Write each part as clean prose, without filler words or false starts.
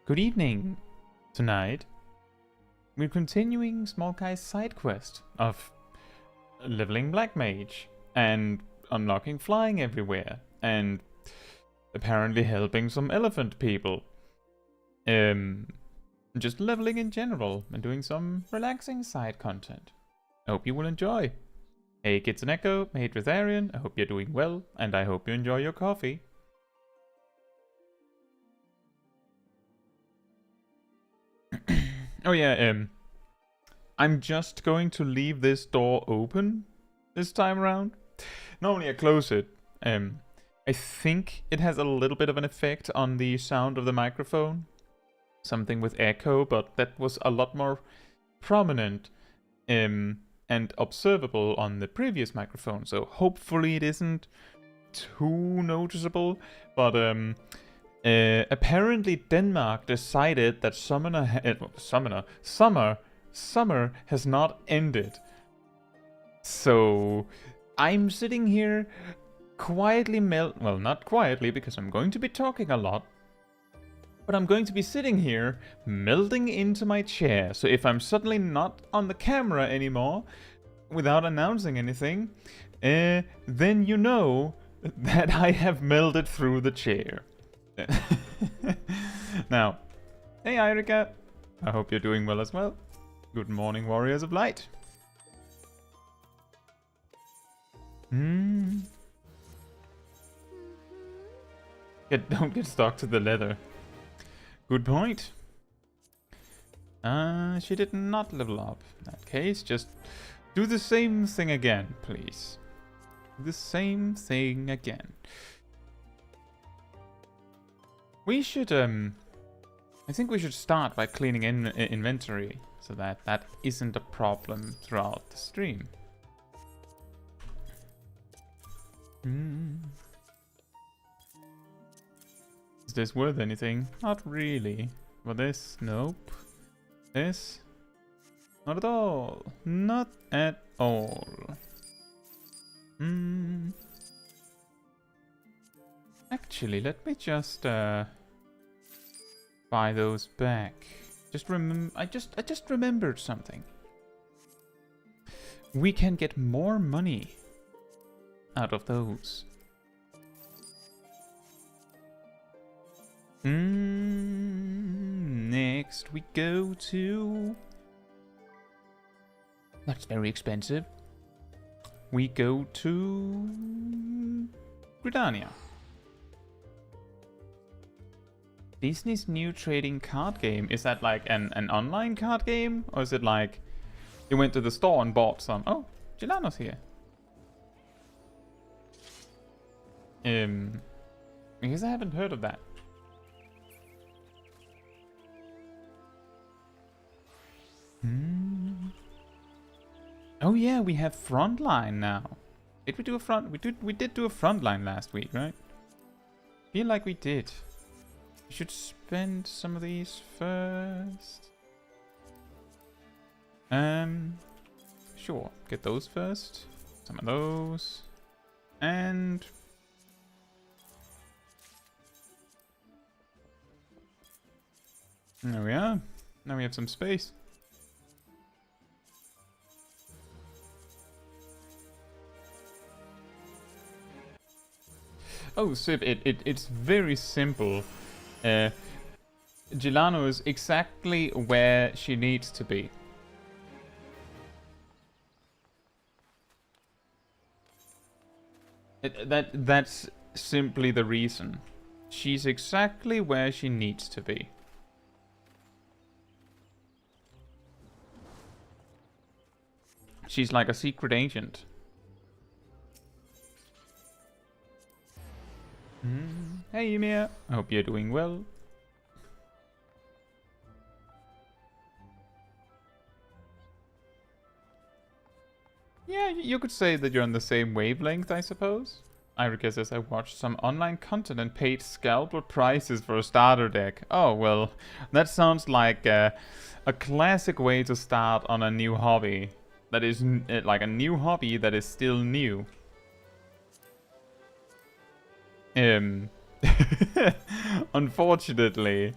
Good evening. Tonight, we're continuing Smol Caetsu's side quest of leveling Black Mage and unlocking flying everywhere and apparently helping some elephant people. Just leveling in general and doing some relaxing side content. I hope you will enjoy. Hey Kids and Echo, hey Tritharian, I hope you're doing well and I hope you enjoy your coffee. Oh yeah, I'm just going to leave this door open this time around. Normally I close it. I think it has a little bit of an effect on the sound of the microphone. Something with echo, but that was a lot more prominent and observable on the previous microphone. So hopefully it isn't too noticeable, but apparently Denmark decided that summer has not ended. So I'm sitting here quietly well, not quietly because I'm going to be talking a lot, but I'm going to be sitting here melting into my chair. So if I'm suddenly not on the camera anymore without announcing anything, then you know that I have melted through the chair. Now, hey Erica, I hope you're doing well as well. Good morning, Warriors of Light. Don't get stuck to the leather. Good point. She did not level up. In that case, just do the same thing again, please. The same thing again. We should, I think we should start by cleaning inventory, so that isn't a problem throughout the stream. Is this worth anything? Not really. For this? Nope. This? Not at all. Not at all. Actually, let me just buy those back. I just remembered something. We can get more money out of those. Next we go to... That's very expensive. We go to... Gridania. Disney's new trading card game. Is that like an online card game? Or is it like you went to the store and bought some? Oh, Gilano's here. Because I haven't heard of that. Oh yeah, we have Frontline now. Did we do a we did do a Frontline last week, right? Feel like we did. We should spend some of these first. Sure. Get those first. Some of those. And... there we are. Now we have some space. Oh, Sib, it's very simple. Gilano is exactly where she needs to be. That's simply the reason. She's exactly where she needs to be. She's like a secret agent. Hey Ymir, I hope you're doing well. Yeah, you could say that you're on the same wavelength, I suppose. Irika says I watched some online content and paid scalpel prices for a starter deck. Oh, well, that sounds like a classic way to start on a new hobby. That is like a new hobby that is still new. Unfortunately.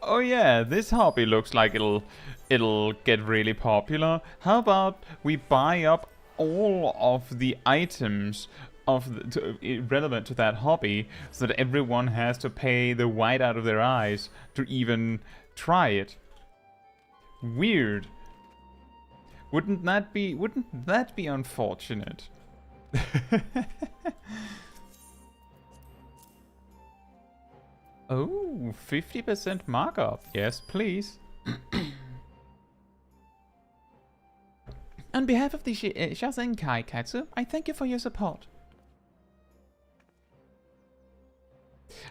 Oh yeah, this hobby looks like it'll get really popular. How about we buy up all of the items relevant to that hobby, so that everyone has to pay the white out of their eyes to even try it. Weird. Wouldn't that be unfortunate? Oh, 50% markup. Yes, please. On behalf of the Smol Caetsu, I thank you for your support.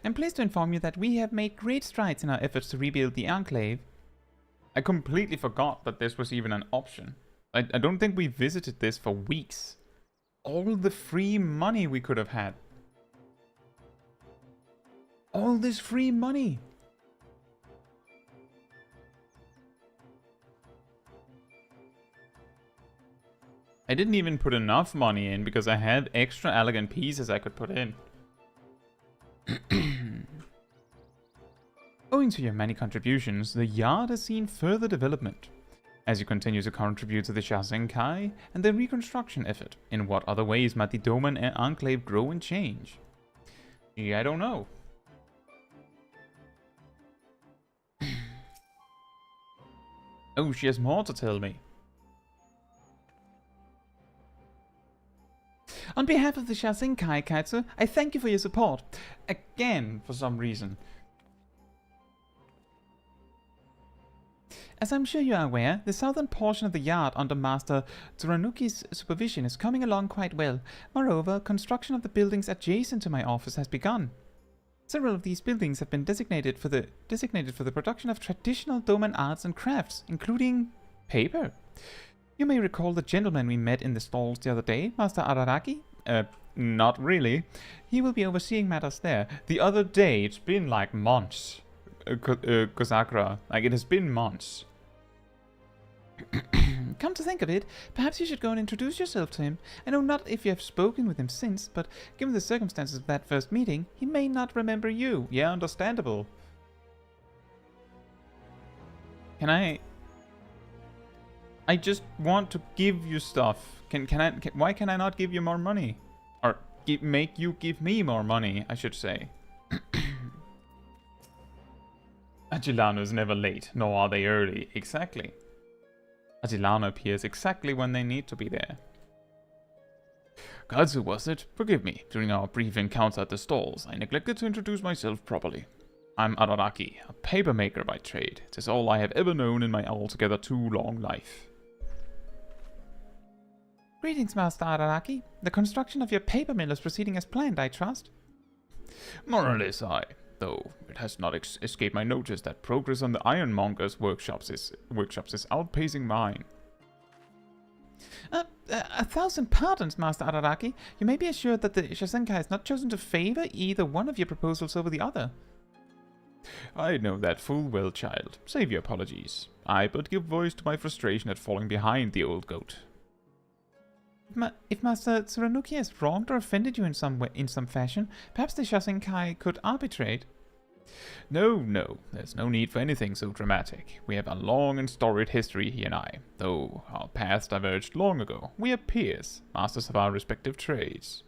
I'm pleased to inform you that we have made great strides in our efforts to rebuild the Enclave. I completely forgot that this was even an option. I don't think we visited this for weeks. All the free money we could have had. All this free money. I didn't even put enough money in because I had extra elegant pieces I could put in. Owing to your many contributions, the yard has seen further development. As you continue to contribute to the Shasenkai and the reconstruction effort, in what other ways might the Doman Enclave grow and change? Yeah, I don't know. Oh, she has more to tell me. On behalf of the Smol Caetsu, I thank you for your support. Again, for some reason. As I'm sure you are aware, the southern portion of the yard under Master Tsurunuki's supervision is coming along quite well. Moreover, construction of the buildings adjacent to my office has begun. Several of these buildings have been designated for the production of traditional Doman arts and crafts, including paper. You may recall the gentleman we met in the stalls the other day, Master Araraki? Not really. He will be overseeing matters there. The other day, it's been like months. Kozakura, like it has been months. Come to think of it, perhaps you should go and introduce yourself to him. I know not if you have spoken with him since, but given the circumstances of that first meeting, he may not remember you. Yeah, understandable. Can I just want to give you stuff. Why can I not give you more money? Or make you give me more money, I should say. Agilano is never late, nor are they early. Exactly. Agilano appears exactly when they need to be there. Kazu, was it? Forgive me. During our brief encounter at the stalls, I neglected to introduce myself properly. I'm Araraki, a papermaker by trade. It is all I have ever known in my altogether too long life. Greetings, Master Araraki. The construction of your paper mill is proceeding as planned, I trust? More or less, though it has not escaped my notice that progress on the ironmonger's workshops is outpacing mine. 1,000 pardons, Master Araraki. You may be assured that the Shasenkai has not chosen to favor either one of your proposals over the other. I know that full well, child. Save your apologies. I but give voice to my frustration at falling behind the old goat. If Master Tsurunuki has wronged or offended you in some fashion, perhaps the Shasenkai could arbitrate. No, there's no need for anything so dramatic. We have a long and storied history, he and I. Though our paths diverged long ago, we are peers, masters of our respective trades.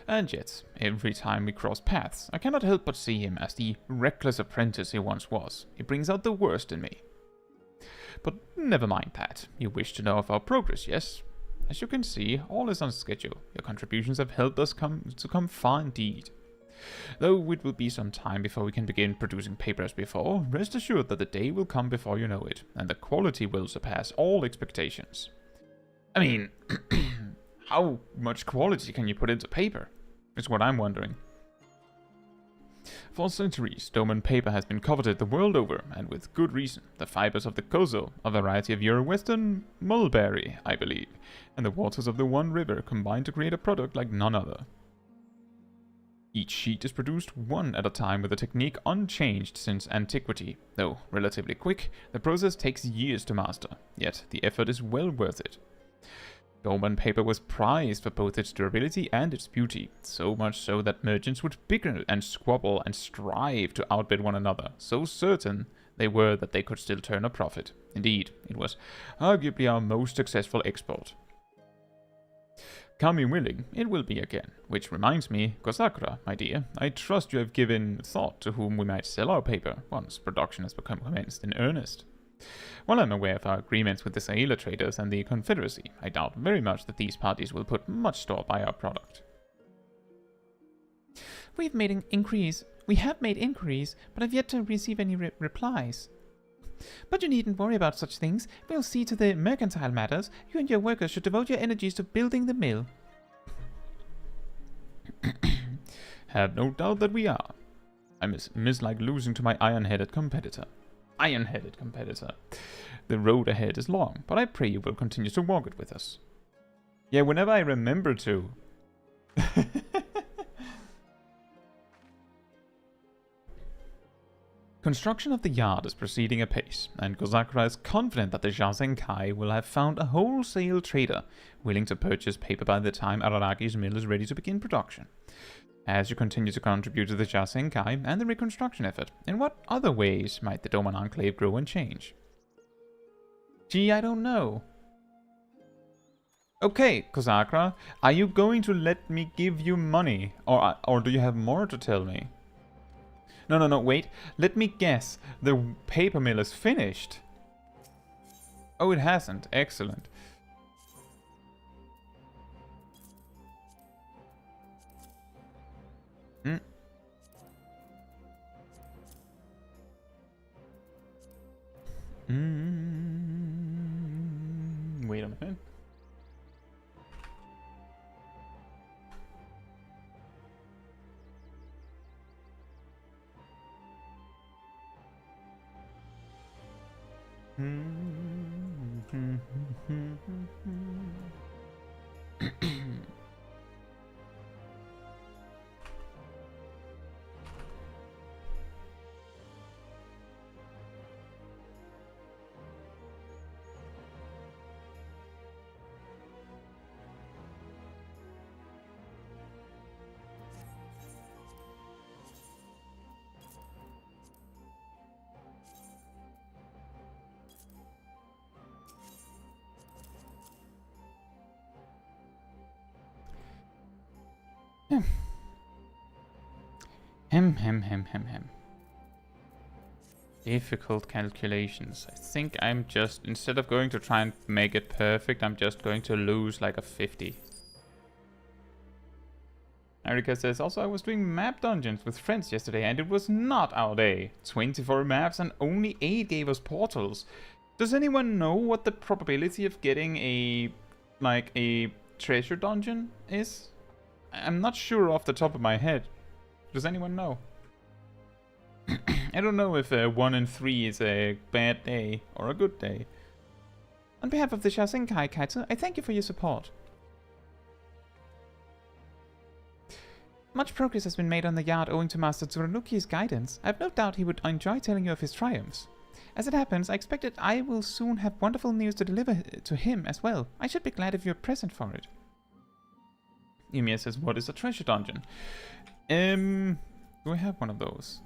And yet, every time we cross paths, I cannot help but see him as the reckless apprentice he once was. He brings out the worst in me. But never mind that. You wish to know of our progress, yes? As you can see, all is on schedule. Your contributions have helped us come far indeed. Though it will be some time before we can begin producing paper as before, rest assured that the day will come before you know it, and the quality will surpass all expectations. I mean, how much quality can you put into paper? Is what I'm wondering. For centuries, Doman paper has been coveted the world over, and with good reason. The fibers of the kozo, a variety of Euro-Western mulberry, I believe, and the waters of the One River combine to create a product like none other. Each sheet is produced one at a time with a technique unchanged since antiquity. Though relatively quick, the process takes years to master, yet the effort is well worth it. Doman paper was prized for both its durability and its beauty, so much so that merchants would bicker and squabble and strive to outbid one another, so certain they were that they could still turn a profit. Indeed, it was arguably our most successful export. Come willing, it will be again. Which reminds me, Kosakura, my dear, I trust you have given thought to whom we might sell our paper once production has become commenced in earnest. While I'm aware of our agreements with the Saela traders and the Confederacy, I doubt very much that these parties will put much store by our product. We have made inquiries, but have yet to receive any replies. But you needn't worry about such things. We'll see to the mercantile matters. You and your workers should devote your energies to building the mill. Have no doubt that we are. I mislike losing to my iron-headed competitor. The road ahead is long, but I pray you will continue to walk it with us. Yeah, whenever I remember to. Construction of the yard is proceeding apace, and Kosakura is confident that the Jasenkai will have found a wholesale trader willing to purchase paper by the time Araragi's mill is ready to begin production. As you continue to contribute to the Jasenkai and the reconstruction effort, in what other ways might the Doman Enclave grow and change? Gee, I don't know. Okay, Kosakura, are you going to let me give you money? Or do you have more to tell me? No, wait. Let me guess. The paper mill is finished. Oh, it hasn't. Excellent. Wait a minute. Hem. Difficult calculations. I think I'm just, instead of going to try and make it perfect, I'm just going to lose like a 50. Erika says, also I was doing map dungeons with friends yesterday and it was not our day. 24 maps and only 8 gave us portals. Does anyone know what the probability of getting a treasure dungeon is? I'm not sure off the top of my head. Does anyone know? I don't know if 1 in 3 is a bad day or a good day. On behalf of the Smol Caetsu, I thank you for your support. Much progress has been made on the yard owing to Master Tsurunuki's guidance. I have no doubt he would enjoy telling you of his triumphs. As it happens, I expect that I will soon have wonderful news to deliver to him as well. I should be glad if you're present for it. Ymir says, what is a treasure dungeon? Do I have one of those?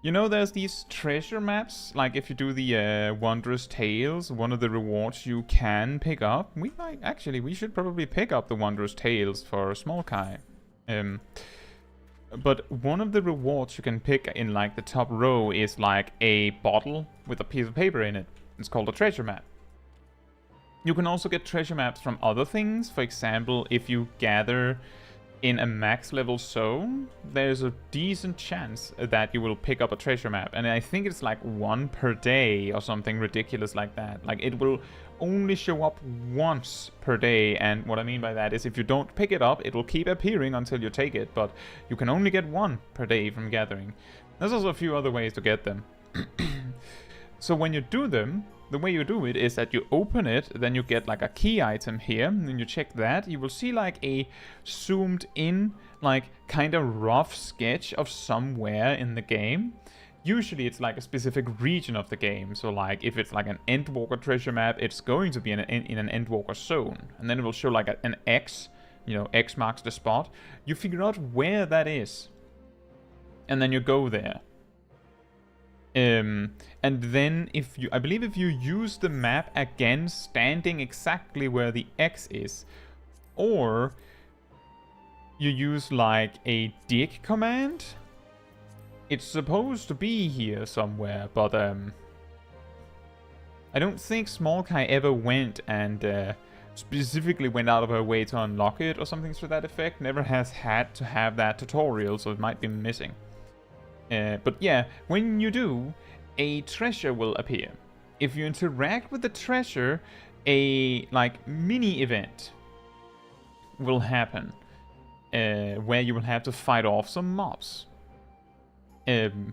You know, there's these treasure maps. Like if you do the Wondrous Tales, one of the rewards you can pick up. We should probably pick up the Wondrous Tales for Smol Kai. But one of the rewards you can pick in like the top row is like a bottle with a piece of paper in it. It's called a treasure map. You can also get treasure maps from other things. For example, if you gather in a max level zone, there's a decent chance that you will pick up a treasure map. And I think it's like 1 per day or something ridiculous like that. Like it will only show up once per day. And what I mean by that is if you don't pick it up, it will keep appearing until you take it. But you can only get 1 per day from gathering. There's also a few other ways to get them. So when you do them, the way you do it is that you open it, then you get like a key item here, and then you check that. You will see like a zoomed in, like kind of rough sketch of somewhere in the game. usually it's like a specific region of the game. So like if it's like an Endwalker treasure map, it's going to be in an Endwalker zone. And then it will show like an X, you know, X marks the spot. You figure out where that is. And then you go there. And then I believe if you use the map again standing exactly where the X is, or you use like a dig command, it's supposed to be here somewhere, but I don't think Smol Kai ever went and specifically went out of her way to unlock it or something to that effect. Never has had to have that tutorial, so it might be missing. But yeah, when you do, a treasure will appear. If you interact with the treasure, a like mini event will happen where you will have to fight off some mobs. And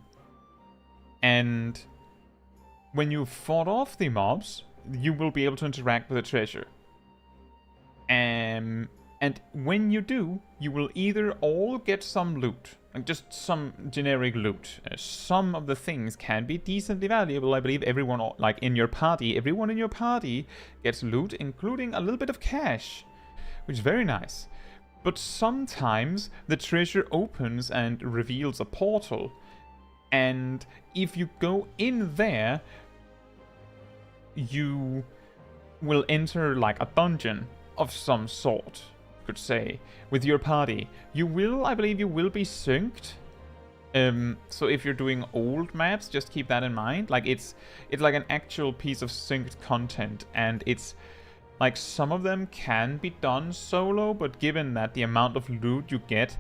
when you fought off the mobs, you will be able to interact with the treasure. And when you do, you will either all get some loot, like just some generic loot. Some of the things can be decently valuable. I believe everyone, like in your party, everyone in your party gets loot, including a little bit of cash, which is very nice. But sometimes the treasure opens and reveals a portal. And if you go in there, you will enter like a dungeon of some sort, you could say, with your party. You will, I believe you will be synced. So if you're doing old maps, just keep that in mind. Like it's like an actual piece of synced content, and it's like some of them can be done solo, but given that the amount of loot you get,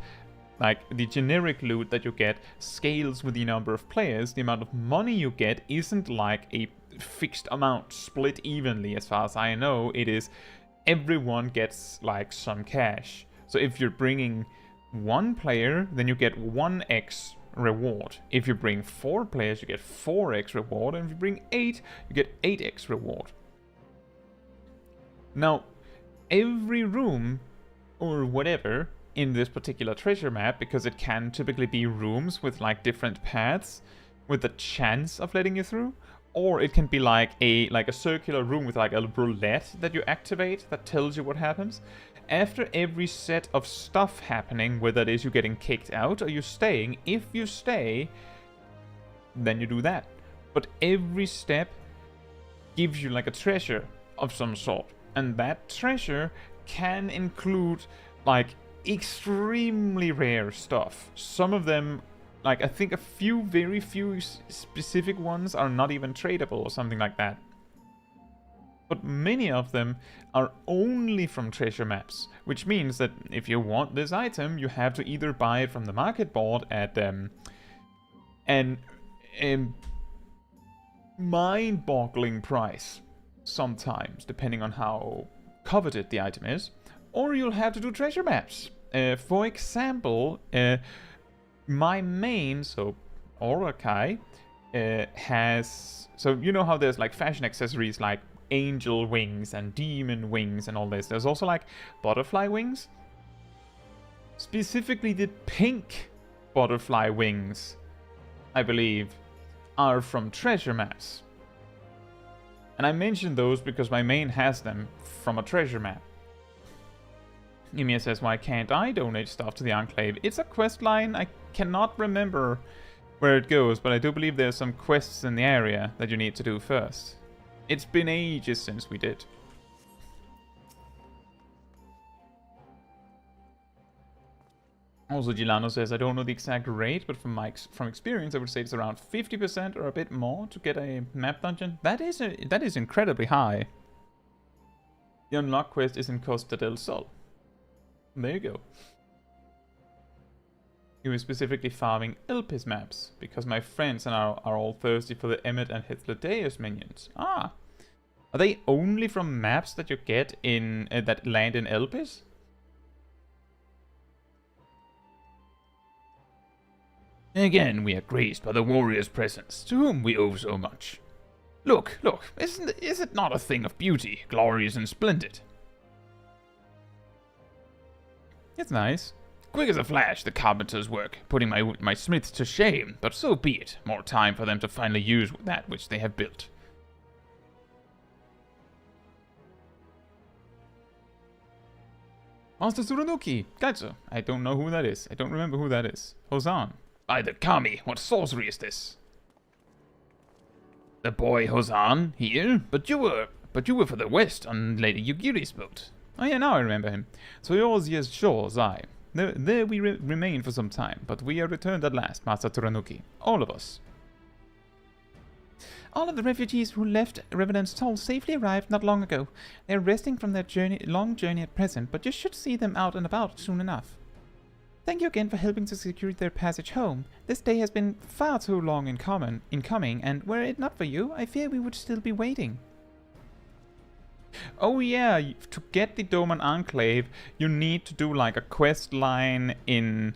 like the generic loot that you get, scales with the number of players, the amount of money you get isn't like a fixed amount split evenly. As far as I know, it is everyone gets like some cash. So if you're bringing 1 player, then you get 1x reward. If you bring 4 players, you get 4x reward, and if you bring 8, you get 8x reward. Now, every room or whatever in this particular treasure map, because it can typically be rooms with like different paths with a chance of letting you through, or it can be like a circular room with like a roulette that you activate that tells you what happens. After every set of stuff happening, whether it is you getting kicked out or you staying, if you stay, then you do that. But every step gives you like a treasure of some sort, and that treasure can include like extremely rare stuff. Some of them, like I think very few specific ones are not even tradable or something like that. But many of them are only from treasure maps, which means that if you want this item, you have to either buy it from the market board at an mind-boggling price, sometimes, depending on how coveted the item is, or you'll have to do treasure maps. For example, my main, so Orakai, has... So you know how there's like fashion accessories like angel wings and demon wings and all this. There's also like butterfly wings. Specifically the pink butterfly wings, I believe, are from treasure maps. And I mention those because my main has them from a treasure map. Ymir says, why can't I donate stuff to the Enclave? It's a quest line. I cannot remember where it goes, but I do believe there's some quests in the area that you need to do first. It's been ages since we did. Also, Gilano says, I don't know the exact rate, but from experience, I would say it's around 50% or a bit more to get a map dungeon. That is incredibly high. The unlock quest is in Costa del Sol. There you go. He was specifically farming Elpis maps, because my friends and I are all thirsty for the Emmet and Hythlodaeus minions. Ah! Are they only from maps that you get in that land in Elpis? Again, we are graced by the warrior's presence, to whom we owe so much. Look, is it not a thing of beauty, glorious and splendid? It's nice. Quick as a flash, the carpenter's work, putting my smiths to shame, but so be it. More time for them to finally use that which they have built. Master Tsurunuki! Kaitsu! I don't know who that is. I don't remember who that is. Hozan. By the Kami, what sorcery is this? The boy Hozan here? But you were for the west on Lady Yugiri's boat. Oh yeah, now I remember him. So yours is shores, aye. There we remained for some time, but we are returned at last, Master Tsurunuki. All of us. All of the refugees who left Revenant's Toll safely arrived not long ago. They are resting from their long journey at present, but you should see them out and about soon enough. Thank you again for helping to secure their passage home. This day has been far too long in coming, and were it not for you, I fear we would still be waiting. Oh yeah, to get the Doman Enclave, you need to do like a quest line in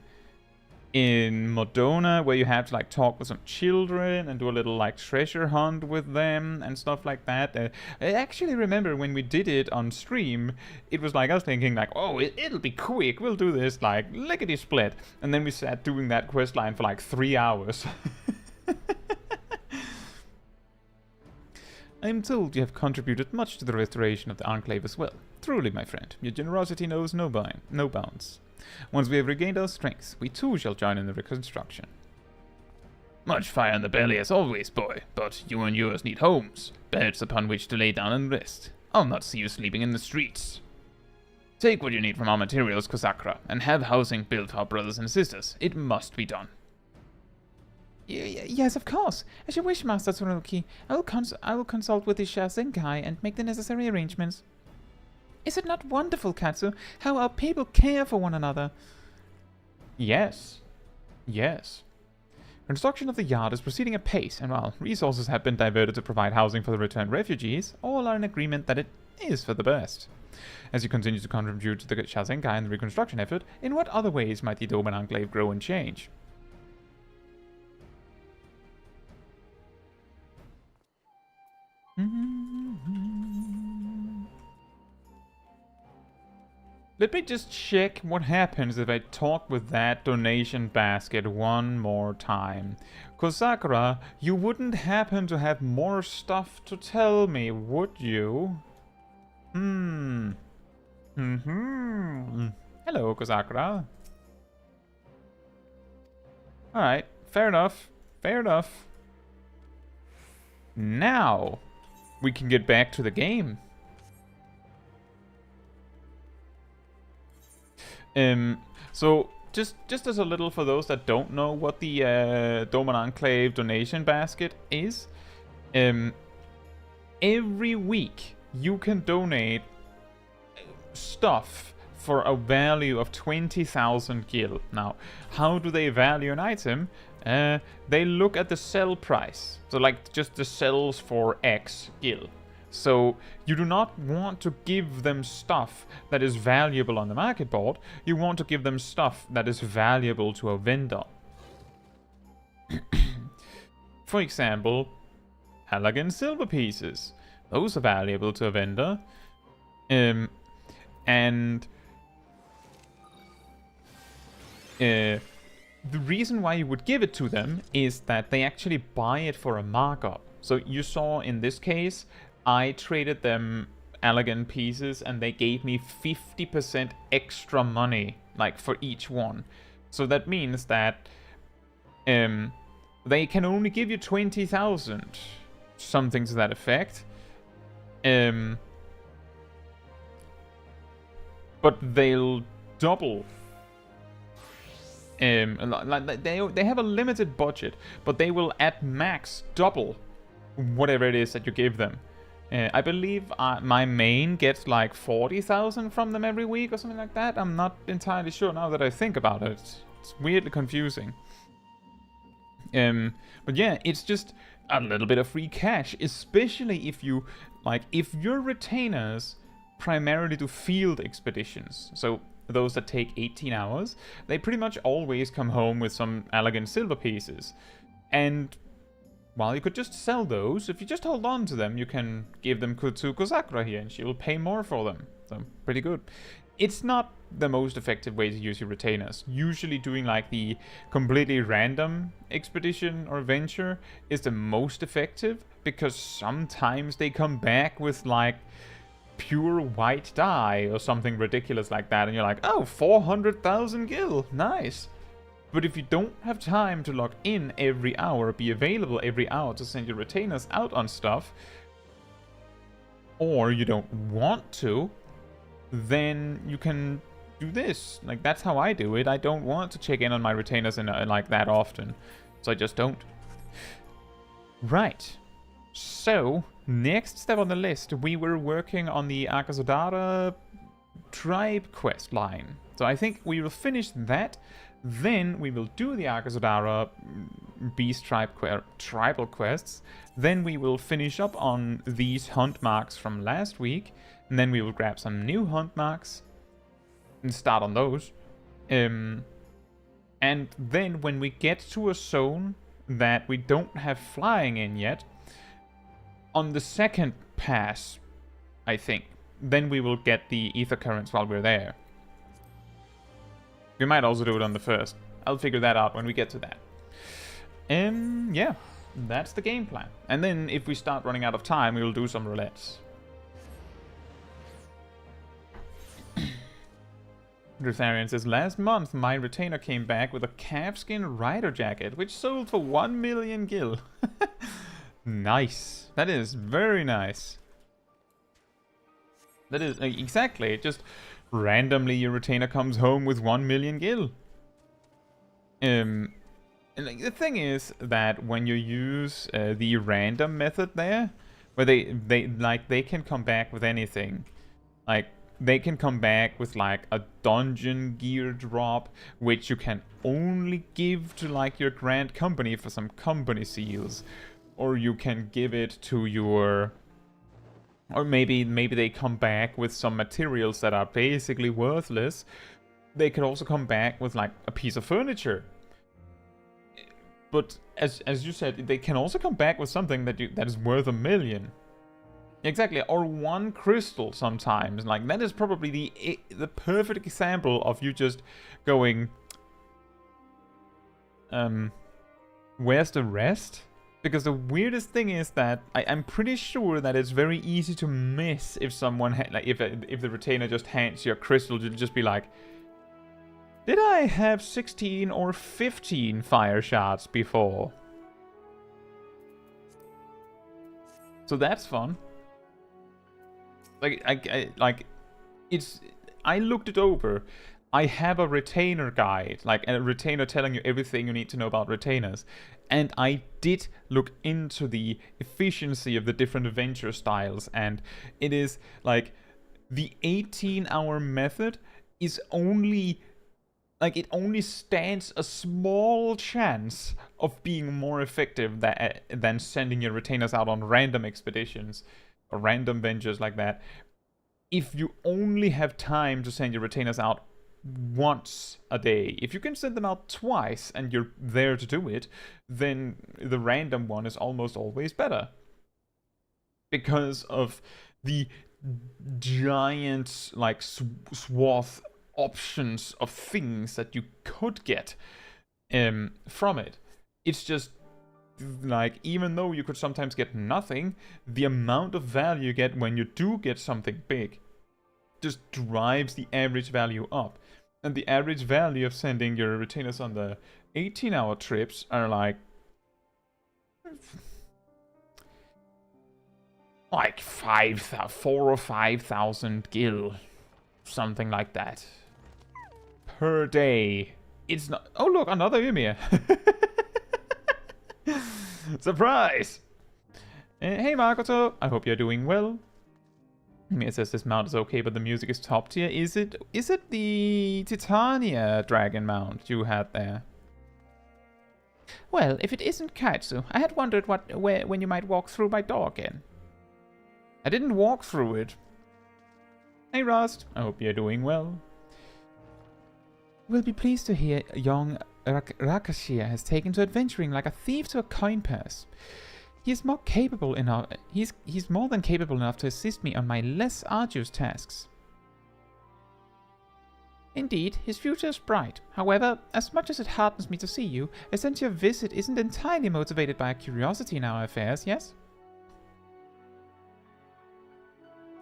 Modona, where you have to like talk with some children and do a little like treasure hunt with them and stuff like that. I actually remember when we did it on stream, it was like I was thinking like, oh, it'll be quick, we'll do this like lickety split, and then we sat doing that quest line for like 3 hours. I am told you have contributed much to the restoration of the Enclave as well. Truly, my friend, your generosity knows no bounds. Once we have regained our strength, we too shall join in the reconstruction. Much fire in the belly as always, boy, but you and yours need homes, beds upon which to lay down and rest. I'll not see you sleeping in the streets. Take what you need from our materials, Kozakra, and have housing built for our brothers and sisters. It must be done. Yes, of course. As you wish, Master Tsurunuki. I will consult with the Shazenkai and make the necessary arrangements. Is it not wonderful, Kaitsu, how our people care for one another? Yes. Yes. Construction of the yard is proceeding apace, and while resources have been diverted to provide housing for the returned refugees, all are in agreement that it is for the best. As you continue to contribute to the Shazenkai and the reconstruction effort, in what other ways might the Doman Enclave grow and change? Let me just check what happens if I talk with that donation basket one more time. Kozakura, you wouldn't happen to have more stuff to tell me, would you? Hello, Kozakura. Alright, fair enough. Fair enough. Now, we can get back to the game. So just as a little for those that don't know what the Doman Enclave donation basket is, every week you can donate stuff for a value of 20,000 gil. Now, how do they value an item? They look at the sell price. So like just the sells for X gil. So you do not want to give them stuff that is valuable on the market board. You want to give them stuff that is valuable to a vendor. For example, elegant silver pieces. Those are valuable to a vendor. The reason why you would give it to them is that they actually buy it for a markup. So you saw in this case, I traded them elegant pieces and they gave me 50% extra money, like for each one. So that means that they can only give you 20,000, something to that effect. But they'll double. Like they have a limited budget, but they will at max double whatever it is that you give them. I believe my main gets like 40,000 from them every week or something like that. I'm not entirely sure now that I think about it. It's weirdly confusing. But yeah, it's just a little bit of free cash, especially if you if your retainers primarily do field expeditions. So those that take 18 hours, they pretty much always come home with some elegant silver pieces. And while you could just sell those, if you just hold on to them, you can give them to Kozakura here, and she will pay more for them. So, pretty good. It's not the most effective way to use your retainers. Usually doing like the completely random expedition or venture is the most effective, because sometimes they come back with like pure white dye or something ridiculous like that, and you're like, oh, 400,000 gil, nice. But if you don't have time to log in every hour, be available every hour to send your retainers out on stuff, or you don't want to, then you can do this. Like, that's how I do it. I don't want to check in on my retainers like that often, so I just don't. Right. So, next step on the list, we were working on the Arkasodara tribe quest line. So I think we will finish that. Then we will do the Arkasodara beast tribal quests. Then we will finish up on these hunt marks from last week. And then we will grab some new hunt marks and start on those. And then when we get to a zone that we don't have flying in yet, on the second pass, I think, then we will get the Aether Currents while we're there. We might also do it on the first. I'll figure that out when we get to that. Yeah, that's the game plan. And then if we start running out of time, we will do some roulettes. Drutharian says, last month my retainer came back with a calfskin rider jacket, which sold for 1 million gil. Nice. That is very nice. That is exactly, just randomly your retainer comes home with 1 million gil. And the thing is that when you use the random method there, where they can come back with anything. Like, they can come back with like a dungeon gear drop, which you can only give to like your grand company for some company seals, or you can give it to your, or maybe they come back with some materials that are basically worthless. They could also come back with like a piece of furniture. But as you said, they can also come back with something that is worth 1 million. Exactly, or 1 crystal sometimes. Like, that is probably the perfect example of you just going, where's the rest? Because the weirdest thing is that I'm pretty sure that it's very easy to miss if someone if the retainer just hands you a crystal, you'll just be like, did I have 16 or 15 fire shards before? So that's fun. I looked it over. I have a retainer guide, like a retainer telling you everything you need to know about retainers. And I did look into the efficiency of the different adventure styles, and it is like the 18-hour method is only, like, it only stands a small chance of being more effective than sending your retainers out on random expeditions or random ventures like that. If you only have time to send your retainers out once a day, if you can send them out twice and you're there to do it, then the random one is almost always better. Because of the giant, like, swath options of things that you could get from it. It's just like, even though you could sometimes get nothing, the amount of value you get when you do get something big just drives the average value up. And the average value of sending your retainers on the 18-hour trips are like 4 or 5,000 gil, something like that, per day. It's not. Oh look, another Ymir. Surprise! Hey Makoto, I hope you're doing well. Ymir says this mount is okay, but the music is top tier. Is it the Titania dragon mount you had there? Well, if it isn't Kaitsu, I had wondered when you might walk through my door again. I didn't walk through it. Hey Rust, I hope you're doing well. We'll be pleased to hear young Rakashia has taken to adventuring like a thief to a coin purse. He's more than capable enough to assist me on my less arduous tasks. Indeed, his future is bright. However, as much as it hardens me to see you, I sense your visit isn't entirely motivated by a curiosity in our affairs, yes?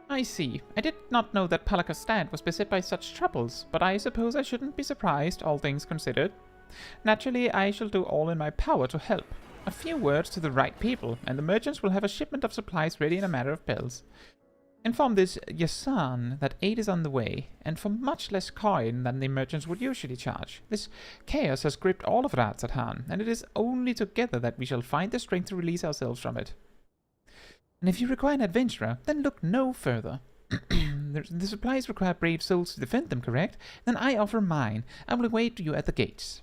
I see. I did not know that Pelica's stand was beset by such troubles, but I suppose I shouldn't be surprised, all things considered. Naturally, I shall do all in my power to help. A few words to the right people, and the merchants will have a shipment of supplies ready in a matter of bells. Inform this Yasan that aid is on the way, and for much less coin than the merchants would usually charge. This chaos has gripped all of Ratsathan, and it is only together that we shall find the strength to release ourselves from it. And if you require an adventurer, then look no further. The supplies require brave souls to defend them, correct? Then I offer mine. I will await you at the gates.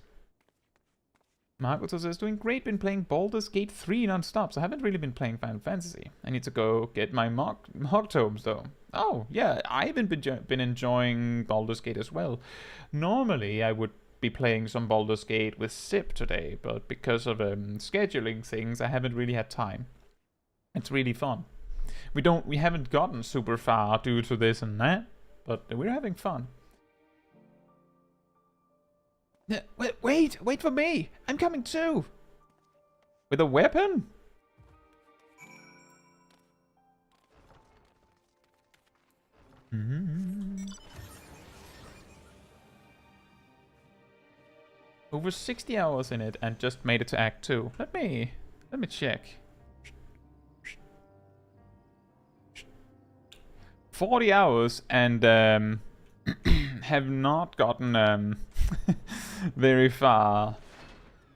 Margaret says, doing great, been playing Baldur's Gate 3 non-stop, so I haven't really been playing Final Fantasy. I need to go get my Mog Tomes, though. Oh, yeah, I haven't been enjoying Baldur's Gate as well. Normally, I would be playing some Baldur's Gate with Sip today, but because of scheduling things, I haven't really had time. It's really fun. We haven't gotten super far due to this and that, but we're having fun. Wait for me! I'm coming too! With a weapon? Over 60 hours in it and just made it to Act 2. Let me check. 40 hours and have not gotten very far.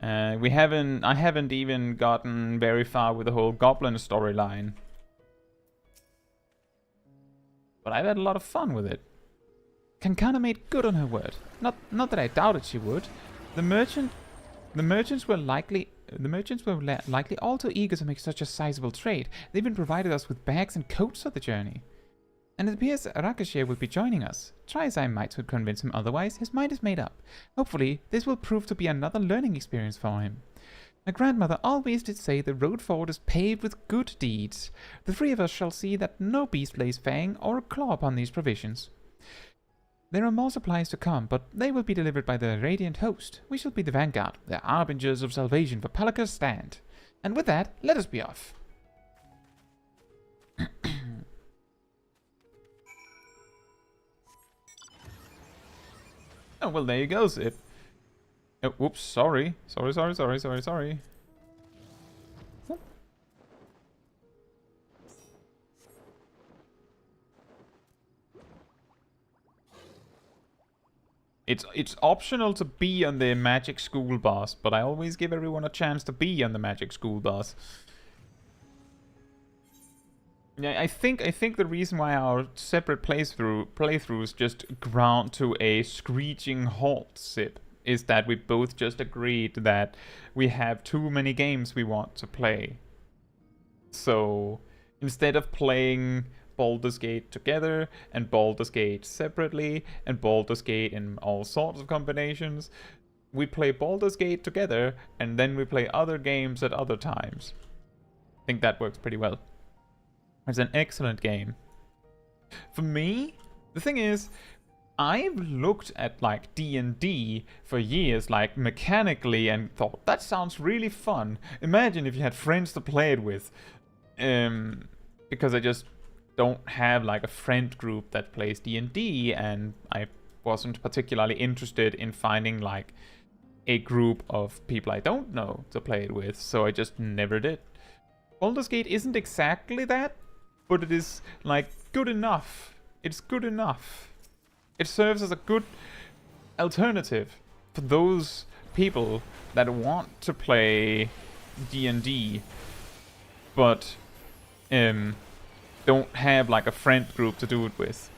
I haven't even gotten very far with the whole goblin storyline. But I've had a lot of fun with it. Kankana made good on her word. Not that I doubted she would. The merchants were likely all too eager to make such a sizable trade. They even provided us with bags and coats for the journey. And it appears Rakashir will be joining us. Try as I might to convince him otherwise, his mind is made up. Hopefully, this will prove to be another learning experience for him. My grandmother always did say the road forward is paved with good deeds. The three of us shall see that no beast lays fang or claw upon these provisions. There are more supplies to come, but they will be delivered by the Radiant Host. We shall be the vanguard, the harbingers of salvation for Pelica's stand. And with that, let us be off. Oh, well, there you go, Zip. Oh, whoops, sorry. Sorry. It's optional to be on the Magic School Bus, but I always give everyone a chance to be on the Magic School Bus. Yeah, I think the reason why our separate playthroughs just ground to a screeching halt, Zip, is that we both just agreed that we have too many games we want to play. So instead of playing Baldur's Gate together and Baldur's Gate separately and Baldur's Gate in all sorts of combinations, we play Baldur's Gate together and then we play other games at other times. I think that works pretty well. It's an excellent game. For me, the thing is, I've looked at like D&D for years, like mechanically, and thought, that sounds really fun. Imagine if you had friends to play it with. Because I just don't have like a friend group that plays D&D, and I wasn't particularly interested in finding like a group of people I don't know to play it with, so I just never did. Baldur's Gate isn't exactly that, but it is like good enough. It's good enough. It serves as a good alternative for those people that want to play D&D, but don't have like a friend group to do it with.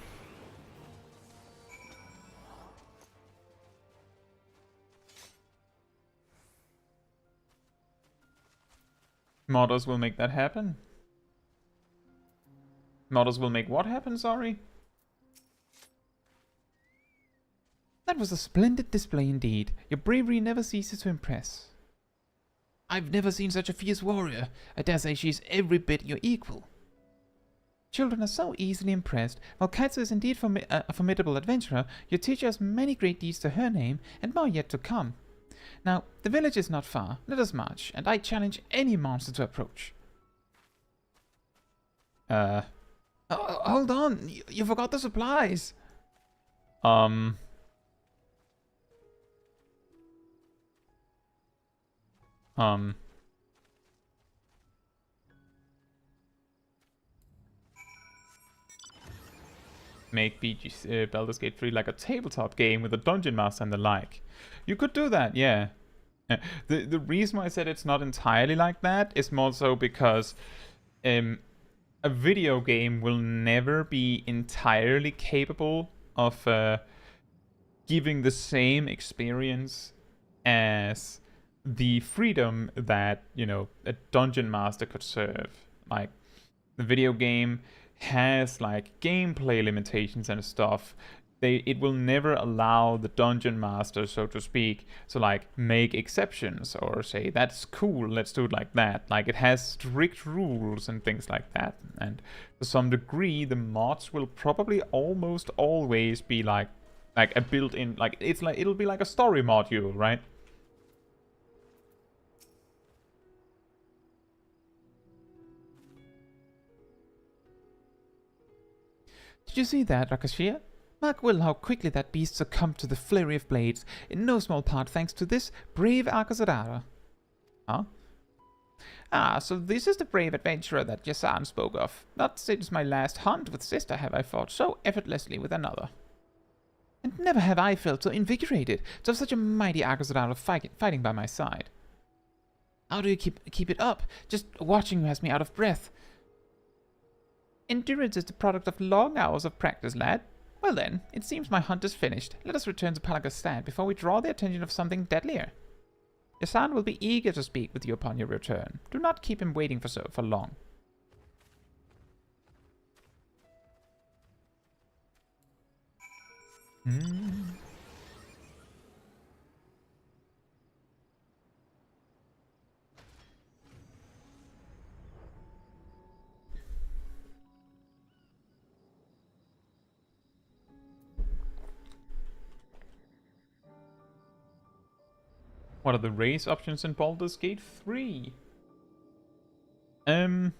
Modders will make that happen. Modders will make what happen, sorry? That was a splendid display indeed. Your bravery never ceases to impress. I've never seen such a fierce warrior. I dare say she's every bit your equal. Children are so easily impressed. While Caetsu is indeed a formidable adventurer, your teacher has many great deeds to her name, and more yet to come. Now, the village is not far. Let us march, and I challenge any monster to approach. Hold on! You forgot the supplies! Make Baldur's Gate 3 like a tabletop game with a dungeon master and the like. You could do that, yeah. The reason why I said it's not entirely like that is more so because a video game will never be entirely capable of giving the same experience as the freedom that, you know, a dungeon master could serve. Like, the video game has like gameplay limitations and stuff. It will never allow the dungeon master, so to speak, to like make exceptions or say that's cool, let's do it like that. Like, it has strict rules and things like that. And to some degree, the mods will probably almost always be like a built-in, like it'll be like a story module, right? Did you see that, Rakashia? Mark well how quickly that beast succumbed to the flurry of blades, in no small part thanks to this brave Arkasodara. Huh? Ah, so this is the brave adventurer that Yasan spoke of. Not since my last hunt with sister have I fought so effortlessly with another. And never have I felt so invigorated to have such a mighty Arkasodara fighting by my side. How do you keep it up? Just watching you has me out of breath. Endurance is the product of long hours of practice, lad. Well then, it seems my hunt is finished. Let us return to Pelica's stand before we draw the attention of something deadlier. Yasan will be eager to speak with you upon your return. Do not keep him waiting for long. What are the race options in Baldur's Gate 3? You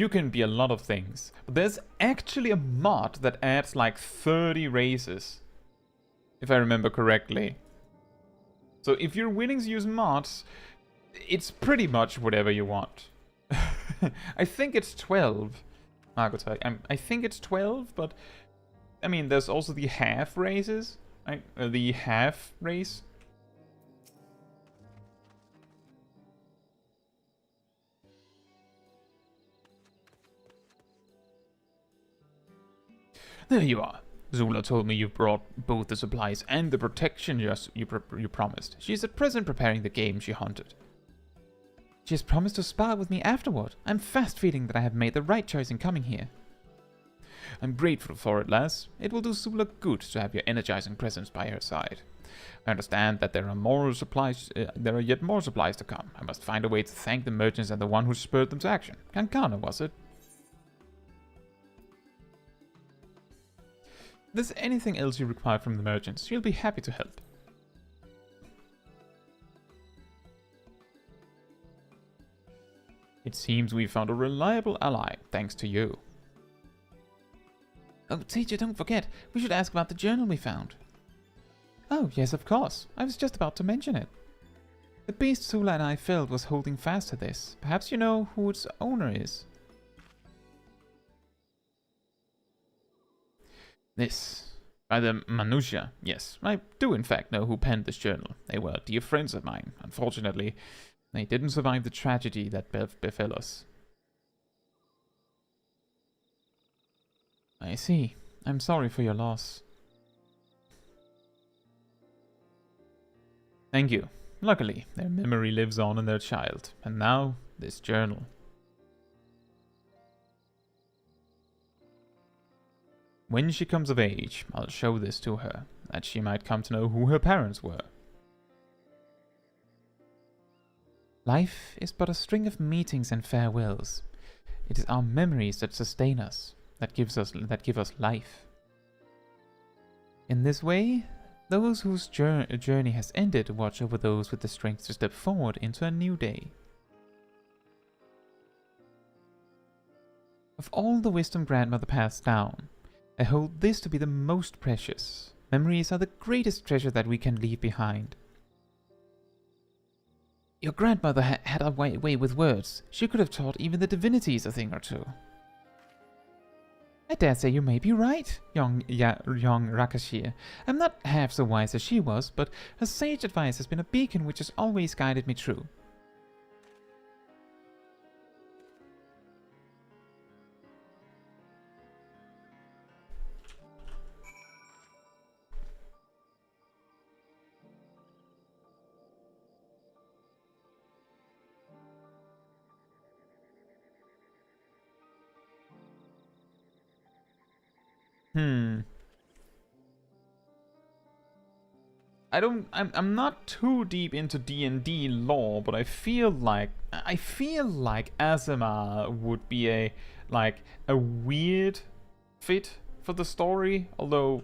can be a lot of things. But there's actually a mod that adds like 30 races. If I remember correctly. So if you're willing to use mods, it's pretty much whatever you want. I think it's 12. I think it's 12, but I mean, there's also the half races. The half race. There you are. Zula told me you brought both the supplies and the protection you promised. She's at present preparing the game she hunted. She has promised to spar with me afterward. I'm fast feeling that I have made the right choice in coming here. I'm grateful for it, lass. It will do Zula good to have your energizing presence by her side. I understand that there are yet more supplies to come. I must find a way to thank the merchants and the one who spurred them to action. Kankana, was it? If there's anything else you require from the merchants, she'll be happy to help. It seems we found a reliable ally, thanks to you. Oh, teacher, don't forget. We should ask about the journal we found. Oh, yes, of course. I was just about to mention it. The beast Zula and I filled was holding fast to this. Perhaps you know who its owner is. This. By the Manusha, yes. I do in fact know who penned this journal. They were dear friends of mine. Unfortunately, they didn't survive the tragedy that befell us. I see. I'm sorry for your loss. Thank you. Luckily, their memory lives on in their child. And now, this journal. When she comes of age, I'll show this to her, that she might come to know who her parents were. Life is but a string of meetings and farewells. It is our memories that sustain us, that give us life. In this way, those whose journey has ended watch over those with the strength to step forward into a new day. Of all the wisdom grandmother passed down, I hold this to be the most precious. Memories are the greatest treasure that we can leave behind. Your grandmother had a way with words. She could have taught even the divinities a thing or two. I dare say you may be right, young Rakashir. I'm not half so wise as she was, but her sage advice has been a beacon which has always guided me true. I'm not too deep into D&D lore, but I feel like Azamar would be a weird fit for the story, although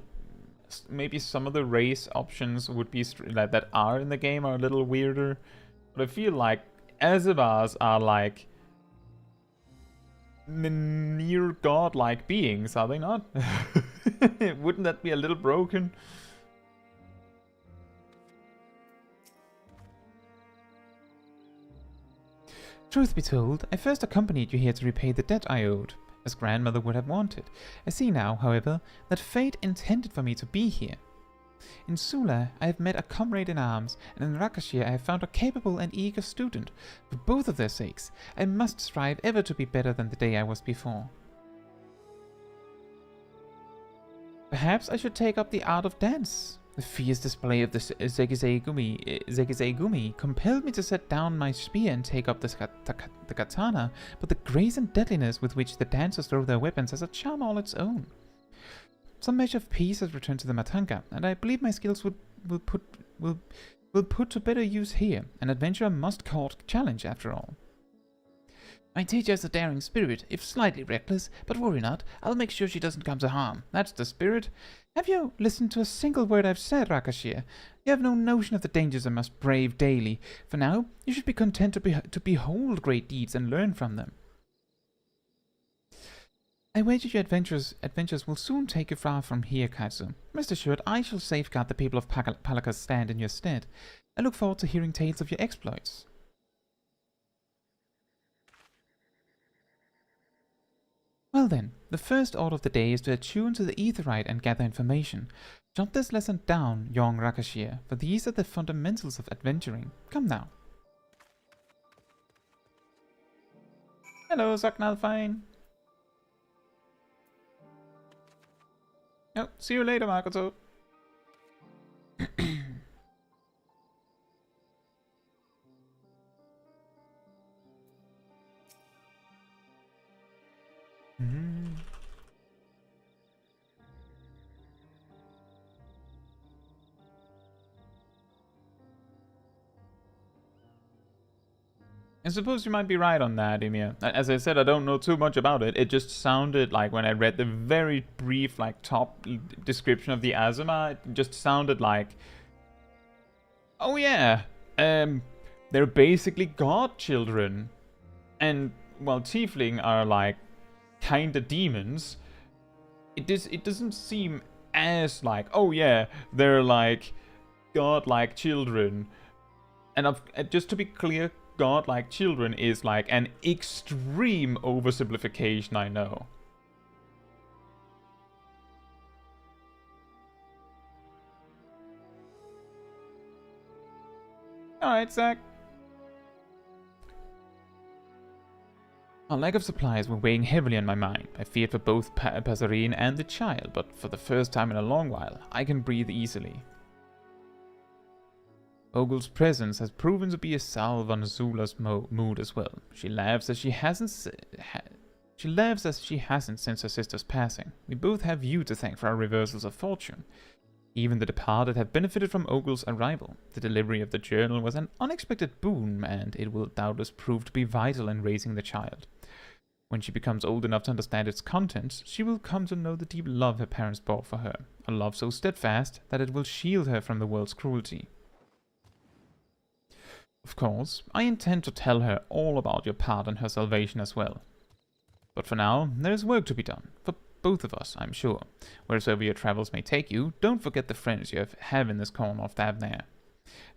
maybe some of the race options would be that are in the game are a little weirder. But I feel like Azamars are like near godlike beings, are they not? Wouldn't that be a little broken? Truth be told, I first accompanied you here to repay the debt I owed, as grandmother would have wanted. I see now, however, that fate intended for me to be here. In Sula, I have met a comrade in arms, and in Rakashir I have found a capable and eager student. For both of their sakes, I must strive ever to be better than the day I was before. Perhaps I should take up the art of dance. The fierce display of the Zekizegumi compelled me to set down my spear and take up the katana, but the grace and deadliness with which the dancers throw their weapons has a charm all its own. Some measure of peace has returned to the Matanka, and I believe my skills will put to better use here. An adventurer must court challenge, after all. My teacher has a daring spirit, if slightly reckless, but worry not, I'll make sure she doesn't come to harm. That's the spirit. Have you listened to a single word I've said, Rakashir? You have no notion of the dangers I must brave daily. For now, you should be content to behold great deeds and learn from them. I wager your adventures will soon take you far from here, Caetsu. Rest assured, I shall safeguard the people of Pelica's stand in your stead. I look forward to hearing tales of your exploits. Well then, the first order of the day is to attune to the Aetherite and gather information. Jot this lesson down, young Rakashir, for these are the fundamentals of adventuring. Come now. Hello, Saknalfine. Oh, see you later, Makoto. I suppose you might be right on that, Emir. As I said, I don't know too much about it. It just sounded like when I read the very brief, top description of the Azuma, it just sounded like, oh yeah, they're basically god children. And, well, tiefling are, kinda demons. It doesn't seem as oh yeah, they're, god-like children. And just to be clear, god-like children is an extreme oversimplification, I know. Alright, Zach. Our lack of supplies were weighing heavily on my mind. I feared for both Passerine and the child, but for the first time in a long while, I can breathe easily. Ogul's presence has proven to be a salve on Zula's mood as well. She laughs as she hasn't since her sister's passing. We both have you to thank for our reversals of fortune. Even the departed have benefited from Ogul's arrival. The delivery of the journal was an unexpected boon, and it will doubtless prove to be vital in raising the child. When she becomes old enough to understand its contents, she will come to know the deep love her parents bore for her, a love so steadfast that it will shield her from the world's cruelty. Of course, I intend to tell her all about your part in her salvation as well. But for now, there is work to be done, for both of us, I'm sure. Wheresoever your travels may take you, don't forget the friends you have in this corner of Thavnair.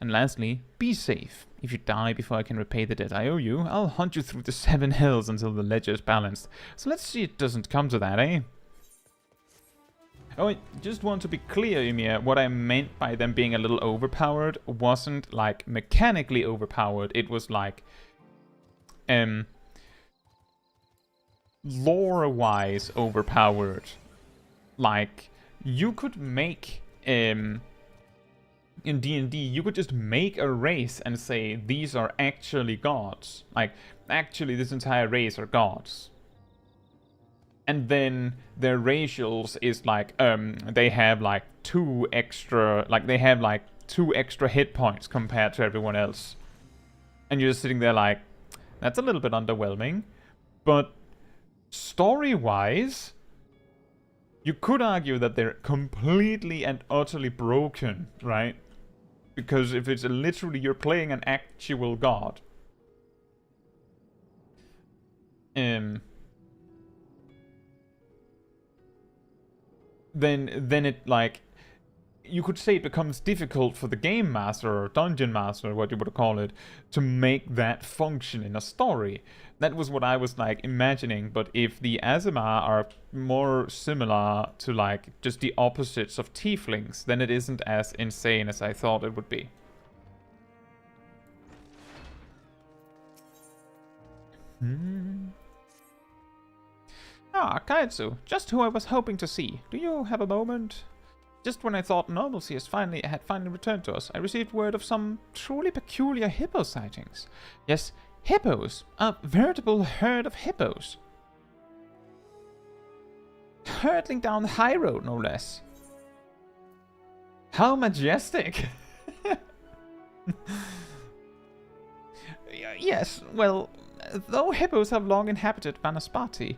And lastly, be safe. If you die before I can repay the debt I owe you, I'll hunt you through the 7 hells until the ledger is balanced. So let's see it doesn't come to that, eh? Oh, I just want to be clear, Ymir, what I meant by them being a little overpowered wasn't like mechanically overpowered, it was like lore-wise overpowered. Like, you could make in D&D, you could just make a race and say, these are actually gods. Like, actually, this entire race are gods. And then their racials is like, they have like 2 extra hit points compared to everyone else. And you're just sitting there like, that's a little bit underwhelming. But story-wise, you could argue that they're completely and utterly broken, right? Because if it's literally you're playing an actual god. Then it like, you could say it becomes difficult for the game master or dungeon master, what you would call it, to make that function in a story. That was what I was like imagining, but if the Azamar are more similar to like just the opposites of tieflings, then it isn't as insane as I thought it would be. Ah, Caetsu, just who I was hoping to see. Do you have a moment? Just when I thought normalcy had finally returned to us, I received word of some truly peculiar hippo sightings. Yes, hippos. A veritable herd of hippos. Hurtling down the high road, no less. How majestic! Yes, well, though hippos have long inhabited Vanaspati,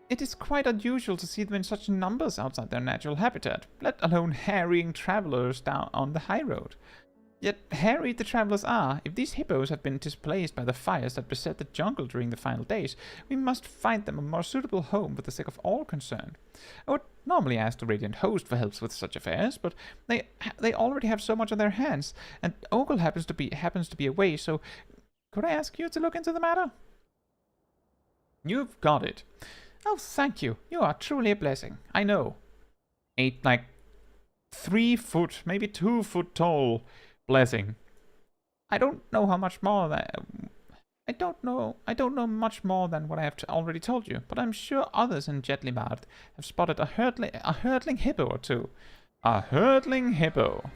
it is quite unusual to see them in such numbers outside their natural habitat, let alone harrying travelers down on the high road. Yet harried the travelers are, if these hippos have been displaced by the fires that beset the jungle during the final days, we must find them a more suitable home for the sake of all concerned. I would normally ask the Radiant Host for help with such affairs, but they already have so much on their hands, and Ogle happens to be away, so could I ask you to look into the matter? You've got it. Oh, thank you. You are truly a blessing. I know. A, like, 3 foot, maybe 2 foot tall blessing. I don't know how much more that... I don't know much more than what I have already told you, but I'm sure others in Jetlimard have spotted a hurtling hippo or two. A hurtling hippo.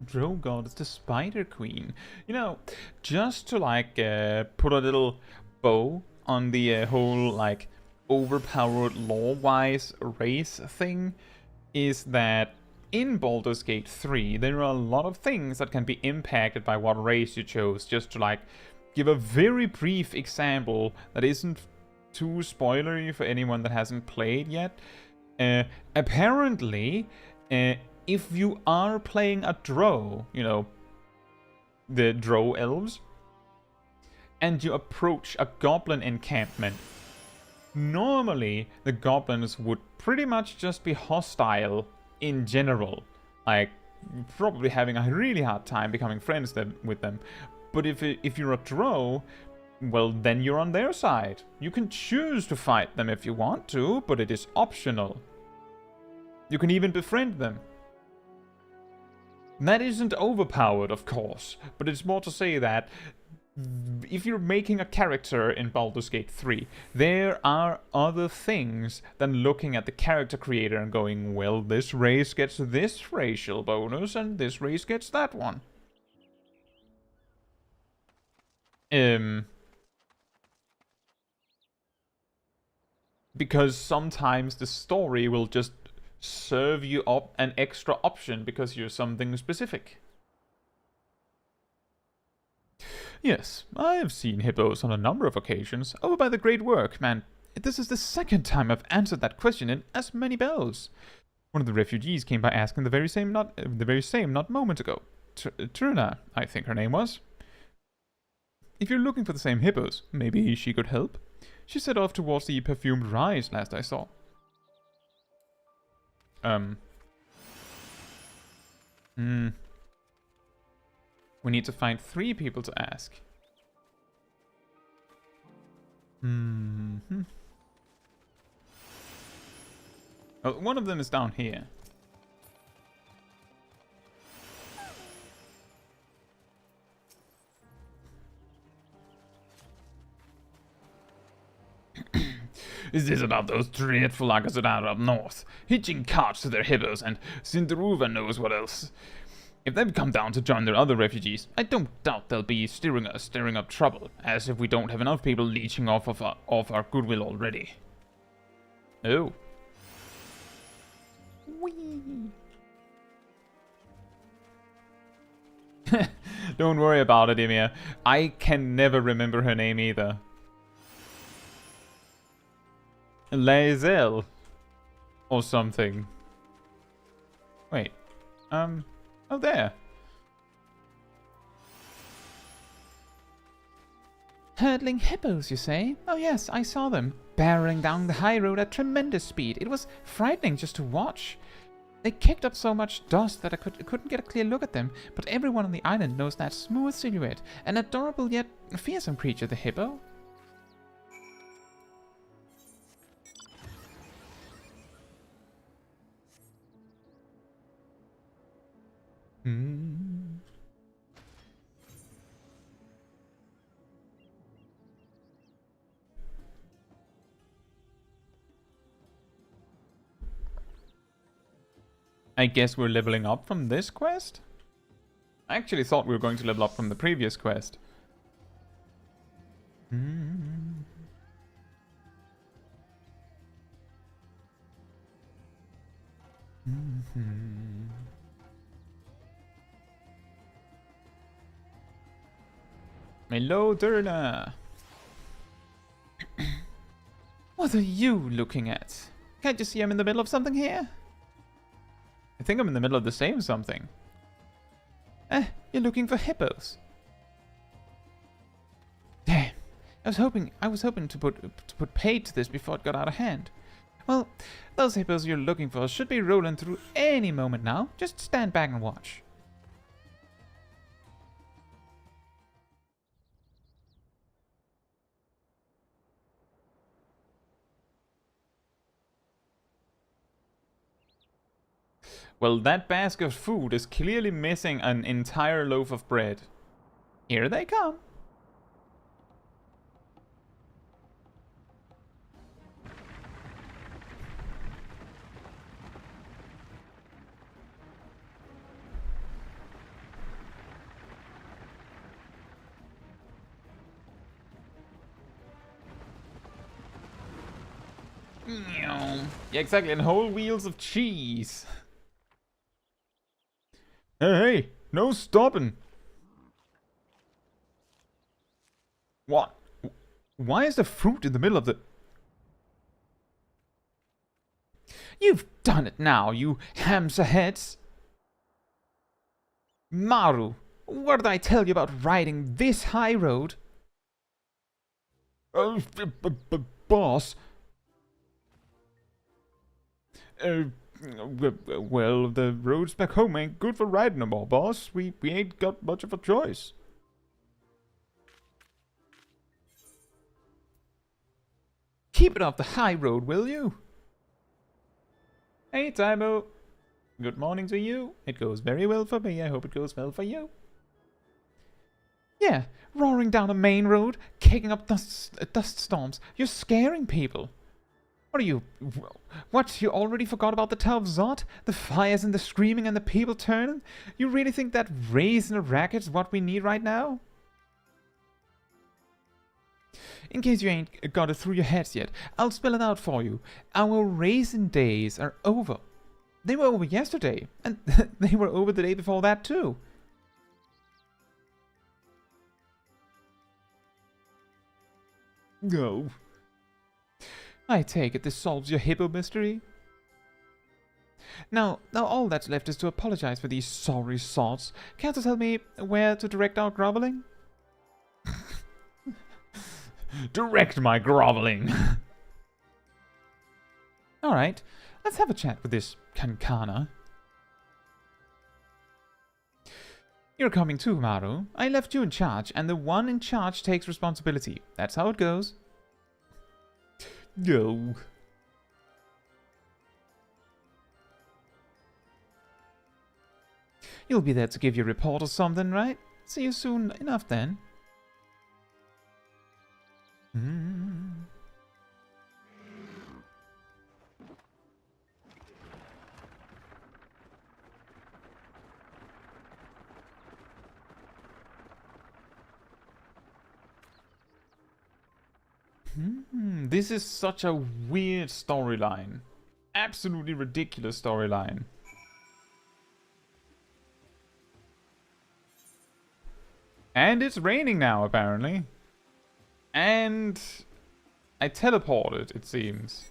Drogod is the Spider Queen. You know, just to like put a little bow on the whole like overpowered lore-wise race thing, is that in Baldur's Gate 3 there are a lot of things that can be impacted by what race you chose. Just to like give a very brief example that isn't too spoilery for anyone that hasn't played yet. Apparently, if you are playing a drow, you know, the drow elves, and you approach a goblin encampment, normally the goblins would pretty much just be hostile in general, like probably having a really hard time becoming friends with them. But if you're a drow, well, then you're on their side. You can choose to fight them if you want to, but it is optional. You can even befriend them. That isn't overpowered, of course, but it's more to say that if you're making a character in Baldur's Gate 3, there are other things than looking at the character creator and going, well, this race gets this racial bonus and this race gets that one. Because sometimes the story will just serve you up an extra option because you're something specific. Yes, I have seen hippos on a number of occasions, over by the Great Work, man. This is the second time I've answered that question in as many bells. One of the refugees came by asking the very same not moment ago. Truna, I think her name was. If you're looking for the same hippos, maybe she could help. She set off towards the perfumed rise last I saw. We need to find 3 people to ask. Oh, one of them is down here. Is this about those dreadful Arkasodara up north, hitching carts to their hippos, and Sindaruva knows what else? If they've come down to join their other refugees, I don't doubt they'll be stirring up trouble, as if we don't have enough people leeching off our goodwill already. Oh. Whee. Don't worry about it, Emir. I can never remember her name either. Lae'zel. Or something. Wait. Oh, there. Hurdling hippos, you say? Oh yes, I saw them, barreling down the high road at tremendous speed. It was frightening just to watch. They kicked up so much dust that I couldn't get a clear look at them, but everyone on the island knows that smooth silhouette, an adorable yet fearsome creature, the hippo. I guess we're leveling up from this quest? I actually thought we were going to level up from the previous quest. Hello, Turner. What are you looking at? Can't you see I'm in the middle of something here? I think I'm in the middle of the same something. You're looking for hippos. Damn. I was hoping to put paid to this before it got out of hand. Well, those hippos you're looking for should be rolling through any moment now. Just stand back and watch. Well, that basket of food is clearly missing an entire loaf of bread. Here they come. Yeah, exactly, and whole wheels of cheese. Hey, no stopping. What? Why is the fruit in the middle of the... You've done it now, you hamsterheads. Maru, what did I tell you about riding this high road? Boss. Well, the roads back home ain't good for riding no more, boss. We ain't got much of a choice. Keep it off the high road, will you? Hey, Tymo. Good morning to you. It goes very well for me. I hope it goes well for you. Yeah, roaring down a main road, kicking up dust storms. You're scaring people. What are you... What, you already forgot about the Tower of Zod? The fires and the screaming and the people turning? You really think that raise in a racket is what we need right now? In case you ain't got it through your heads yet, I'll spell it out for you. Our raisin days are over. They were over yesterday, and they were over the day before that too. No. I take it this solves your hippo mystery? Now all that's left is to apologize for these sorry sods. Can't you tell me where to direct our groveling? Direct my groveling. Alright, let's have a chat with this Kankana. You're coming too, Maru. I left you in charge, and the one in charge takes responsibility. That's how it goes. No. You'll be there to give your report or something, right? See you soon enough then. This is such a weird storyline. Absolutely ridiculous storyline. And it's raining now, apparently. And I teleported, it seems.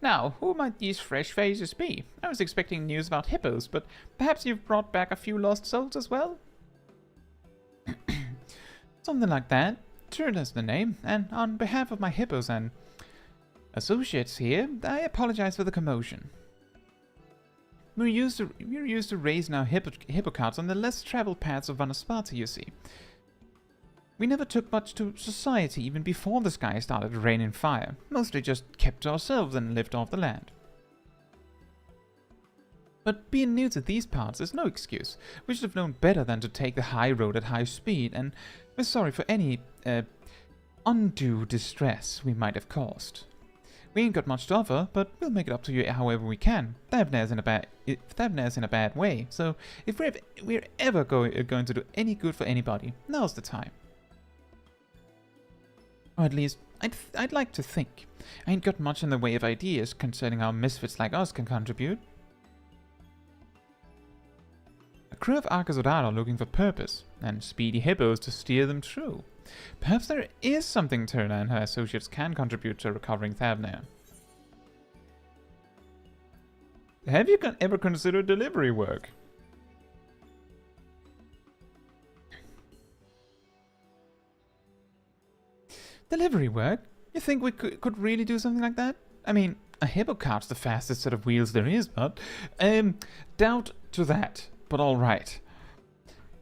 Now, who might these fresh faces be? I was expecting news about hippos, but perhaps you've brought back a few lost souls as well? Something like that. Sure, that's the name. And on behalf of my hippos and associates here, I apologize for the commotion. We're used to raising our hippo carts on the less traveled paths of Vanasparta, you see. We never took much to society even before the sky started raining fire. Mostly just kept to ourselves and lived off the land. But being new to these parts is no excuse. We should have known better than to take the high road at high speed, and we're sorry for any undue distress we might have caused. We ain't got much to offer, but we'll make it up to you however we can. Thavnair's in a bad way, so if we're ever going to do any good for anybody, now's the time. Or at least, I'd like to think. I ain't got much in the way of ideas concerning how misfits like us can contribute. A crew of Arkasodara are looking for purpose, and speedy hippos to steer them through. Perhaps there is something Turner and her associates can contribute to recovering Thavnair. Have you ever considered delivery work? Delivery work? You think we could really do something like that? I mean, a hippo cart's the fastest set of wheels there is, but... doubt to that, but alright.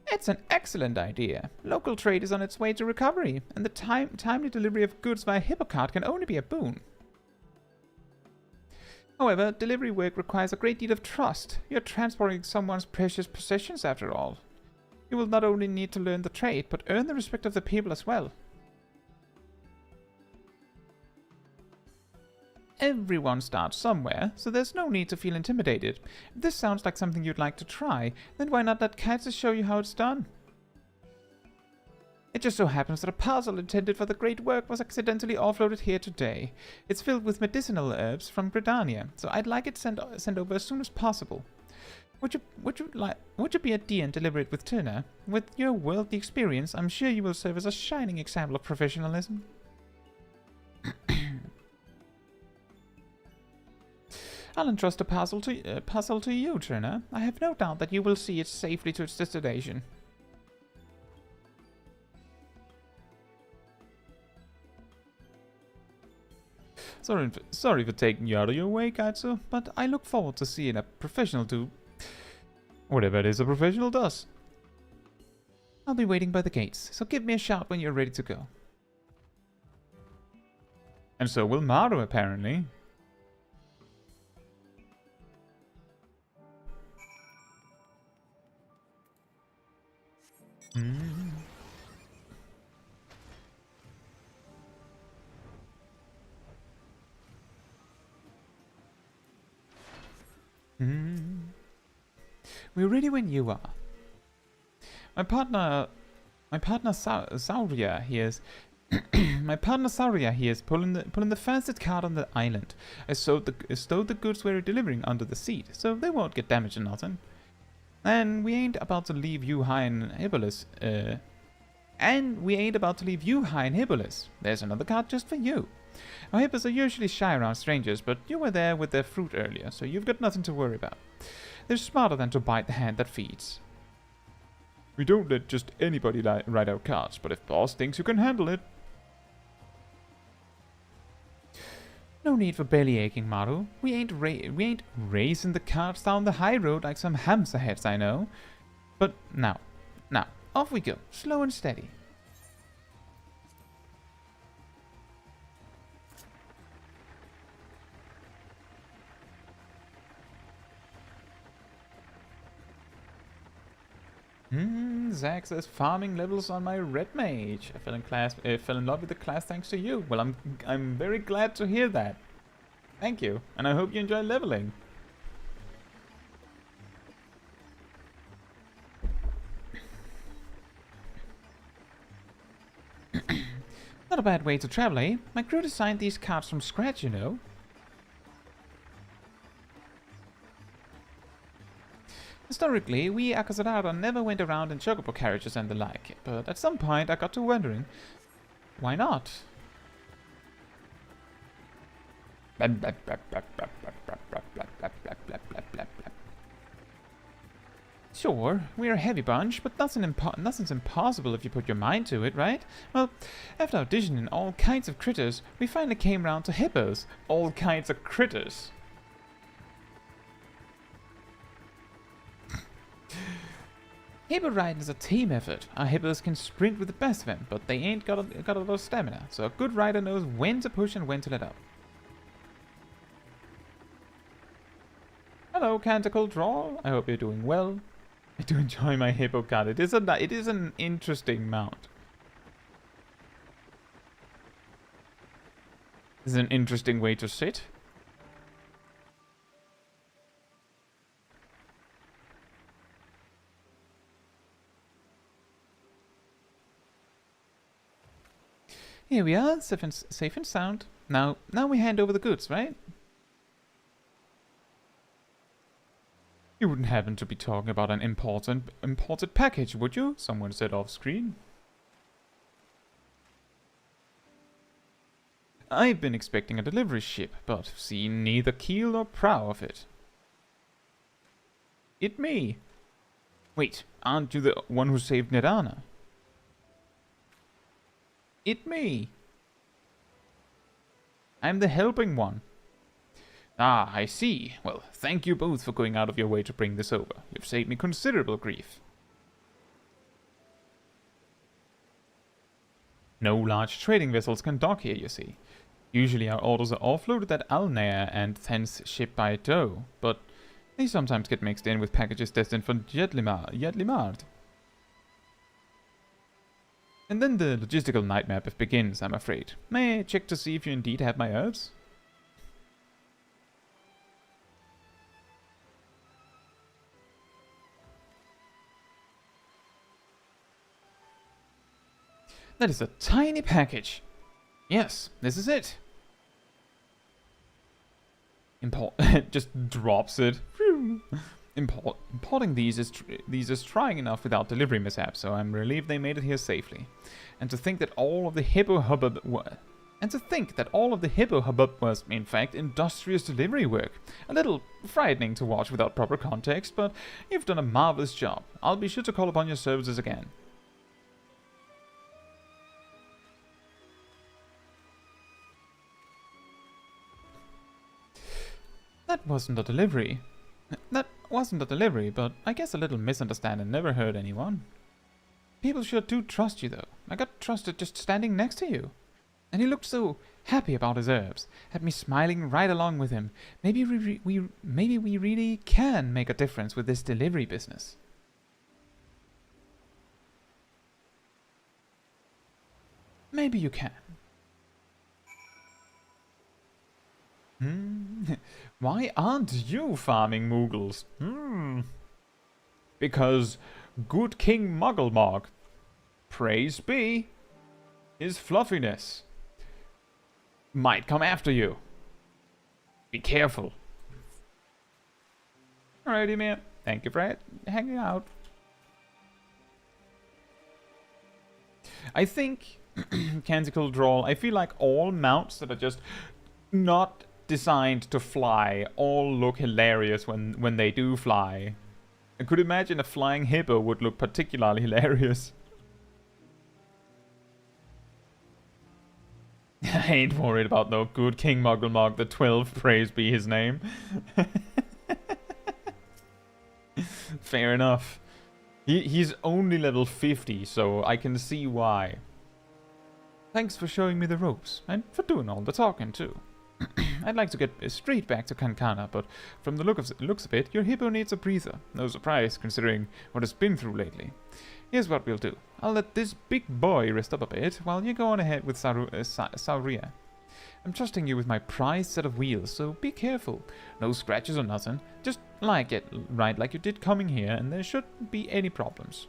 It's an excellent idea. Local trade is on its way to recovery, and the timely delivery of goods via hippo cart can only be a boon. However, delivery work requires a great deal of trust. You're transporting someone's precious possessions after all. You will not only need to learn the trade, but earn the respect of the people as well. Everyone starts somewhere, so there's no need to feel intimidated. If this sounds like something you'd like to try, then why not let Caetsu show you how it's done? It just so happens that a parcel intended for the great work was accidentally offloaded here today. It's filled with medicinal herbs from Britannia, so I'd like it sent over as soon as possible. Would you be a dear and deliver it with Turner? With your worldly experience, I'm sure you will serve as a shining example of professionalism. I'll entrust a parcel to you, Turner. I have no doubt that you will see it safely to its destination. Sorry for taking you out of your way, Caetsu, but I look forward to seeing a professional do Whatever it is a professional does. I'll be waiting by the gates, so give me a shout when you're ready to go. And so will Maru, apparently. We're ready when you are. My partner Sauria here is my partner Sauria here is pulling the fastest cart on the island. I stowed the goods we're delivering under the seat, so they won't get damaged or nothing. And we ain't about to leave you high in Hippolis. There's another cart just for you. Our hippos are usually shy around strangers, but you were there with their fruit earlier, so you've got nothing to worry about. They're smarter than to bite the hand that feeds. We don't let just anybody ride our carts, but if boss thinks you can handle it. No need for belly aching, Maru. We ain't racing the carts down the high road like some hamster heads, I know. But now, off we go, slow and steady. Zach says farming levels on my red mage. I fell in love with the class thanks to you. Well, I'm very glad to hear that. Thank you, and I hope you enjoy leveling. Not a bad way to travel, eh? My crew designed these carts from scratch, you know. Historically, we Arkasodara never went around in chocobo carriages and the like, but at some point I got to wondering, why not? Sure, we're a heavy bunch, but nothing's impossible if you put your mind to it, right? Well, after auditioning all kinds of critters, we finally came round to hippos. All kinds of critters. Hippo riding is a team effort. Our hippos can sprint with the best of them, but they ain't got a lot of stamina, so a good rider knows when to push and when to let up. Hello, Canticle Draw. I hope you're doing well. I do enjoy my hippo cart. It is an interesting mount. This is an interesting way to sit. Here we are, safe and sound. Now we hand over the goods, right? You wouldn't happen to be talking about an imported package, would you? Someone said off screen. I've been expecting a delivery ship, but seen neither keel nor prow of it. It me. Wait, aren't you the one who saved Nirana? It me. I'm the helping one. Ah, I see. Well, thank you both for going out of your way to bring this over. You've saved me considerable grief. No large trading vessels can dock here, you see. Usually our orders are offloaded at Alnair and thence shipped by tow, but they sometimes get mixed in with packages destined for Yedlimard. And then the logistical nightmare begins, I'm afraid. May I check to see if you indeed have my herbs? That is a tiny package. Yes, this is it. Just drops it. Importing these is trying enough without delivery mishaps, so I'm relieved they made it here safely. And to think that all of the hippo hubbub was, in fact, industrious delivery work. A little frightening to watch without proper context, but you've done a marvelous job. I'll be sure to call upon your services again. That wasn't a delivery. That wasn't a delivery, but I guess a little misunderstanding never hurt anyone. People sure do trust you, though. I got trusted just standing next to you. And he looked so happy about his herbs, had me smiling right along with him. Maybe we really can make a difference with this delivery business. Maybe you can. Why aren't you farming Moogles? Because good King Mugglemog, praise be, his fluffiness, might come after you. Be careful. Alrighty, man. Thank you for hanging out. I think, Canticle Drawl, I feel like all mounts that are just not designed to fly all look hilarious when they do fly. I could imagine a flying hippo would look particularly hilarious. I ain't worried about no good King Mugglemog the 12th, praise be his name. Fair enough. He's only level 50, so I can see why. Thanks for showing me the ropes, and for doing all the talking too. I'd like to get straight back to Kankana, but from the looks of it, your hippo needs a breather. No surprise, considering what it's been through lately. Here's what we'll do. I'll let this big boy rest up a bit, while you go on ahead with Sauria. I'm trusting you with my prized set of wheels, so be careful. No scratches or nothing. Just get right like you did coming here, and there shouldn't be any problems.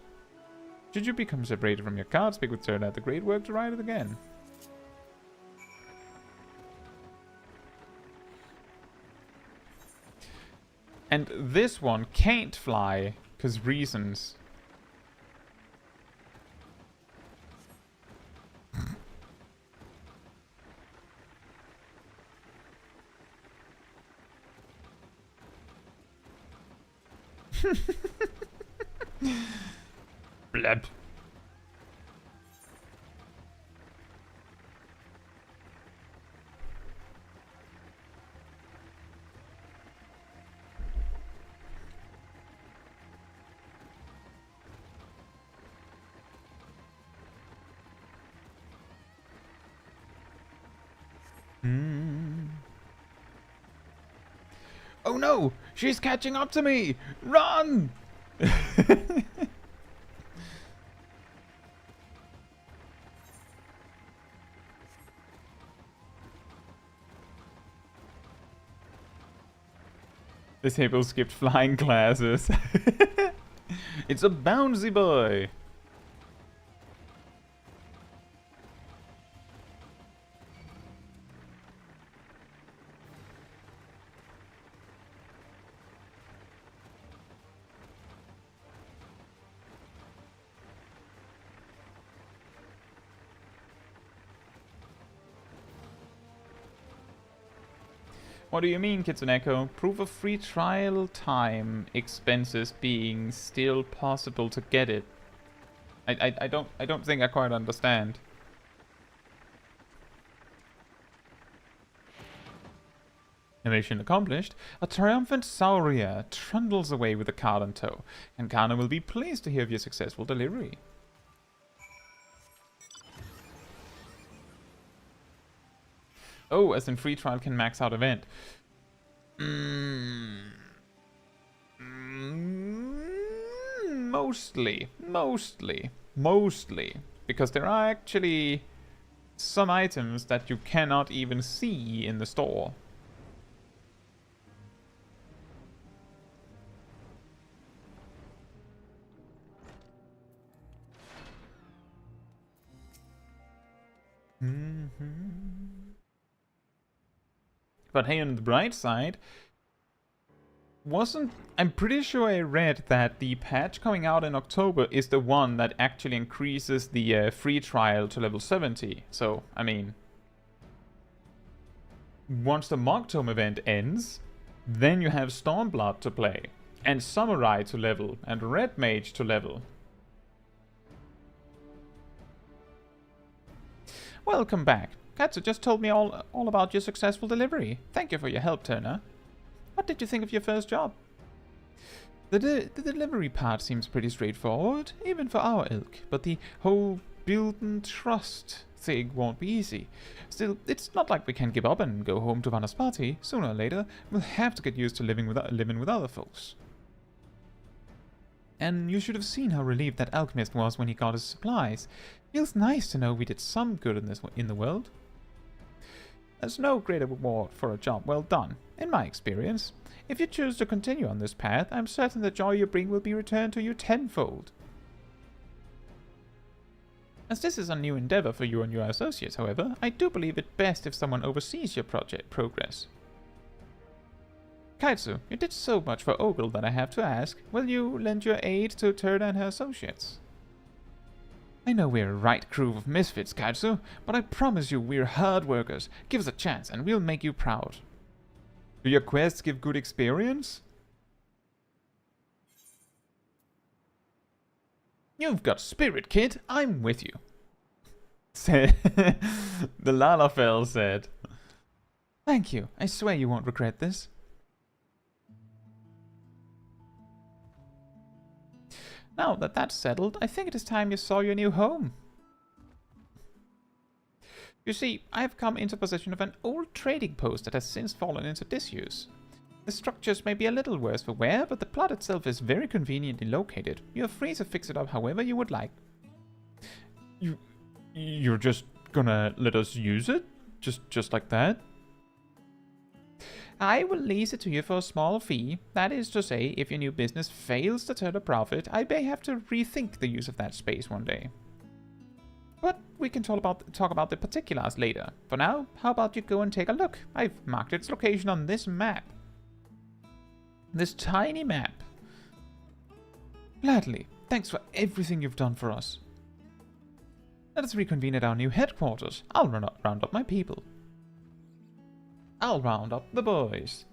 Should you become separated from your cart, speak with Turner at the great work to ride it again. And this one can't fly, because reasons. Bleb. Oh no! She's catching up to me! Run! This hippo skipped flying classes. It's a bouncy boy! What do you mean, Kitsuneko? Proof of free trial time expenses being still possible to get it. I don't think I quite understand. Mission accomplished. A triumphant Sauria trundles away with the cart in tow, and Kana will be pleased to hear of your successful delivery. Oh, as in free trial can max out event. Mostly. Because there are actually some items that you cannot even see in the store. But hey, on the bright side, I'm pretty sure I read that the patch coming out in October is the one that actually increases the free trial to level 70. So, I mean, once the Mogtome event ends, then you have Stormblood to play, and Samurai to level, and Red Mage to level. Welcome back. Caetsu just told me all about your successful delivery. Thank you for your help, Turner. What did you think of your first job? The delivery part seems pretty straightforward, even for our ilk, but the whole build and trust thing won't be easy. Still, it's not like we can give up and go home to Vanna's party. Sooner or later, we'll have to get used to living with other folks. And you should have seen how relieved that alchemist was when he got his supplies. Feels nice to know we did some good in the world. There's no greater reward for a job well done, in my experience. If you choose to continue on this path, I'm certain the joy you bring will be returned to you tenfold. As this is a new endeavor for you and your associates, however, I do believe it best if someone oversees your project progress. Caetsu, you did so much for Ogle that I have to ask, will you lend your aid to Turda and her associates? I know we're a right crew of misfits, Caetsu, but I promise you we're hard workers. Give us a chance and we'll make you proud. Do your quests give good experience? You've got spirit, kid. I'm with you. The Lalafell said. Thank you. I swear you won't regret this. Now that that's settled, I think it is time you saw your new home. You see, I have come into possession of an old trading post that has since fallen into disuse. The structures may be a little worse for wear, but the plot itself is very conveniently located. You are free to fix it up however you would like. You're just gonna let us use it? Just like that? I will lease it to you for a small fee. That is to say, if your new business fails to turn a profit, I may have to rethink the use of that space one day. But we can talk about the particulars later. For now, how about you go and take a look? I've marked its location on this map. This tiny map. Gladly. Thanks for everything you've done for us. Let us reconvene at our new headquarters. I'll round up my people. I'll round up the boys.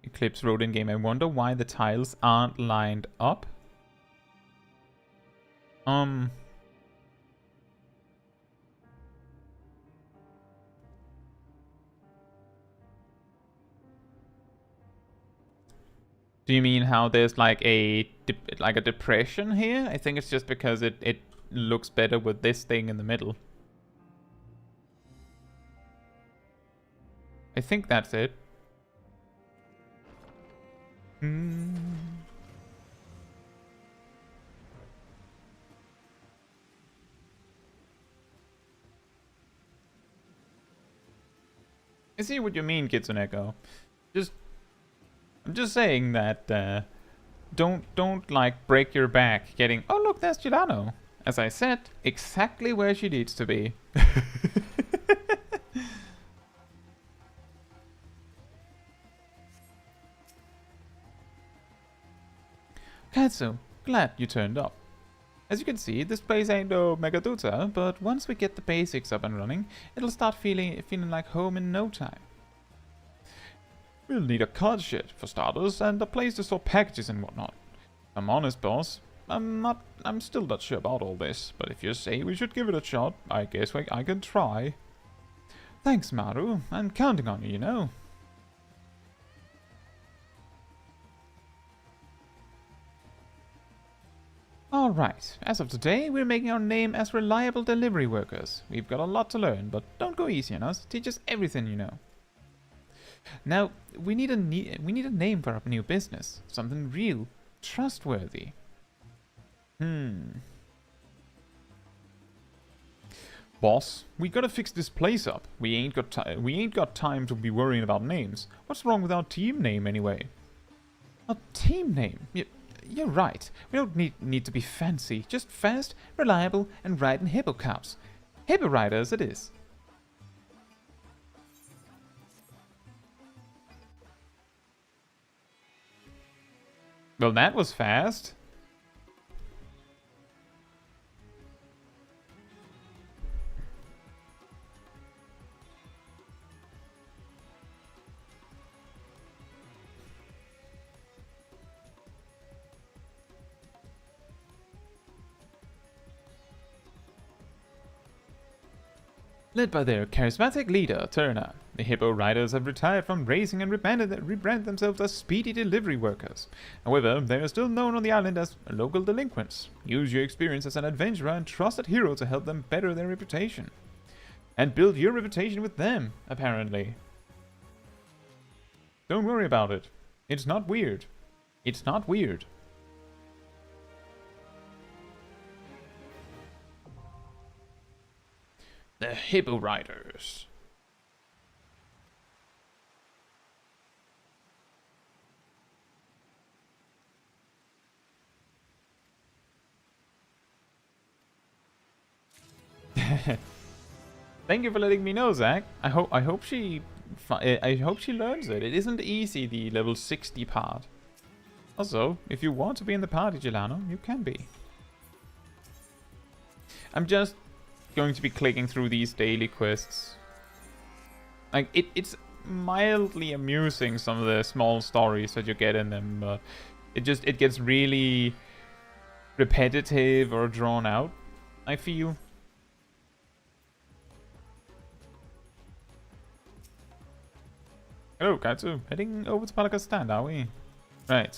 Eclipse wrote in game, I wonder why the tiles aren't lined up. Do you mean how there's like a depression here? I think it's just because it looks better with this thing in the middle. I think that's it. I see what you mean, Kitsuneko. I'm just saying that don't like break your back getting, oh look, there's Gilano. As I said, exactly where she needs to be. Caetsu, glad you turned up. As you can see, this place ain't no Megaduta, but once we get the basics up and running, it'll start feeling like home in no time. We'll need a card shed, for starters, and a place to store packages and whatnot. I'm honest, boss. I'm still not sure about all this, but if you say we should give it a shot, I guess I can try. Thanks, Maru. I'm counting on you, you know. Alright, as of today, we're making our name as reliable delivery workers. We've got a lot to learn, but don't go easy on us. Teach us everything you know. Now, we need a name for our new business. Something real, trustworthy. Boss, we gotta fix this place up. We ain't got time to be worrying about names. What's wrong with our team name anyway? A team name? You're right. We don't need to be fancy. Just fast, reliable, and riding hippo cows. Hippo Riders it is. Well, that was fast. Led by their charismatic leader, Turner, the Hippo Riders have retired from racing and rebranded themselves as speedy delivery workers. However, they are still known on the island as local delinquents. Use your experience as an adventurer and trusted hero to help them better their reputation. And build your reputation with them, apparently. Don't worry about it. It's not weird. It's not weird. The Hippo Riders. Thank you for letting me know, Zach. I hope she learns it. It isn't easy, the level 60 part. Also, if you want to be in the party, Gelano, you can be. I'm just going to be clicking through these daily quests. Like, it's mildly amusing, some of the small stories that you get in them, but it gets really repetitive or drawn out, I feel. Hello, Kaitsu. Heading over to Pelica's stand, are we? Right.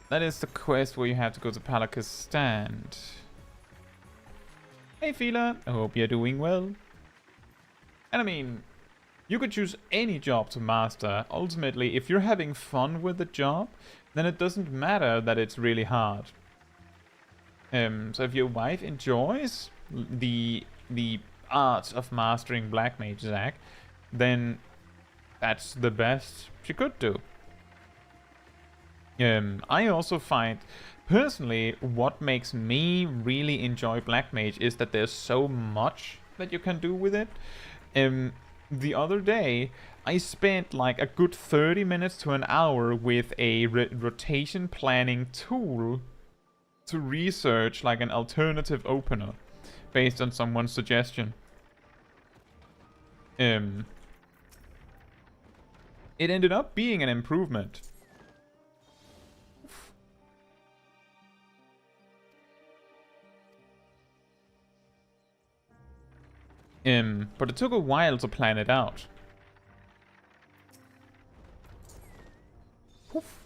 That is the quest where you have to go to Pelica's stand. Hey, Fila. I hope you're doing well. And I mean, you could choose any job to master. Ultimately, if you're having fun with the job, then it doesn't matter that it's really hard. So if your wife enjoys the art of mastering Black Mage, Zach, then that's the best she could do. I also find, personally, what makes me really enjoy Black Mage is that there's so much that you can do with it. The other day, I spent like a good 30 minutes to an hour with a rotation planning tool to research like an alternative opener based on someone's suggestion. It ended up being an improvement. But it took a while to plan it out. Poof.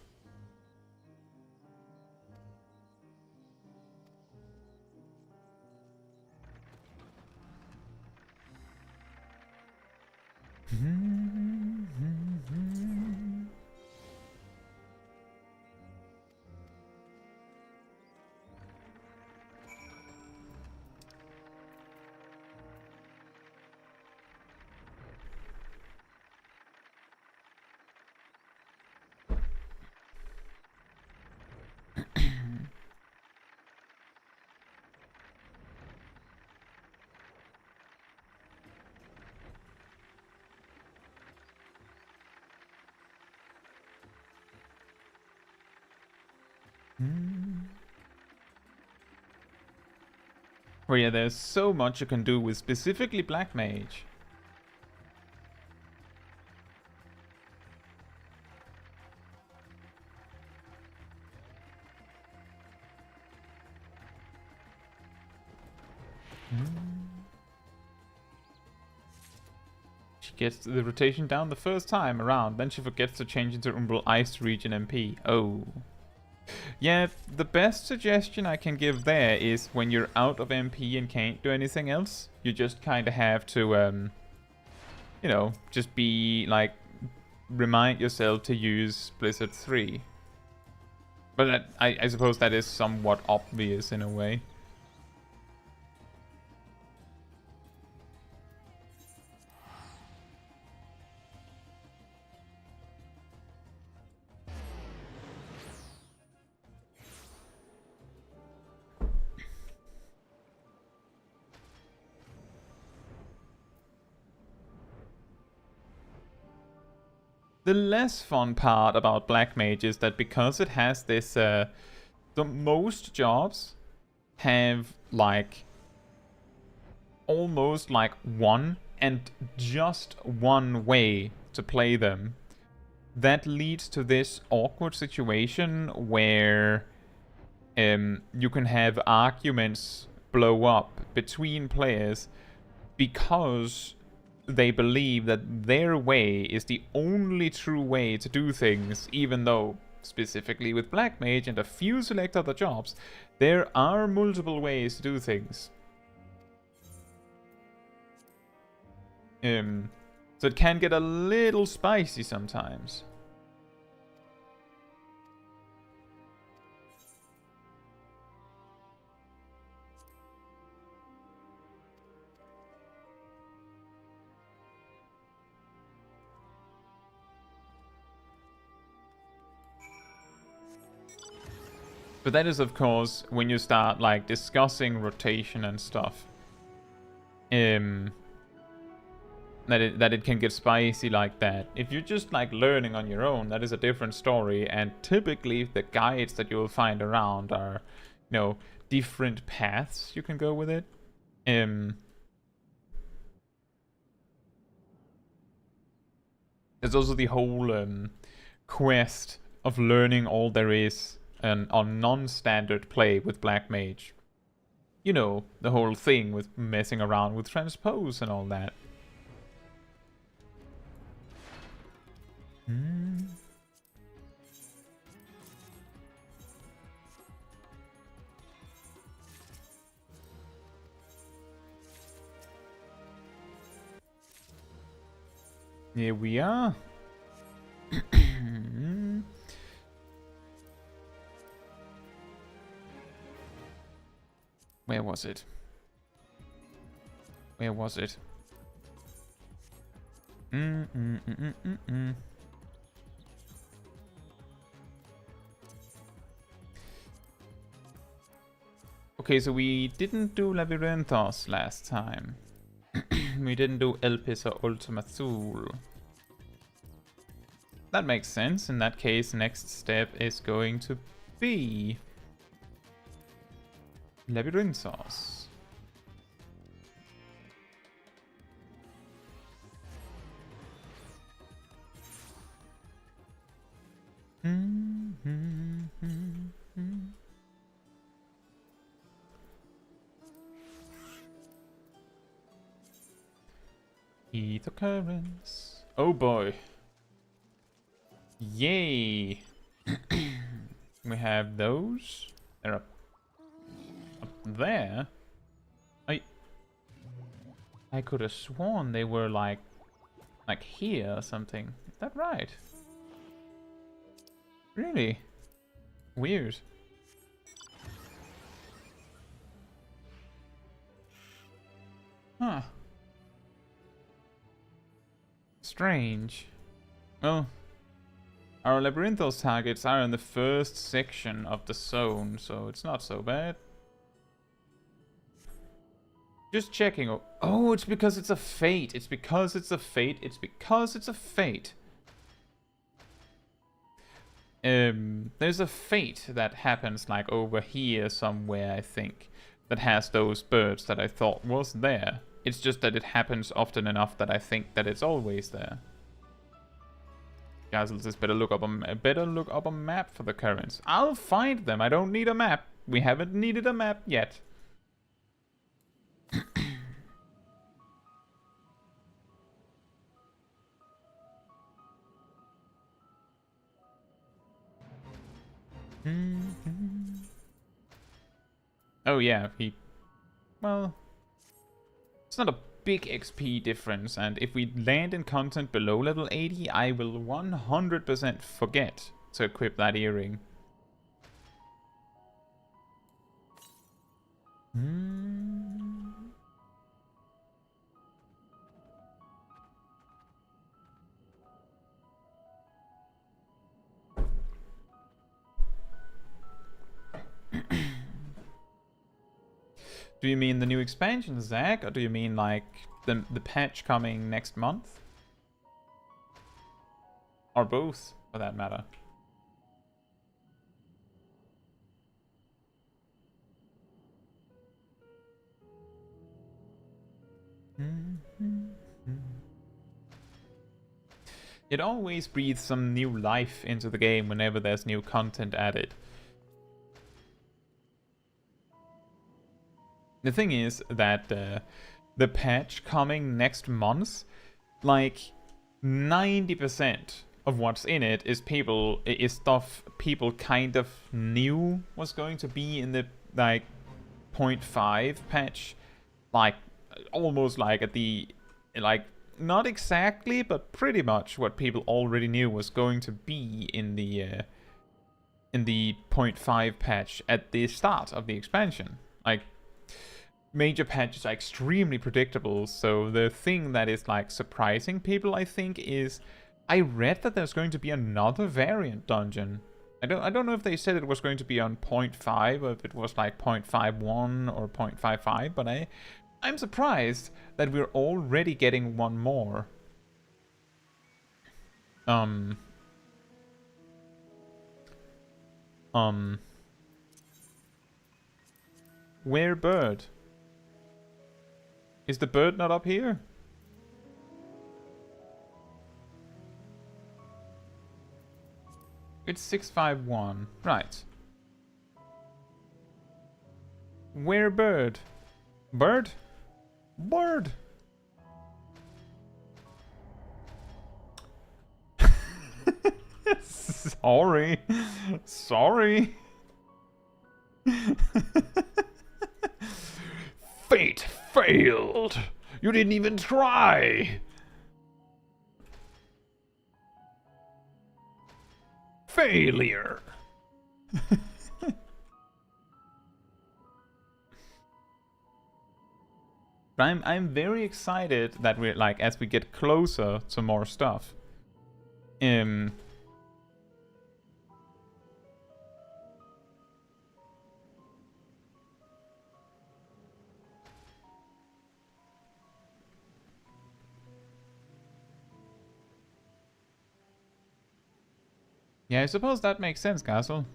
Oh yeah, there's so much you can do with specifically Black Mage. She gets the rotation down the first time around, then she forgets to change into Umbral Ice Region MP. Oh. Yeah, the best suggestion I can give there is when you're out of MP and can't do anything else, you just kind of have to, you know, just be like, remind yourself to use Blizzard 3. But that, I suppose that is somewhat obvious in a way. The less fun part about Black Mage is that because it has this, the most jobs have like almost like one and just one way to play them. That leads to this awkward situation where you can have arguments blow up between players because they believe that their way is the only true way to do things, even though, specifically with Black Mage and a few select other jobs, there are multiple ways to do things. So it can get a little spicy sometimes. But that is, of course, when you start, like, discussing rotation and stuff. That it can get spicy like that. If you're just, like, learning on your own, that is a different story. And typically, the guides that you'll find around are, you know, different paths you can go with it. There's also the whole quest of learning all there is on non-standard play with Black Mage. You know, the whole thing with messing around with transpose and all that. Here we are. Where was it? Where was it? Okay, so we didn't do Labyrinthos last time. We didn't do Elpis or Ultima Thule. That makes sense. In that case, next step is going to be Labyrinthos. Aether Currents. Oh boy. Yay. We have those. They're up there. I could have sworn they were like here or something. Is that right? Really? Weird. Huh. Strange. Well, our Labyrinthos targets are in the first section of the zone, so it's not so bad. Just checking. Oh, it's because it's a fate. It's because it's a fate. It's because it's a fate. There's a fate that happens like over here somewhere, I think, that has those birds that I thought was there. It's just that it happens often enough that I think that it's always there. Guys, let's just better look up a map for the currents. I'll find them. I don't need a map. We haven't needed a map yet. Oh yeah, well, it's not a big XP difference, and if we land in content below level 80, I will 100% forget to equip that earring. Do you mean the new expansion, Zach, or do you mean like the patch coming next month? Or both, for that matter. It always breathes some new life into the game whenever there's new content added. The thing is that the patch coming next month, like 90% of what's in it is stuff people kind of knew was going to be in the like 0.5 patch, like almost like at the like not exactly but pretty much what people already knew was going to be in the 0.5 patch at the start of the expansion. Like major patches are extremely predictable, so the thing that is like surprising people, I think, is I read that there's going to be another variant dungeon. I don't know if they said it was going to be on 0.5 or if it was like 0.51 or 0.55, but I'm surprised that we're already getting one more. Where bird? Is the bird not up here? It's 651. Right. Where bird? Bird? Bird! Sorry. Sorry. Fate failed. You didn't even try. Failure. I'm very excited that we're like as we get closer to more stuff. Yeah, I suppose that makes sense, Castle.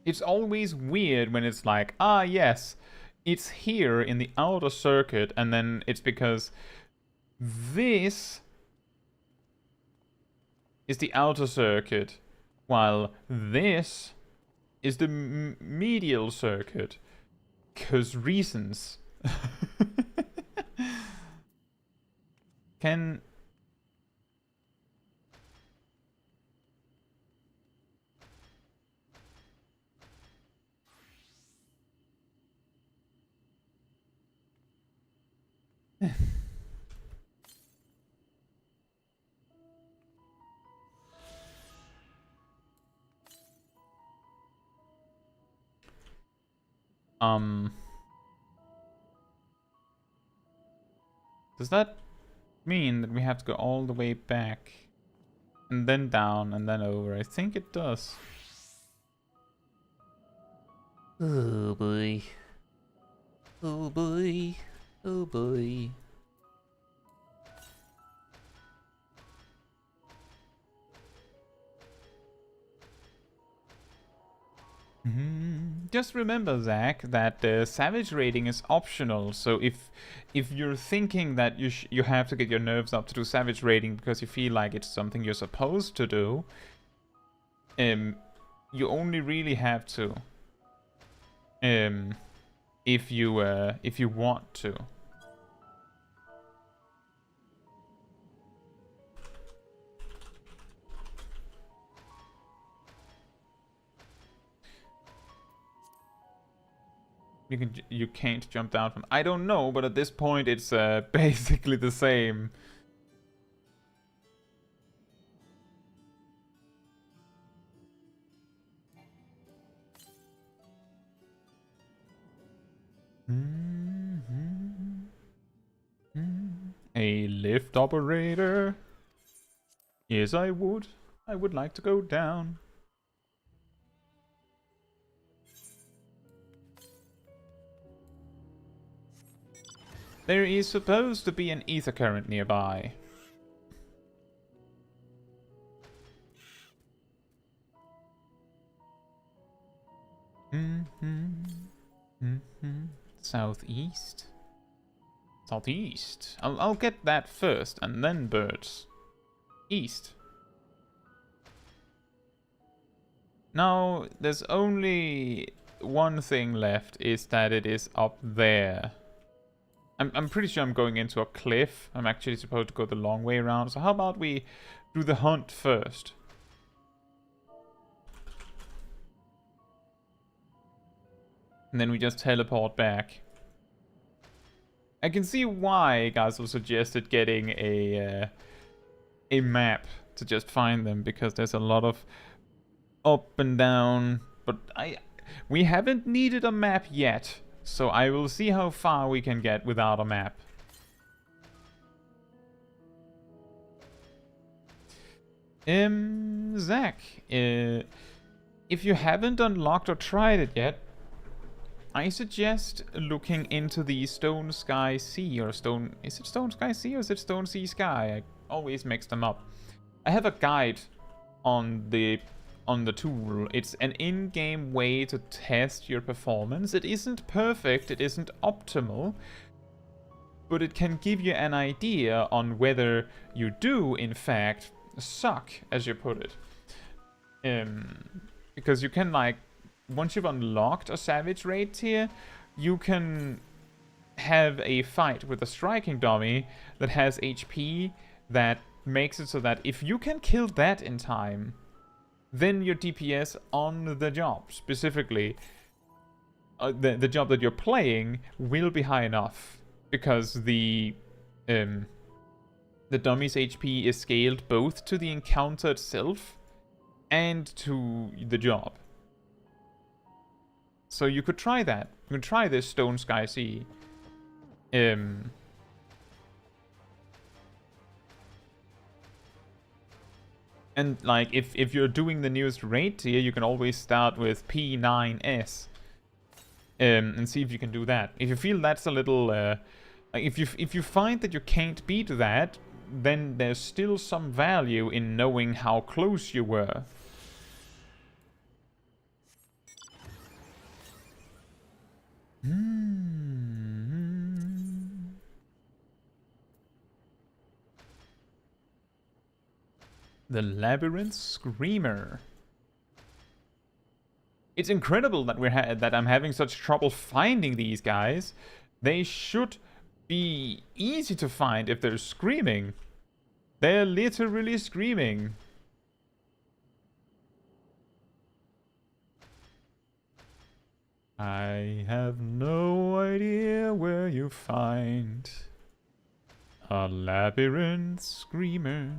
It's always weird when it's like, ah, yes, it's here in the outer circuit, and then it's because this is the outer circuit, while this is the medial circuit. 'Cause reasons. Can... Does that mean that we have to go all the way back? And then down, and then over? I think it does. Oh boy. Oh boy. Oh boy. Just remember, Zach, that savage raiding is optional. So if you're thinking that you have to get your nerves up to do savage raiding because you feel like it's something you're supposed to do, you only really have to if you want to. You can't jump down from... I don't know, but at this point it's basically the same. A lift operator. Yes, I would. I would like to go down. There is supposed to be an Aether Current nearby. Southeast? Southeast. I'll get that first, and then birds. East. Now, there's only one thing left, is that it is up there. I'm pretty sure I'm going into a cliff. I'm actually supposed to go the long way around. So how about we do the hunt first? And then we just teleport back. I can see why Gazel suggested getting a map to just find them, because there's a lot of up and down. But we haven't needed a map yet, so I will see how far we can get without a map. Zach, if you haven't unlocked or tried it yet, I suggest looking into the Stone Sky Sea, or Stone... Is it Stone Sky Sea or is it Stone Sea Sky? I always mix them up. I have a guide on the tool. It's an in-game way to test your performance. It isn't perfect, it isn't optimal, but it can give you an idea on whether you do, in fact, suck, as you put it. Because you can, like, once you've unlocked a Savage Raid tier, you can have a fight with a striking dummy that has HP that makes it so that if you can kill that in time, then your DPS on the job, specifically the job that you're playing, will be high enough, because the dummy's HP is scaled both to the encounter itself and to the job. So you could try that. You could try this Stone Sky Sea. And like, if you're doing the newest raid tier, you can always start with P9S. And see if you can do that. If you feel that's a little like, if you find that you can't beat that, then there's still some value in knowing how close you were. The Labyrinth Screamer. It's incredible that that I'm having such trouble finding these guys. They should be easy to find if they're screaming. They're literally screaming. I have no idea where you find a Labyrinth Screamer.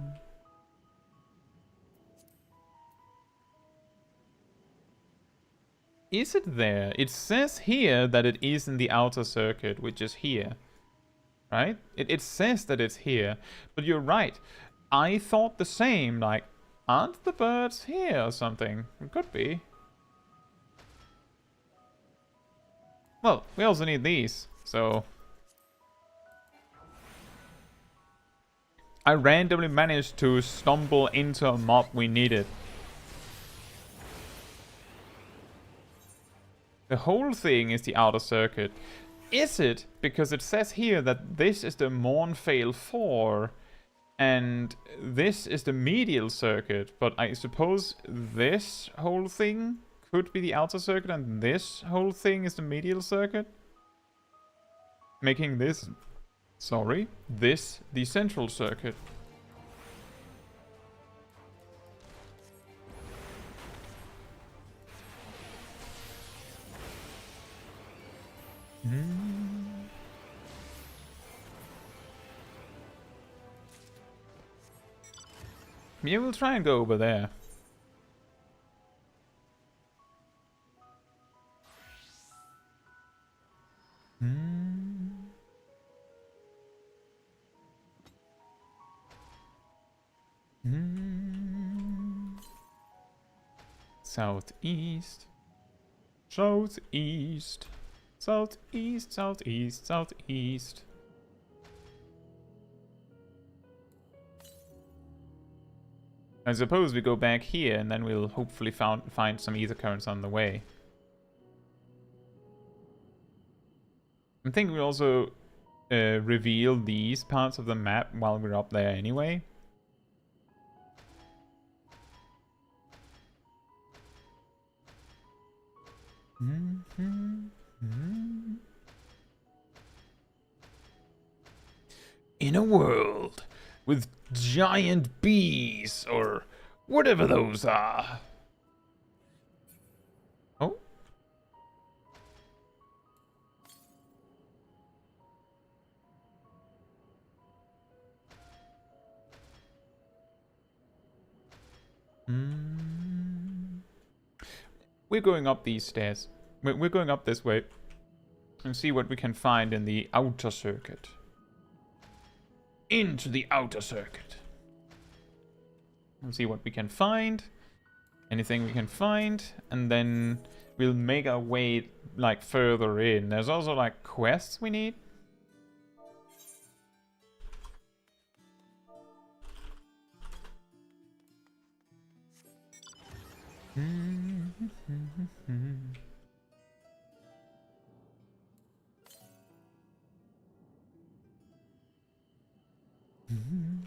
Is it there? It says here that it is in the outer circuit, which is here. Right? It says that it's here. But you're right. I thought the same, like, aren't the birds here or something? It could be. Well, we also need these, so... I randomly managed to stumble into a mob we needed. The whole thing is the outer circuit. Is it? Because it says here that this is the Mournfale 4 and this is the medial circuit, but I suppose this whole thing could be the outer circuit and this whole thing is the medial circuit? Making this, this the central circuit. Yeah, we'll try and go over there. Southeast. Southeast. Southeast, southeast, southeast. I suppose we go back here and then we'll hopefully find some Aether Currents on the way. I think we also reveal these parts of the map while we're up there anyway. in a world with giant bees or whatever those are. Oh. We're going up these stairs. We're going up this way. And see what we can find in the outer circuit. Into the outer circuit. And see what we can find. Anything we can find. And then we'll make our way like further in. There's also like quests we need.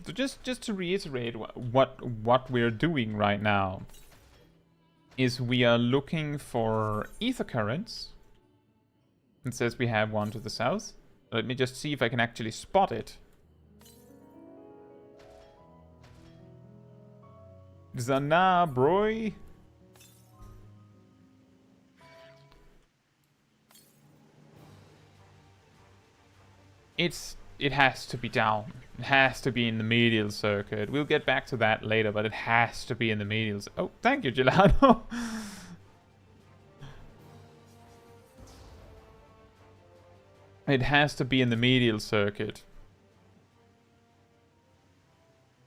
So just to reiterate what we're doing right now is we are looking for Aether Currents. It says we have one to the south. Let me just see if I can actually spot it. Zana, broy. It has to be down. It has to be in the medial circuit. We'll get back to that later, but it has to be in the medial. Oh, thank you, Gelato. It has to be in the medial circuit.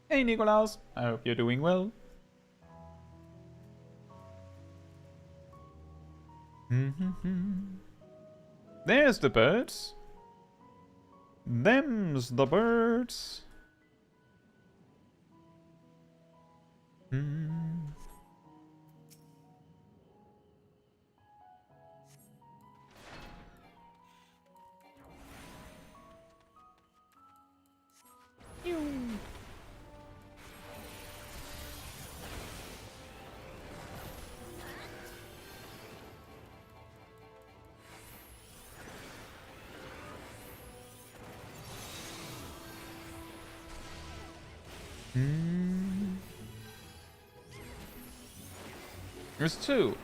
Hey, Nikolaus. I hope you're doing well. There's the birds. Them's the birds. There's two.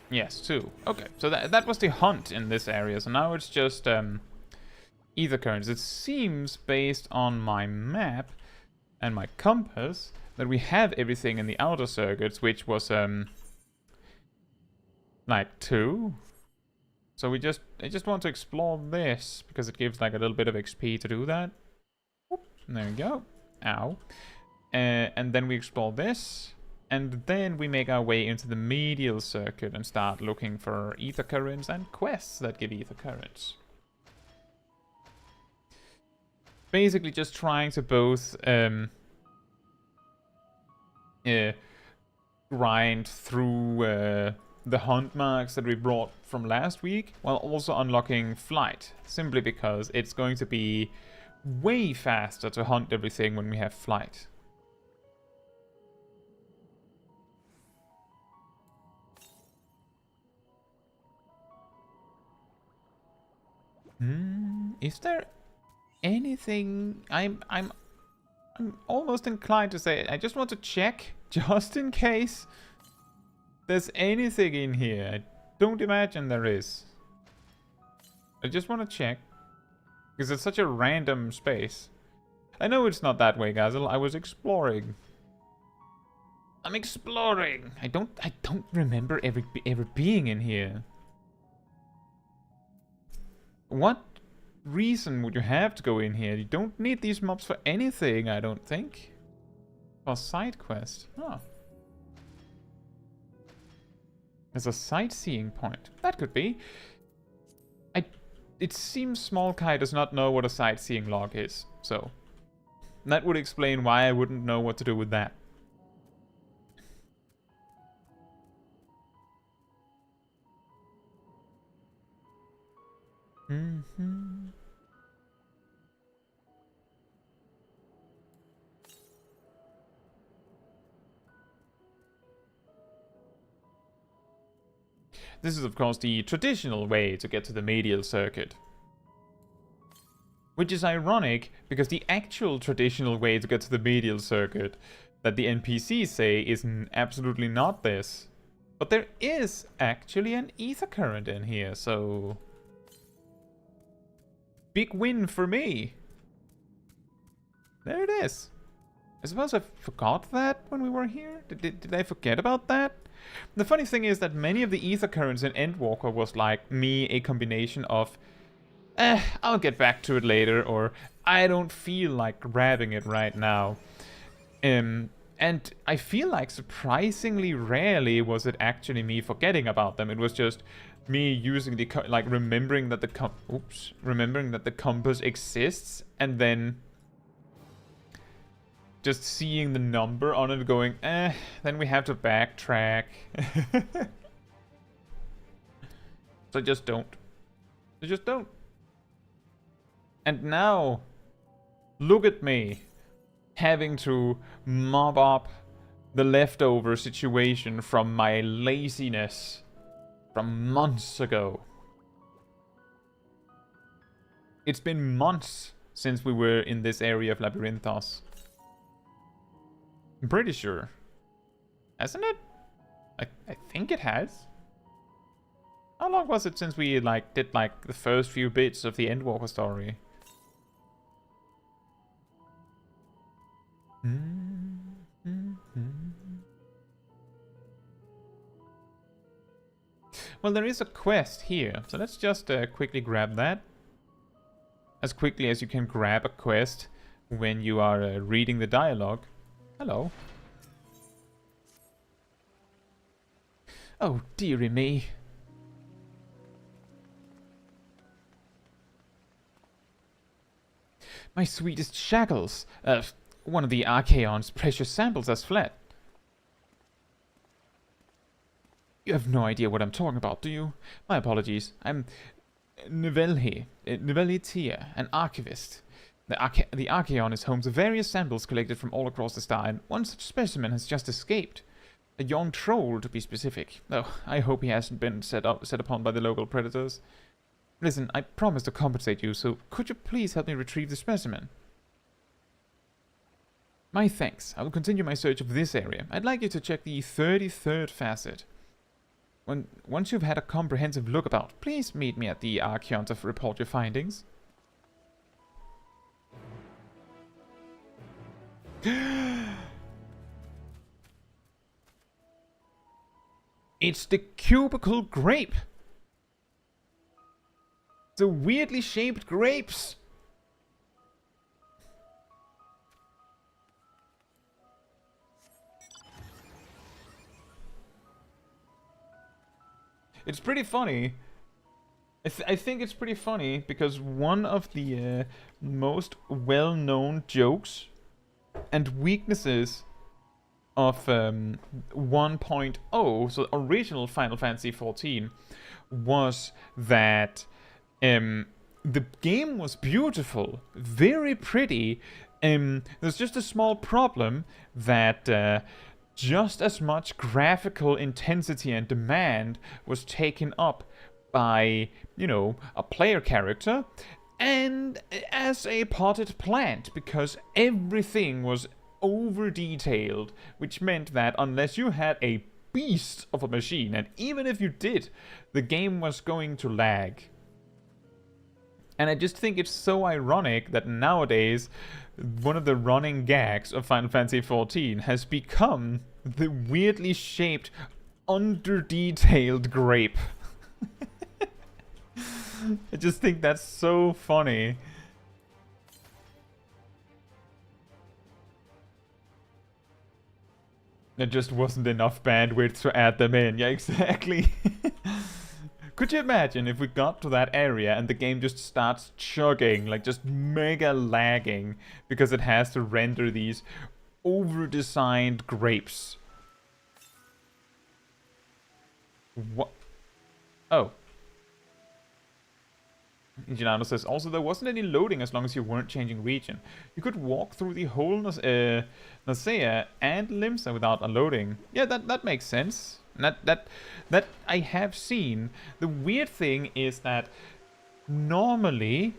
Yes, two. Okay, so that was the hunt in this area. So now it's just Aether Currents. It seems, based on my map and my compass, that we have everything in the outer circuits, which was like 2. So I just want to explore this because it gives like a little bit of XP to do that. Whoop, there we go. Ow. And then we explore this. And then we make our way into the medial circuit and start looking for Aether Currents and quests that give Aether Currents. Basically just trying to both grind through the hunt marks that we brought from last week, while also unlocking flight, simply because it's going to be way faster to hunt everything when we have flight. Is there anything? I'm almost inclined to say I just want to check, just in case there's anything in here. I don't imagine there is. I just want to check because it's such a random space. I know it's not that way, guys. I was exploring. I'm exploring. I don't remember ever being in here. What reason would you have to go in here? You don't need these mobs for anything, I don't think. For side quest. Oh. There's a sightseeing point. That could be. It seems Smol Caetsu does not know what a sightseeing log is, so that would explain why I wouldn't know what to do with that. This is, of course, the traditional way to get to the medial circuit. Which is ironic, because the actual traditional way to get to the medial circuit that the NPCs say is absolutely not this. But there is actually an Aether Current in here, so... Big win for me! There it is. I suppose I forgot that when we were here? Did I forget about that? The funny thing is that many of the Aether Currents in Endwalker was like me, a combination of I'll get back to it later, or I don't feel like grabbing it right now. And I feel like surprisingly rarely was it actually me forgetting about them. It was just me using the remembering that the compass exists, and then just seeing the number on it going, then we have to backtrack. So I just don't. And now, look at me, having to mop up the leftover situation from my laziness from months ago. It's been months since we were in this area of Labyrinthos. I'm pretty sure. Hasn't it? I think it has. How long was it since we did the first few bits of the Endwalker story? Well, there is a quest here, so let's just quickly grab that. As quickly as you can grab a quest when you are reading the dialogue. Hello. Oh, dearie me. My sweetest shackles. One of the Archaon's precious samples has fled. You have no idea what I'm talking about, do you? My apologies. I'm Nivellitia, an archivist. The Archaon is home to various samples collected from all across the star, and one such specimen has just escaped. A young troll, to be specific. Oh, I hope he hasn't been set upon by the local predators. Listen, I promise to compensate you, so could you please help me retrieve the specimen? My thanks. I will continue my search of this area. I'd like you to check the 33rd facet. Once you've had a comprehensive look about, please meet me at the Archaon to report your findings. It's the cubicle grape! The weirdly shaped grapes! It's pretty funny. I think it's pretty funny because one of the most well-known jokes and weaknesses of 1.0, so original Final Fantasy XIV, was that the game was beautiful, very pretty. There's just a small problem that just as much graphical intensity and demand was taken up by, you know, a player character and as a potted plant, because everything was over detailed, which meant that unless you had a beast of a machine, and even if you did, the game was going to lag. And I just think it's so ironic that nowadays one of the running gags of Final Fantasy XIV has become the weirdly shaped, under-detailed grape. I just think that's so funny. There just wasn't enough bandwidth to add them in. Yeah, exactly. Could you imagine if we got to that area and the game just starts chugging, like just mega lagging, because it has to render these over-designed grapes? What? Oh. Ginano says, also there wasn't any loading as long as you weren't changing region. You could walk through the whole Nasea and Limsa without unloading. Yeah, that makes sense. That I have seen. The weird thing is that normally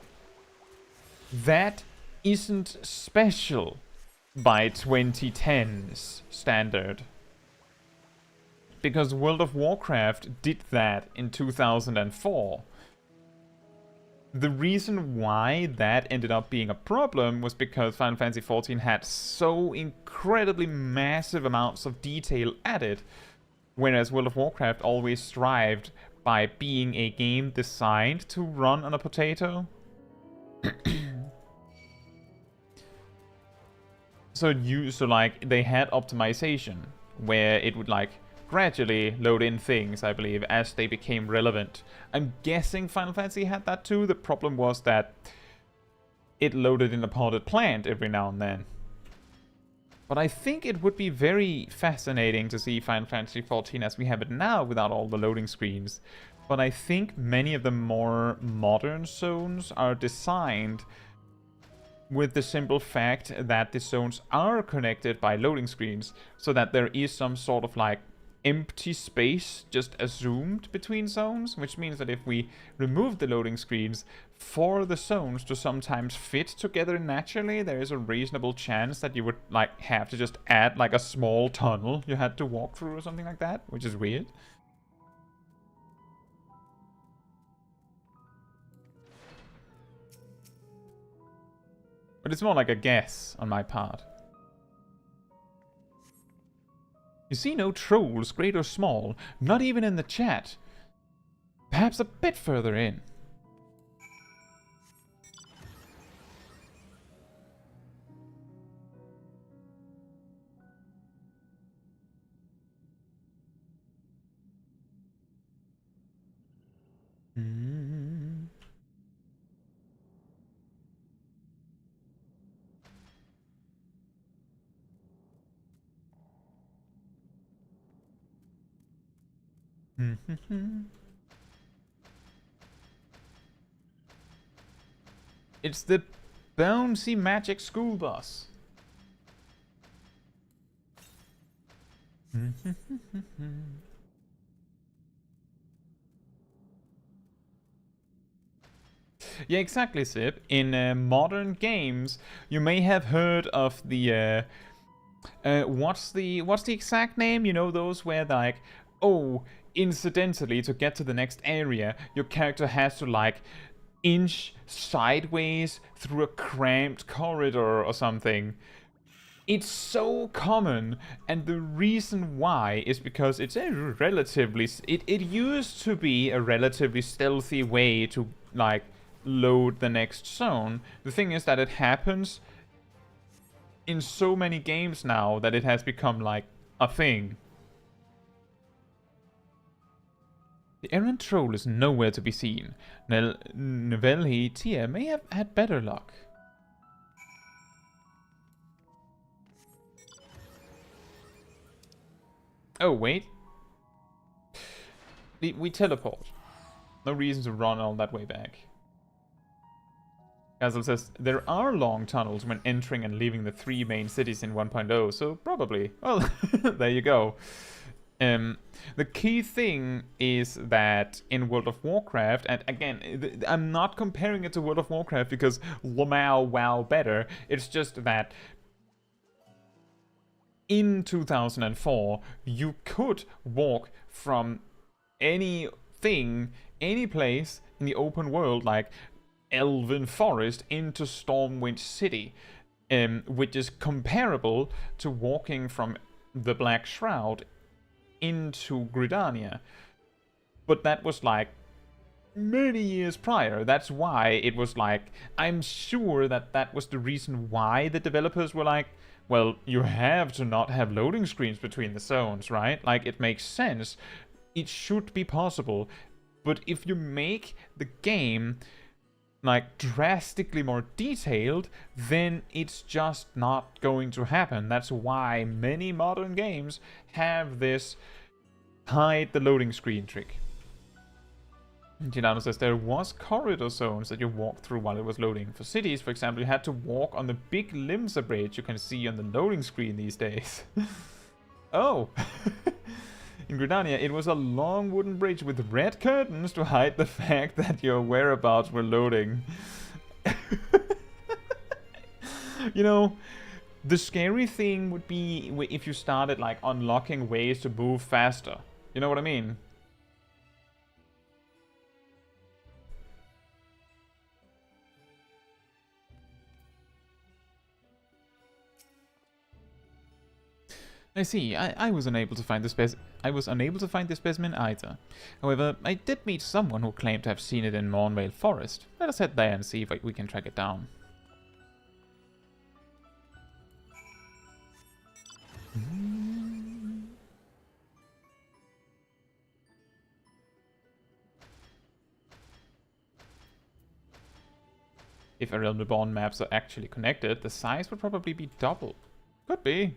that isn't special by 2010's standard. Because World of Warcraft did that in 2004. The reason why that ended up being a problem was because Final Fantasy XIV had so incredibly massive amounts of detail added, whereas World of Warcraft always strived by being a game designed to run on a potato. So like they had optimization where it would like gradually load in things, I believe, as they became relevant. I'm guessing Final Fantasy had that too. The problem was that it loaded in a potted plant every now and then. But I think it would be very fascinating to see Final Fantasy XIV as we have it now without all the loading screens. But I think many of the more modern zones are designed with the simple fact that the zones are connected by loading screens, so that there is some sort of like empty space just assumed between zones, which means that if we remove the loading screens for the zones to sometimes fit together naturally, there is a reasonable chance that you would like have to just add like a small tunnel you had to walk through or something like that, which is weird. But it's more like a guess on my part. You see no trolls, great or small, not even in the chat. Perhaps a bit further in. It's the bouncy magic school bus. Yeah, exactly, Sip. In modern games, you may have heard of the what's the exact name? You know, those where like, oh, incidentally, to get to the next area, your character has to like inch sideways through a cramped corridor or something. It's so common, and the reason why is because it's a relatively... It used to be a relatively stealthy way to, like, load the next zone. The thing is that it happens in so many games now that it has become, like, a thing. The errant troll is nowhere to be seen. Novelli Tia may have had better luck. Oh, wait. We teleport. No reason to run all that way back. Gazel says, there are long tunnels when entering and leaving the 3 main cities in 1.0, so probably. Well, there you go. The key thing is that in World of Warcraft, and again, I'm not comparing it to World of Warcraft because Lamau wow better, it's just that in 2004, you could walk from anything, any place in the open world, like Elven Forest, into Stormwind City, which is comparable to walking from the Black Shroud into Gridania. But that was like many years prior. That's why it was like, I'm sure that that was the reason why the developers were like, well, you have to not have loading screens between the zones, right? Like, it makes sense. It should be possible. But if you make the game, like, drastically more detailed, then it's just not going to happen. That's why many modern games have this hide the loading screen trick. Gilano says there was corridor zones that you walked through while it was loading. For cities, for example, you had to walk on the big Limsa bridge you can see on the loading screen these days. Oh! In Gridania, it was a long wooden bridge with red curtains to hide the fact that your whereabouts were loading. You know, the scary thing would be if you started like unlocking ways to move faster. You know what I mean? I see. I was unable to find the specimen either. However, I did meet someone who claimed to have seen it in Mornvale Forest. Let us head there and see if we can track it down. If Realm Reborn maps are actually connected, the size would probably be double. Could be.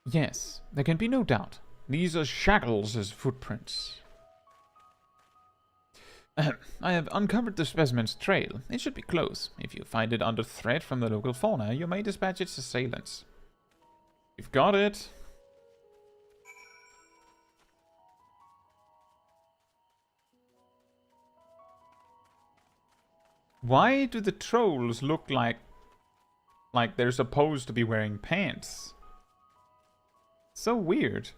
Yes, there can be no doubt. These are Shackles' footprints. I have uncovered the specimen's trail. It should be close. If you find it under threat from the local fauna, you may dispatch its assailants. You've got it. Why do the trolls look like they're supposed to be wearing pants? So weird.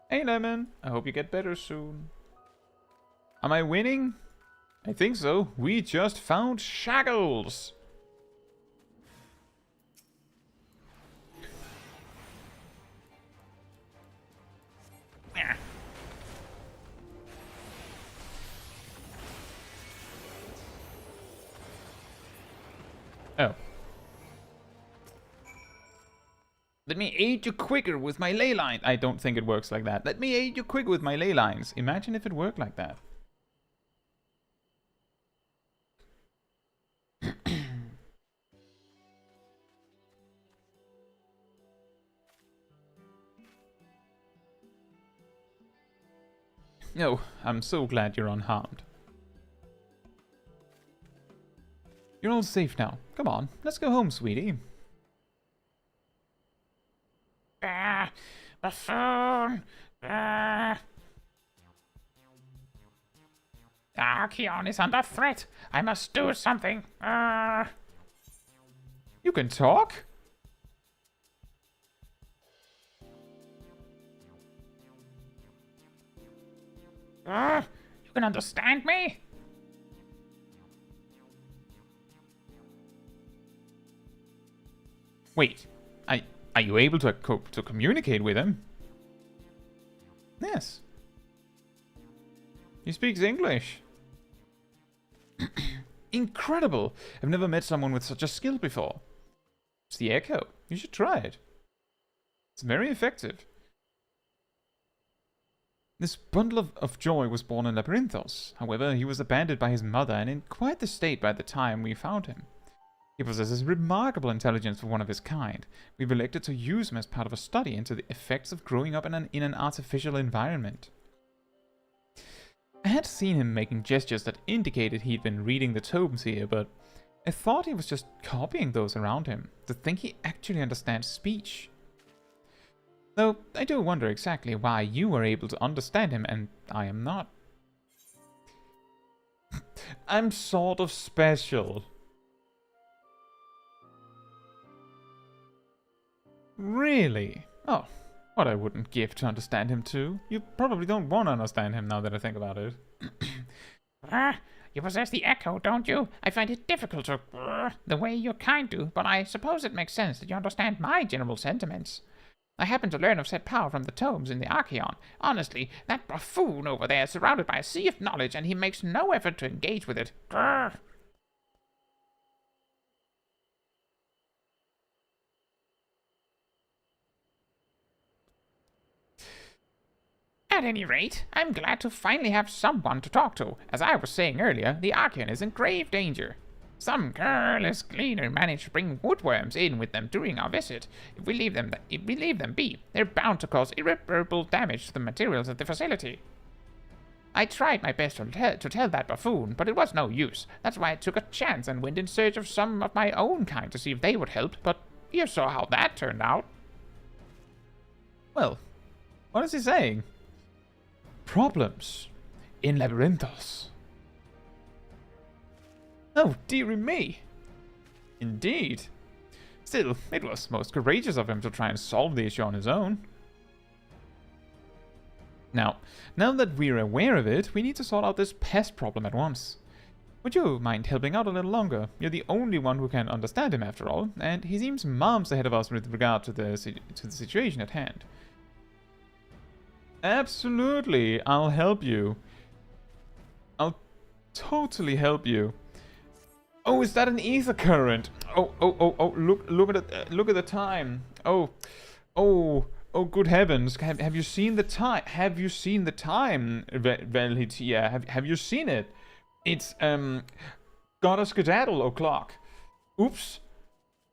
Hey Lemon, I hope you get better soon. Am I winning? I think so. We just found Shackles! Oh. Let me aid you quicker with my ley line. I don't think it works like that. Let me aid you quick with my ley lines. Imagine if it worked like that. Oh, I'm so glad you're unharmed. You're all safe now. Come on, let's go home, sweetie. The phone! Archeon is under threat. I must do something. You can talk? You can understand me? Wait, are you able to communicate with him? Yes. He speaks English. Incredible! I've never met someone with such a skill before. It's the Echo. You should try it. It's very effective. This bundle of joy was born in Labyrinthos. However, he was abandoned by his mother and in quite the state by the time we found him. He possesses remarkable intelligence for one of his kind. We've elected to use him as part of a study into the effects of growing up in an artificial environment. I had seen him making gestures that indicated he'd been reading the tomes here, but I thought he was just copying those around him. To think he actually understands speech. Though I do wonder exactly why you were able to understand him and I am not. I'm sort of special. Really? Oh, what I wouldn't give to understand him too. You probably don't want to understand him now that I think about it. You possess the Echo, don't you? I find it difficult to... the way your kind do, but I suppose it makes sense that you understand my general sentiments. I happen to learn of said power from the tomes in the Archeon. Honestly, that buffoon over there is surrounded by a sea of knowledge and he makes no effort to engage with it. At any rate, I'm glad to finally have someone to talk to. As I was saying earlier, the Archeon is in grave danger. Some careless cleaner managed to bring woodworms in with them during our visit. If we leave them be, they're bound to cause irreparable damage to the materials at the facility. I tried my best to tell that buffoon, but it was no use. That's why I took a chance and went in search of some of my own kind to see if they would help, but you saw how that turned out. Well, what is he saying? Problems in Labyrinthos. Oh, dearie me. Indeed. Still, it was most courageous of him to try and solve the issue on his own. Now that we're aware of it, we need to sort out this pest problem at once. Would you mind helping out a little longer? You're the only one who can understand him after all, and he seems miles ahead of us with regard to the situation at hand. Absolutely, I'll help you. I'll totally help you. Oh, is that an Aether Current? Oh, look at the time. Oh, good heavens. Have you seen the time? Have you seen the time, Velhitia? Have you seen it? It's, gotta skedaddle o'clock. Oops.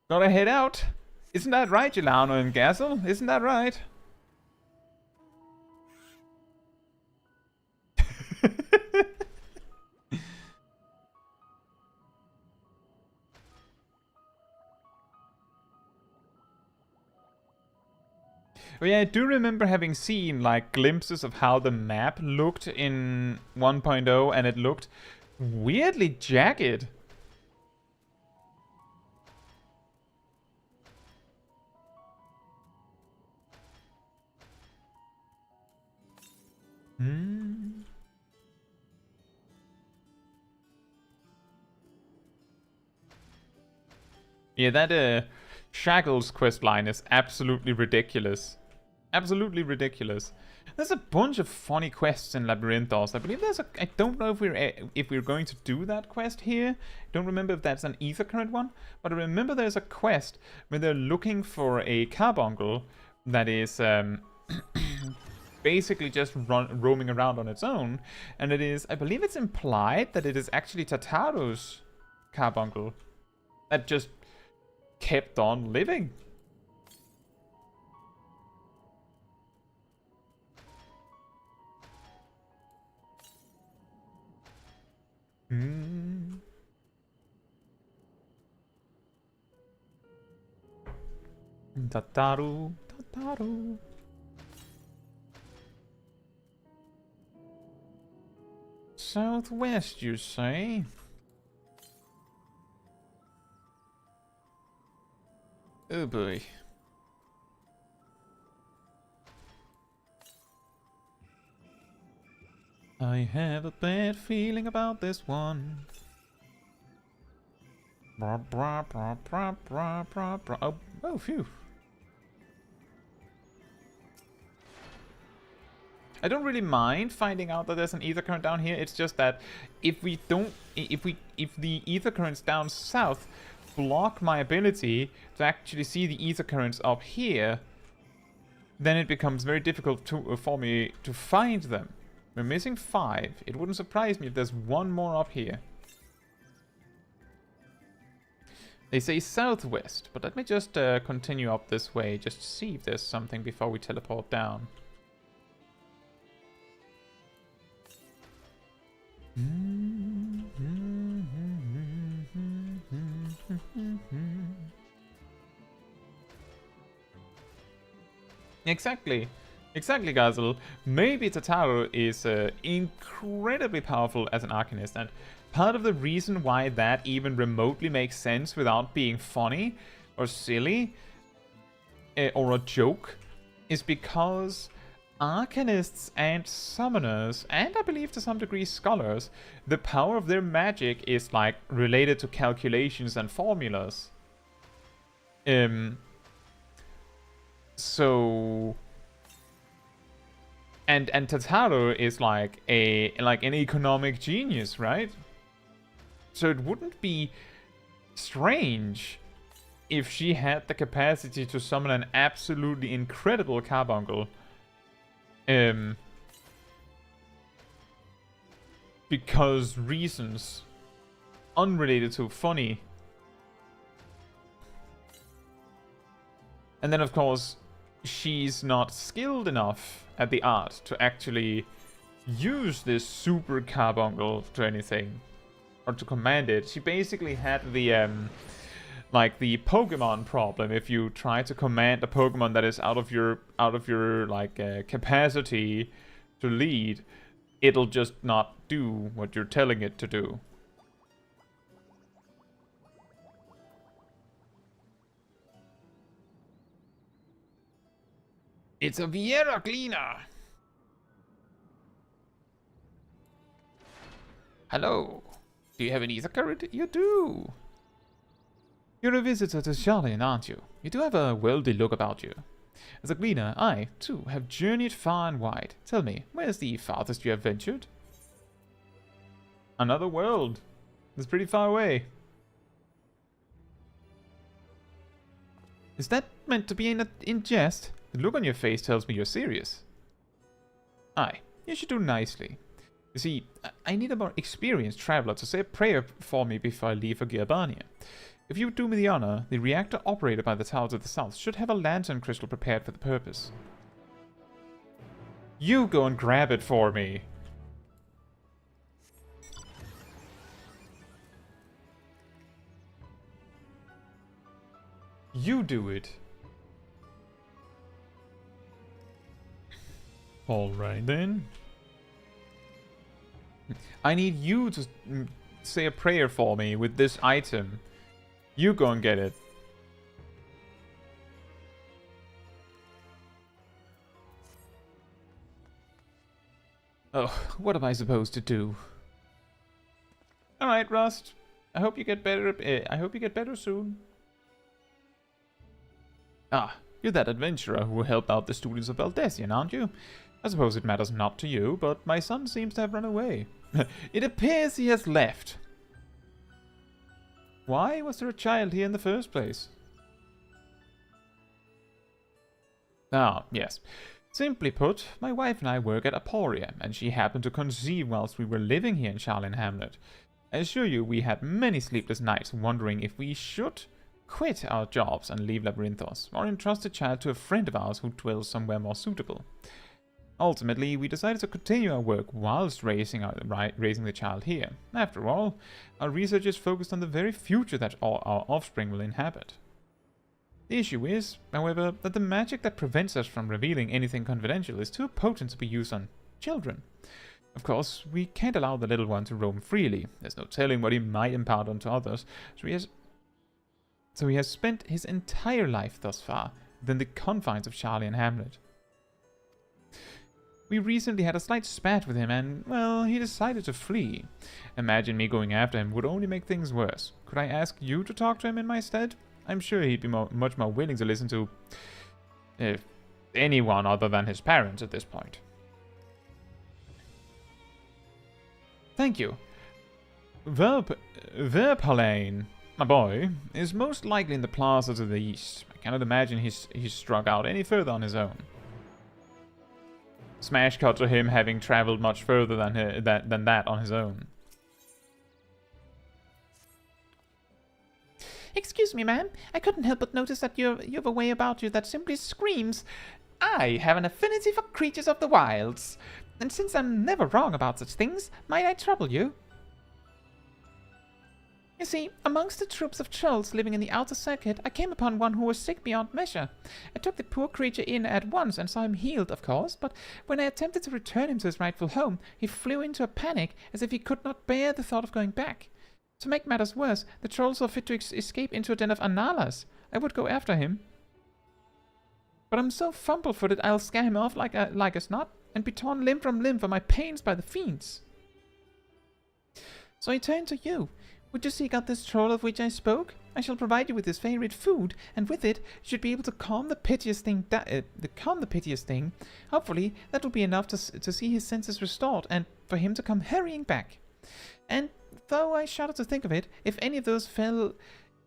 Gotta head out. Isn't that right, Jelano and Gazel? Isn't that right? Oh yeah, I do remember having seen like glimpses of how the map looked in 1.0, and it looked weirdly jagged. Yeah, that Shackles questline is absolutely ridiculous. Absolutely ridiculous. There's a bunch of funny quests in Labyrinthos. I believe there's a... I don't know if we're going to do that quest here. I don't remember if that's an Aether Current one. But I remember there's a quest where they're looking for a carbuncle that is basically just roaming around on its own. And it is... I believe it's implied that it is actually Tataru's carbuncle that just kept on living. Tataru. Southwest, you say? Oh boy. I have a bad feeling about this one. Oh, phew. I don't really mind finding out that there's an Aether Current down here. It's just that if the Aether Currents down south block my ability to actually see the Aether Currents up here, then it becomes very difficult for me to find them. We're missing 5. It wouldn't surprise me if there's one more up here. They say southwest, but let me just continue up this way just to see if there's something before we teleport down. Exactly, Gazel. Maybe Tataru is incredibly powerful as an Arcanist, and part of the reason why that even remotely makes sense without being funny or silly or a joke is because Arcanists and Summoners, and I believe to some degree Scholars, the power of their magic is like related to calculations and formulas. So, and Tataru is like an economic genius, right? So it wouldn't be strange if she had the capacity to summon an absolutely incredible carbuncle. Because reasons. unrelated to funny. And then, of course, she's not skilled enough at the art to actually use this super carbuncle to anything. Or to command it. She basically had the, like, the Pokemon problem. If you try to command a Pokemon that is out of your like, capacity to lead, it'll just not do what you're telling it to do. It's a Viera cleaner. Hello. Do you have an Aether Current? You do. You're a visitor to Charlene, aren't you? You do have a worldly look about you. As a gleaner, I, too, have journeyed far and wide. Tell me, where's the farthest you have ventured? Another world. It's pretty far away. Is that meant to be in jest? The look on your face tells me you're serious. Aye, you should do nicely. You see, I need a more experienced traveler to say a prayer for me before I leave for Gerbania. If you would do me the honor, the reactor operated by the Towers of the South should have a lantern crystal prepared for the purpose. You go and grab it for me. You do it. Alright then. I need you to say a prayer for me with this item. You go and get it. Oh, what am I supposed to do? Alright, Rust. I hope you get better. I hope you get better soon. Ah, you're that adventurer who helped out the students of Valdesian, aren't you? I suppose it matters not to you, but my son seems to have run away. It appears he has left. Why was there a child here in the first place? Ah, yes. Simply put, my wife and I work at Aporia, and she happened to conceive whilst we were living here in Charlene Hamlet. I assure you we had many sleepless nights wondering if we should quit our jobs and leave Labyrinthos, or entrust the child to a friend of ours who dwells somewhere more suitable. Ultimately, we decided to continue our work whilst raising the child here. After all, our research is focused on the very future that all our offspring will inhabit. The issue is, however, that the magic that prevents us from revealing anything confidential is too potent to be used on children. Of course, we can't allow the little one to roam freely. There's no telling what he might impart onto others, so he has spent his entire life thus far within the confines of Charlene Hamlet. We recently had a slight spat with him and, well, he decided to flee. Imagine me going after him would only make things worse. Could I ask you to talk to him in my stead? I'm sure he'd be much more willing to listen to anyone other than his parents at this point. Thank you. Verpalain, my boy, is most likely in the plaza to the east. I cannot imagine he's struck out any further on his own. Smash cut to him having traveled much further than that on his own. Excuse me, ma'am. I couldn't help but notice that you have a way about you that simply screams, I have an affinity for creatures of the wilds. And since I'm never wrong about such things, might I trouble you? You see, amongst the troops of trolls living in the outer circuit, I came upon one who was sick beyond measure. I took the poor creature in at once and saw him healed, of course, but when I attempted to return him to his rightful home, he flew into a panic as if he could not bear the thought of going back. To make matters worse, the trolls saw fit to escape into a den of Analas. I would go after him, but I'm so fumble-footed I'll scare him off like a snot and be torn limb from limb for my pains by the fiends. So I turn to you. Would you seek out this troll of which I spoke? I shall provide you with his favorite food, and with it, you should be able to calm the piteous thing. Hopefully, that will be enough to see his senses restored, and for him to come hurrying back. And though I shudder to think of it, if any of those fell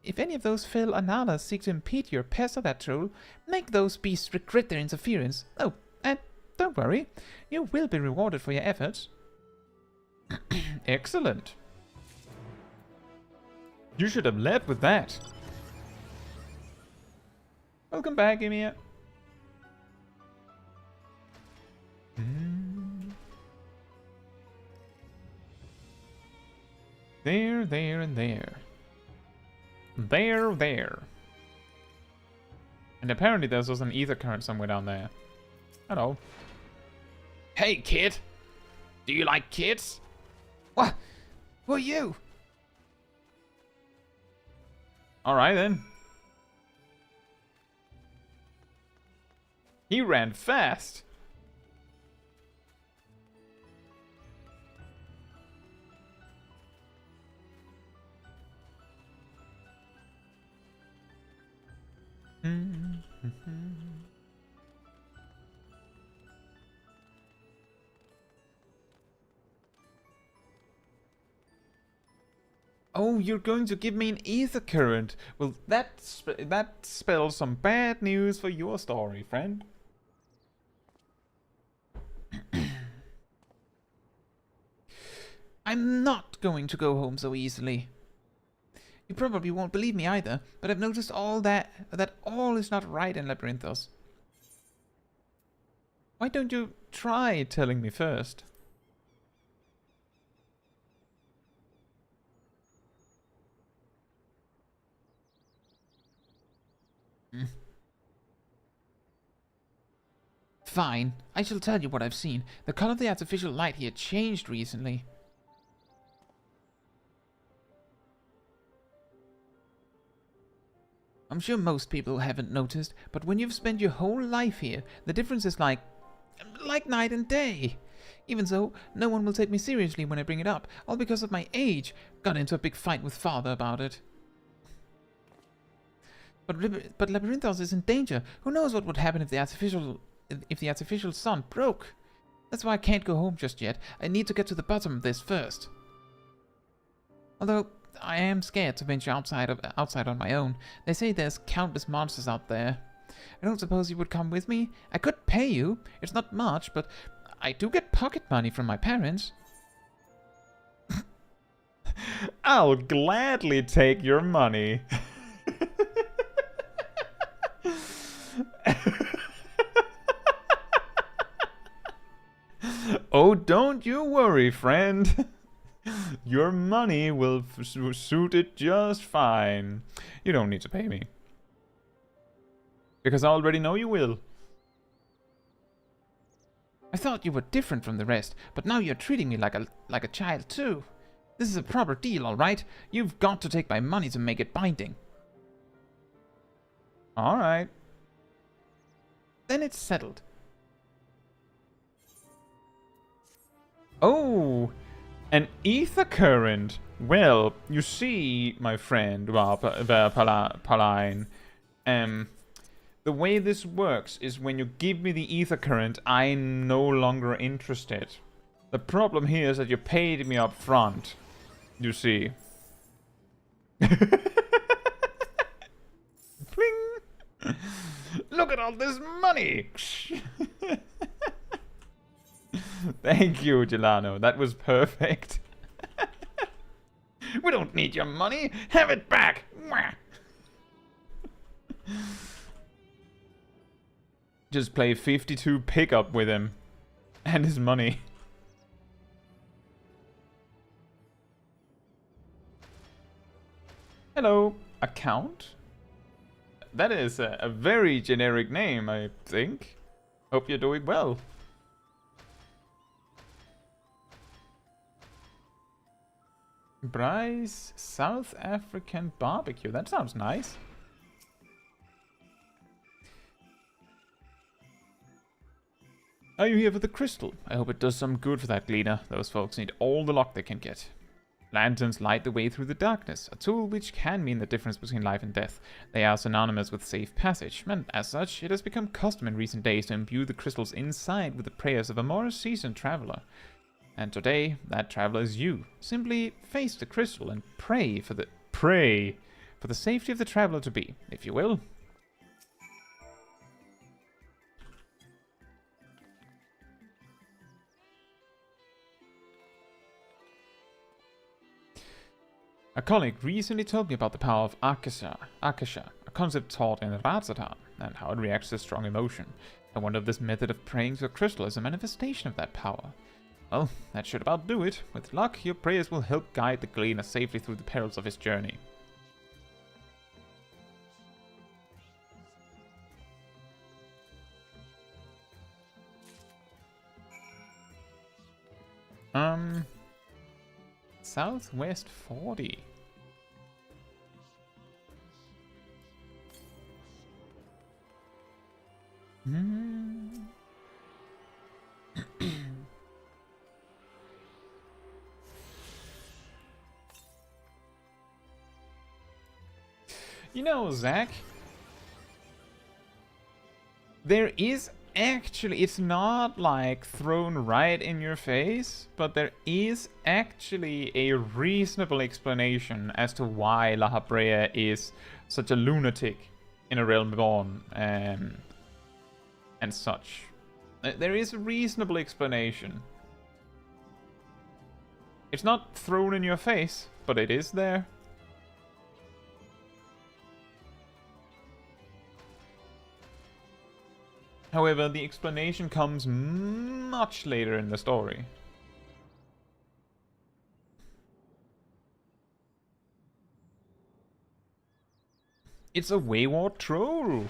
Analas seek to impede your pass of that troll, make those beasts regret their interference. Oh, and don't worry, you will be rewarded for your efforts. Excellent. You should have led with that. Welcome back, Emir. There, there, and there. There, there. And apparently there's also an Aether Current somewhere down there. Hello. Hey, kid. Do you like kids? What? Who are you? Alright then. He ran fast. Oh, you're going to give me an Aether Current. Well, that spells some bad news for your story, friend. I'm not going to go home so easily. You probably won't believe me either, but I've noticed that all is not right in Labyrinthos. Why don't you try telling me first? Fine, I shall tell you what I've seen. The color of the artificial light here changed recently. I'm sure most people haven't noticed, but when you've spent your whole life here, the difference is like night and day. Even so, no one will take me seriously when I bring it up, all because of my age. Got into a big fight with father about it. But Labyrinthos is in danger. Who knows what would happen if the artificial sun broke? That's why I can't go home just yet. I need to get to the bottom of this first. Although I am scared to venture outside on my own. They say there's countless monsters out there. I don't suppose you would come with me? I could pay you. It's not much, but I do get pocket money from my parents. I'll gladly take your money. Oh, don't you worry, friend. Your money will suit it just fine. You don't need to pay me. Because I already know you will. I thought you were different from the rest, but now you're treating me like a child too. This is a proper deal, all right? You've got to take my money to make it binding. All right. Then it's settled. Oh, an Aether Current. Well, you see, my friend, Paline, the way this works is when you give me the Aether Current, I'm no longer interested. The problem here is that you paid me up front, you see. Pling! Look at all this money! Thank you, Gelano. That was perfect. We don't need your money. Have it back. Just play 52 pickup with him. And his money. Hello, account? That is a very generic name, I think. Hope you're doing well. Bryce, South African barbecue. That sounds nice. Are you here for the crystal? I hope it does some good for that gleaner. Those folks need all the luck they can get. Lanterns light the way through the darkness, a tool which can mean the difference between life and death. They are synonymous with safe passage, and as such, it has become custom in recent days to imbue the crystals inside with the prayers of a more seasoned traveler. And today, that traveler is you. Simply face the crystal and pray for the safety of the traveler to be, if you will. A colleague recently told me about the power of Akasha, a concept taught in Razatan, and how it reacts to strong emotion. I wonder if this method of praying to a crystal is a manifestation of that power. Well, that should about do it. With luck, your prayers will help guide the gleaner safely through the perils of his journey. Southwest 40. You know, Zach, there is actually, it's not like thrown right in your face, but there is actually a reasonable explanation as to why La Habrea is such a lunatic in a realm born and such. There is a reasonable explanation. It's not thrown in your face, but it is there. However, the explanation comes much later in the story. It's a wayward troll.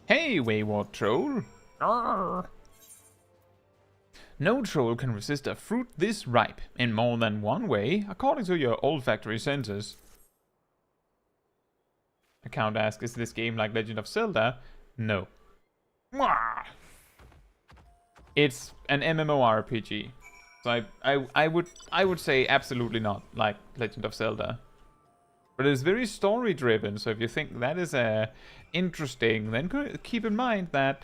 Hey, wayward troll. Arr. No troll can resist a fruit this ripe in more than one way, according to your olfactory senses. Account asks, is this game like Legend of Zelda? No. It's an MMORPG. So I would say absolutely not like Legend of Zelda. But it's very story driven, so if you think that is interesting, then keep in mind that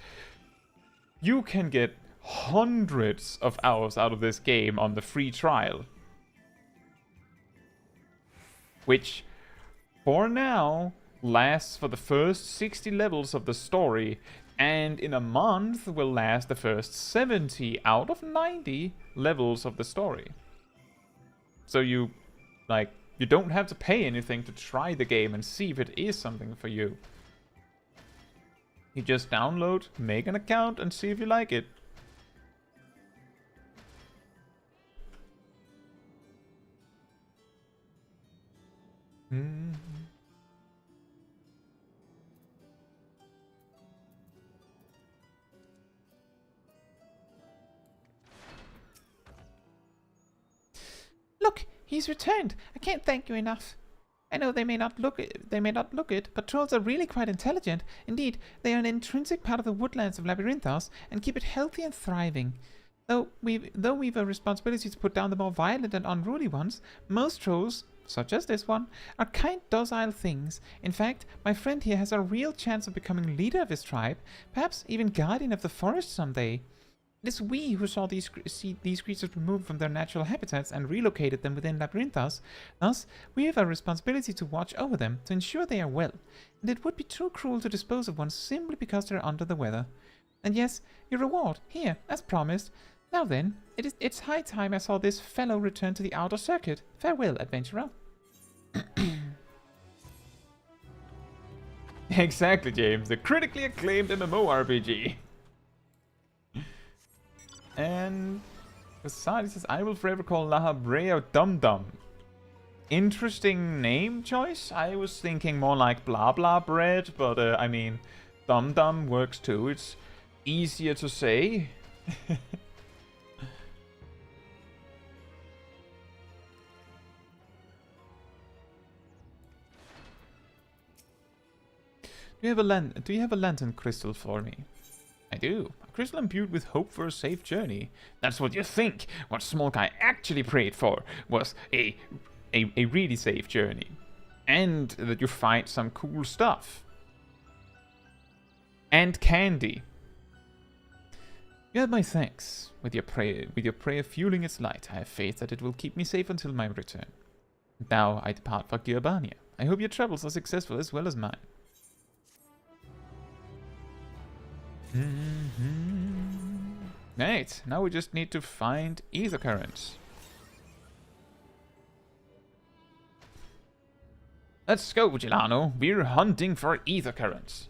you can get hundreds of hours out of this game on the free trial. Which, for now, lasts for the first 60 levels of the story, and in a month will last the first 70 out of 90 levels of the story. So you don't have to pay anything to try the game and see if it is something for you. You just download, make an account, and see if you like it. Look, he's returned. I can't thank you enough. I know they may not look it, but trolls are really quite intelligent. Indeed, they are an intrinsic part of the woodlands of Labyrinthos and keep it healthy and thriving. Though we've a responsibility to put down the more violent and unruly ones, most trolls, such as this one, are kind, docile things. In fact, my friend here has a real chance of becoming leader of his tribe, perhaps even guardian of the forest someday. It is we who saw these creatures removed from their natural habitats and relocated them within Labyrinthos. Thus, we have a responsibility to watch over them, to ensure they are well, and it would be too cruel to dispose of one simply because they're under the weather. And yes, your reward, here, as promised. Now then, it's high time I saw this fellow return to the outer circuit. Farewell, adventurer. Exactly, James. The critically acclaimed MMORPG. And besides, he says, I will forever call La Habrea Dum Dum. Interesting name choice. I was thinking more like blah blah bread, but I mean, Dum Dum works too. It's easier to say. Do you have a lantern crystal for me? I do. A crystal imbued with hope for a safe journey. That's what you think. What Smol Caetsu actually prayed for was a really safe journey. And that you find some cool stuff. And candy. You have my thanks. With your prayer fueling its light, I have faith that it will keep me safe until my return. Now I depart for Giovannia. I hope your travels are successful as well as mine. Right, now we just need to find Aether Current. Let's go, Gelano. We're hunting for Aether Currents.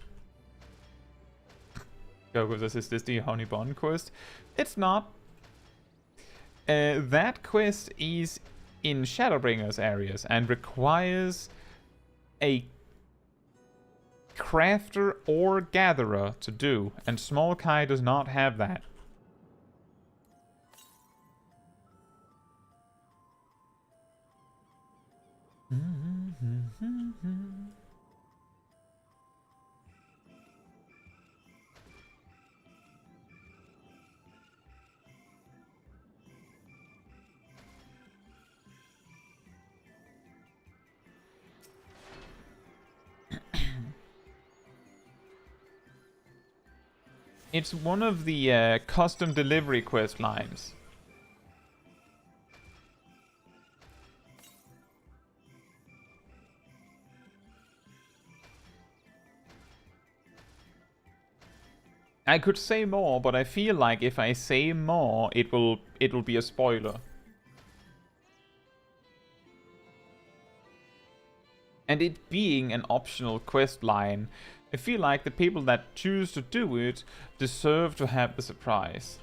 Go, this is the Honey Bond quest? It's not. That quest is in Shadowbringers areas and requires a crafter or gatherer to do, and Smol Kai does not have that. It's one of the custom delivery quest lines. I could say more, but I feel like if I say more, it will be a spoiler. And it being an optional quest line, I feel like the people that choose to do it deserve to have the surprise.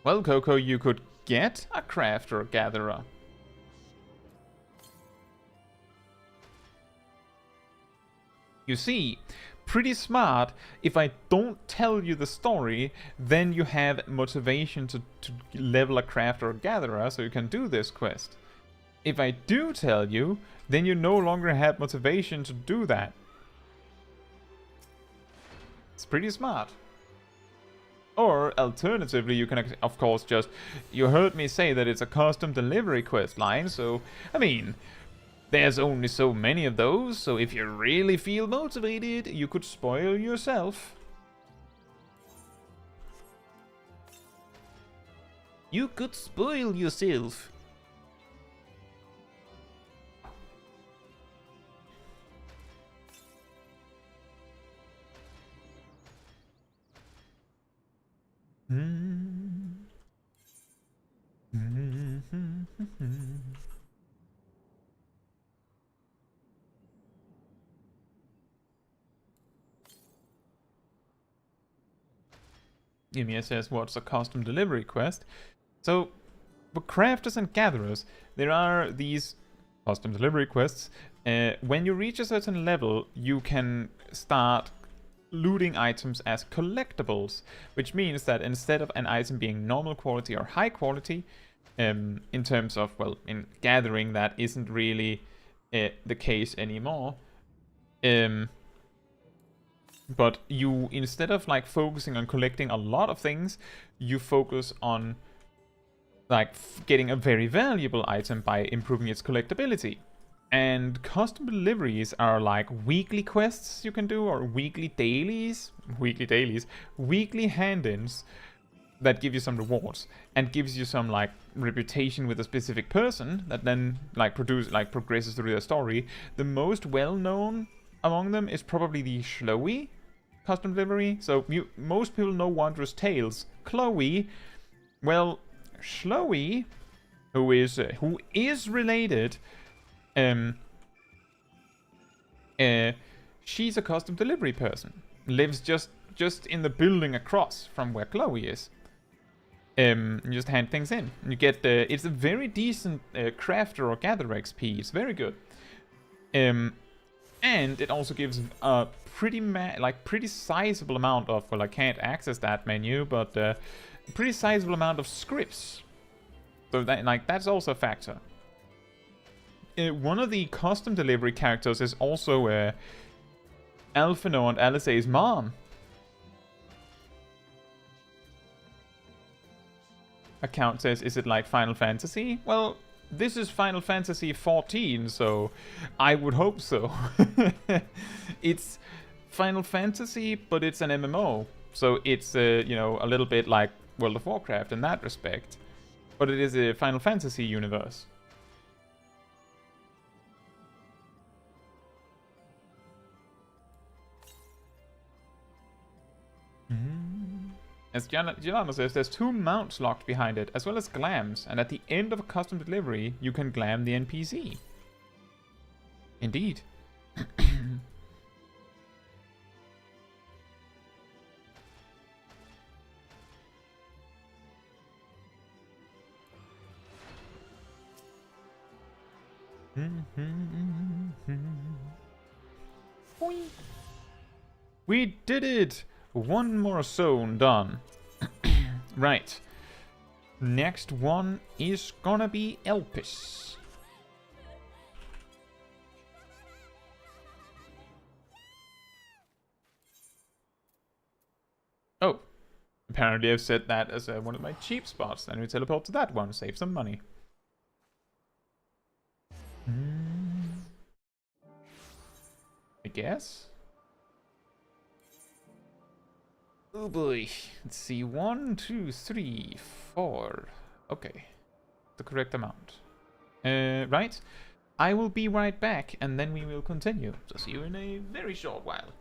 Well, Coco, you could get a crafter gatherer. You see, pretty smart. If I don't tell you the story, then you have motivation to level a crafter or gatherer so you can do this quest. If I do tell you, then you no longer have motivation to do that. It's pretty smart. Or, alternatively, you can, of course, just... You heard me say that it's a custom delivery quest line, so... I mean, there's only so many of those, so if you really feel motivated, you could spoil yourself. You could spoil yourself. Ymir says, what's a custom delivery quest? So, for crafters and gatherers, there are these custom delivery quests. When you reach a certain level, you can start looting items as collectibles, which means that instead of an item being normal quality or high quality, in terms of, well, in gathering that isn't really the case anymore, but you, instead of like focusing on collecting a lot of things, you focus on like getting a very valuable item by improving its collectability. And custom deliveries are like weekly quests you can do, or weekly hand-ins that give you some rewards and gives you some like reputation with a specific person that then like progresses through their story. The most well-known among them is probably the Chloe custom delivery. So most people know Wondrous Tales. Chloe, well, Chloe, who is related, she's a custom delivery person. Lives just in the building across from where Chloe is. You just hand things in. You get it's a very decent crafter or gatherer XP. It's very good. And it also gives a pretty sizable amount of, well, I can't access that menu, but a pretty sizable amount of scripts. So that that's also a factor. One of the custom delivery characters is also Alphino and Alice's mom. account says, is it like Final Fantasy? Well, this is Final Fantasy 14, so I would hope so. It's Final Fantasy, but it's an MMO. So it's, you know, a little bit like World of Warcraft in that respect. But it is a Final Fantasy universe. As Giuliano says, there's 2 mounts locked behind it, as well as glams, and at the end of a custom delivery, you can glam the NPC. Indeed. We did it! 1 more zone done. Right. Next one is gonna be Elpis. Oh. Apparently I've set that as one of my cheap spots. Then we teleport to that one, save some money. I guess? Oh boy. Let's see. 1, 2, 3, 4. Okay. The correct amount. Right. I will be right back and then we will continue. So see you in a very short while.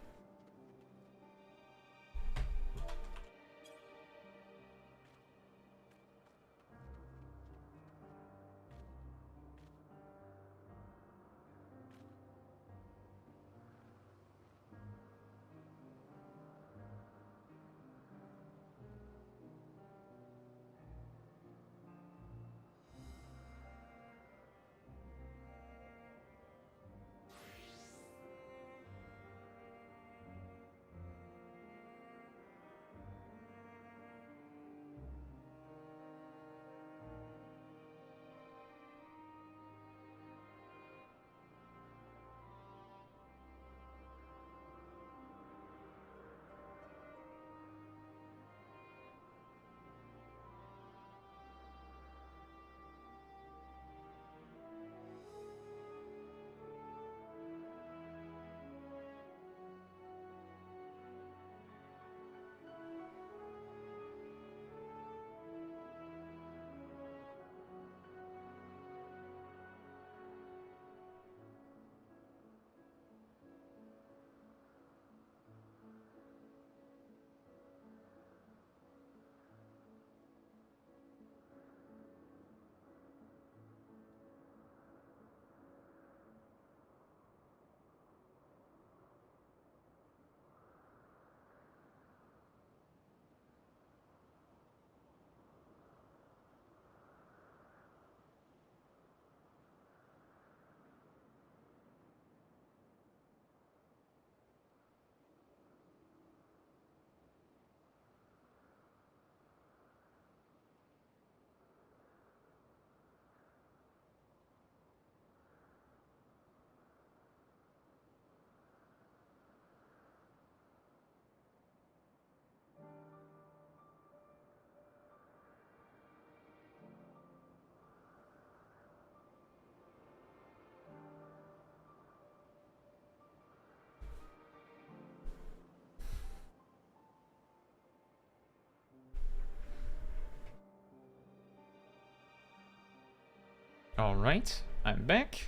Alright, I'm back.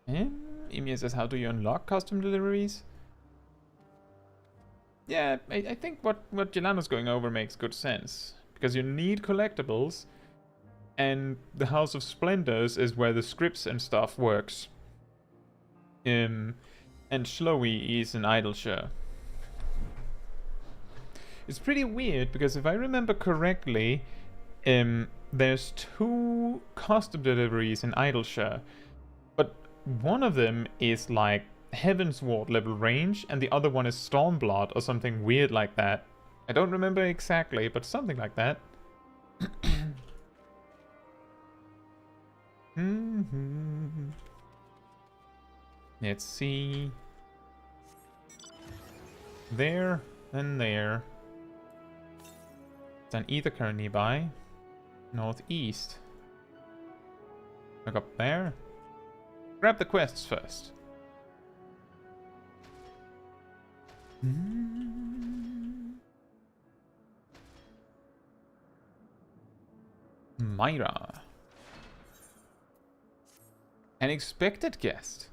Emia says, how do you unlock custom deliveries? Yeah, I think what Jelano's going over makes good sense. Because you need collectibles, and the House of Splendors is where the scripts and stuff works. And Shlowy is an Idleshare. It's pretty weird, because if I remember correctly, there's 2 custom deliveries in Idleshare, but one of them is like Heavensward level range, and the other one is Stormblood or something weird like that. I don't remember exactly, but something like that. Let's see. There and there. It's an Aether Current nearby. Northeast. Look up there. Grab the quests first. Myra. An expected guest.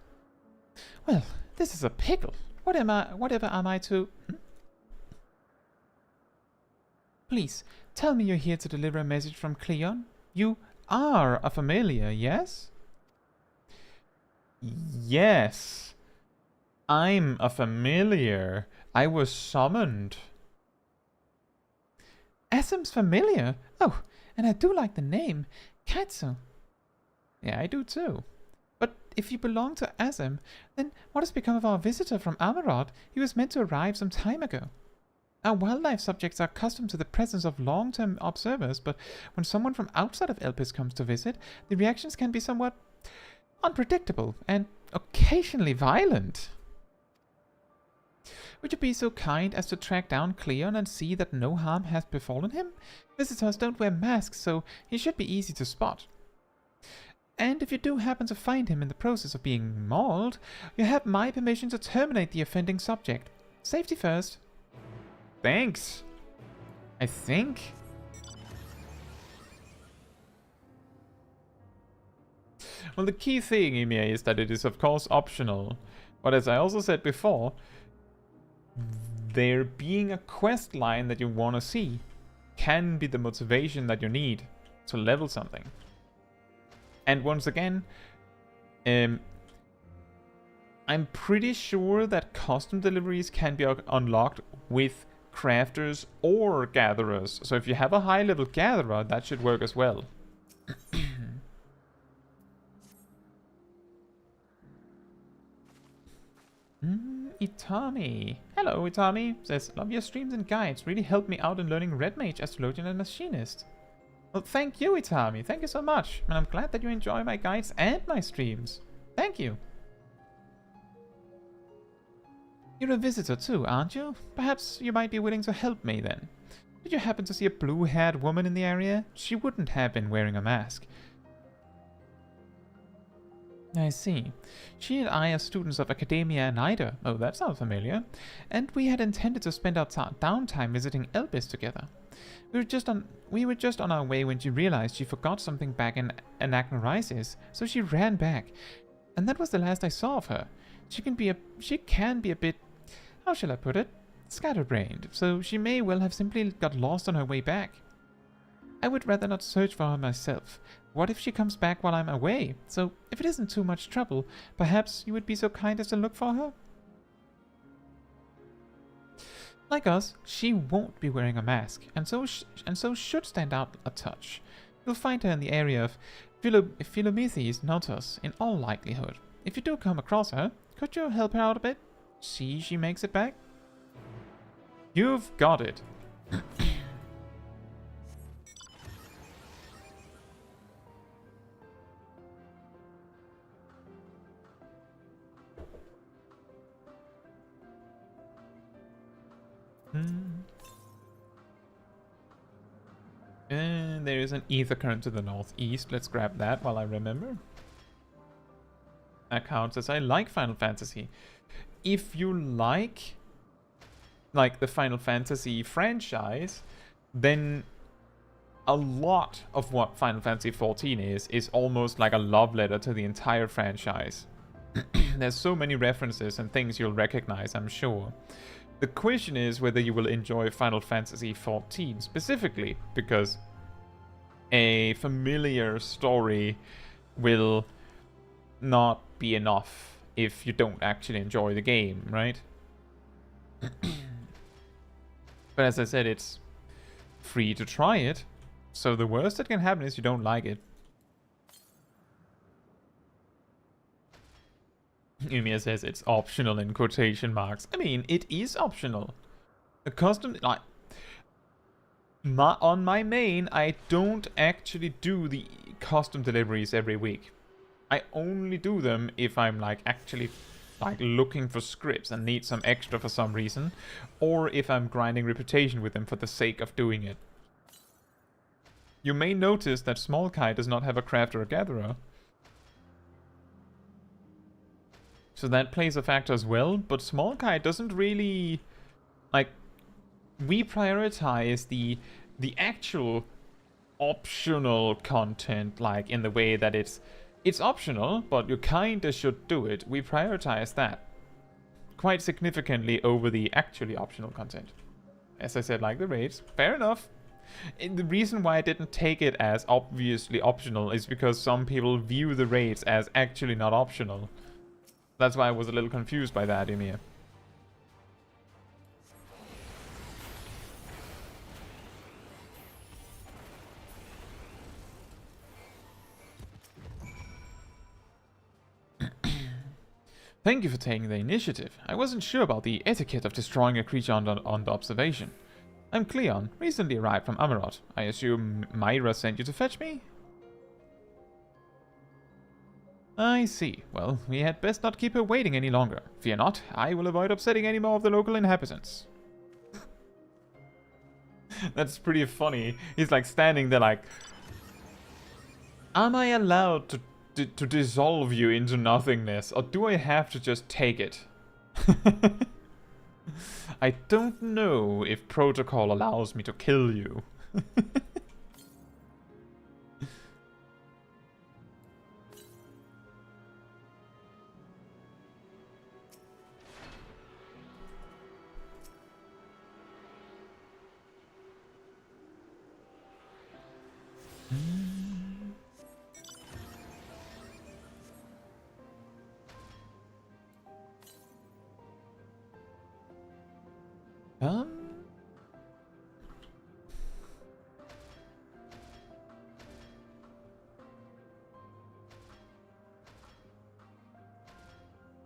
Well, this is a pickle. Whatever am I to... Please, tell me you're here to deliver a message from Cleon. You are a familiar, yes? Yes. I'm a familiar. I was summoned. Asim's familiar? Oh, and I do like the name. Caetsu. Yeah, I do too. But if you belong to Asim, then what has become of our visitor from Amarod? He was meant to arrive some time ago. Our wildlife subjects are accustomed to the presence of long-term observers, but when someone from outside of Elpis comes to visit, the reactions can be somewhat unpredictable and occasionally violent. Would you be so kind as to track down Cleon and see that no harm has befallen him? Visitors don't wear masks, so he should be easy to spot. And if you do happen to find him in the process of being mauled, you have my permission to terminate the offending subject. Safety first. Thanks. I think. Well, the key thing, Emia, is that it is of course optional. But as I also said before, there being a quest line that you want to see can be the motivation that you need to level something. And once again, I'm pretty sure that custom deliveries can be unlocked with crafters or gatherers. So if you have a high level gatherer, that should work as well. Itami. Hello, Itami. Says, love your streams and guides. Really helped me out in learning Red Mage, Astrologian, and Machinist. Well, thank you, Itami. Thank you so much. And I'm glad that you enjoy my guides and my streams. Thank you. You're a visitor too, aren't you? Perhaps you might be willing to help me then. Did you happen to see a blue-haired woman in the area? She wouldn't have been wearing a mask. I see. She and I are students of Academia Nida. Oh, that sounds familiar. And we had intended to spend our downtime visiting Elpis together. We were just on our way when she realized she forgot something back in Anachnorizis, so she ran back. And that was the last I saw of her. She can be a bit, how shall I put it, scatterbrained, so she may well have simply got lost on her way back. I would rather not search for her myself. What if she comes back while I'm away? So, if it isn't too much trouble, perhaps you would be so kind as to look for her? Like us, she won't be wearing a mask, and so should stand out a touch. You'll find her in the area of Philomethes Notos, in all likelihood. If you do come across her, could you help her out a bit? See she makes it back? You've got it. And there is an Aether Current to the northeast. Let's grab that while I remember. That counts as I like Final Fantasy. If you like the Final Fantasy franchise, then a lot of what Final Fantasy XIV is almost like a love letter to the entire franchise. There's so many references and things you'll recognize, I'm sure. The question is whether you will enjoy Final Fantasy XIV specifically, because a familiar story will not be enough if you don't actually enjoy the game, right? But as I said, it's free to try it, so the worst that can happen is you don't like it. Umia says it's optional in quotation marks. I mean, it is optional. A custom, like, on my main, I don't actually do the custom deliveries every week. I only do them if I'm actually looking for scripts and need some extra for some reason, or if I'm grinding reputation with them for the sake of doing it. You may notice that Smol Caetsu does not have a crafter or gatherer. So that plays a factor as well, but Smol Caetsu doesn't really... Like, we prioritize the actual optional content, like in the way that it's optional, but you kinda should do it. We prioritize that quite significantly over the actually optional content. As I said, like the raids. Fair enough. And the reason why I didn't take it as obviously optional is because some people view the raids as actually not optional. That's why I was a little confused by that, Emir. Thank you for taking the initiative. I wasn't sure about the etiquette of destroying a creature under observation. I'm Cleon, recently arrived from Amarot. I assume Myra sent you to fetch me? I see. Well, we had best not keep her waiting any longer. Fear not, I will avoid upsetting any more of the local inhabitants. That's pretty funny. He's like standing there like... Am I allowed to dissolve you into nothingness, or do I have to just take it? I don't know if protocol allows me to kill you.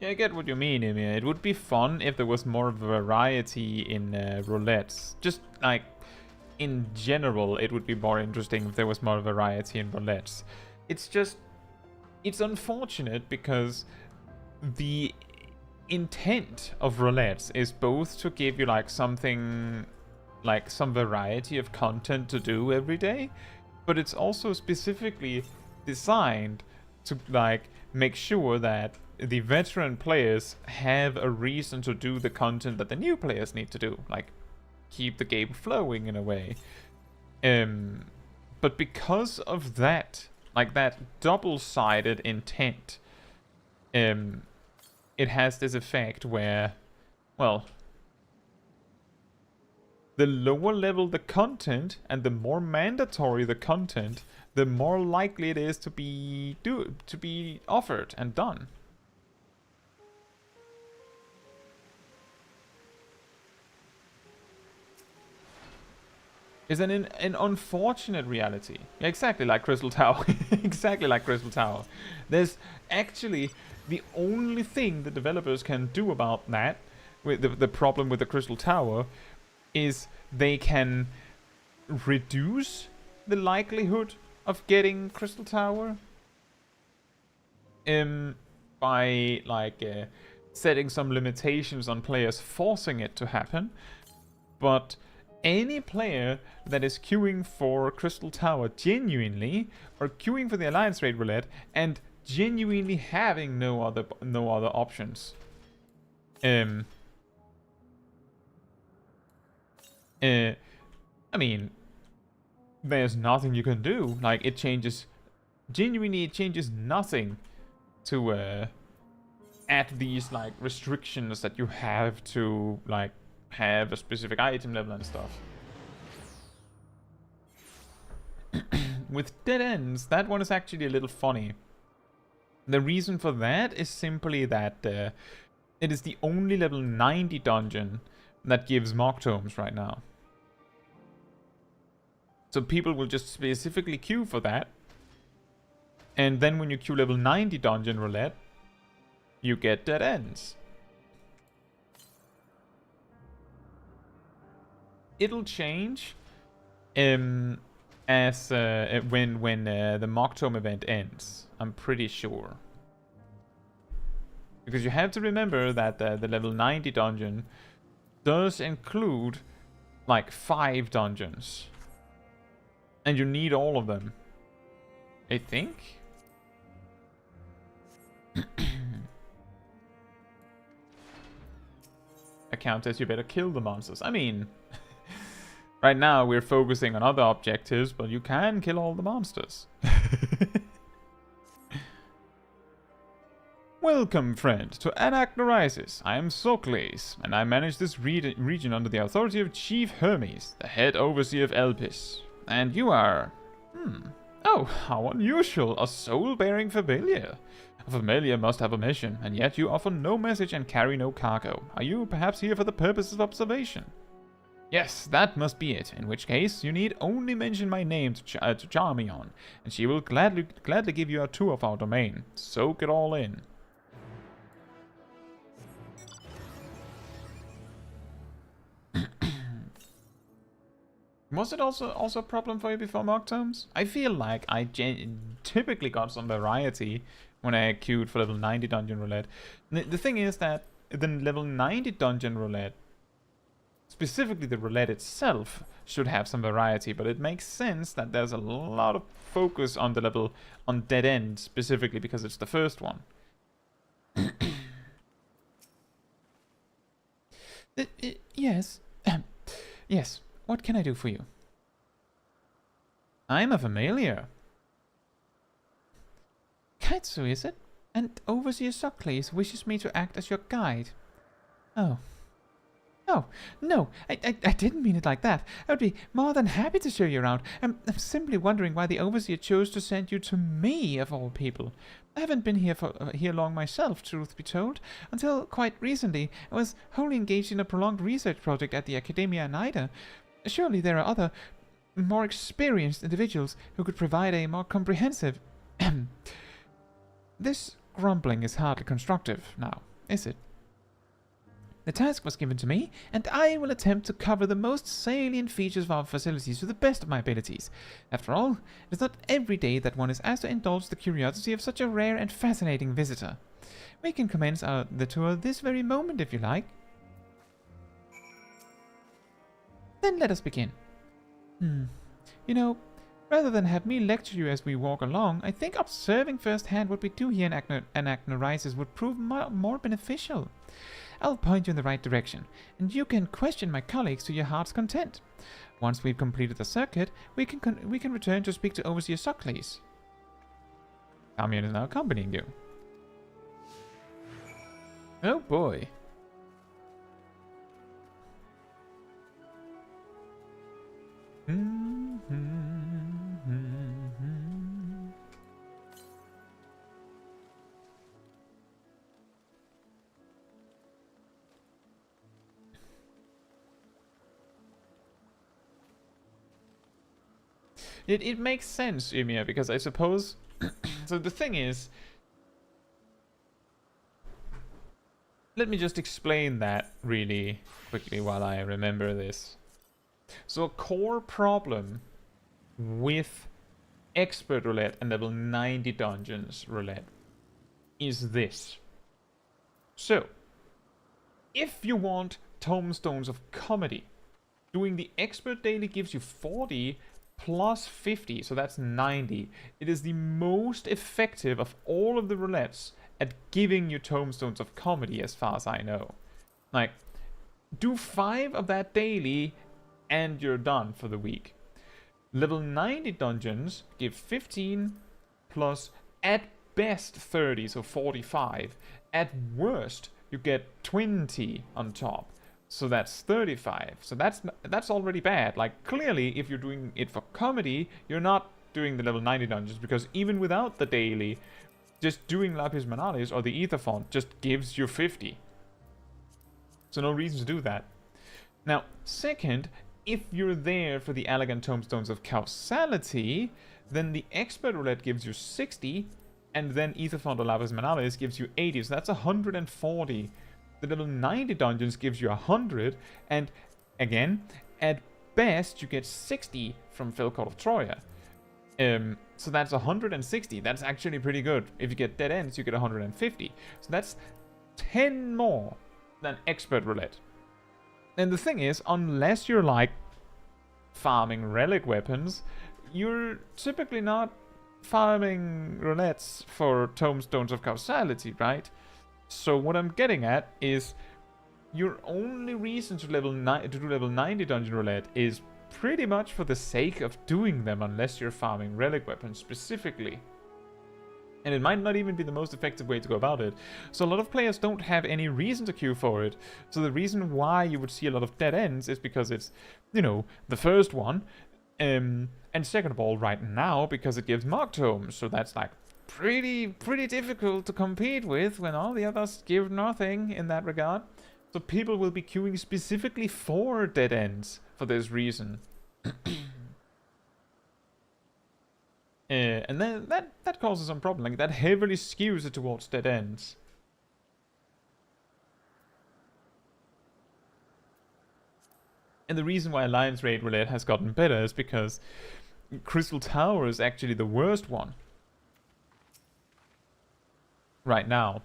Yeah, I get what you mean, Emir. It would be fun if there was more variety in roulettes. Just like in general, it would be more interesting if there was more variety in roulettes. It's just, it's unfortunate because the intent of roulettes is both to give you like something, like some variety of content to do every day, but it's also specifically designed to like make sure that the veteran players have a reason to do the content that the new players need to do, like keep the game flowing in a way. But because of that, like that double-sided intent, it has this effect where, well, the lower level the content and the more mandatory the content, the more likely it is to be offered and done. Is an unfortunate reality. Yeah, exactly like Crystal Tower. Exactly like Crystal Tower. There's actually the only thing the developers can do about that, with the problem with the Crystal Tower, is they can reduce the likelihood of getting Crystal Tower by like setting some limitations on players forcing it to happen. But any player that is queuing for Crystal Tower genuinely, or queuing for the Alliance Raid Roulette, and genuinely having no other options, I mean, there's nothing you can do. Like, it changes nothing to add these like restrictions that you have to like have a specific item level and stuff. With dead ends, that one is actually a little funny. The reason for that is simply that it is the only level 90 dungeon that gives mock tomes right now. So people will just specifically queue for that. And then when you queue level 90 dungeon roulette, you get dead ends. It'll change as when the mock tome event ends. I'm pretty sure, because you have to remember that the level 90 dungeon does include like 5 dungeons. And you need all of them. I think? Account says you better kill the monsters. I mean, right now we're focusing on other objectives, but you can kill all the monsters. Welcome, friend, to Anachnorisis. I am Socles, and I manage this region under the authority of Chief Hermes, the head overseer of Elpis. And you are... Oh, how unusual, a soul-bearing familiar. A familiar must have a mission, and yet you offer no message and carry no cargo. Are you perhaps here for the purposes of observation? Yes, that must be it, in which case you need only mention my name to Charmion, and she will gladly give you a tour of our domain. Soak it all in. Was it also a problem for you before Mock Tomes? I feel like I typically got some variety when I queued for level 90 Dungeon Roulette. The thing is that the level 90 Dungeon Roulette, specifically the roulette itself, should have some variety, but it makes sense that there's a lot of focus on the level on Dead End, specifically because it's the first one. Yes. Yes. What can I do for you? I'm a familiar. Caetsu, is it? And Overseer Socles wishes me to act as your guide. Oh. Oh, no, I didn't mean it like that. I would be more than happy to show you around. I'm simply wondering why the Overseer chose to send you to me, of all people. I haven't been here long myself, truth be told. Until quite recently, I was wholly engaged in a prolonged research project at the Academia in Ida. Surely there are other, more experienced individuals who could provide a more comprehensive... This grumbling is hardly constructive now, is it? The task was given to me, and I will attempt to cover the most salient features of our facilities to the best of my abilities. After all, it is not every day that one is asked to indulge the curiosity of such a rare and fascinating visitor. We can commence the tour this very moment if you like. Then let us begin. You know, rather than have me lecture you as we walk along, I think observing firsthand what we do here in Anachnorisis would prove more beneficial. I'll point you in the right direction, and you can question my colleagues to your heart's content. Once we've completed the circuit, we can return to speak to Overseer Socles. Charmion is now accompanying you. Oh boy. It makes sense, Ymir, because I suppose... So the thing is... Let me just explain that really quickly while I remember this. So a core problem with Expert Roulette and level 90 Dungeons Roulette is this. So, if you want Tomestones of Comedy, doing the Expert Daily gives you 40 plus 50, so that's 90. It is the most effective of all of the roulettes at giving you Tomestones of Comedy, as far as I know. Like, do 5 of that daily and you're done for the week. Level 90 dungeons give 15 plus at best 30, so 45. At worst, you get 20 on top. So that's 35. So that's already bad. Like, clearly, if you're doing it for comedy, you're not doing the level 90 dungeons, because even without the daily, just doing Lapis Manalis or the Aether Font just gives you 50. So no reason to do that. Now, second, if you're there for the Elegant Tomestones of Causality, then the Expert Roulette gives you 60, and then Aether Font or Lapis Manalis gives you 80, so that's 140. The level 90 dungeons gives you 100, and again, at best, you get 60 from Philcourt of Troya. So that's 160. That's actually pretty good. If you get Dead Ends, you get 150. So that's 10 more than Expert Roulette. And the thing is, unless you're like farming relic weapons, you're typically not farming roulettes for tomestones of causality, right? So what I'm getting at is your only reason to do level 90 dungeon roulette is pretty much for the sake of doing them, unless you're farming relic weapons specifically. And it might not even be the most effective way to go about it. So a lot of players don't have any reason to queue for it. So the reason why you would see a lot of dead ends is because it's, you know, the first one. And second of all, right now, because it gives Mark Tomes. So that's like pretty difficult to compete with when all the others give nothing in that regard. So people will be queuing specifically for dead ends for this reason. And then that causes some problem. Like, that heavily skews it towards dead ends. And the reason why Alliance Raid Roulette has gotten better is because Crystal Tower is actually the worst one right now.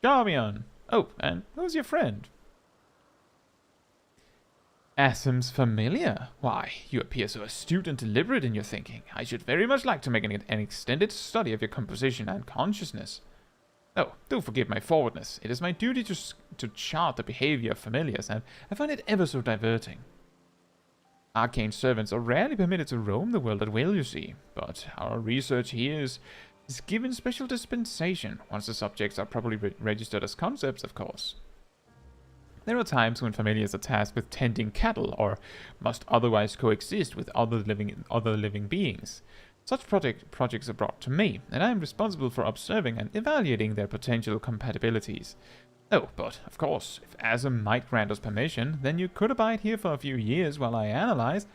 Jarmion! Oh, and who's your friend? Asim's familiar? Why, you appear so astute and deliberate in your thinking. I should very much like to make an extended study of your composition and consciousness. Oh, do forgive my forwardness. It is my duty to chart the behavior of familiars, and I find it ever so diverting. Arcane servants are rarely permitted to roam the world at will, you see, but our research here is given special dispensation, once the subjects are properly registered as concepts, of course. There are times when familiars are tasked with tending cattle, or must otherwise coexist with other living beings. Such projects are brought to me, and I am responsible for observing and evaluating their potential compatibilities. Oh, but, of course, if Asim might grant us permission, then you could abide here for a few years while I analyze.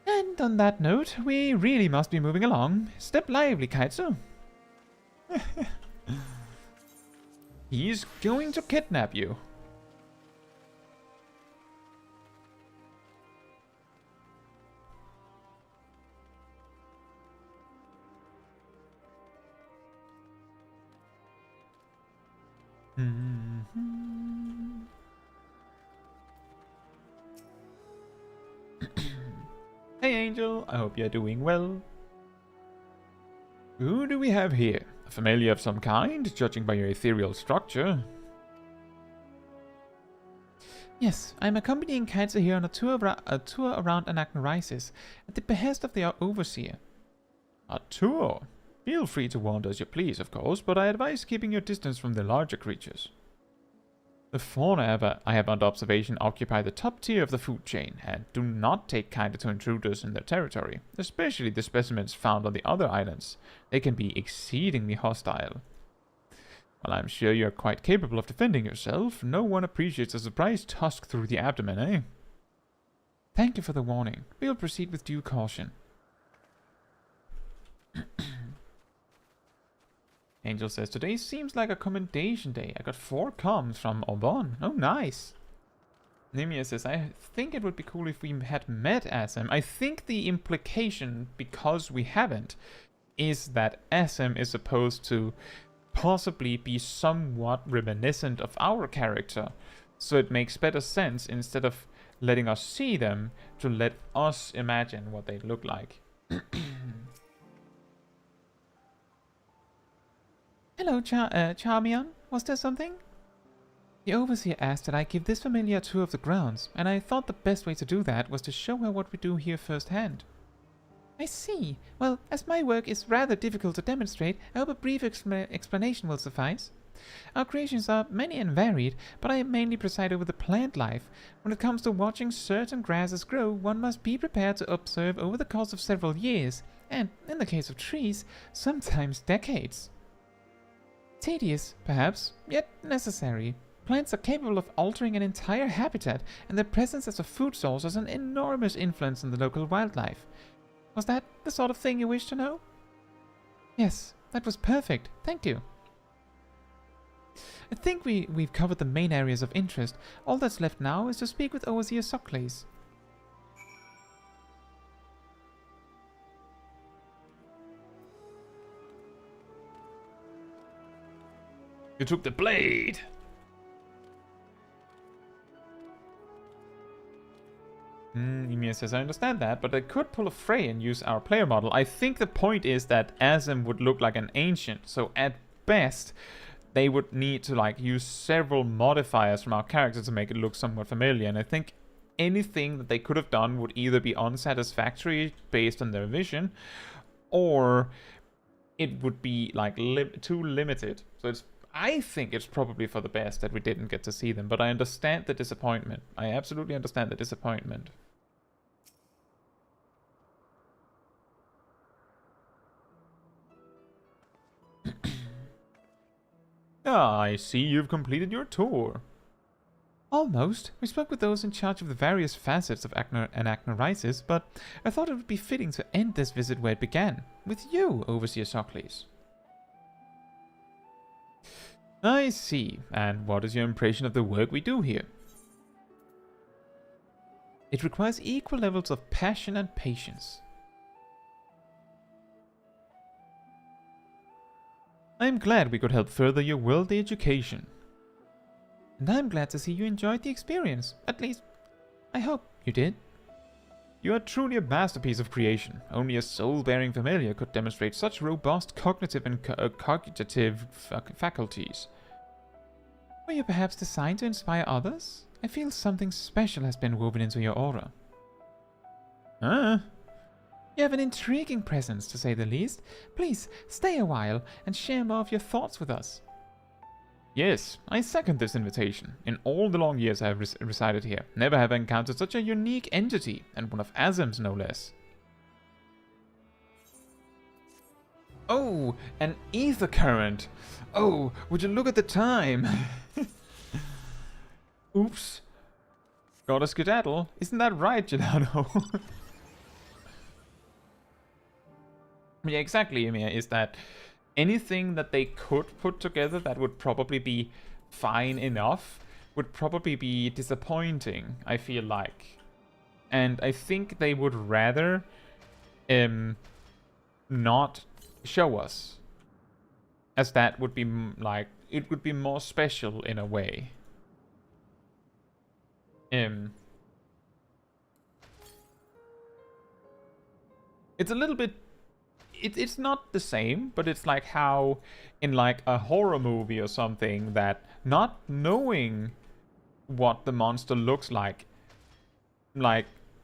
And on that note, we really must be moving along. Step lively, Caetsu. He's going to kidnap you. Hey Angel, I hope you're doing well. Who do we have here? A familiar of some kind, judging by your ethereal structure? Yes, I'm accompanying Caetsu here on a tour around Anachnorysis, at the behest of the overseer. A tour? Feel free to wander as you please, of course, but I advise keeping your distance from the larger creatures. The fauna I have under observation occupy the top tier of the food chain, and do not take kindly to intruders in their territory, especially the specimens found on the other islands. They can be exceedingly hostile. While I'm sure you're quite capable of defending yourself, no one appreciates a surprise tusk through the abdomen, eh? Thank you for the warning. We'll proceed with due caution. Angel says, today seems like a commendation day. I got 4 comms from Obon. Oh, nice. Nemia says, I think it would be cool if we had met Asim. I think the implication, because we haven't, is that Asim is supposed to possibly be somewhat reminiscent of our character. So it makes better sense, instead of letting us see them, to let us imagine what they look like. Hello, Charmion. Was there something? The overseer asked that I give this familiar a tour of the grounds, and I thought the best way to do that was to show her what we do here firsthand. I see. Well, as my work is rather difficult to demonstrate, I hope a brief explanation will suffice. Our creations are many and varied, but I mainly preside over the plant life. When it comes to watching certain grasses grow, one must be prepared to observe over the course of several years, and, in the case of trees, sometimes decades. Tedious, perhaps, yet necessary. Plants are capable of altering an entire habitat, and their presence as a food source has an enormous influence on the local wildlife. Was that the sort of thing you wish to know? Yes, that was perfect. Thank you. I think we've covered the main areas of interest. All that's left now is to speak with Overseer Socles. You took the blade! Emir says, I understand that, but I could pull a Frey and use our player model. I think the point is that Azem would look like an ancient, so at best, they would need to like use several modifiers from our character to make it look somewhat familiar, and I think anything that they could have done would either be unsatisfactory based on their vision, or it would be like too limited. So I think it's probably for the best that we didn't get to see them, but I understand the disappointment. I absolutely understand the disappointment. Ah, I see you've completed your tour. Almost. We spoke with those in charge of the various facets of Anachnorisis, but I thought it would be fitting to end this visit where it began, with you, Overseer Socles. I see. And what is your impression of the work we do here? It requires equal levels of passion and patience. I am glad we could help further your worldly education. And I'm glad to see you enjoyed the experience. At least, I hope you did. You are truly a masterpiece of creation. Only a soul-bearing familiar could demonstrate such robust cognitive and cogitative faculties. Were you perhaps designed to inspire others? I feel something special has been woven into your aura. Huh? You have an intriguing presence, to say the least. Please, stay a while and share more of your thoughts with us. Yes, I second this invitation. In all the long years I have resided here, never have I encountered such a unique entity, and one of Azem's no less. Oh, an Aether Current! Oh, would you look at the time? Oops. Gotta skedaddle. Isn't that right, Gelato? Yeah, exactly, Emir, is that anything that they could put together that would probably be fine enough would probably be disappointing, I feel like. And I think they would rather not show us, as that would be like, it would be more special in a way. It's a little bit, it's not the same, but it's like how in like a horror movie or something, that not knowing what the monster looks like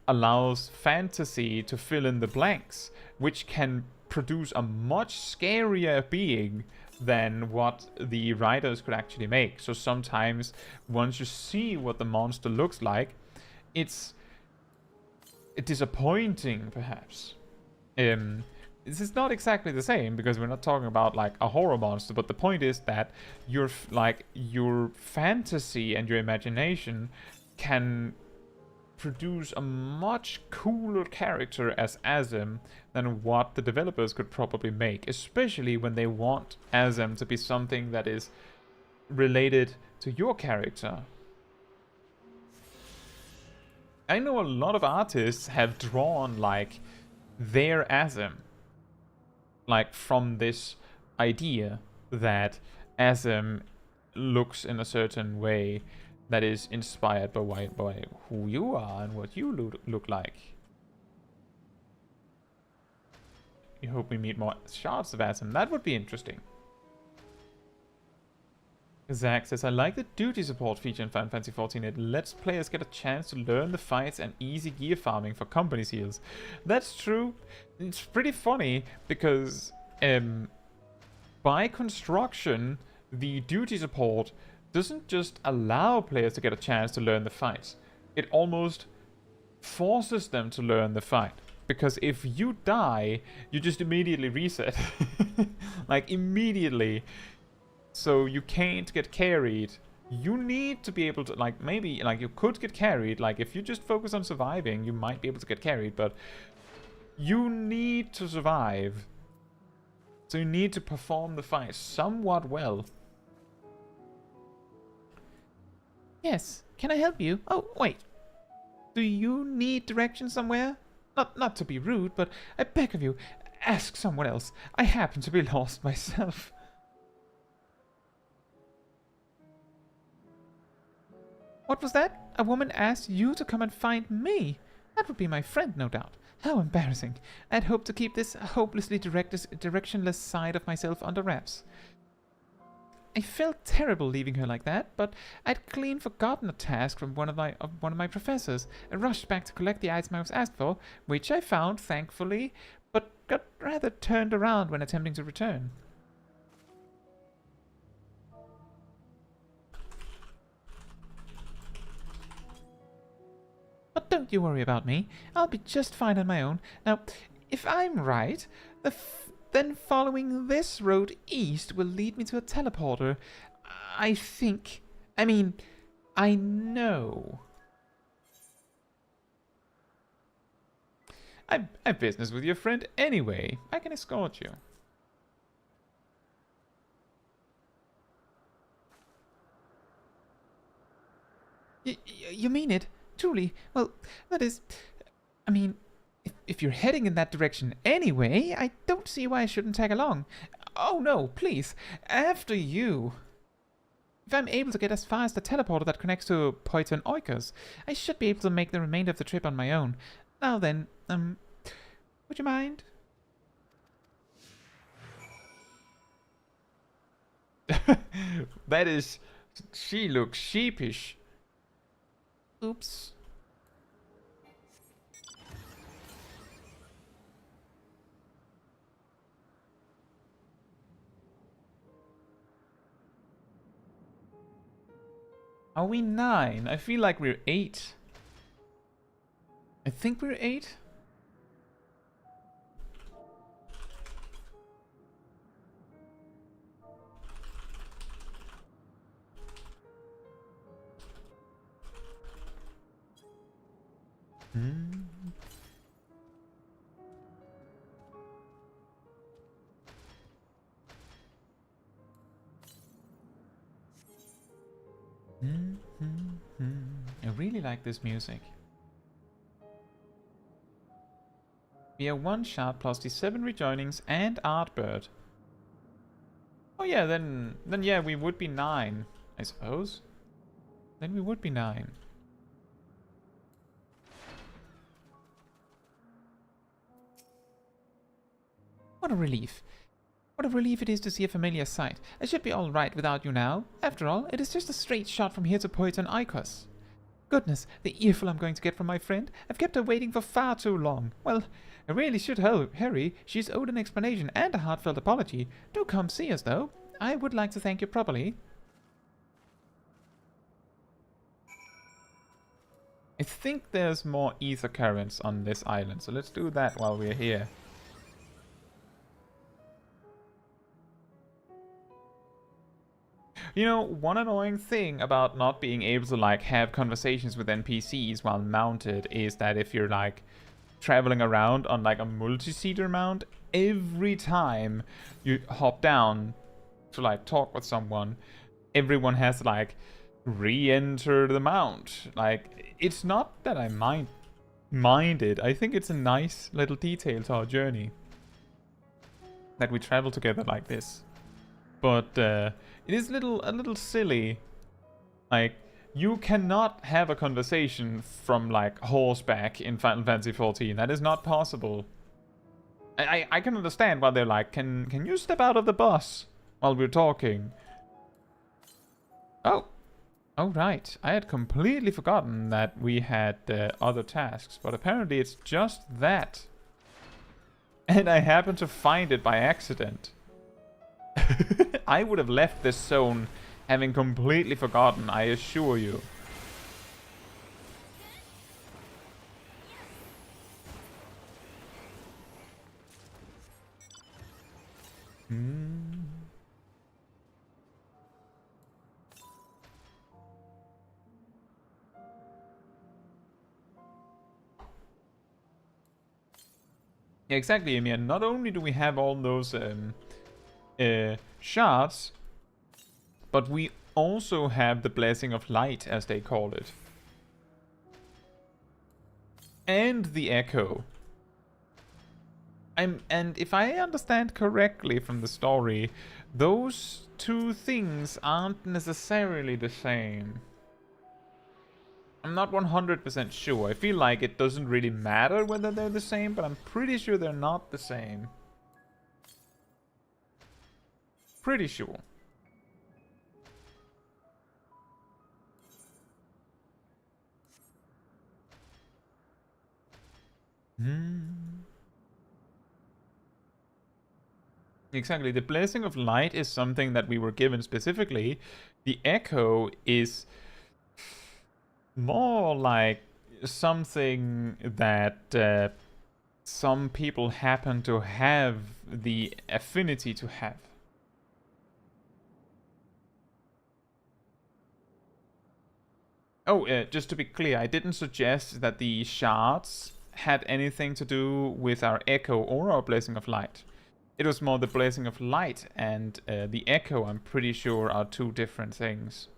allows fantasy to fill in the blanks, which can produce a much scarier being than what the writers could actually make. So sometimes once you see what the monster looks like, it's disappointing perhaps. This is not exactly the same, because we're not talking about like a horror monster, but the point is that your fantasy and your imagination can produce a much cooler character as Azem than what the developers could probably make, especially when they want Azem to be something that is related to your character. I know a lot of artists have drawn like their Azem, like from this idea that Azem looks in a certain way that is inspired by who you are and what you look like. You hope we meet more shards of Azem. That would be interesting. Zach says, I like the duty support feature in Final Fantasy XIV. It lets players get a chance to learn the fights and easy gear farming for company seals. That's true. It's pretty funny because by construction, the duty support doesn't just allow players to get a chance to learn the fights. It almost forces them to learn the fight. Because if you die, you just immediately reset. Like, immediately. So you can't get carried. You need to be able to, like, maybe, like, you could get carried. Like, if you just focus on surviving, you might be able to get carried. But you need to survive. So you need to perform the fight somewhat well. Yes, can I help you? Oh, wait. Do you need directions somewhere? Not to be rude, but I beg of you, ask someone else. I happen to be lost myself. What was that? A woman asked you to come and find me? That would be my friend, no doubt. How embarrassing. I'd hoped to keep this hopelessly directionless side of myself under wraps. I felt terrible leaving her like that, but I'd clean forgotten a task from one of my professors. I rushed back to collect the item I was asked for, which I found, thankfully, but got rather turned around when attempting to return. But don't you worry about me. I'll be just fine on my own. Now, if I'm right, then following this road east will lead me to a teleporter. I think. I mean, I know. I've business with your friend anyway. I can escort you. You mean it? Truly? Well, that is... I mean, if you're heading in that direction anyway, I don't see why I shouldn't tag along. Oh no, please. After you. If I'm able to get as far as the teleporter that connects to Poiton Oikos, I should be able to make the remainder of the trip on my own. Now then, would you mind? That is... She looks sheepish. Oops. Are we 9? I feel like we're 8. I think we're 8. I really like this music. We have 1 shard plus the 7 rejoinings and Artbird. Oh yeah, then yeah, we would be 9, I suppose. Then we would be 9. What a relief. What a relief it is to see a familiar sight. I should be all right without you now. After all, it is just a straight shot from here to Poiton Oikos. Goodness, the earful I'm going to get from my friend. I've kept her waiting for far too long. Well, I really should hurry. She's owed an explanation and a heartfelt apology. Do come see us, though. I would like to thank you properly. I think there's more Aether Currents on this island, so let's do that while we're here. You know, one annoying thing about not being able to, like, have conversations with NPCs while mounted is that if you're, like, traveling around on, like, a multi-seater mount, every time you hop down to, like, talk with someone, everyone has to, like, re-enter the mount. Like, it's not that I mind it. I think it's a nice little detail to our journey that we travel together like this. But it is a little silly. Like, you cannot have a conversation from, like, horseback in Final Fantasy XIV. That is not possible. I can understand why they're like, can you step out of the bus while we're talking? Oh, right. I had completely forgotten that we had other tasks, but apparently it's just that. And I happened to find it by accident. I would have left this zone having completely forgotten, I assure you. Yeah, exactly, Emir. Not only do we have all those shards, but we also have the Blessing of Light, as they call it. And the Echo. And if I understand correctly from the story, those two things aren't necessarily the same. I'm not 100% sure. I feel like it doesn't really matter whether they're the same, but I'm pretty sure they're not the same. Pretty sure. Exactly. The Blessing of Light is something that we were given specifically. The Echo is more like something that some people happen to have the affinity to have. Oh, just to be clear, I didn't suggest that the shards had anything to do with our Echo or our Blessing of Light. It was more the Blessing of Light and the Echo, I'm pretty sure, are two different things.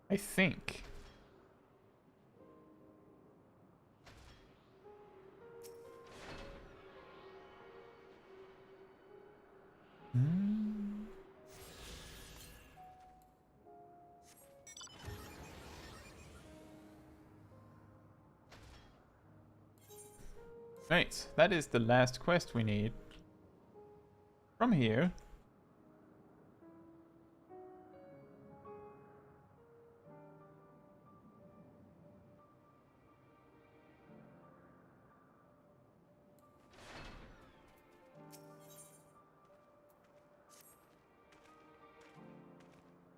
I think. Right, that is the last quest we need. From here.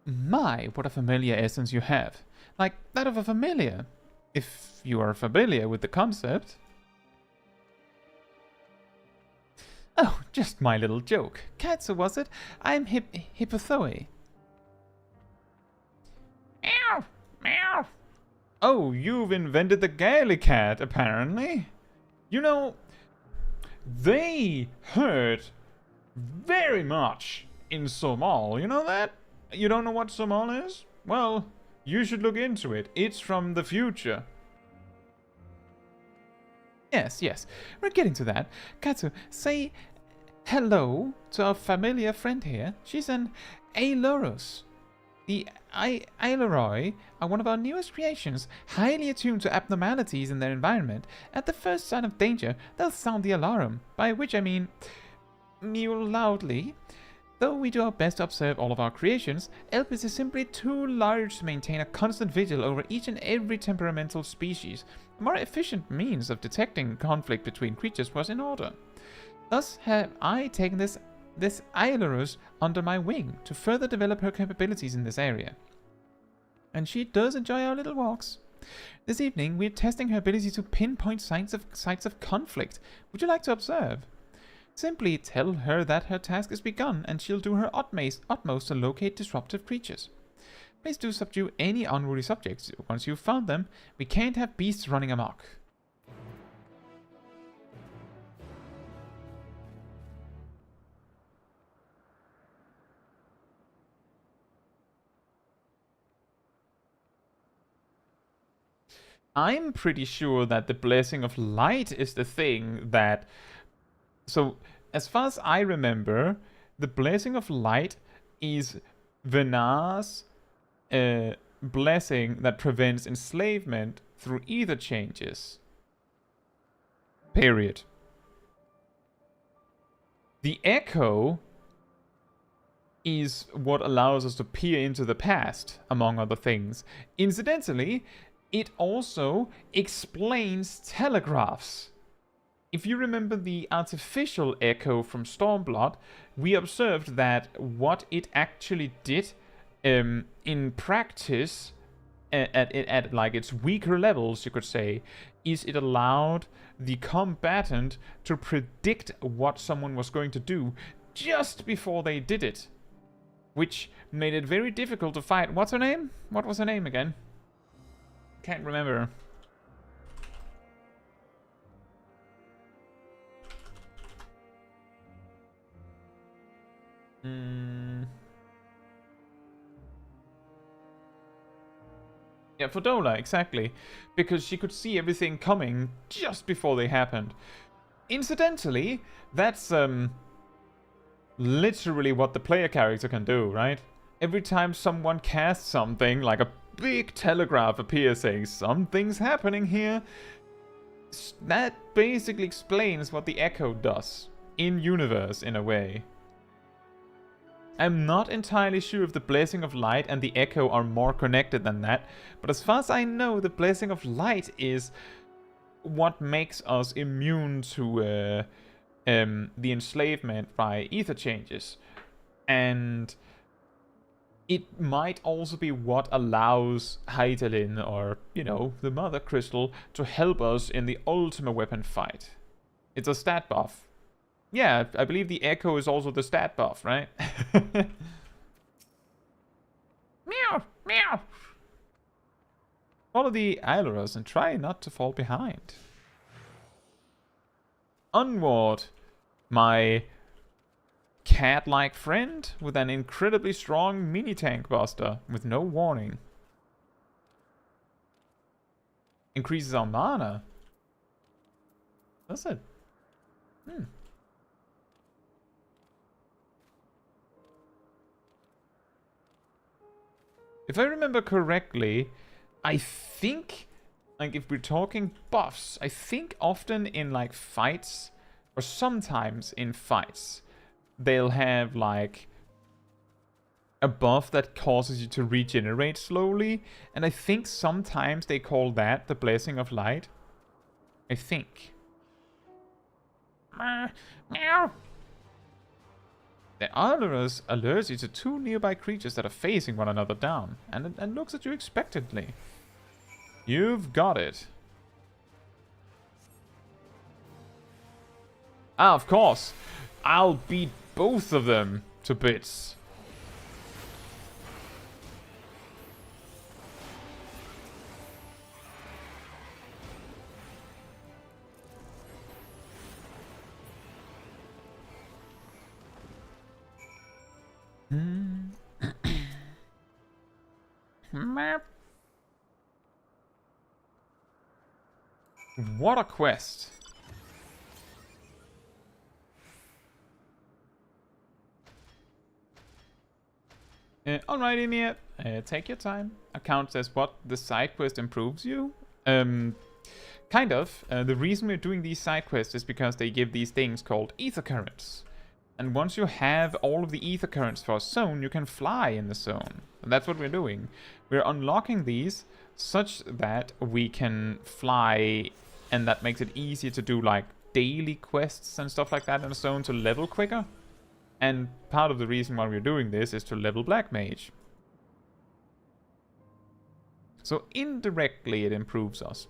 My, what a familiar essence you have. Like that of a familiar. If you are familiar with the concept. Oh, just my little joke. Caetsu, was it? I'm Hippothoe. Meow! Meow! Oh, you've invented the Gaelic cat, apparently. You know, they hurt very much in Smol. You know that? You don't know what Smol is? Well, you should look into it. It's from the future. Yes, yes. We're getting to that. Caetsu, say hello to our familiar friend here. She's an Aelurus. The Aeluroi are one of our newest creations, highly attuned to abnormalities in their environment. At the first sign of danger, they'll sound the alarm, by which I mean mew loudly. Though we do our best to observe all of our creations, Elpis is simply too large to maintain a constant vigil over each and every temperamental species. A more efficient means of detecting conflict between creatures was in order. Thus have I taken this Aelurus under my wing to further develop her capabilities in this area. And she does enjoy our little walks. This evening, we're testing her ability to pinpoint sites of conflict. Would you like to observe? Simply tell her that her task is begun, and she'll do her utmost to locate disruptive creatures. Please do subdue any unruly subjects. Once you've found them, we can't have beasts running amok. I'm pretty sure that the Blessing of Light is the thing that... So, as far as I remember, the Blessing of Light is Venar's blessing that prevents enslavement through ether changes. Period. The Echo is what allows us to peer into the past, among other things. Incidentally, it also explains telegraphs. If you remember the artificial Echo from Stormblood, we observed that what it actually did in practice, at like its weaker levels, you could say, is it allowed the combatant to predict what someone was going to do just before they did it, which made it very difficult to fight. What's her name? What was her name again? Can't remember. Yeah, Fodola, exactly. Because she could see everything coming just before they happened. Incidentally, that's literally what the player character can do, right? every time someone casts something, like a big telegraph appears saying something's happening here, that basically explains what the echo does in universe in a way. I'm not entirely sure if the Blessing of Light and the echo are more connected than that, but as far as I know, the Blessing of Light is what makes us immune to the enslavement by ether changes. And it might also be what allows Hydaelyn, or, you know, the Mother Crystal, to help us in the Ultima Weapon fight. It's a stat buff. Yeah, I believe the Echo is also the stat buff, right? Meow! Meow! Follow the Aileros and try not to fall behind. Onward, my cat-like friend with an incredibly strong mini-tank buster with no warning. Increases our mana. Does it? If I remember correctly, I think, like, if we're talking buffs, I think often in, like, fights, or sometimes in fights, they'll have, like, a buff that causes you to regenerate slowly, and I think sometimes they call that the Blessing of Light. I think. Meow! The Aileros alerts you to two nearby creatures that are facing one another down, and looks at you expectantly. You've got it. Ah, of course. I'll beat both of them to bits. What a quest. Alrighty, Mia. Take your time. Account says what the side quest improves you. Kind of. The reason we're doing these side quests is because they give these things called Aether Currents. And once you have all of the Aether Currents for a zone, you can fly in the zone. And that's what we're doing. We're unlocking these such that we can fly, and that makes it easier to do like daily quests and stuff like that in a zone to level quicker. And part of the reason why we're doing this is to level Black Mage. So indirectly it improves us.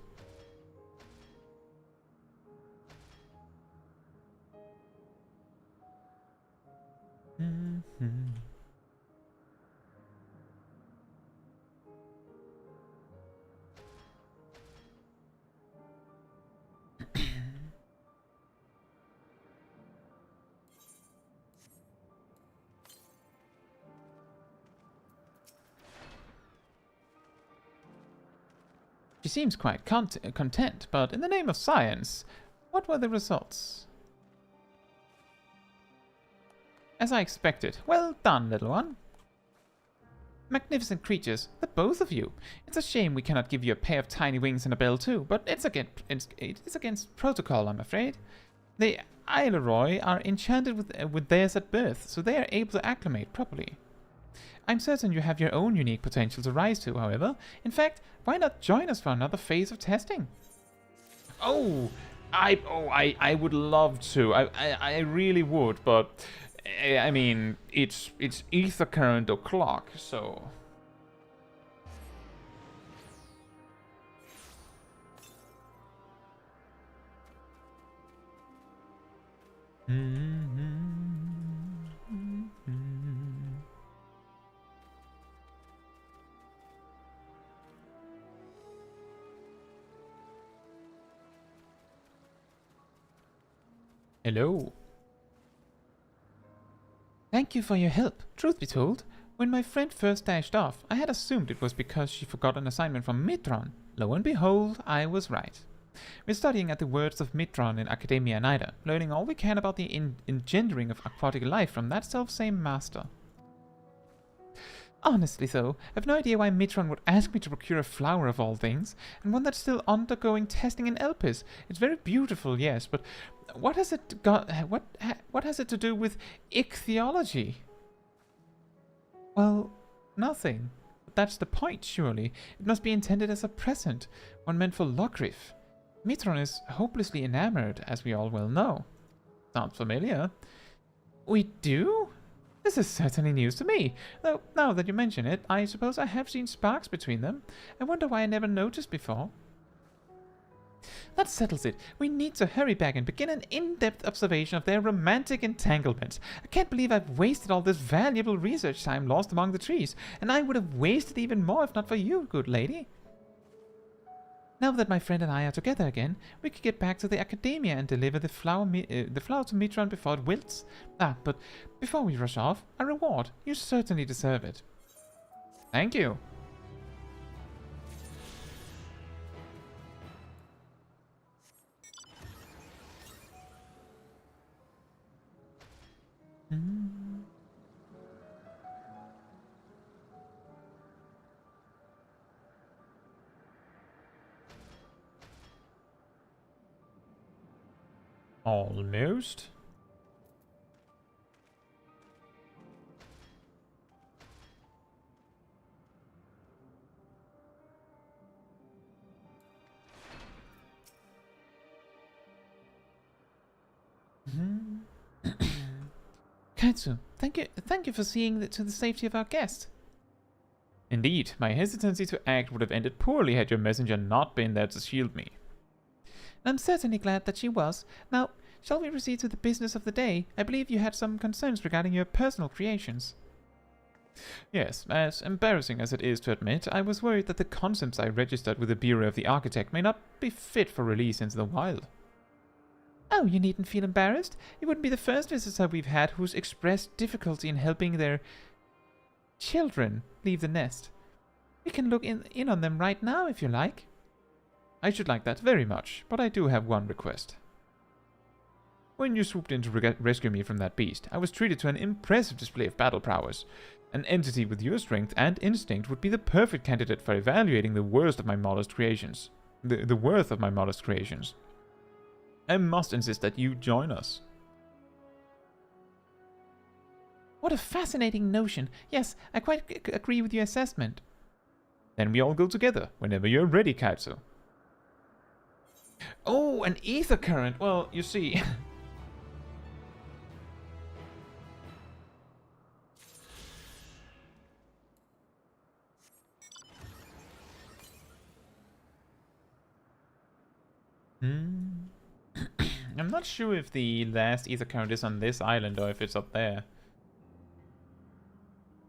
She seems quite content, but in the name of science, what were the results? As I expected. Well done, little one. Magnificent creatures, the both of you. It's a shame we cannot give you a pair of tiny wings and a bell too, but it's against protocol, I'm afraid. The Aileroi are enchanted with theirs at birth, so they are able to acclimate properly. I'm certain you have your own unique potential to rise to, however. In fact, why not join us for another phase of testing? I would love to. I really would, but I mean, it's Aether Current o'clock, so. Hello. Thank you for your help. Truth be told, when my friend first dashed off, I had assumed it was because she forgot an assignment from Mitron. Lo and behold, I was right. We're studying at the words of Mitron in Academia Nida, learning all we can about the engendering of aquatic life from that self-same master. Honestly, though, I've no idea why Mitron would ask me to procure a flower of all things, and one that's still undergoing testing in Elpis. It's very beautiful, yes, but what has it got? What has it to do with ichthyology? Well, nothing. But that's the point, surely. It must be intended as a present, one meant for Locrif. Mitron is hopelessly enamored, as we all well know. Sounds familiar. We do? This is certainly news to me. Though, now that you mention it, I suppose I have seen sparks between them. I wonder why I never noticed before. That settles it. We need to hurry back and begin an in-depth observation of their romantic entanglement. I can't believe I've wasted all this valuable research time lost among the trees, and I would have wasted even more if not for you, good lady. Now that my friend and I are together again, we could get back to the academia and deliver the flower to Mitron before it wilts. But before we rush off, a reward. You certainly deserve it. Thank you. Almost. Caetsu, thank you for seeing to the safety of our guest. Indeed, my hesitancy to act would have ended poorly had your messenger not been there to shield me. I'm certainly glad that she was. Now, shall we proceed to the business of the day? I believe you had some concerns regarding your personal creations. Yes, as embarrassing as it is to admit, I was worried that the concepts I registered with the Bureau of the Architect may not be fit for release into the wild. Oh, you needn't feel embarrassed. You wouldn't be the first visitor we've had who's expressed difficulty in helping their children leave the nest. We can look in on them right now if you like. I should like that very much, but I do have one request. When you swooped in to rescue me from that beast, I was treated to an impressive display of battle prowess. An entity with your strength and instinct would be the perfect candidate for evaluating the worst of my modest creations. The worth of my modest creations. I must insist that you join us. What a fascinating notion. Yes, I quite agree with your assessment. Then we all go together, whenever you're ready, Caetsu. Oh, an Aether Current! Well, you see... I'm not sure if the last Aether Current is on this island or if it's up there.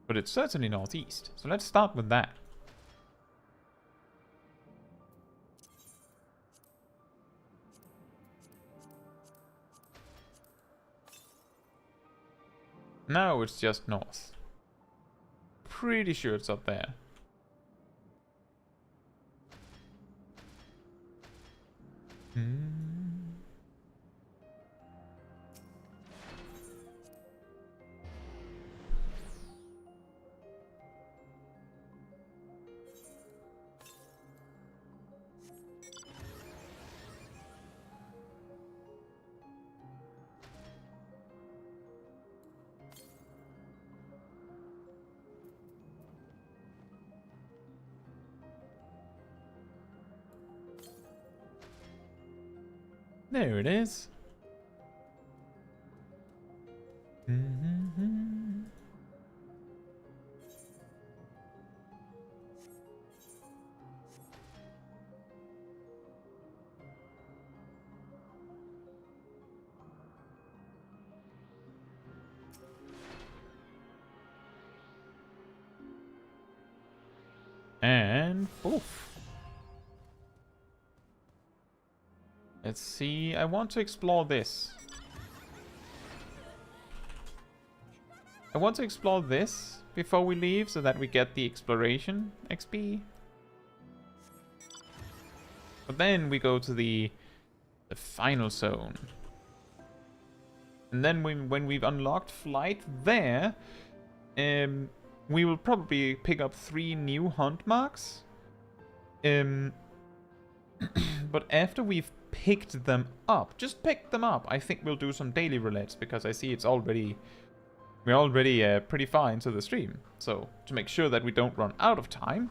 But it's certainly northeast, so let's start with that. No, it's just north. Pretty sure it's up there. There it is. And poof. Let's see. I want to explore this. I want to explore this before we leave so that we get the exploration XP. But then we go to the final zone. And then when we've unlocked flight there, we will probably pick up 3 new hunt marks. But after we've picked them up, just picked them up, I think we'll do some daily roulettes, because I see we're already pretty far into the stream. So, to make sure that we don't run out of time,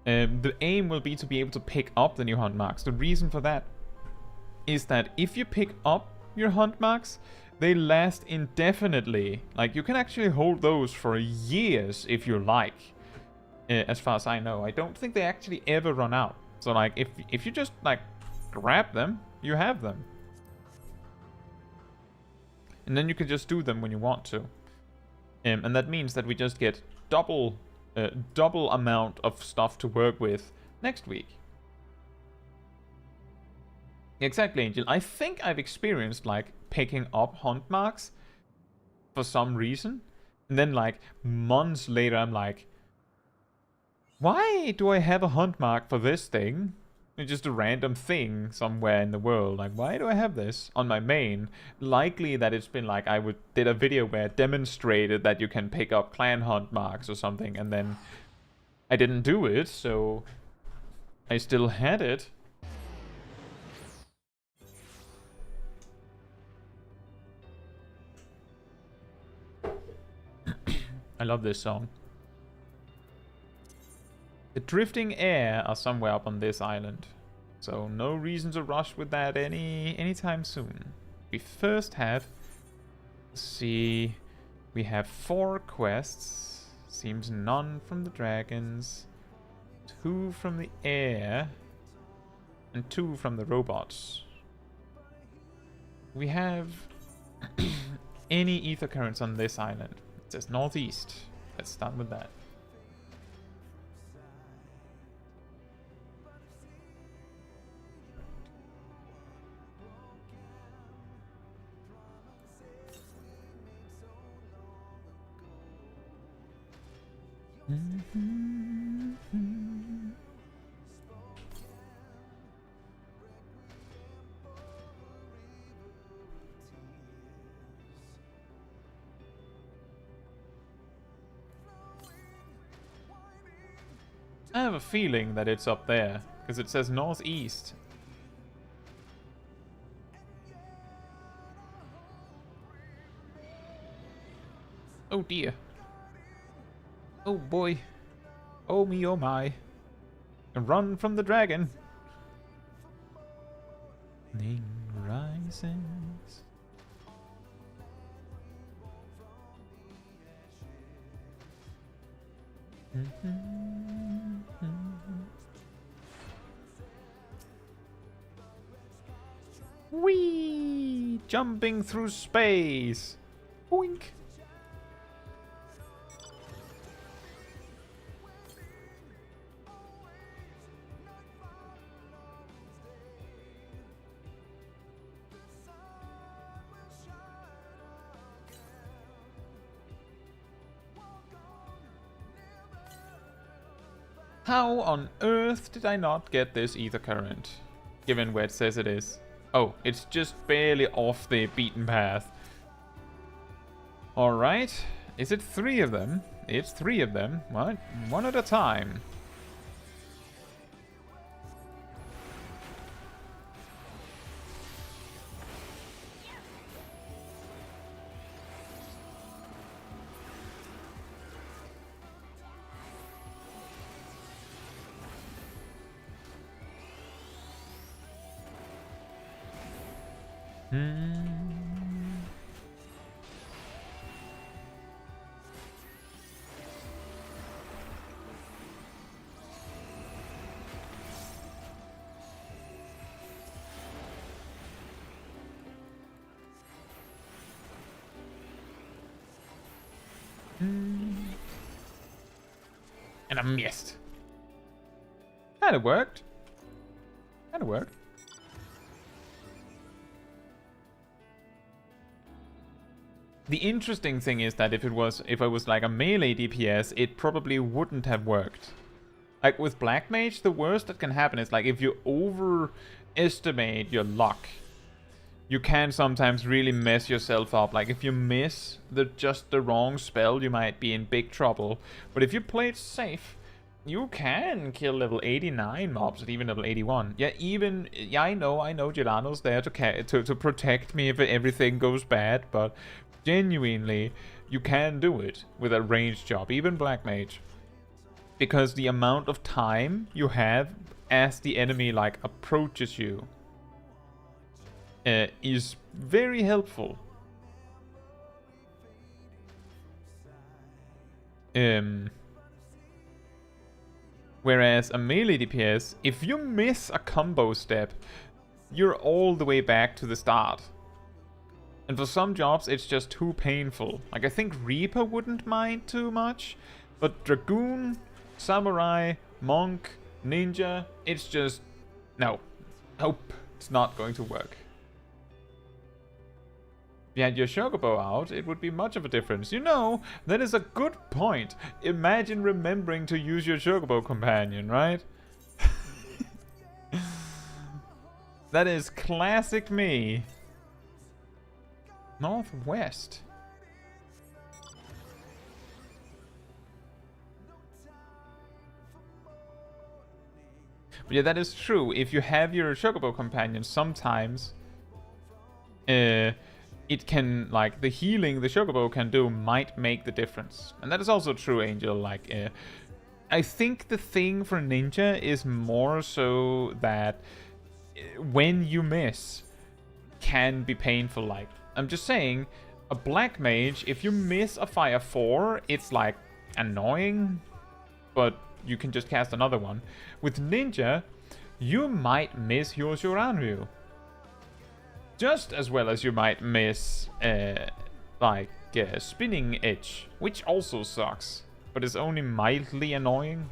the aim will be to be able to pick up the new hunt marks. The reason for that is that if you pick up your hunt marks, they last indefinitely. Like, you can actually hold those for years if you like. As far as I know, I don't think they actually ever run out. So, like, if you just, like, grab them, you have them. And then you can just do them when you want to. And that means that we just get double amount of stuff to work with next week. Exactly, Angel. I think I've experienced, like, picking up hunt marks for some reason. And then, like, months later, I'm like, why do I have a hunt mark for this thing? It's just a random thing somewhere in the world. Like, why do I have this on my main? Likely that it's been like I did a video where I demonstrated that you can pick up clan hunt marks or something, and then I didn't do it, so I still had it. I love this song. The drifting air are somewhere up on this island, so no reason to rush with that anytime soon. We first have, let's see, we have 4 quests. Seems none from the dragons, 2 from the air, and 2 from the robots. We have any Aether Currents on this island. It says northeast. Let's start with that. I have a feeling that it's up there, because it says northeast. Oh dear. Oh boy. Oh me, oh my. And run from the dragon. Morning rises. Whee! Jumping through space. Boink. How on earth did I not get this Aether Current, given where it says it is? Oh, it's just barely off the beaten path. Alright, is it 3 of them? It's 3 of them. What? One at a time. And I missed. Kinda worked. Kinda worked. The interesting thing is that if I was like a melee DPS, it probably wouldn't have worked. Like with Black Mage, the worst that can happen is like if you overestimate your luck you can sometimes really mess yourself up. Like, if you miss just the wrong spell, you might be in big trouble. But if you play it safe, you can kill level 89 mobs and even level 81. Yeah, I know Gelano's there to protect me if everything goes bad, but genuinely, you can do it with a ranged job, even Black Mage. Because the amount of time you have as the enemy, like, approaches you is very helpful. Whereas a melee DPS, if you miss a combo step, you're all the way back to the start. And for some jobs, it's just too painful. Like, I think Reaper wouldn't mind too much, but Dragoon, Samurai, Monk, Ninja, it's just... no. Nope. It's not going to work. If you had your Chocobo out, it would be much of a difference. You know, that is a good point. Imagine remembering to use your Chocobo companion, right? That is classic me. Northwest. But yeah, that is true. If you have your Chocobo companion, sometimes it can, like, the healing the Chocobo can do might make the difference. And that is also true, Angel. Like, I think the thing for Ninja is more so that when you miss can be painful. Like, I'm just saying, a Black Mage, if you miss a Fire 4, it's, like, annoying, but you can just cast another one. With Ninja, you might miss your Shuranryu. Just as well as you might miss, Spinning Edge, which also sucks, but is only mildly annoying.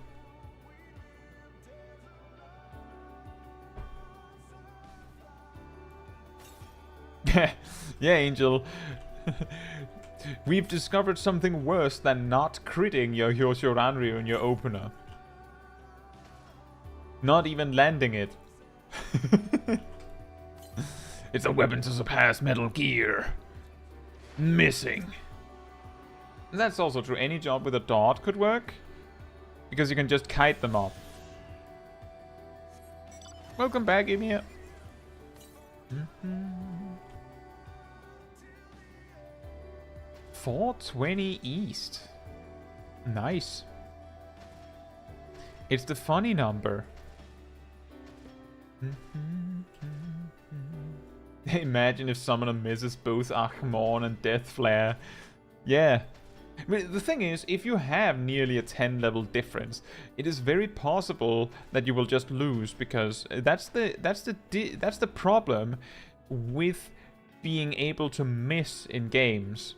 Yeah, Angel. We've discovered something worse than not critting your Shuranryu in your opener. Not even landing it. It's a weapon to surpass Metal Gear. Missing. That's also true. Any job with a dot could work, because you can just kite them up. Welcome back, Emir. 420 East. Nice. It's the funny number. Imagine if someone misses both Achmon and Death Flare. Yeah. But the thing is, if you have nearly a 10 level difference, it is very possible that you will just lose, because that's the problem with being able to miss in games,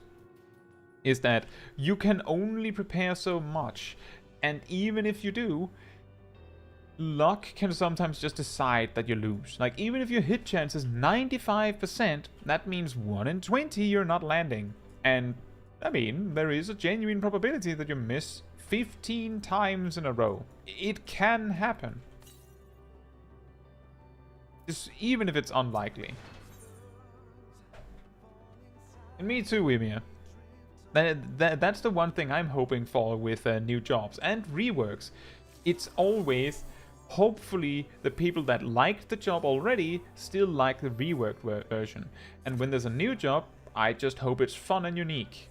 is that you can only prepare so much, and even if you do, luck can sometimes just decide that you lose. Like, even if your hit chance is 95%, that means 1 in 20 you're not landing. And, I mean, there is a genuine probability that you miss 15 times in a row. It can happen. Just even if it's unlikely. And me too, Emir. That's the one thing I'm hoping for with new jobs and reworks. It's always... hopefully the people that liked the job already still like the reworked version. And when there's a new job, I just hope it's fun and unique.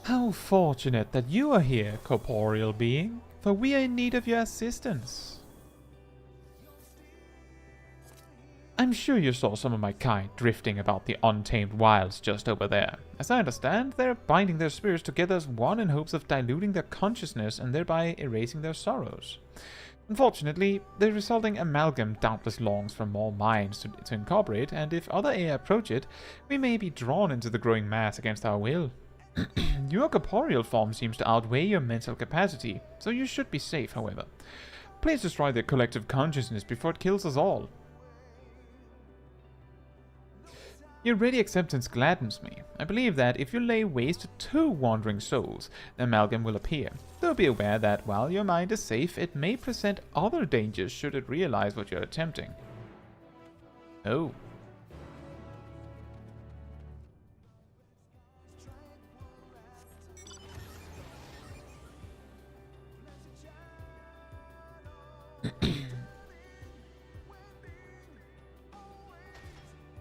How fortunate that you are here, corporeal being, for we are in need of your assistance. I'm sure you saw some of my kind drifting about the untamed wilds just over there. As I understand, they're binding their spirits together as one in hopes of diluting their consciousness and thereby erasing their sorrows. Unfortunately, the resulting amalgam doubtless longs for more minds to incorporate, and if other AI approach it, we may be drawn into the growing mass against our will. Your corporeal form seems to outweigh your mental capacity, so you should be safe, however. Please destroy their collective consciousness before it kills us all. Your ready acceptance gladdens me, I believe that if you lay waste to 2 wandering souls, the amalgam will appear. Though be aware that while your mind is safe, it may present other dangers should it realize what you're attempting. Oh.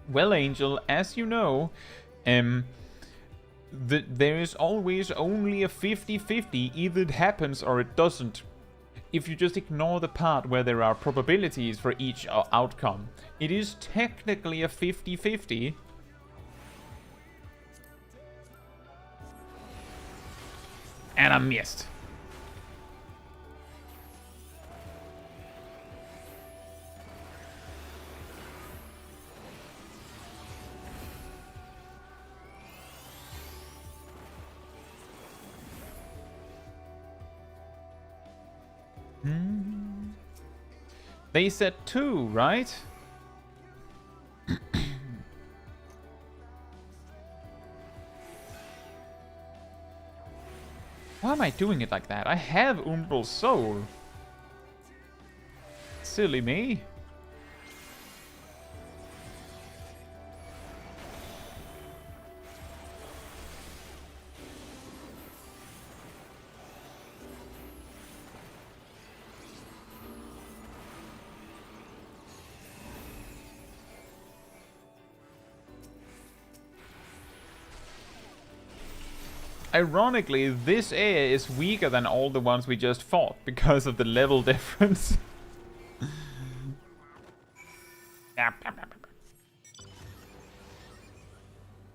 Well, Angel, as you know, there is always only a 50-50. Either it happens or it doesn't. If you just ignore the part where there are probabilities for each outcome, it is technically a 50-50. And I missed. They said 2, right? Why am I doing it like that? I have Umbral Soul. Silly me. Ironically, this area is weaker than all the ones we just fought because of the level difference.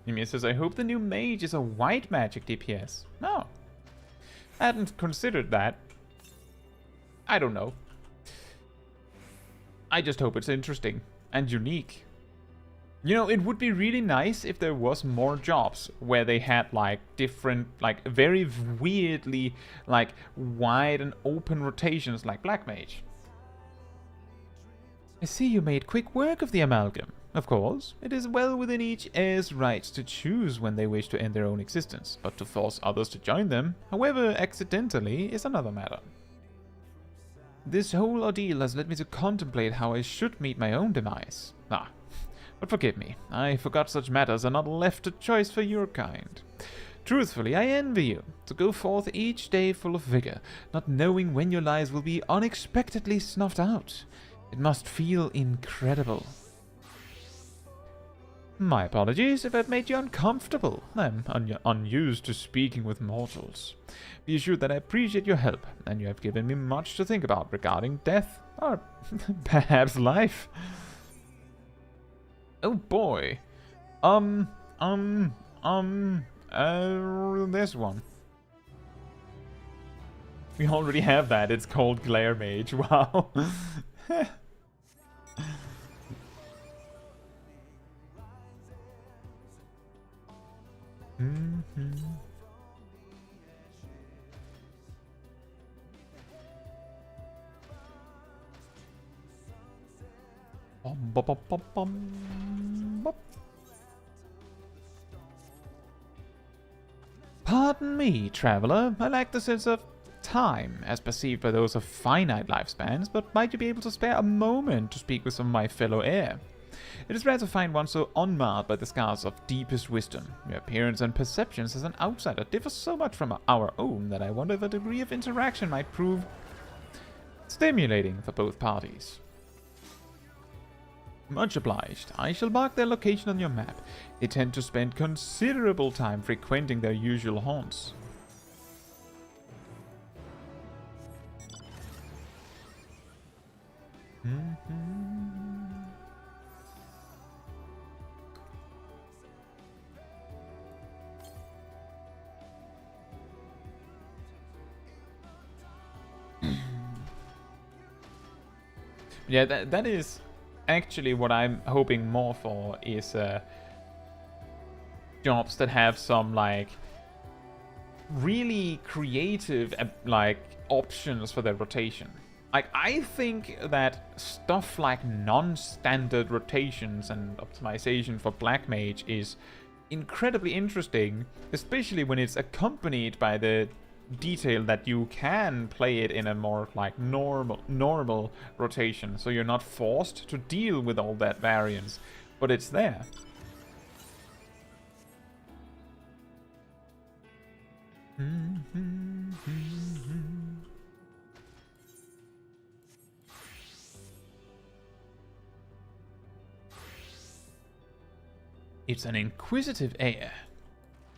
Ymir says, I hope the new mage is a white magic DPS. No. I hadn't considered that. I don't know. I just hope it's interesting and unique. You know, it would be really nice if there was more jobs where they had, like, different, like, very weirdly, like, wide and open rotations like Black Mage. I see you made quick work of the amalgam. Of course, it is well within each heir's right to choose when they wish to end their own existence, but to force others to join them, however accidentally, is another matter. This whole ordeal has led me to contemplate how I should meet my own demise. But forgive me, I forgot such matters are not left to choice for your kind. Truthfully, I envy you, to go forth each day full of vigor, not knowing when your lives will be unexpectedly snuffed out. It must feel incredible. My apologies if I've made you uncomfortable. I'm unused to speaking with mortals. Be assured that I appreciate your help, and you have given me much to think about regarding death, or perhaps life. Oh boy. This one. We already have that. It's called Glare Mage. Wow. Pardon me, traveler. I lack the sense of time, as perceived by those of finite lifespans, but might you be able to spare a moment to speak with some of my fellow heir? It is rare to find one so unmarred by the scars of deepest wisdom. Your appearance and perceptions as an outsider differ so much from our own that I wonder if a degree of interaction might prove stimulating for both parties. Much obliged. I shall mark their location on your map. They tend to spend considerable time frequenting their usual haunts. Yeah, that is actually what I'm hoping more for, is jobs that have some like really creative like options for their rotation. Like, I think that stuff like non-standard rotations and optimization for Black Mage is incredibly interesting, especially when it's accompanied by the detail that you can play it in a more like normal rotation, so you're not forced to deal with all that variance, but it's there. It's an inquisitive air.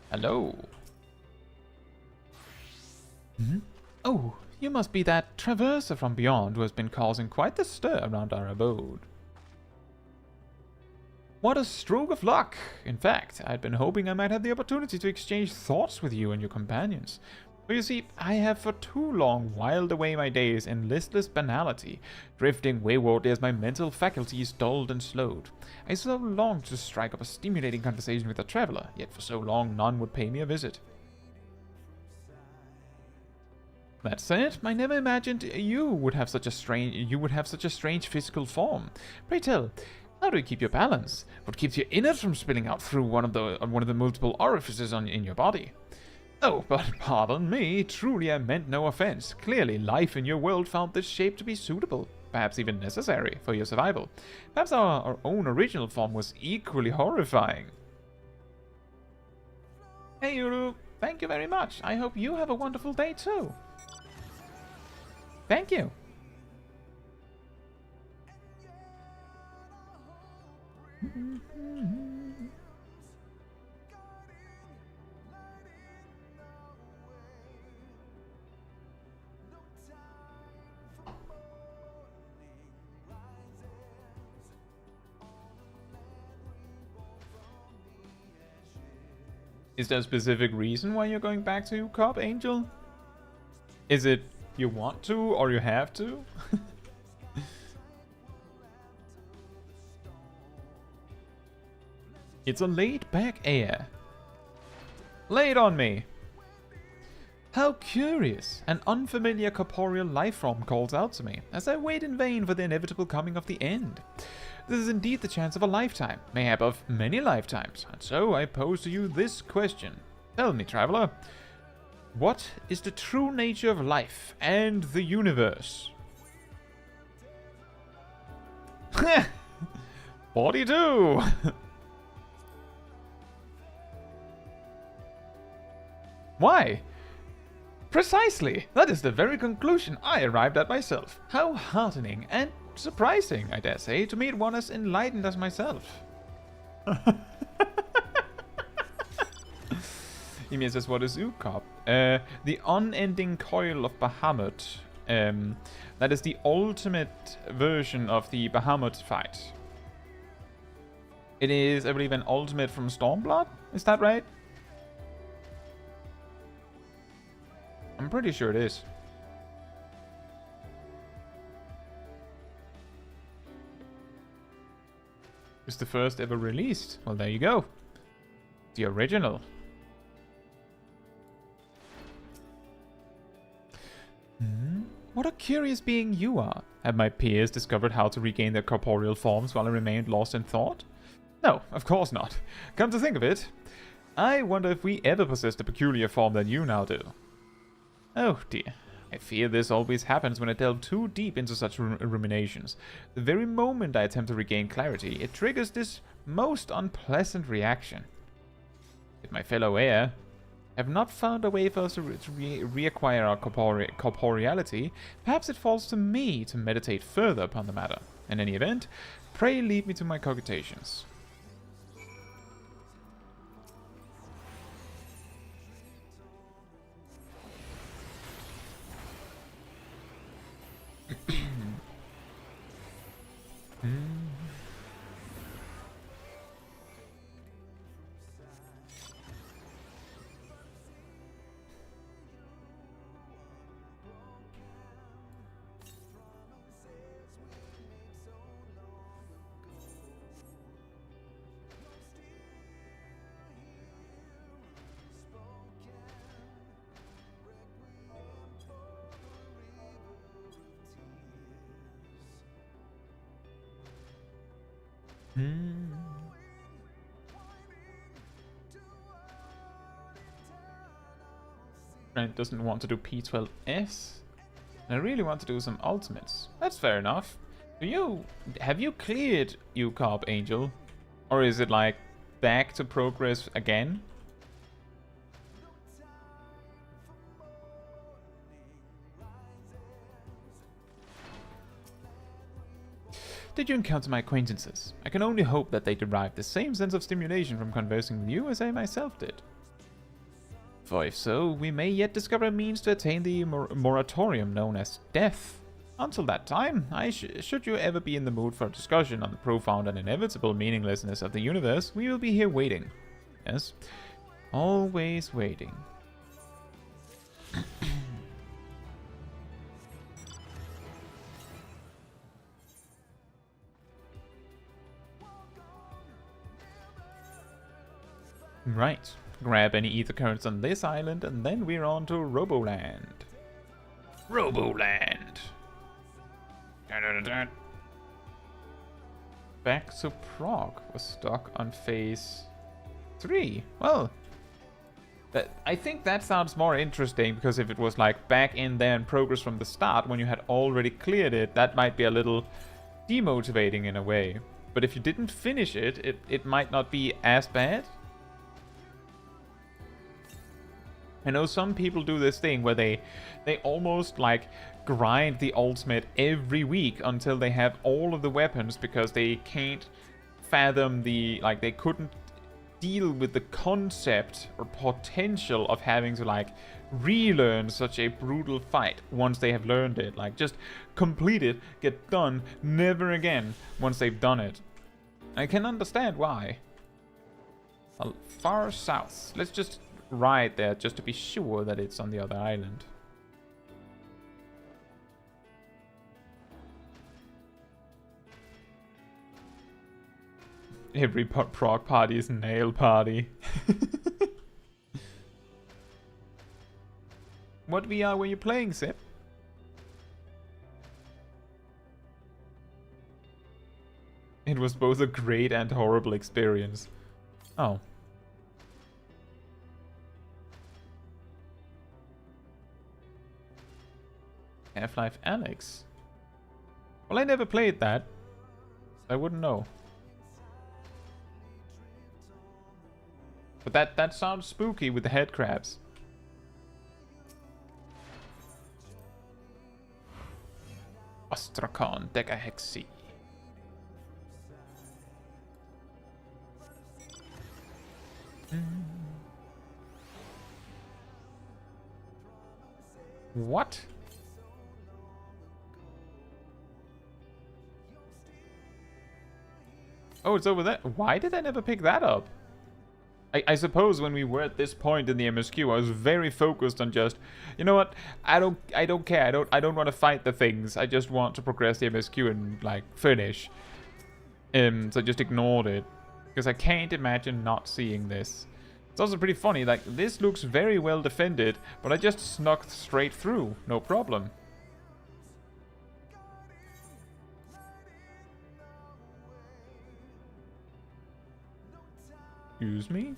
Hello. Oh, you must be that traverser from beyond who has been causing quite the stir around our abode. What a stroke of luck! In fact, I'd been hoping I might have the opportunity to exchange thoughts with you and your companions. For you see, I have for too long whiled away my days in listless banality, drifting waywardly as my mental faculties dulled and slowed. I so longed to strike up a stimulating conversation with a traveler, yet for so long none would pay me a visit. That said, I never imagined you would have such a strange physical form. Pray tell, how do you keep your balance? What keeps your innards from spilling out through one of the multiple orifices in your body? Oh, but pardon me, truly I meant no offense. Clearly, life in your world found this shape to be suitable, perhaps even necessary, for your survival. Perhaps our own original form was equally horrifying. Hey, Uru, thank you very much. I hope you have a wonderful day too. Thank you. Is there a specific reason why you're going back to Cop, Angel? Is it you want to or you have to? It's a laid-back air. Lay it on me. How curious! An unfamiliar corporeal life form calls out to me, as I wait in vain for the inevitable coming of the end. This is indeed the chance of a lifetime, mayhap of many lifetimes, and so I pose to you this question. Tell me, traveler, what is the true nature of life and the universe? 42! Why? Precisely! That is the very conclusion I arrived at myself. How heartening and surprising, I dare say, to meet one as enlightened as myself. Ymir says, what is Ukop? The unending coil of Bahamut. That is the ultimate version of the Bahamut fight. It is, I believe, an ultimate from Stormblood? Is that right? I'm pretty sure it is. It's the first ever released. Well, there you go. The original. What a curious being you are. Have my peers discovered how to regain their corporeal forms while I remained lost in thought? No, of course not. Come to think of it, I wonder if we ever possessed a peculiar form that you now do. Oh dear. I fear this always happens when I delve too deep into such ruminations. The very moment I attempt to regain clarity, it triggers this most unpleasant reaction. If my fellow heir have not found a way for us to reacquire our corporeality, perhaps it falls to me to meditate further upon the matter. In any event, pray leave me to my cogitations. Trent doesn't want to do P12S. And I really want to do some ultimates. That's fair enough. Have you cleared UCOP, Angel? Or is it like back to progress again? Did you encounter my acquaintances? I can only hope that they derive the same sense of stimulation from conversing with you as I myself did. For if so, we may yet discover a means to attain the moratorium known as death. Until that time, should you ever be in the mood for a discussion on the profound and inevitable meaninglessness of the universe, we will be here waiting. Yes, always waiting. Right. Grab any Aether Currents on this island, and then we're on to Roboland. Roboland! Back to Prague was stuck on phase 3. Well, I think that sounds more interesting, because if it was like back in there in progress from the start when you had already cleared it, that might be a little demotivating in a way. But if you didn't finish it, it might not be as bad. I know some people do this thing where they almost like grind the ultimate every week until they have all of the weapons, because they can't fathom they couldn't deal with the concept or potential of having to like relearn such a brutal fight once they have learned it. Like, just complete it, get done, never again once they've done it. I can understand why. Far south. Let's just ride there just to be sure that it's on the other island. Every Prague party is a nail party. What VR were you playing, Sip? It was both a great and horrible experience. Oh. Half-Life Alyx? Well, I never played that, so I wouldn't know. But that sounds spooky with the head crabs. Ostrakhan Decahexi. What? Oh, it's over there. Why did I never pick that up? I suppose when we were at this point in the MSQ, I was very focused on just, you know what? I don't care. I don't want to fight the things. I just want to progress the MSQ and like finish. So I just ignored it, because I can't imagine not seeing this. It's also pretty funny. Like, this looks very well defended, but I just snuck straight through, no problem. Excuse me?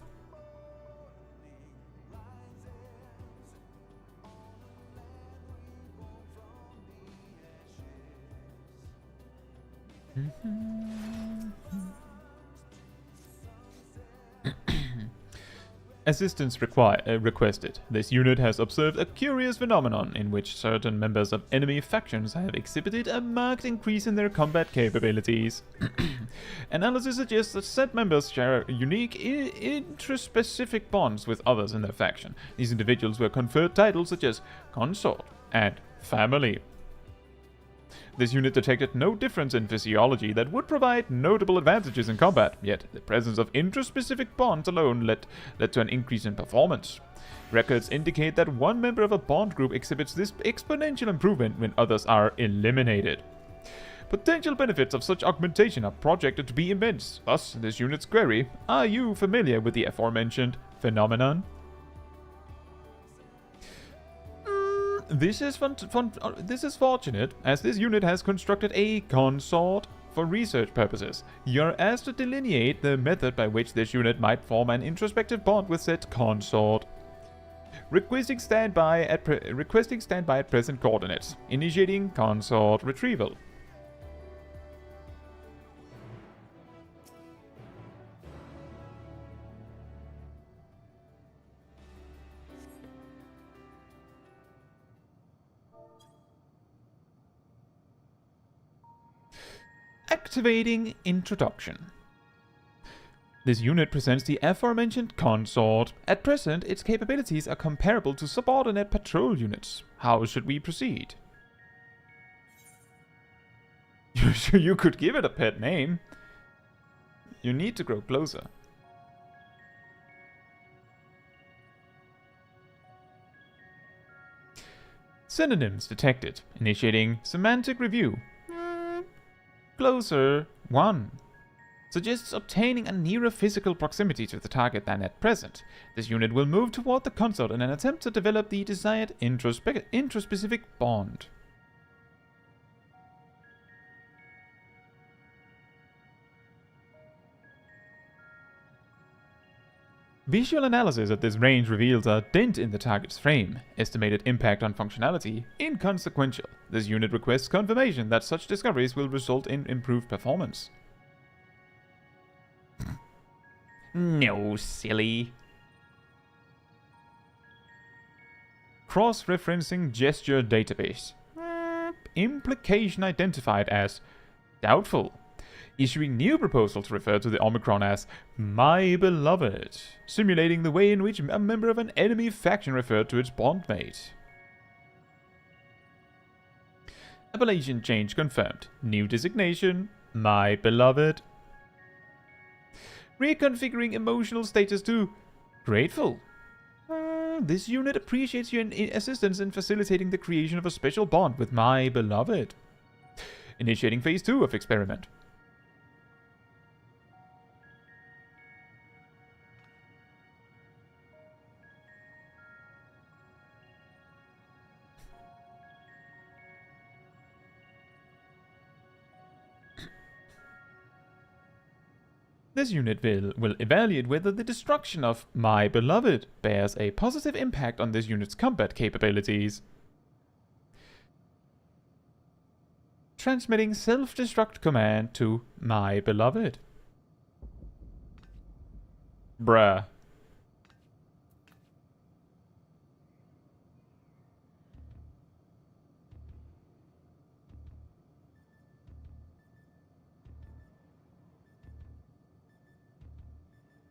Assistance requested. This unit has observed a curious phenomenon in which certain members of enemy factions have exhibited a marked increase in their combat capabilities. Analysis suggests that said members share unique intraspecific bonds with others in their faction. These individuals were conferred titles such as Consort and Family. This unit detected no difference in physiology that would provide notable advantages in combat, yet the presence of intraspecific bonds alone led to an increase in performance. Records indicate that one member of a bond group exhibits this exponential improvement when others are eliminated. Potential benefits of such augmentation are projected to be immense. Thus, this unit's query: are you familiar with the aforementioned phenomenon? This is fortunate, as this unit has constructed a consort for research purposes. You're asked to delineate the method by which this unit might form an introspective bond with said consort. Requesting standby at present coordinates. Initiating consort retrieval. Activating introduction. This unit presents the aforementioned consort. At present, its capabilities are comparable to subordinate patrol units. How should we proceed? You could give it a pet name. You need to grow closer. Synonyms detected. Initiating semantic review. Closer 1. Suggests obtaining a nearer physical proximity to the target than at present. This unit will move toward the consort in an attempt to develop the desired intraspecific bond. Visual analysis at this range reveals a dent in the target's frame. Estimated impact on functionality inconsequential. This unit requests confirmation that such discoveries will result in improved performance. No, silly. Cross-referencing gesture database. Implication identified as doubtful. Issuing new proposal to refer to the Omicron as my beloved, simulating the way in which a member of an enemy faction referred to its bondmate. Appellation change confirmed. New designation, my beloved. Reconfiguring emotional status to grateful. This unit appreciates your assistance in facilitating the creation of a special bond with my beloved. Initiating phase 2 of experiment. This unit will evaluate whether the destruction of my beloved bears a positive impact on this unit's combat capabilities. Transmitting self-destruct command to my beloved. Bruh.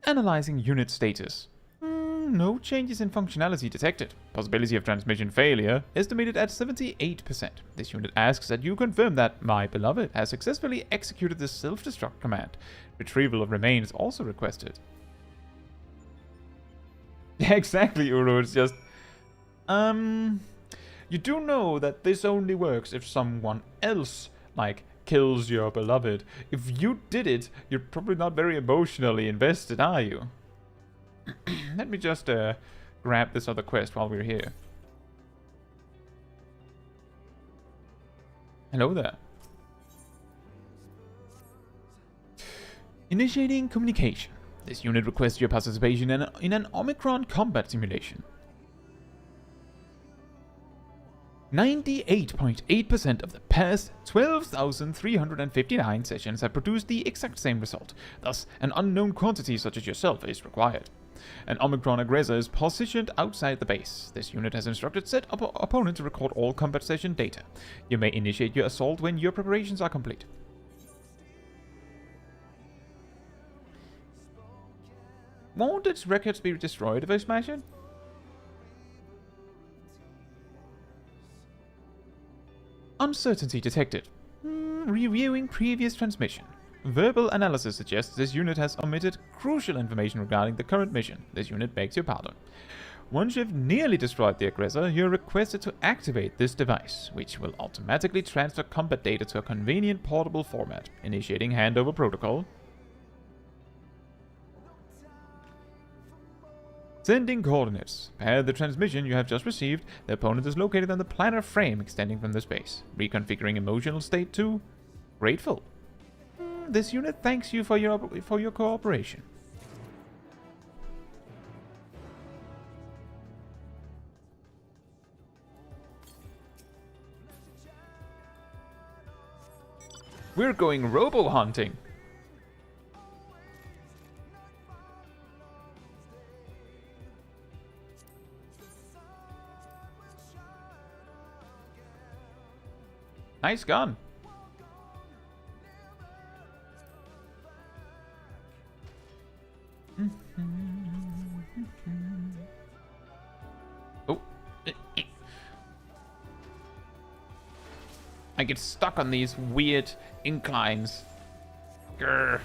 Analyzing unit status. No changes in functionality detected. Possibility of transmission failure estimated at 78%. This unit asks that you confirm that my beloved has successfully executed the self-destruct command. Retrieval of remains also requested. Yeah, exactly, Uru. It's just... You do know that this only works if someone else, like, kills your beloved. If you did it, you're probably not very emotionally invested, are you? Let me just grab this other quest while we're here. Hello there. Initiating communication. This unit requests your participation in an Omicron combat simulation. 98.8% of the past 12,359 sessions have produced the exact same result. Thus, an unknown quantity such as yourself is required. An Omicron aggressor is positioned outside the base. This unit has instructed said opponent to record all combat session data. You may initiate your assault when your preparations are complete. Won't its records be destroyed if I smash it? Uncertainty detected. Reviewing previous transmission. Verbal analysis suggests this unit has omitted crucial information regarding the current mission. This unit begs your pardon. Once you've nearly destroyed the aggressor, you're requested to activate this device, which will automatically transfer combat data to a convenient portable format. Initiating handover protocol. Sending coordinates. Per the transmission you have just received, the opponent is located on the planar frame extending from the space. Reconfiguring emotional state to grateful. This unit thanks you for your cooperation. We're going robo-hunting. Nice gun. Oh. I get stuck on these weird inclines. Grr.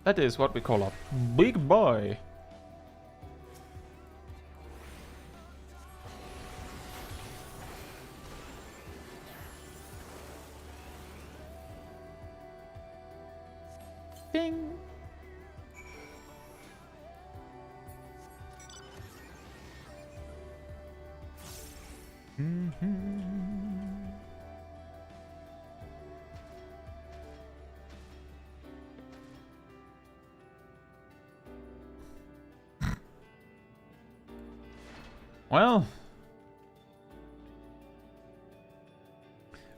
That is what we call a big boy. Bing. Well,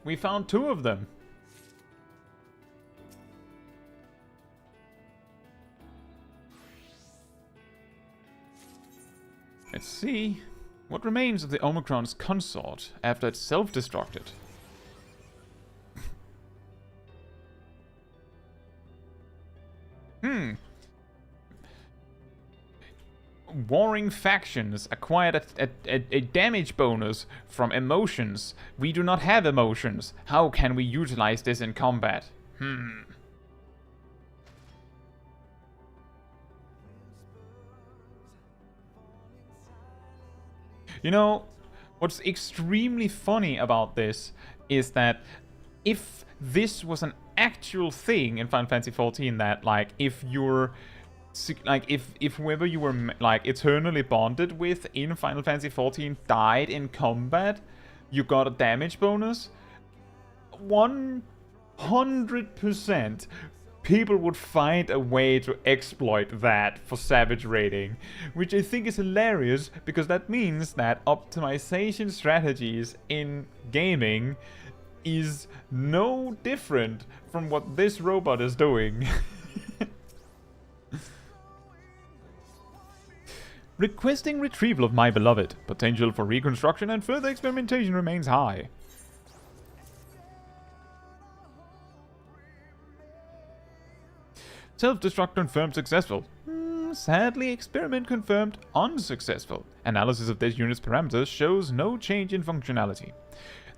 we found 2 of them. Let's see what remains of the Omicron's consort after it's self-destructed. Warring factions acquired a damage bonus from emotions. We do not have emotions. How can we utilize this in combat? You know, what's extremely funny about this is that if this was an actual thing in Final Fantasy XIV, that like if you're like if whoever you were like eternally bonded with in Final Fantasy XIV died in combat, you got a damage bonus. 100% people would find a way to exploit that for savage raiding, which I think is hilarious because that means that optimization strategies in gaming is no different from what this robot is doing. Requesting retrieval of my beloved. Potential for reconstruction and further experimentation remains high. Self-destruct confirmed successful. Sadly, experiment confirmed unsuccessful. Analysis of this unit's parameters shows no change in functionality.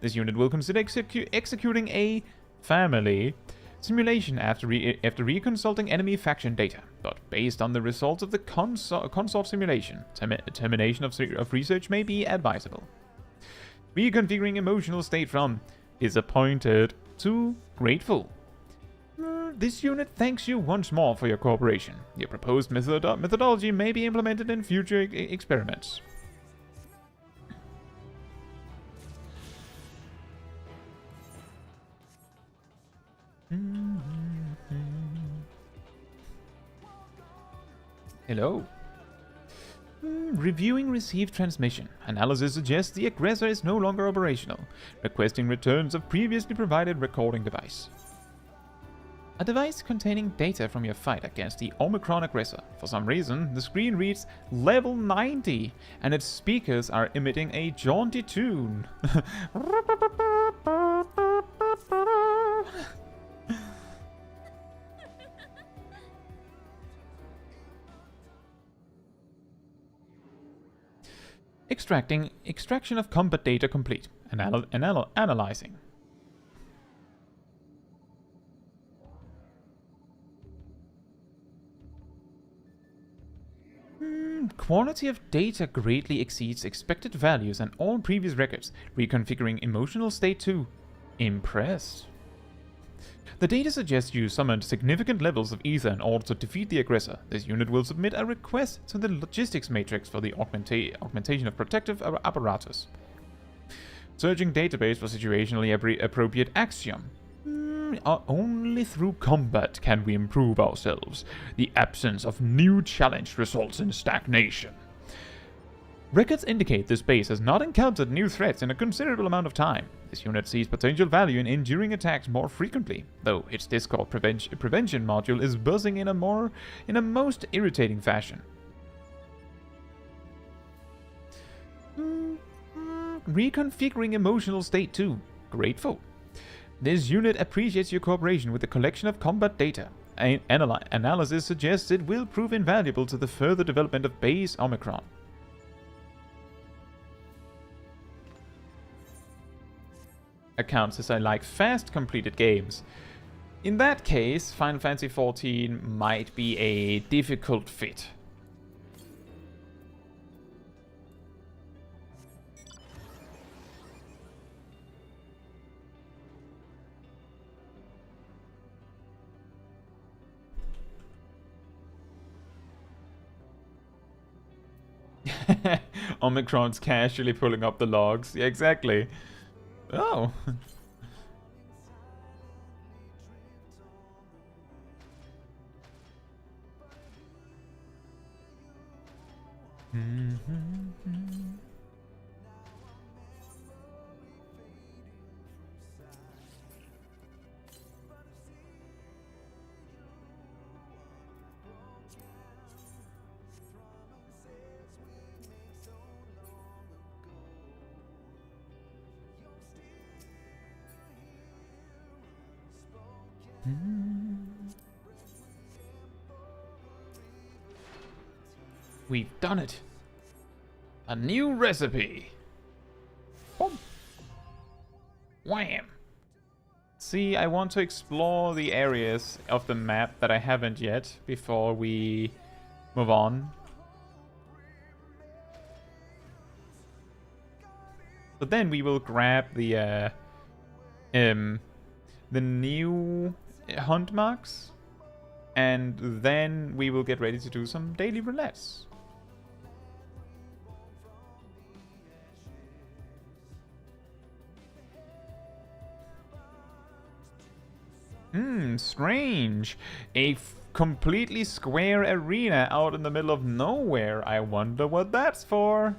This unit will consider executing a family simulation after reconsulting enemy faction data, but based on the results of the consort simulation, termination of research may be advisable. Reconfiguring emotional state from disappointed to grateful. This unit thanks you once more for your cooperation. Your proposed methodology may be implemented in future experiments. Hello. Reviewing received transmission. Analysis suggests the aggressor is no longer operational. Requesting returns of previously provided recording device. A device containing data from your fight against the Omicron aggressor. For some reason, the screen reads level 90 and its speakers are emitting a jaunty tune. Extraction of combat data complete. Analyzing. Quality of data greatly exceeds expected values and all previous records. Reconfiguring emotional state to impressed. The data suggests you summoned significant levels of ether in order to defeat the aggressor. This unit will submit a request to the logistics matrix for the augmentation of protective apparatus. Searching database for situationally appropriate axiom. Only through combat can we improve ourselves. The absence of new challenge results in stagnation. Records indicate this base has not encountered new threats in a considerable amount of time. This unit sees potential value in enduring attacks more frequently, though its Discord prevention module is buzzing in a most irritating fashion. Reconfiguring emotional state 2. Grateful. This unit appreciates your cooperation with the collection of combat data. Analysis suggests it will prove invaluable to the further development of base Omicron. Accounts as I like fast completed games. In that case, Final Fantasy XIV might be a difficult fit. Omicron's casually pulling up the logs. Yeah, exactly. Oh. We've done it. A new recipe. Boom. Wham. See, I want to explore the areas of the map that I haven't yet before we move on. But then we will grab the new hunt marks, and then we will get ready to do some daily roulettes. Strange. A completely square arena out in the middle of nowhere. I wonder what that's for.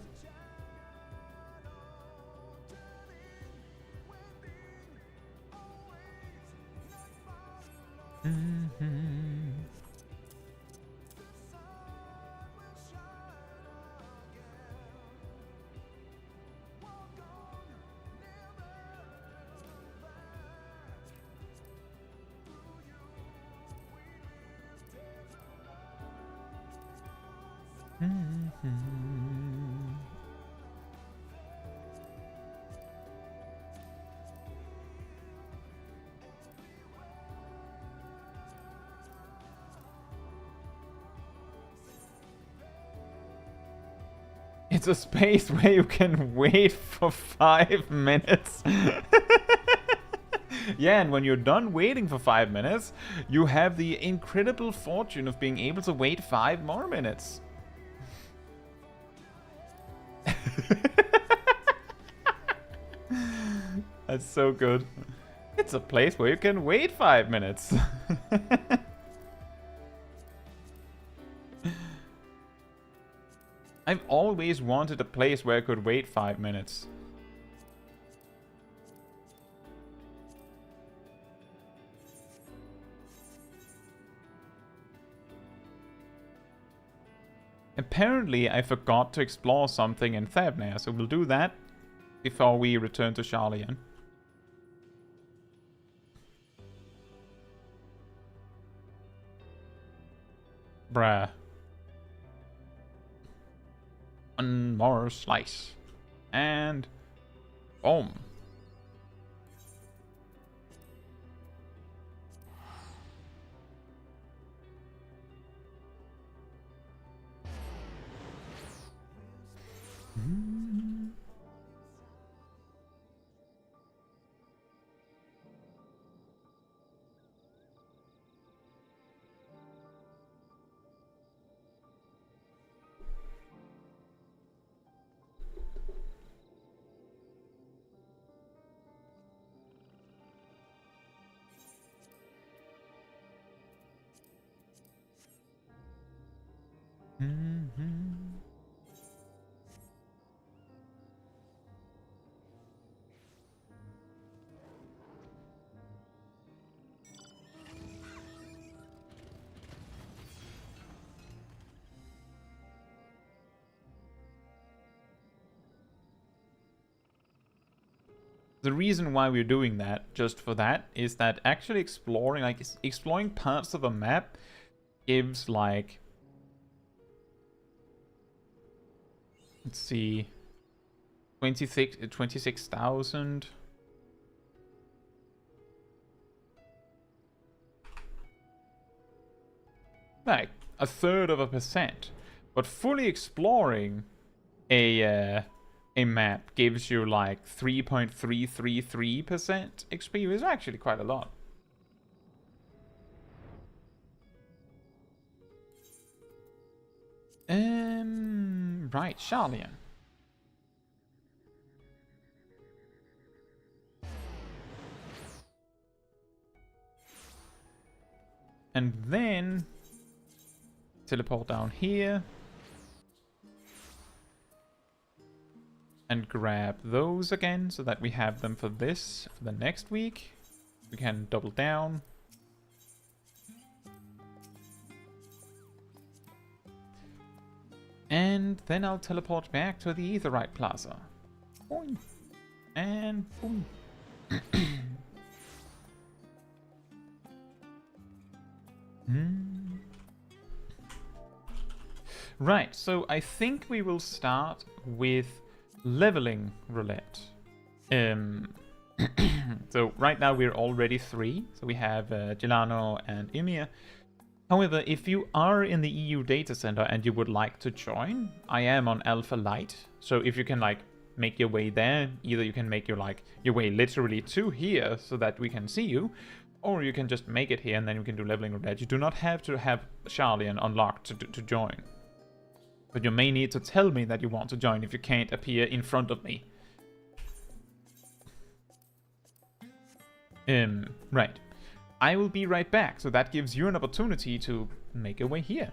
It's a space where you can wait for 5 minutes. Yeah, and when you're done waiting for 5 minutes, you have the incredible fortune of being able to wait 5 more minutes. That's so good. It's a place where you can wait 5 minutes. I've always wanted a place where I could wait 5 minutes. Apparently, I forgot to explore something in Thabnir, so we'll do that before we return to Sharlayan. Bruh. One more slice. And boom. The reason why we're doing that, just for that, is that actually exploring, like, exploring parts of a map gives, like, let's see, 26,000. Like, 1/3%. But fully exploring a map gives you like 3.333% XP, which is actually quite a lot. Right, Charlian. And then teleport down here. And grab those again so that we have them for this, for the next week. We can double down. And then I'll teleport back to the Aetherite Plaza. Boing. And boom. Right, so I think we will start with leveling roulette. So right now we're already 3. So we have Gelano and Ymir. However, if you are in the EU data center and you would like to join, I am on Alpha Light. So if you can like make your way there, either you can make your way literally to here so that we can see you, or you can just make it here and then you can do leveling roulette. You do not have to have Charlian unlocked to join. But you may need to tell me that you want to join if you can't appear in front of me. Right. I will be right back, so that gives you an opportunity to make your way here.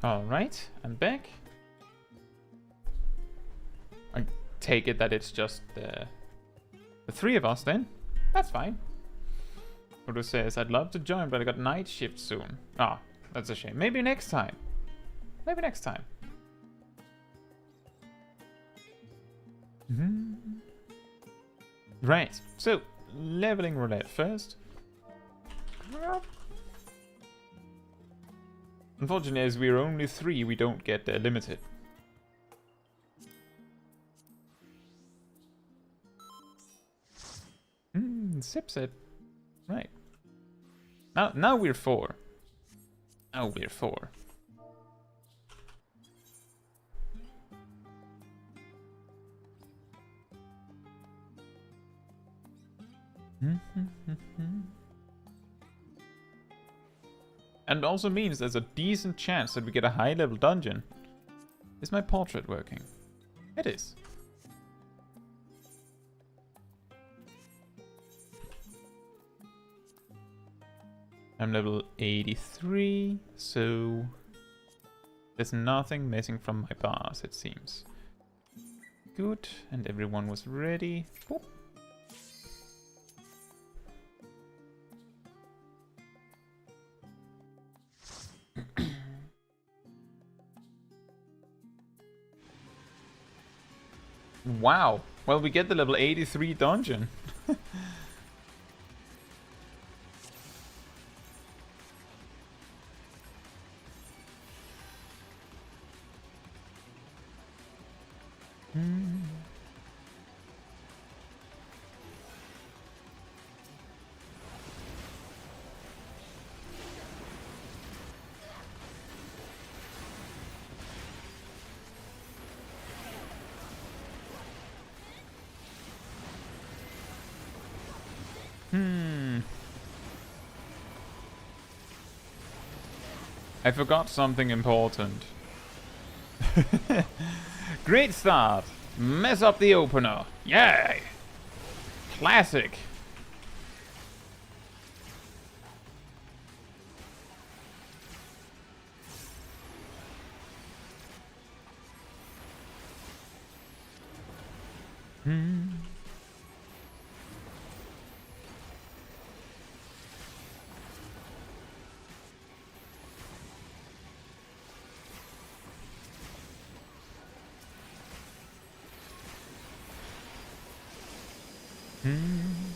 Alright, I'm back. I take it that it's just the three of us then. That's fine. Odo says, I'd love to join, but I got night shift soon. Ah, that's a shame. Maybe next time. Maybe next time. Right, so leveling roulette first. Unfortunately, as we're only 3, we don't get limited. Sips it. Right. Now we're 4. Now we're 4. And also means there's a decent chance that we get a high level dungeon. Is my portrait working? It is. I'm level 83, so there's nothing missing from my bars, it seems. Good, and everyone was ready. Boop. Wow. Well, we get the level 83 dungeon. I forgot something important. Great start. Mess up the opener. Yay! Classic.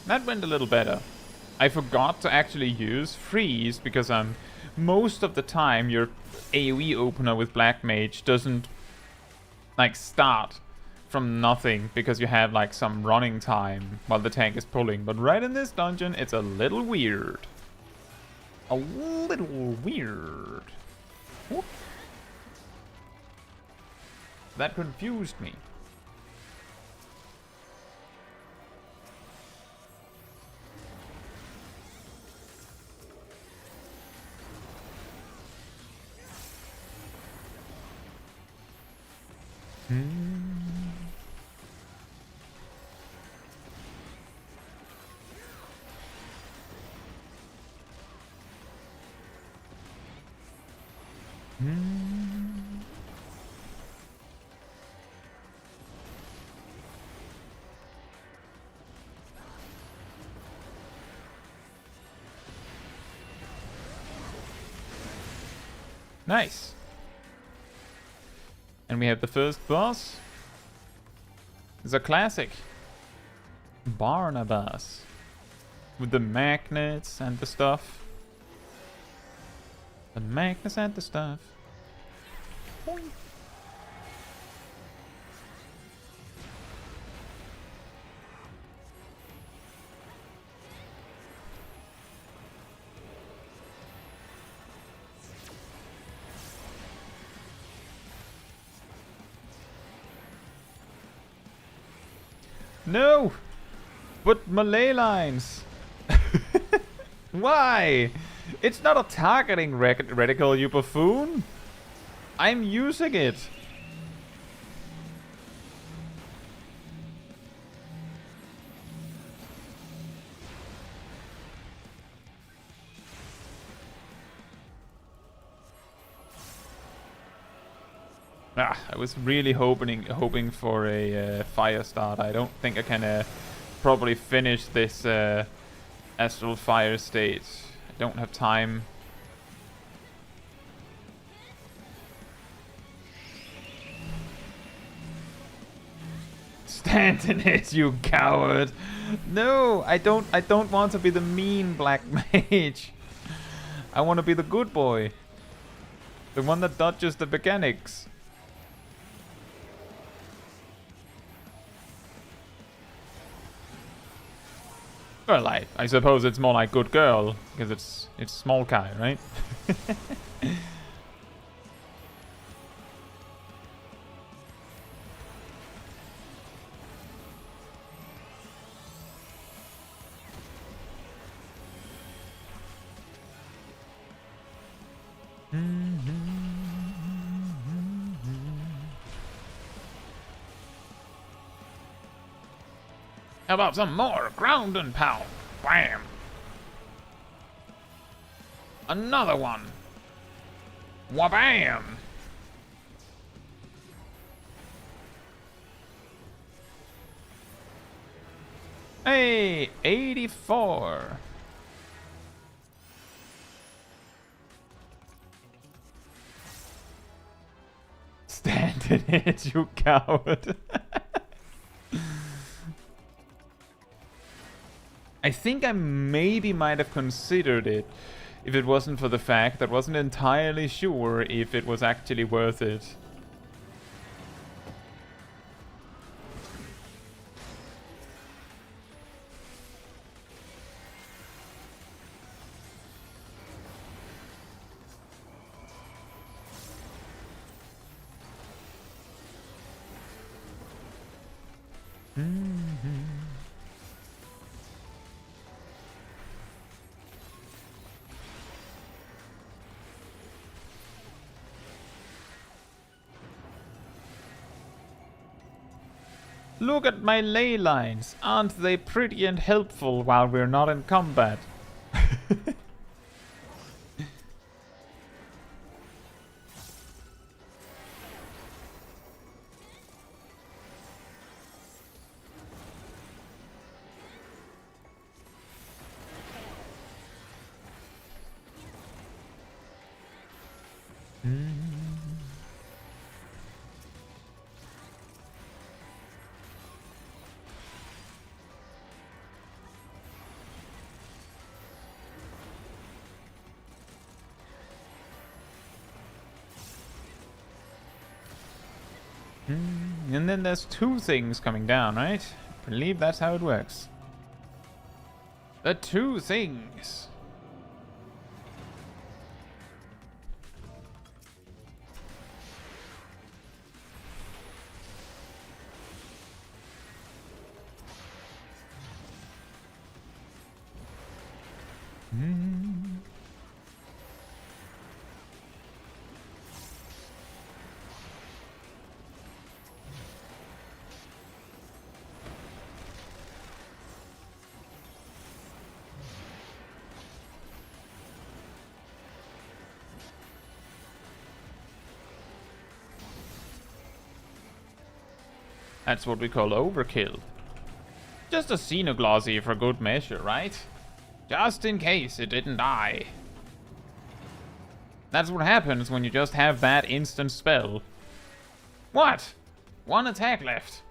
That went a little better. I forgot to actually use freeze because most of the time your AoE opener with Black Mage doesn't like start from nothing because you have like some running time while the tank is pulling. But right in this dungeon, it's a little weird. A little weird. Whoop. That confused me. Nice. And we have the first boss. It's a classic. Barnabas. With the magnets and the stuff. The magnets and the stuff. Boing. No! But Malay lines! Why? It's not a targeting reticle, you buffoon! I'm using it! I was really hoping for a fire start. I don't think I can probably finish this astral fire state. I don't have time. Stand in it, you coward! No, I don't want to be the mean black mage. I want to be the good boy. The one that dodges the mechanics. Well, I suppose it's more like good girl, because it's Smol Kai, right? How about some more ground and pound? Bam! Another one! Wabam! Hey, 84! Stand in it, you coward! I think I maybe might have considered it if it wasn't for the fact that I wasn't entirely sure if it was actually worth it. Look at my ley lines. Aren't they pretty and helpful while we're not in combat? And then there's two things coming down, right? I believe that's how it works. The two things. That's what we call overkill. Just a xenoglossy for good measure, right? Just in case it didn't die. That's what happens when you just have that instant spell. What? One attack left.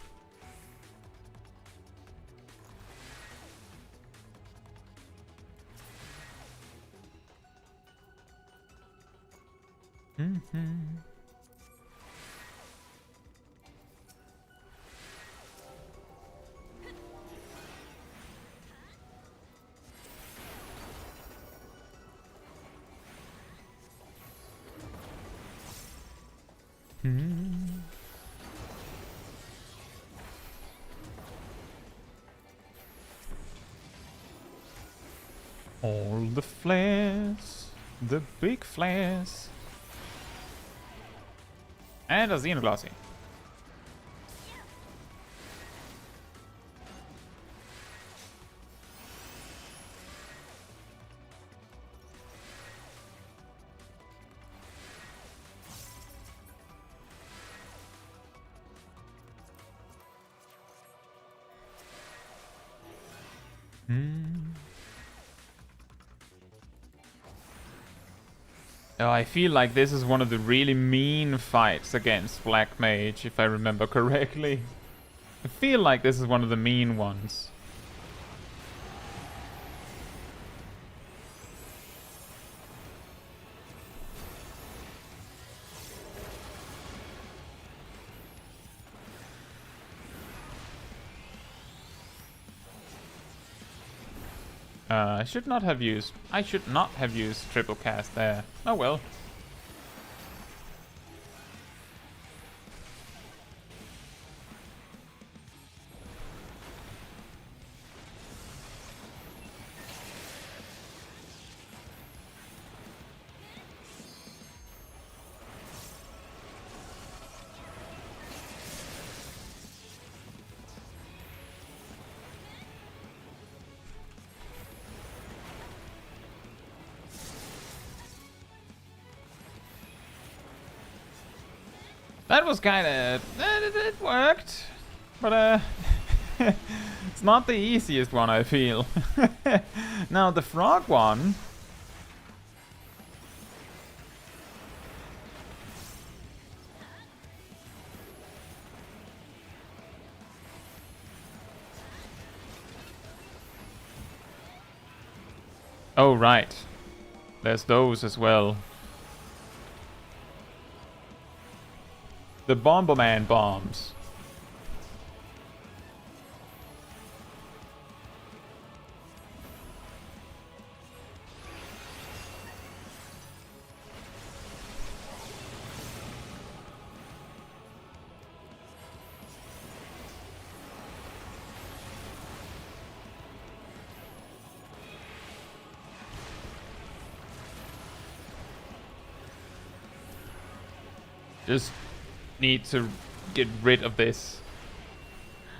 All the flares, the big flares. And a xenoglossy. Oh, I feel like this is one of the really mean fights against Black Mage, if I remember correctly. I feel like this is one of the mean ones. I should not have used triple cast there. Oh well. That was kinda... it worked. But, it's not the easiest one, I feel. Now, the frog one... Oh, right. There's those as well. The Bomberman bombs. Just need to get rid of this.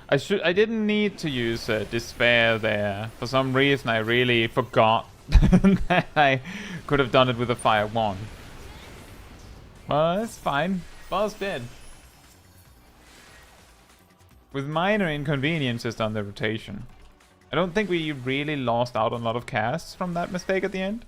I didn't need to use despair there. For some reason I really forgot that I could have done it with a fire wand. Well, it's fine. Boss dead. With minor inconveniences on the rotation. I don't think we really lost out on a lot of casts from that mistake at the end.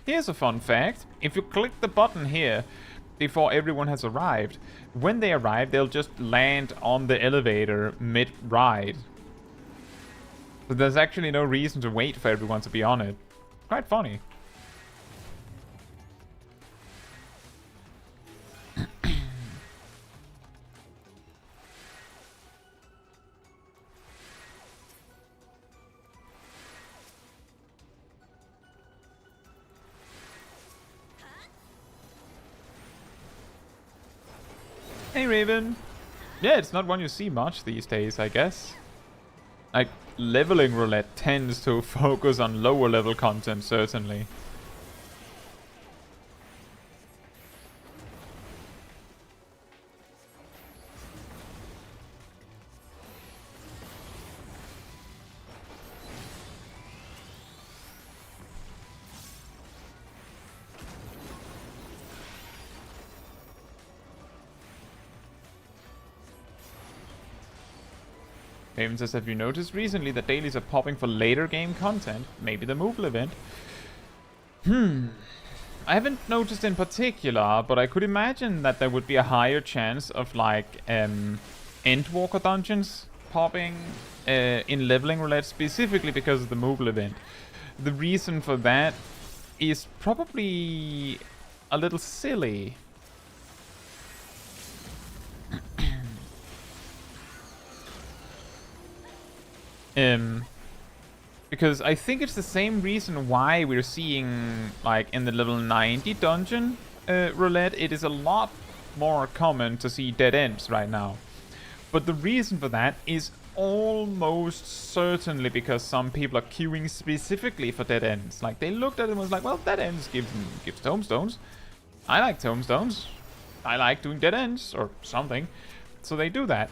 Here's a fun fact. If you click the button here before everyone has arrived, when they arrive, they'll just land on the elevator mid-ride. So there's actually no reason to wait for everyone to be on it. Quite funny. Hey Raven. Yeah, it's not one you see much these days, I guess. Like, leveling roulette tends to focus on lower level content, certainly. Raven says, have you noticed recently that dailies are popping for later game content? Maybe the Moogle event? I haven't noticed in particular, but I could imagine that there would be a higher chance of, like, Endwalker dungeons popping in leveling roulette, specifically because of the Moogle event. The reason for that is probably a little silly. Because I think it's the same reason why we're seeing, like, in the level 90 dungeon roulette, it is a lot more common to see dead ends right now. But the reason for that is almost certainly because some people are queuing specifically for dead ends. Like, they looked at it and was like, well, dead ends gives tomestones. I like tomestones. I like doing dead ends or something. So they do that.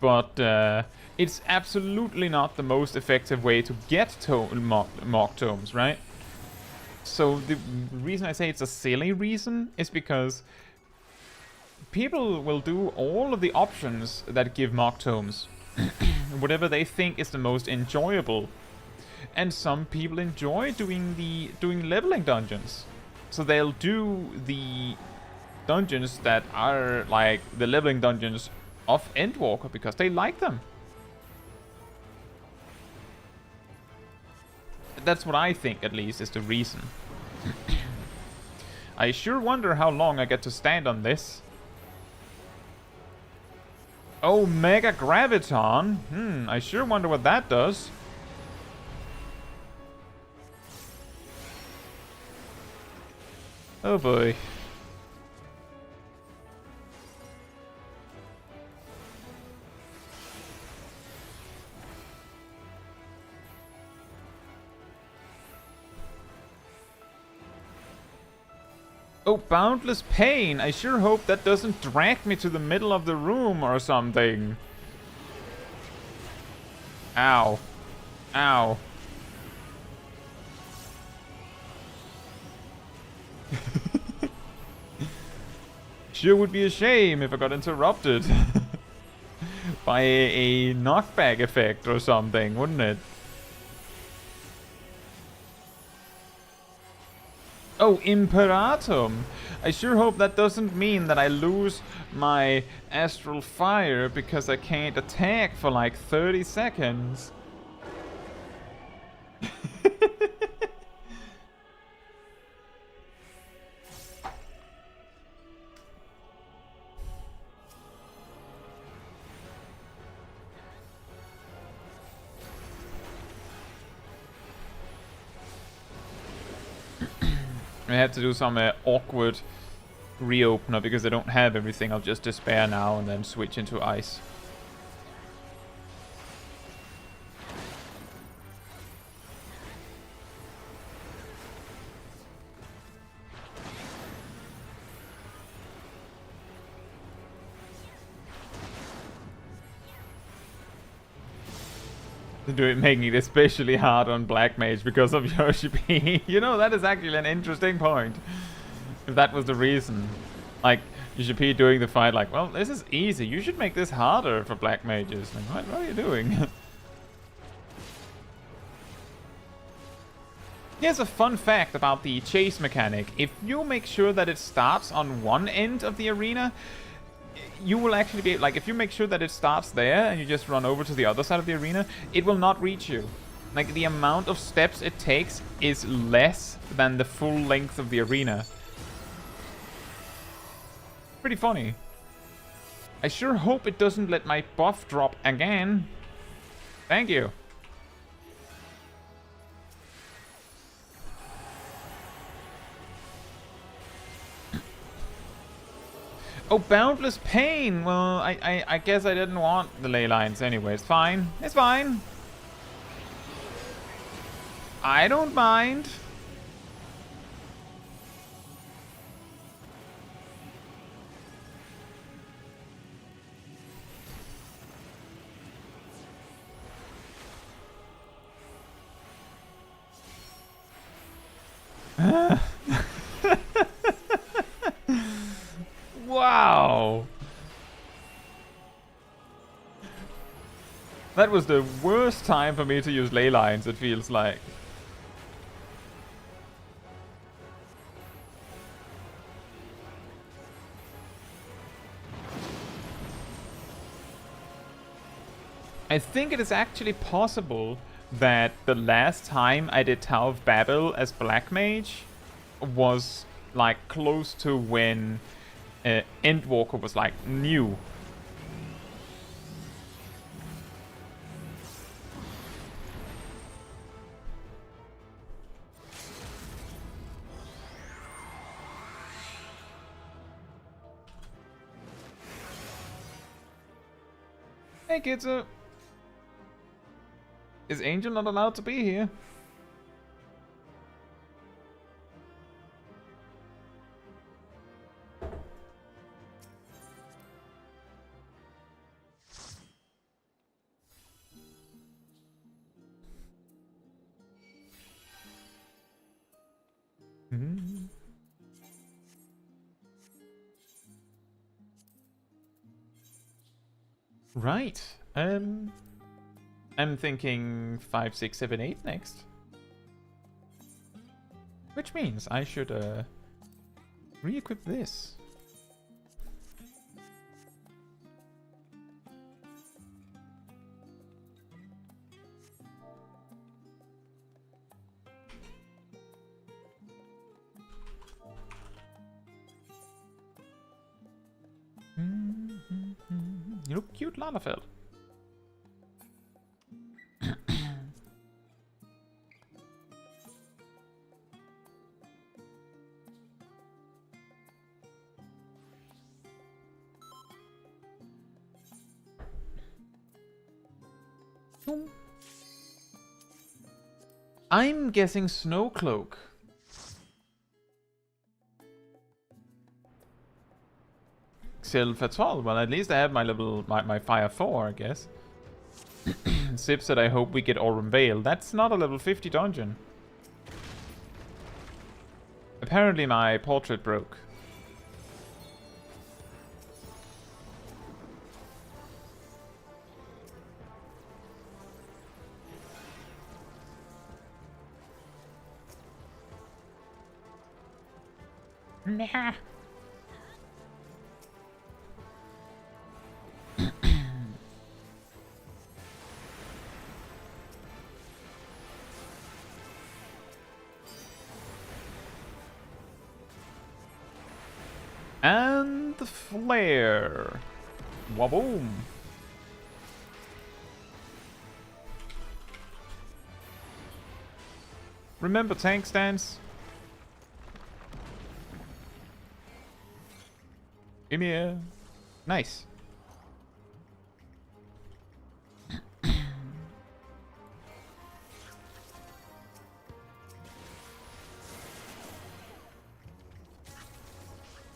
But it's absolutely not the most effective way to get mock tomes, right? So the reason I say it's a silly reason is because people will do all of the options that give mock tomes, whatever they think is the most enjoyable. And some people enjoy doing leveling dungeons, so they'll do the dungeons that are like the leveling dungeons of Endwalker because they like them. That's what I think, at least, is the reason. I sure wonder how long I get to stand on this. Oh, Mega Graviton. I sure wonder what that does. Oh boy. Oh, Boundless Pain. I sure hope that doesn't drag me to the middle of the room or something. Ow. Ow. Sure would be a shame if I got interrupted by a knockback effect or something, wouldn't it? Oh, Imperatum! I sure hope that doesn't mean that I lose my Astral Fire because I can't attack for like 30 seconds. I have to do some awkward reopener because I don't have everything. I'll just despair now and then switch into ice. Making it especially hard on Black Mage because of Yoshi P. You know, that is actually an interesting point. If that was the reason. Like, Yoshi P doing the fight like, well, this is easy. You should make this harder for Black Mages. Like, what are you doing? Here's a fun fact about the chase mechanic. If you make sure that it starts on one end of the arena, you will actually be, like, if you make sure that it starts there and you just run over to the other side of the arena, it will not reach you. Like, the amount of steps it takes is less than the full length of the arena. Pretty funny. I sure hope it doesn't let my buff drop again. Thank you. Oh, Boundless Pain! Well, I guess I didn't want the ley lines anyway. It's fine. It's fine. I don't mind. Wow. That was the worst time for me to use ley lines, it feels like. I think it is actually possible that the last time I did Tower of Babel as Black Mage was like close to when Endwalker was like new. Hey Caetsu! Is Angel not allowed to be here? Mhm. Right. I'm thinking 5, 6, 7, 8 next. Which means I should re-equip this. You look cute, Lalafell. I'm guessing Snowcloak. Silfatol. Well, at least I have my level, my Fire 4, I guess. Sip said, I hope we get Aurum Vale. That's not a level 50 dungeon. Apparently my portrait broke. Nah. And the flare. Waboom. Remember tank stance? Give me a... Nice.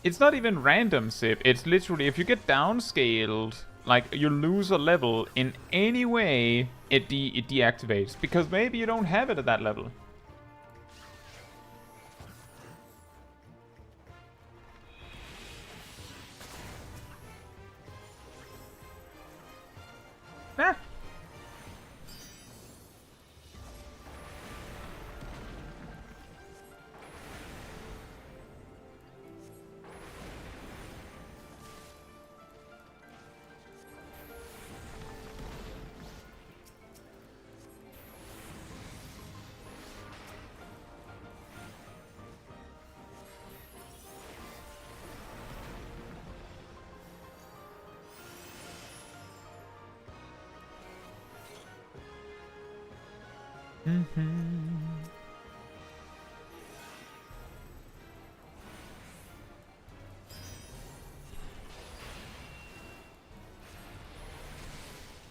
It's not even random, Sip. It's literally, if you get downscaled, like, you lose a level in any way, it deactivates. Because maybe you don't have it at that level. Ah.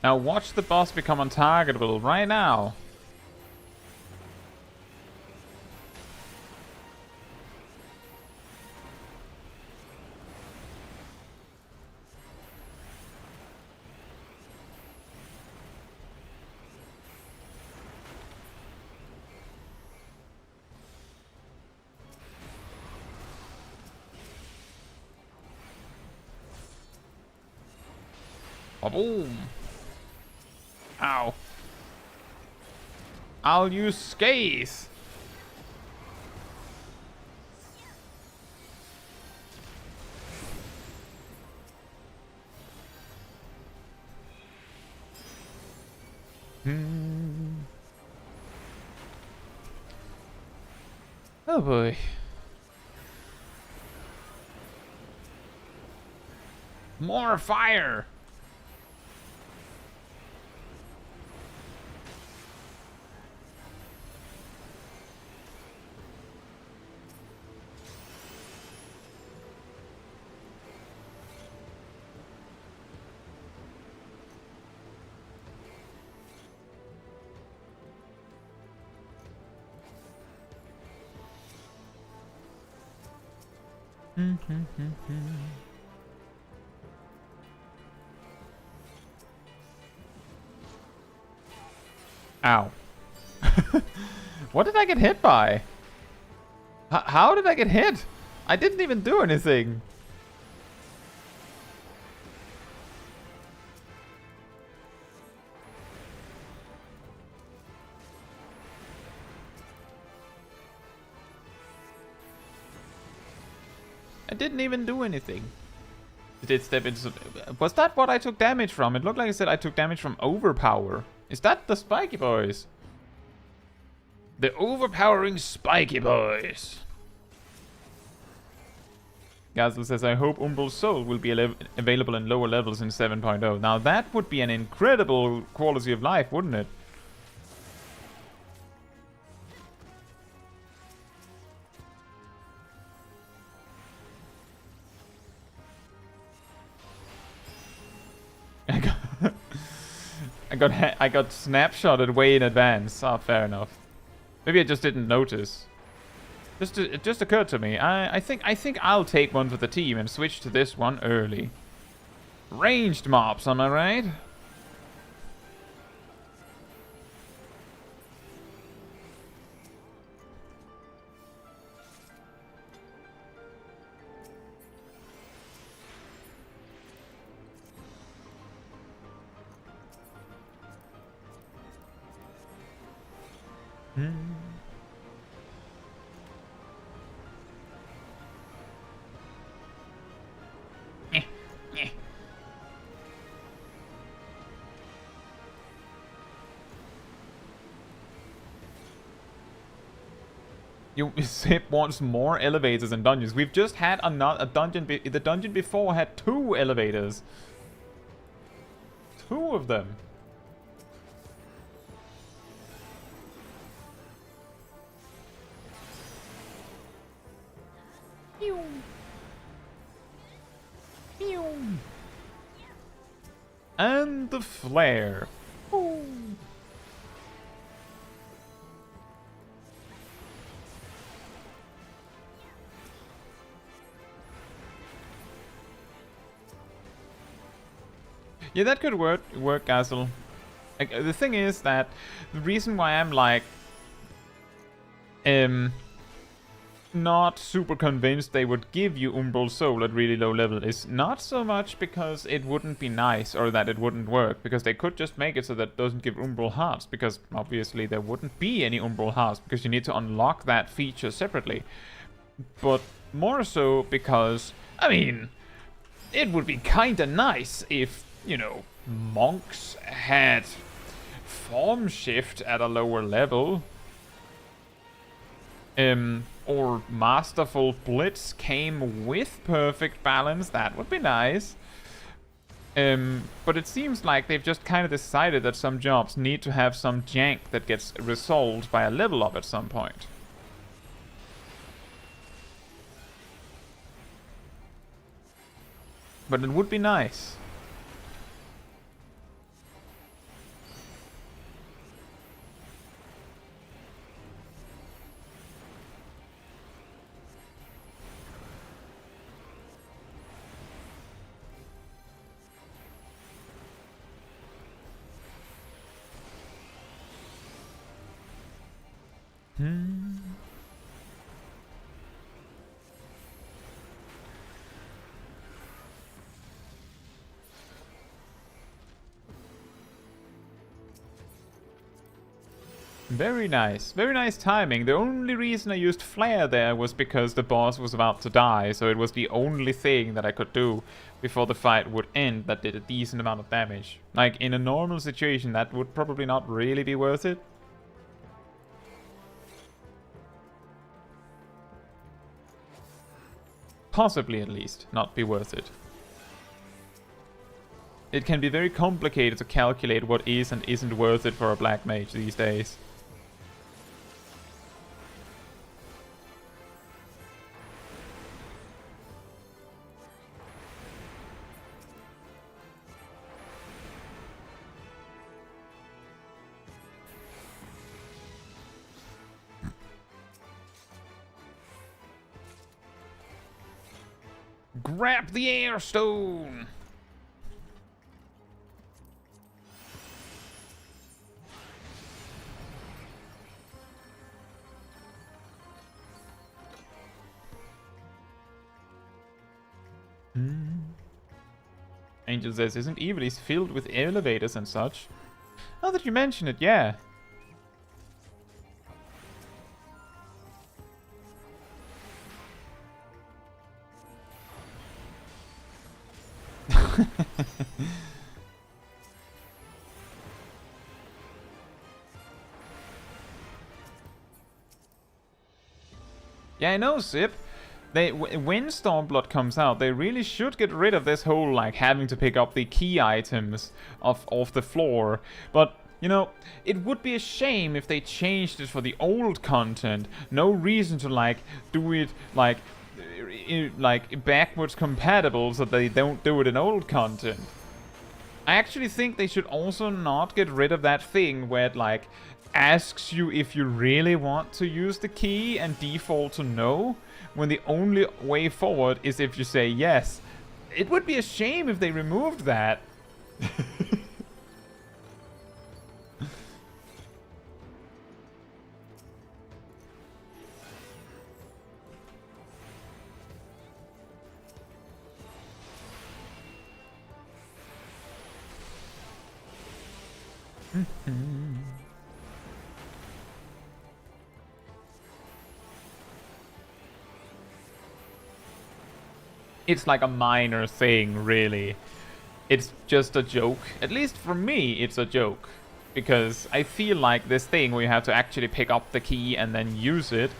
Now watch the boss become untargetable right now. Boom. Ow. I'll use Scathe. Oh boy. More fire. Ow. What did I get hit by? How did I get hit? I didn't even do anything. I didn't even do anything. It did step into... Was that what I took damage from? It looked like I said I took damage from overpower. Is that the spiky boys? The overpowering spiky boys. Gazel says, I hope Umbral's Soul will be available in lower levels in 7.0. Now that would be an incredible quality of life, wouldn't it? I got snapshotted way in advance. Oh, fair enough. Maybe I just didn't notice. It just occurred to me. I think I'll take one for the team and switch to this one early. Ranged mobs, am I right? Zip wants more elevators and dungeons. We've just had a dungeon. The dungeon before had 2 elevators. 2 of them. Pew. Pew. And the flare. Ooh. Yeah, that could work, Gazel. Like, the thing is that the reason why I'm like, not super convinced they would give you Umbral Soul at really low level is not so much because it wouldn't be nice or that it wouldn't work, because they could just make it so that it doesn't give Umbral Hearts, because obviously there wouldn't be any Umbral Hearts, because you need to unlock that feature separately. But more so because, I mean, it would be kinda nice if, you know, monks had form shift at a lower level. Or Masterful Blitz came with perfect balance. That would be nice. But it seems like they've just kind of decided that some jobs need to have some jank that gets resolved by a level up at some point. But it would be nice. Very nice. Very nice timing. The only reason I used Flare there was because the boss was about to die, so it was the only thing that I could do before the fight would end that did a decent amount of damage. Like, in a normal situation, that would probably not really be worth it. Possibly, at least, not be worth it. It can be very complicated to calculate what is and isn't worth it for a black mage these days. Grab the air stone! Angel says, isn't Evil filled with elevators and such? Now that you mention it, yeah. Yeah, I know, Sip. When Stormblood comes out, they really should get rid of this whole, like, having to pick up the key items off the floor. But, you know, it would be a shame if they changed it for the old content. No reason to, like, do it, like backwards compatible so they don't do it in old content. I actually think they should also not get rid of that thing where it, like, asks you if you really want to use the key and default to no, when the only way forward is if you say yes. It would be a shame if they removed that. It's like a minor thing, really. It's just a joke. At least for me, it's a joke. Because I feel like this thing where you have to actually pick up the key and then use it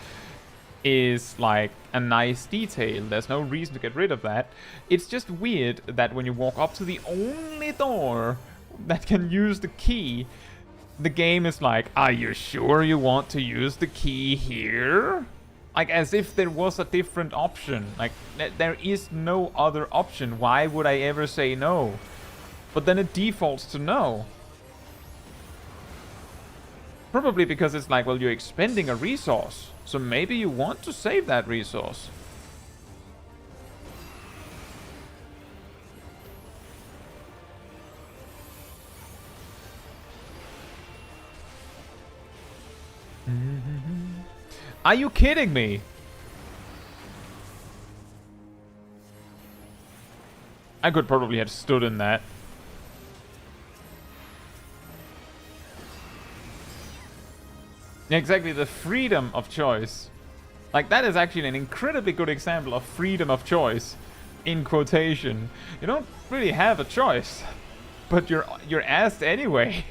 is like a nice detail. There's no reason to get rid of that. It's just weird that when you walk up to the only door that can use the key, the game is like, are you sure you want to use the key here? Like, as if there was a different option. Like, there is no other option. Why would I ever say no? But then it defaults to no. Probably because it's like, well, you're expending a resource. So maybe you want to save that resource. Are you kidding me? I could probably have stood in that. Exactly, the freedom of choice. Like, that is actually an incredibly good example of freedom of choice. In quotation. You don't really have a choice. But you're asked anyway.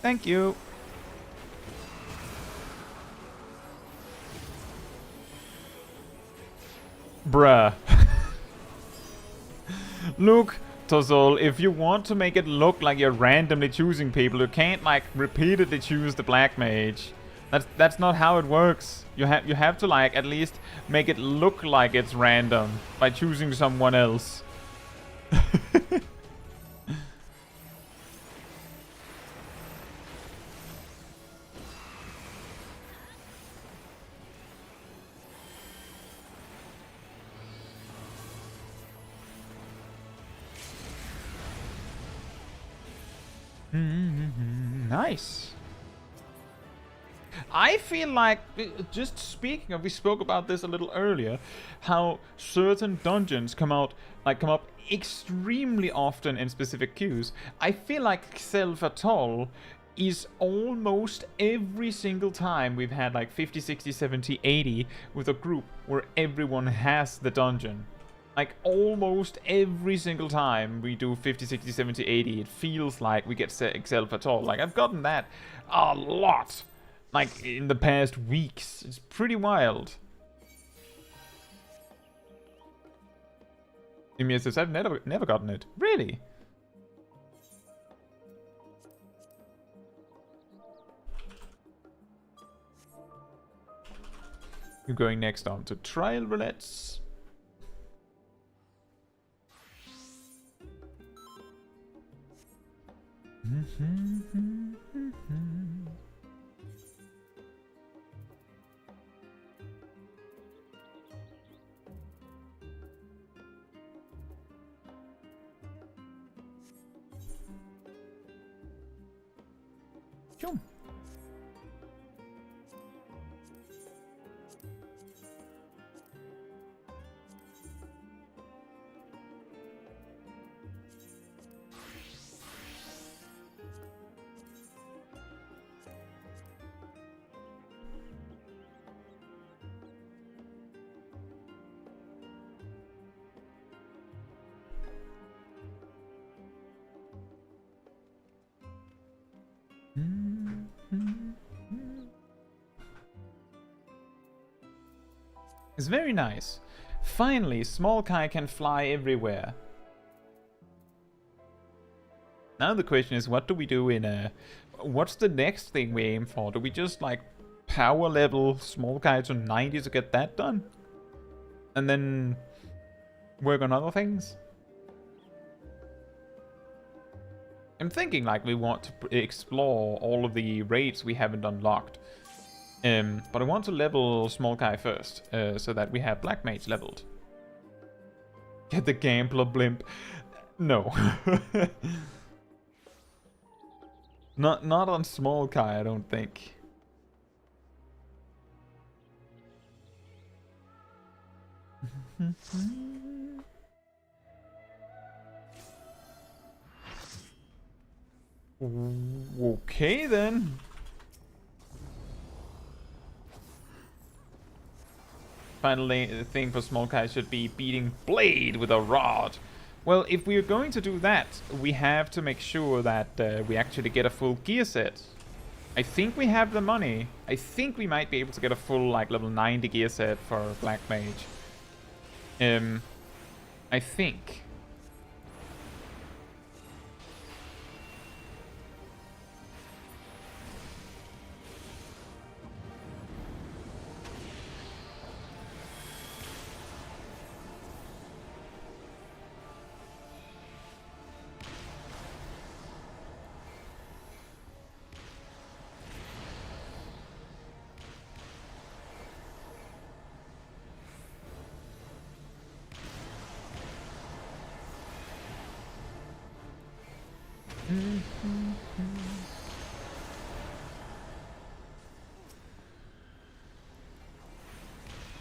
Thank you. Bruh. Look, Tozol, if you want to make it look like you're randomly choosing people, you can't, like, repeatedly choose the black mage. That's not how it works. You have to, like, at least make it look like it's random by choosing someone else. Nice. I feel like, just speaking of, we spoke about this a little earlier, how certain dungeons come up extremely often in specific queues. I feel like Xel'Fatol is almost every single time we've had like 50, 60, 70, 80 with a group where everyone has the dungeon. Like, almost every single time we do 50, 60, 70, 80, it feels like we get Xel'Fatol. Like, I've gotten that a lot. Like, in the past weeks. It's pretty wild. Emir says, I've never gotten it. Really? You're going next on to trial roulettes. Sure. It's very nice. Finally, Smol Kai can fly everywhere. Now the question is, what do we do in a... What's the next thing we aim for? Do we just, like, power level Smol Kai to 90 to get that done? And then work on other things? I'm thinking, like, we want to explore all of the raids we haven't unlocked. But I want to level Smol Kai first, so that we have Black Mage leveled. Get the Gambler Blimp. No. Not on Smol Kai, I don't think. Okay then. Finally, the thing for Smol Kai should be beating Blade with a rod. Well, if we are going to do that, we have to make sure that we actually get a full gear set. I think we have the money. I think we might be able to get a full, like, level 90 gear set for Black Mage. I think.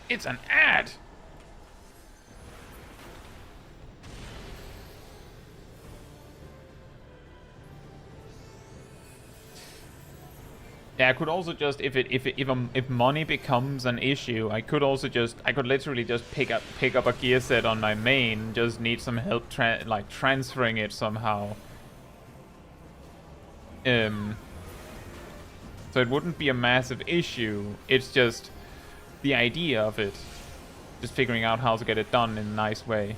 It's an ad! Yeah, I could also just, if money becomes an issue, I could literally just pick up a gear set on my main. Just need some help transferring it somehow. So it wouldn't be a massive issue. It's just the idea of it. Just figuring out how to get it done in a nice way.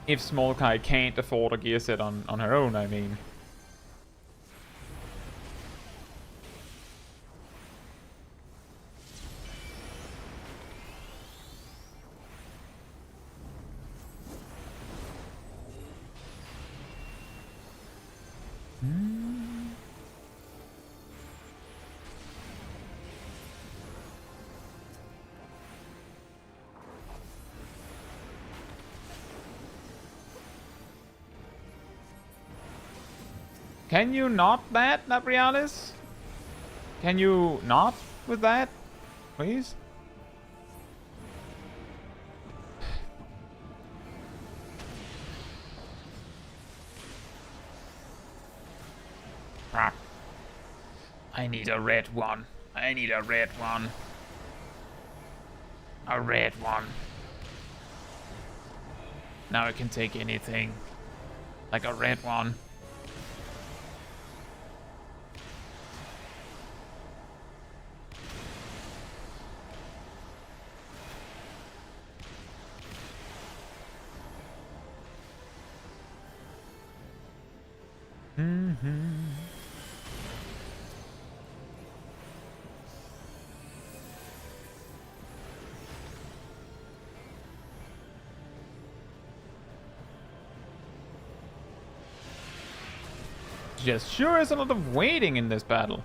If Smol Kai can't afford a gear set on her own, I mean. Can you not that, Nabrialis? Can you not with that? Please? I need a red one. I need a red one. A red one. Now I can take anything. Like a red one. Just sure is a lot of waiting in this battle.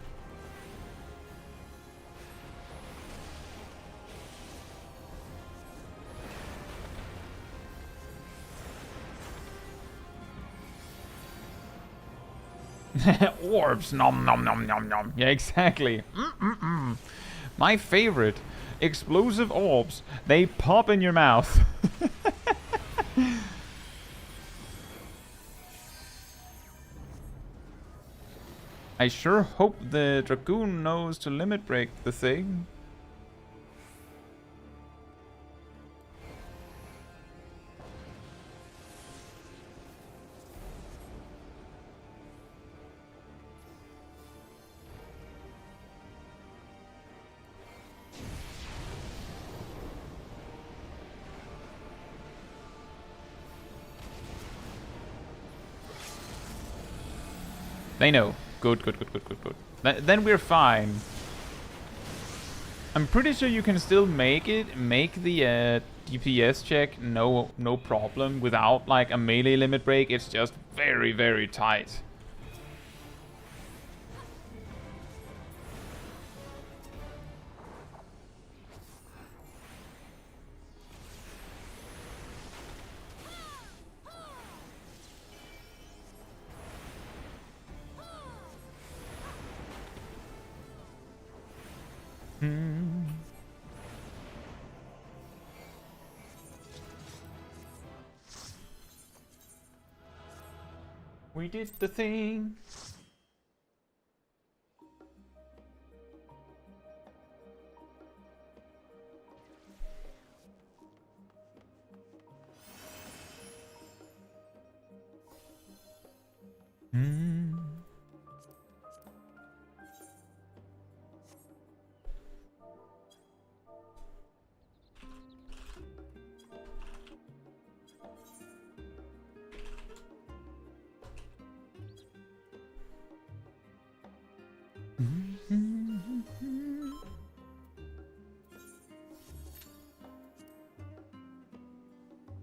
Orbs, nom nom nom nom nom. Yeah, exactly. My favorite. Explosive orbs. They pop in your mouth. I sure hope the Dragoon knows to limit break the thing. They know. Good. Then we're fine. I'm pretty sure you can still make the DPS check no problem without like a melee limit break. It's just very tight. We did the thing.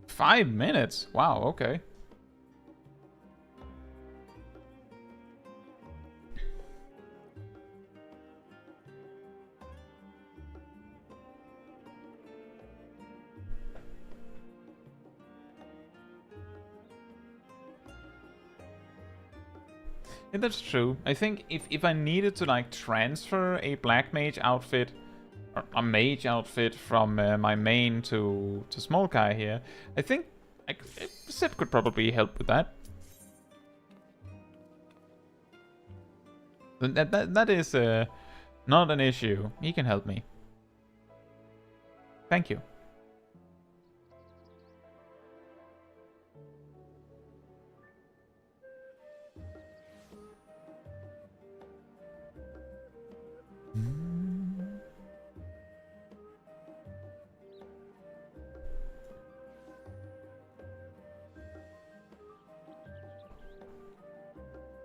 Five minutes? Wow, okay. Yeah, that's true. I think if I needed to like transfer a black mage outfit, or a mage outfit from my main to Smol Kai here, I think Sip could probably help with that. That is not an issue. He can help me. Thank you.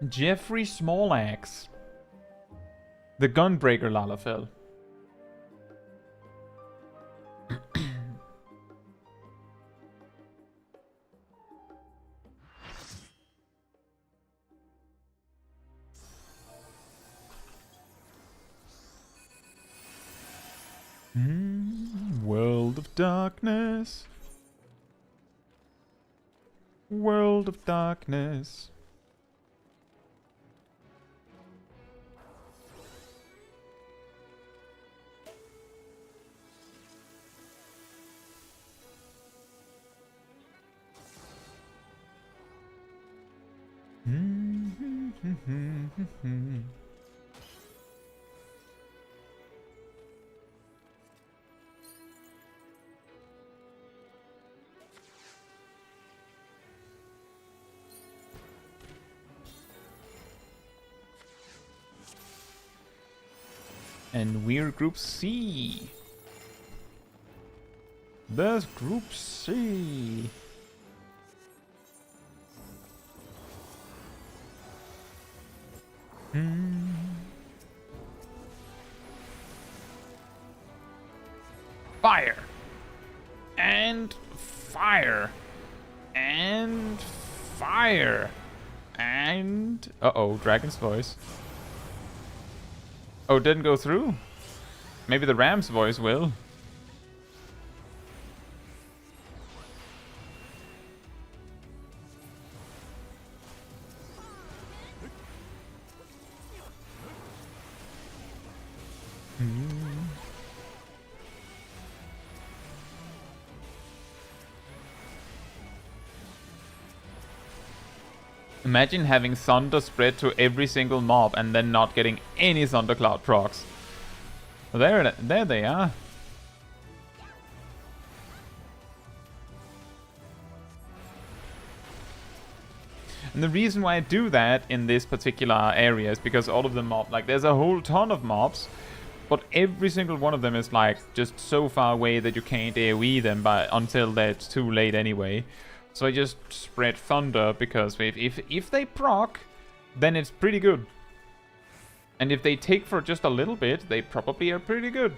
Jeffrey Smolax. The Gunbreaker Lalafell. World of Darkness. World of Darkness. And we're Group C. There's Group C. Fire. And fire. And fire. And... uh-oh, Dragon's voice. Oh, it didn't go through? Maybe the Ram's voice will. Hmm. Imagine having thunder spread to every single mob and then not getting any thundercloud procs. Well, there they are. And the reason why I do that in this particular area is because all of the mobs, like there's a whole ton of mobs, but every single one of them is like just so far away that you can't AoE them until it's too late anyway. So I just spread thunder because if they proc, then it's pretty good. And if they take for just a little bit, they probably are pretty good.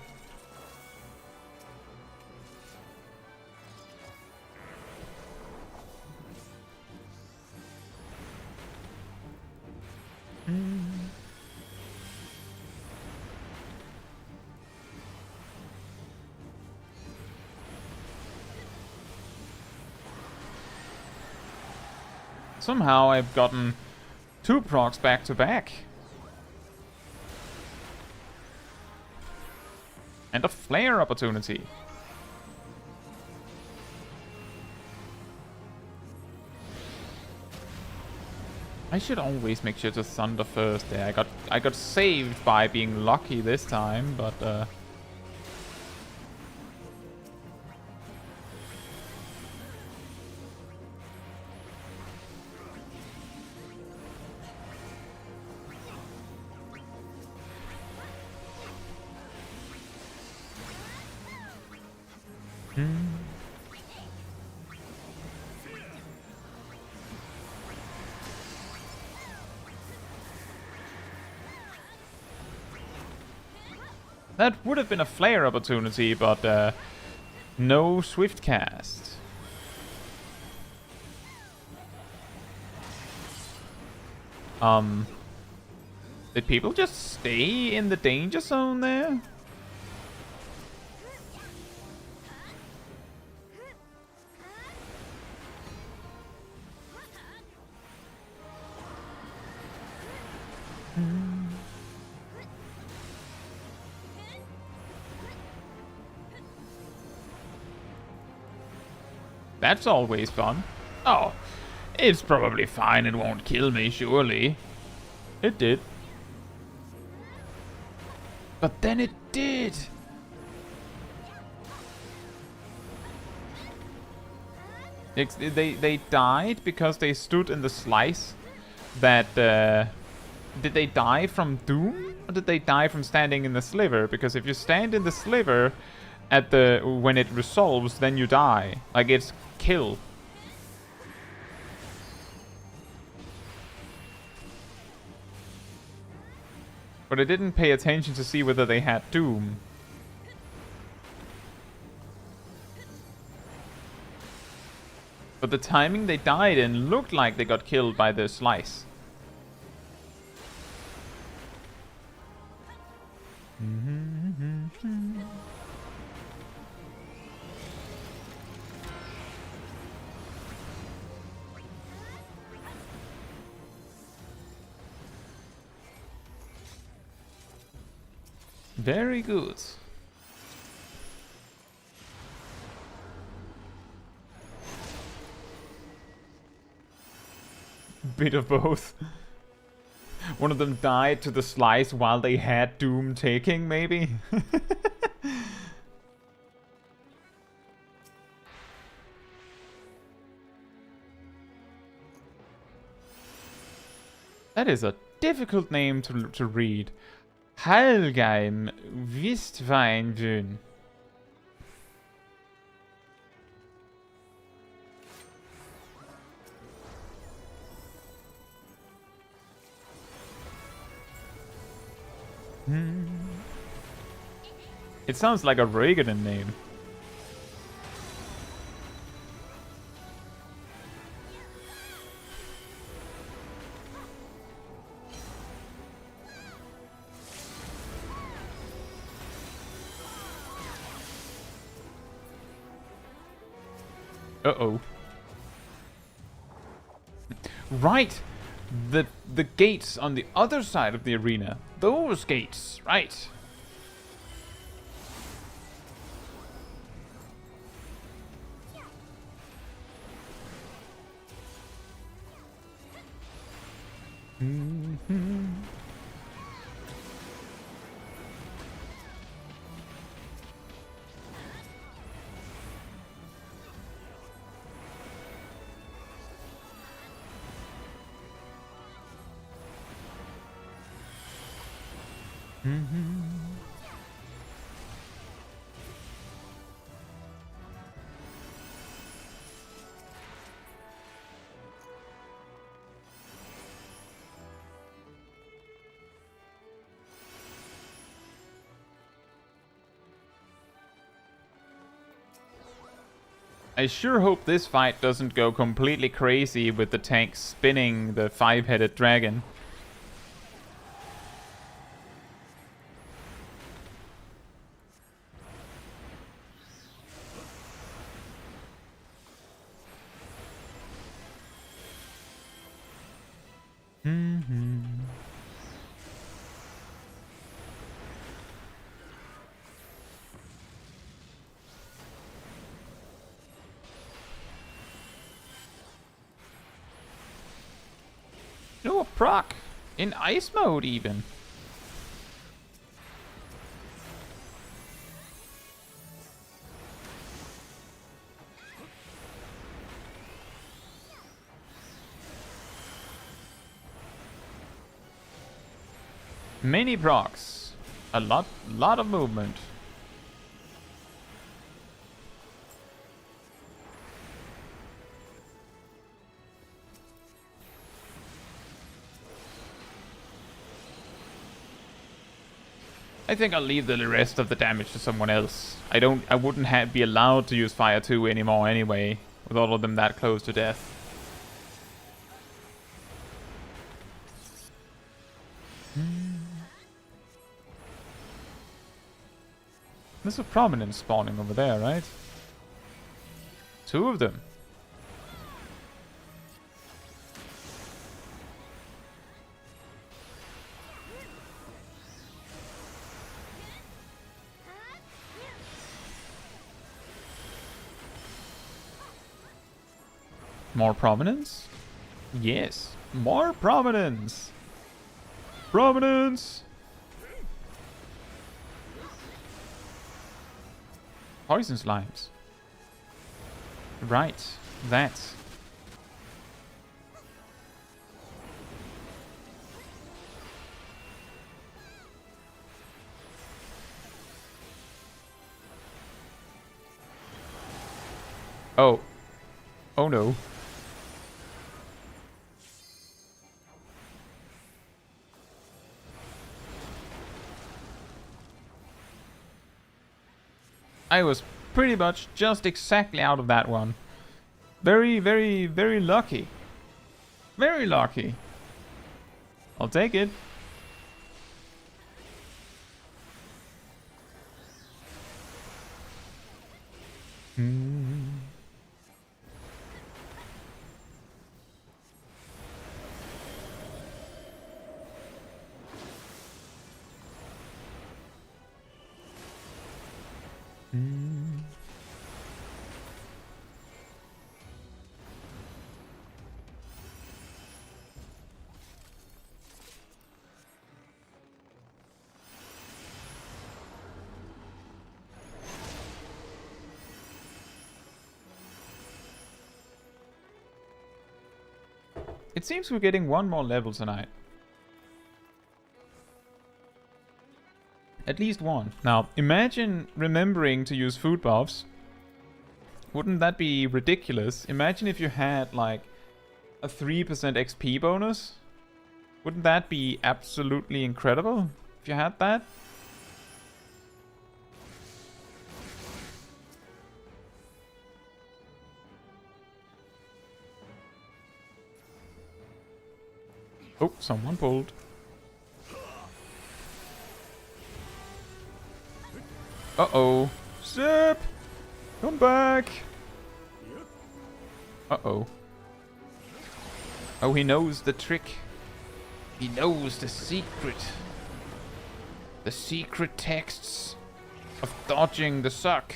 Somehow I've gotten 2 procs back to back. And a flare opportunity. I should always make sure to thunder first there. I got saved by being lucky this time, but that would have been a flare opportunity, but no swift cast. Did people just stay in the danger zone there? That's always fun. Oh, it's probably fine. It won't kill me, surely. It did. But then it did. They died because they stood in the slice that... did they die from Doom? Or did they die from standing in the sliver? Because if you stand in the sliver at when it resolves, then you die. Like, it's kill. But I didn't pay attention to see whether they had Doom. But the timing they died in looked like they got killed by the slice. Very good. Bit of both. One of them died to the slice while they had Doom taking, maybe? That is a difficult name to read. Halgeim Wistweinwün. It sounds like a Reagan name. Uh-oh. Right! The gates on the other side of the arena. Those gates, right. Mm-hmm. I sure hope this fight doesn't go completely crazy with the tank spinning the 5-headed dragon. No, a proc! In ice mode, even. Many procs. A lot of movement. I think I'll leave the rest of the damage to someone else. I wouldn't be allowed to use Fire 2 anymore anyway, with all of them that close to death. There's a prominence spawning over there, right? 2 of them. More prominence? Yes. More prominence! Prominence! Poison slimes. Right. That. Oh. Oh no. I was pretty much just exactly out of that one. Very, very, very lucky. Very lucky. I'll take it. It seems we're getting 1 more level tonight. At least 1. Now, imagine remembering to use food buffs. Wouldn't that be ridiculous? Imagine if you had, like, a 3% XP bonus. Wouldn't that be absolutely incredible if you had that? Oh, someone pulled. Uh-oh. Zip! Come back! Uh-oh. Oh, he knows the trick. He knows the secret. The secret texts of dodging the suck.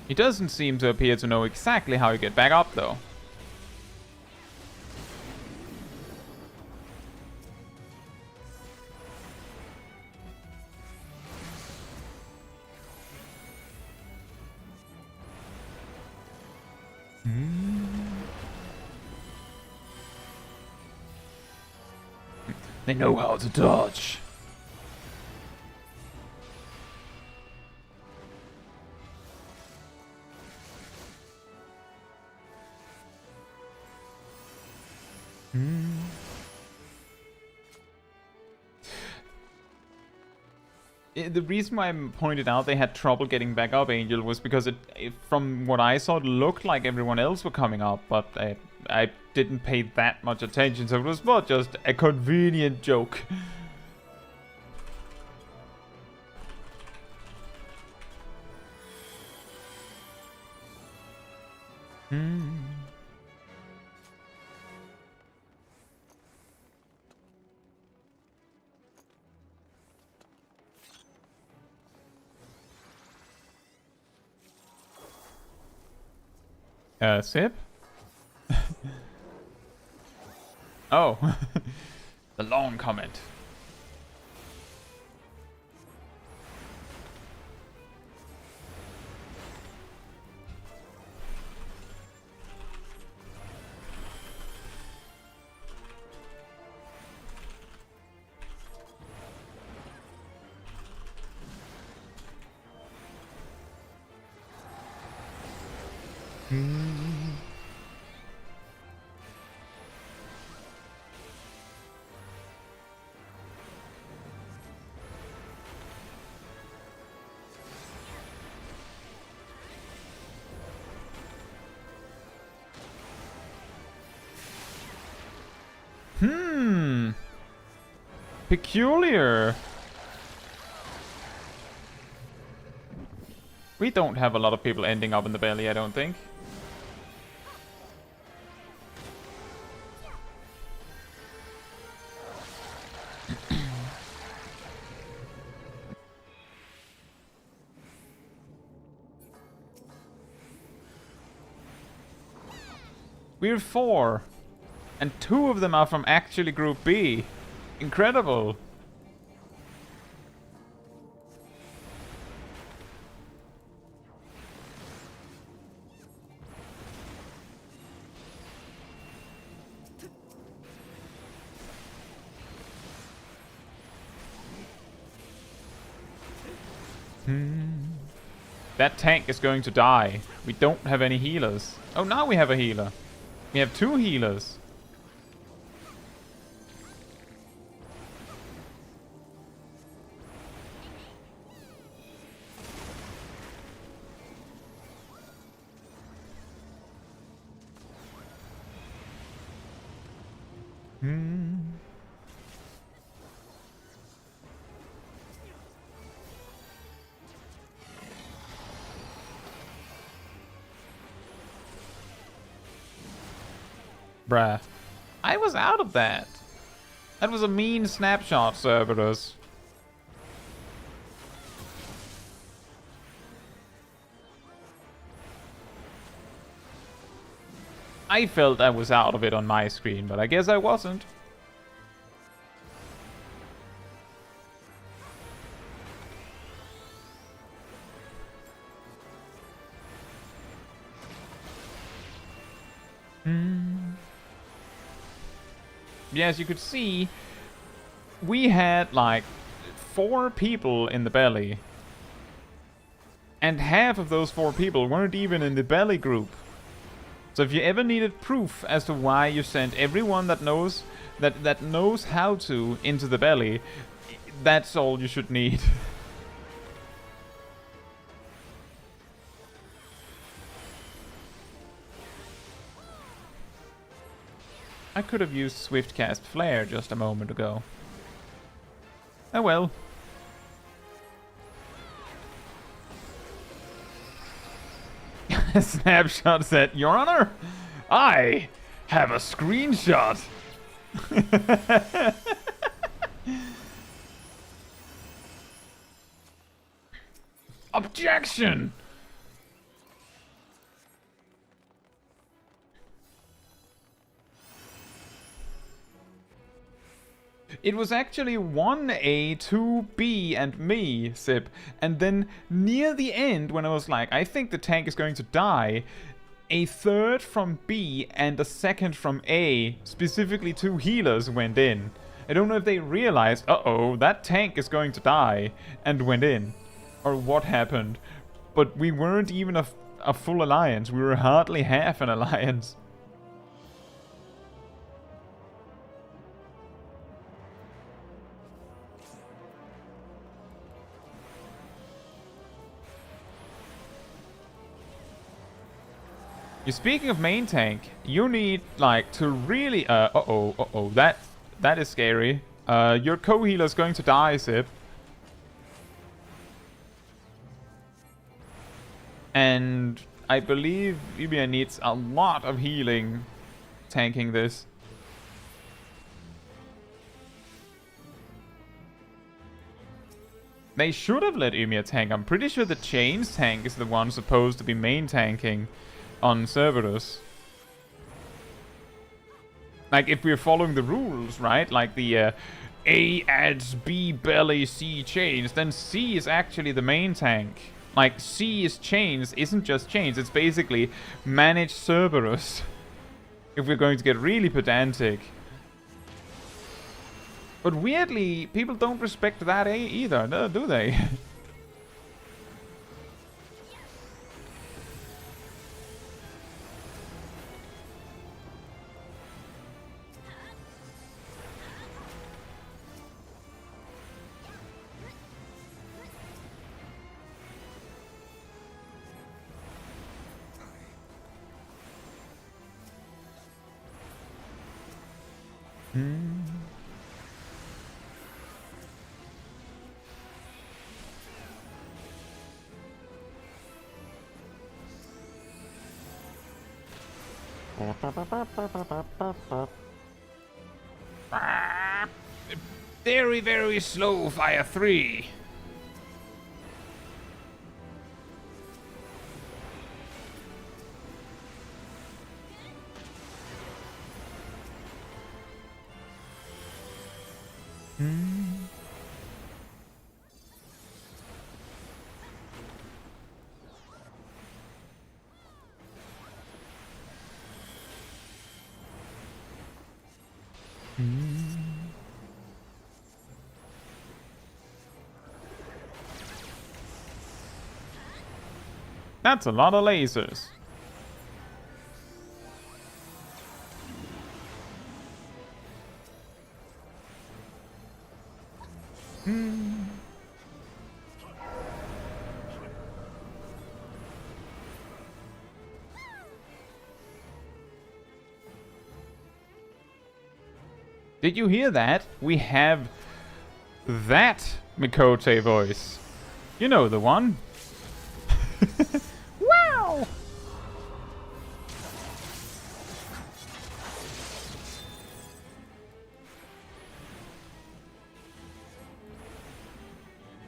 He doesn't seem to appear to know exactly how you get back up, though. They know how to dodge. The reason why I pointed out they had trouble getting back up, Angel, was because from what I saw, it looked like everyone else were coming up, but I didn't pay that much attention, so it was more just a convenient joke. Sip? Oh. The long comment. Peculiar. We don't have a lot of people ending up in the belly, I don't think. We're 4. And 2 of them are from actually Group B. Incredible. That tank is going to die. We don't have any healers. Oh, now we have a healer. We have 2 healers. Bruh. I was out of that. That was a mean snapshot, Cerberus. I felt I was out of it on my screen, but I guess I wasn't. Yeah, as you could see, we had like 4 people in the belly. And half of those 4 people weren't even in the belly group. So if you ever needed proof as to why you sent everyone that knows that knows how to into the belly, that's all you should need. I could have used Swift Cast Flare just a moment ago. Oh well. Snapshot said, Your Honor, I have a screenshot. Objection! It was actually 1A, 2B, and me, Sip. And then near the end, when I was like, I think the tank is going to die, a third from B and a second from A, specifically 2 healers, went in. I don't know if they realized, uh-oh, that tank is going to die, and went in. Or what happened. But we weren't even a full alliance. We were hardly half an alliance. Speaking of main tank, you need, like, to really... that is scary. Your co-healer's going to die, Sip. And I believe Ubia needs a lot of healing tanking this. They should have let Umia tank. I'm pretty sure the Chains tank is the one supposed to be main tanking on Cerberus. Like, if we're following the rules, right? Like the A adds B belly C chains, then C is actually the main tank. Like, C is chains, isn't just chains. It's basically manage Cerberus. If we're going to get really pedantic. But weirdly, people don't respect that A either, do they? Very, very slow, Fire 3. That's a lot of lasers. Did you hear that? We have that Mikote voice. You know the one. Wow!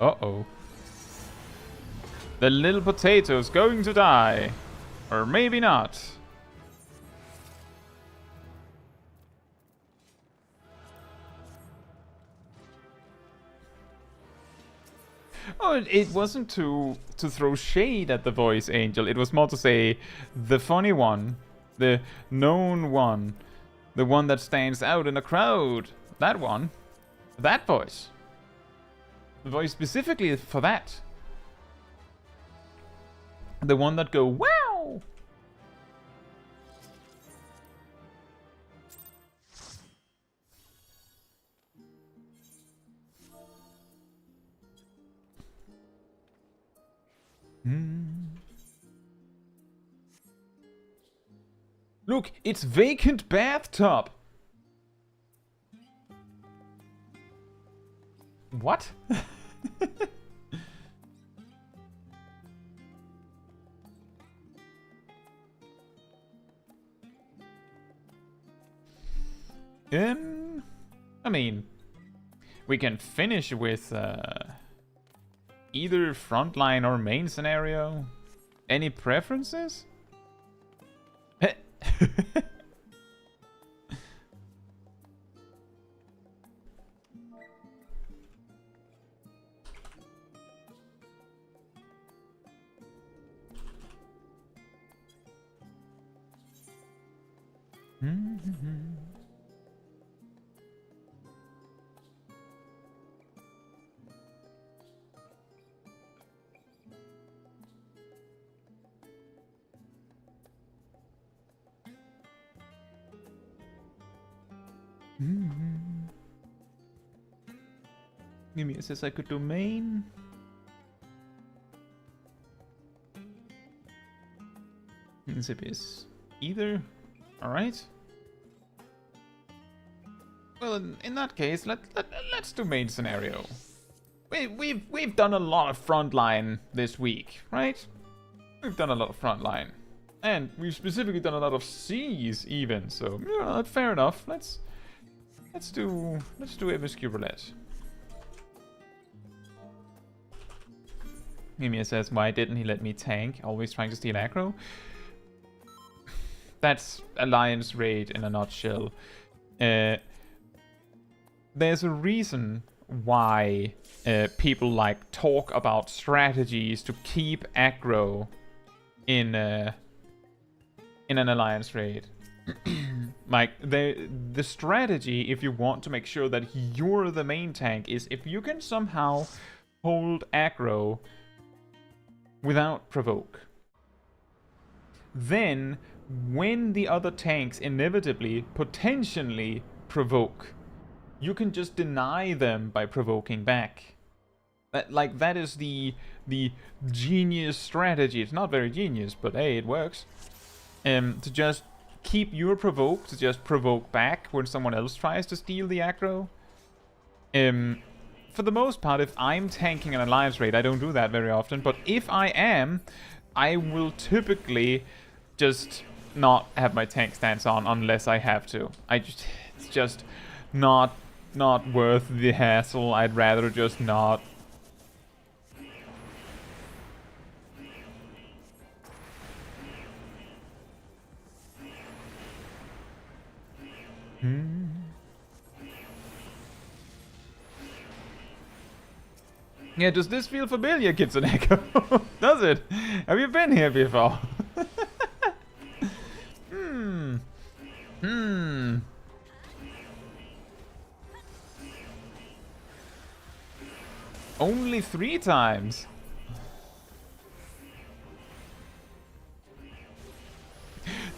Uh-oh. The little potato's going to die. Or maybe not. Oh, it wasn't to throw shade at the voice, Angel. It was more to say the funny one, the known one, the one that stands out in a crowd. That one. That voice. The voice specifically for that. The one that go, wow! Look, it's vacant bathtub. What? I mean, we can finish with either frontline or main scenario. Any preferences? Mimir says I could domain. Zip is either. Alright. Well, in that case, let's do main scenario. We've done a lot of Frontline this week, right? We've done a lot of Frontline. And we've specifically done a lot of Seas even, so yeah, fair enough. Let's do FFXIV roulette. Mimir says, why didn't he let me tank? Always trying to steal aggro. That's Alliance Raid in a nutshell. There's a reason why people like talk about strategies to keep aggro in an Alliance Raid. Like the strategy, if you want to make sure that you're the main tank, is if you can somehow hold aggro without provoke, then when the other tanks inevitably, potentially provoke, you can just deny them by provoking back. That is the genius strategy. It's not very genius, but hey, it works. To just keep your provoke, to just provoke back when someone else tries to steal the aggro. For the most part, if I'm tanking an Alliance Raid, I don't do that very often, but if I am, I will typically just not have my tank stance on unless I have to. It's just not worth the hassle. I'd rather just not. Yeah, does this feel familiar, Kitsune Echo? Does it? Have you been here before? Only 3 times?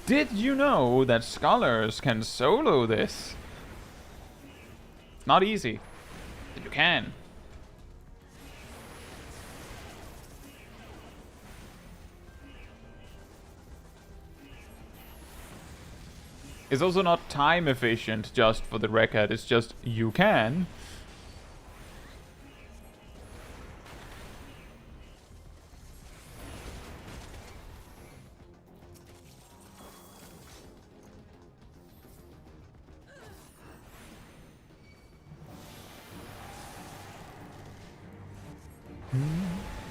Did you know that scholars can solo this? Not easy, but you can. It's also not time efficient, just for the record. It's just you can.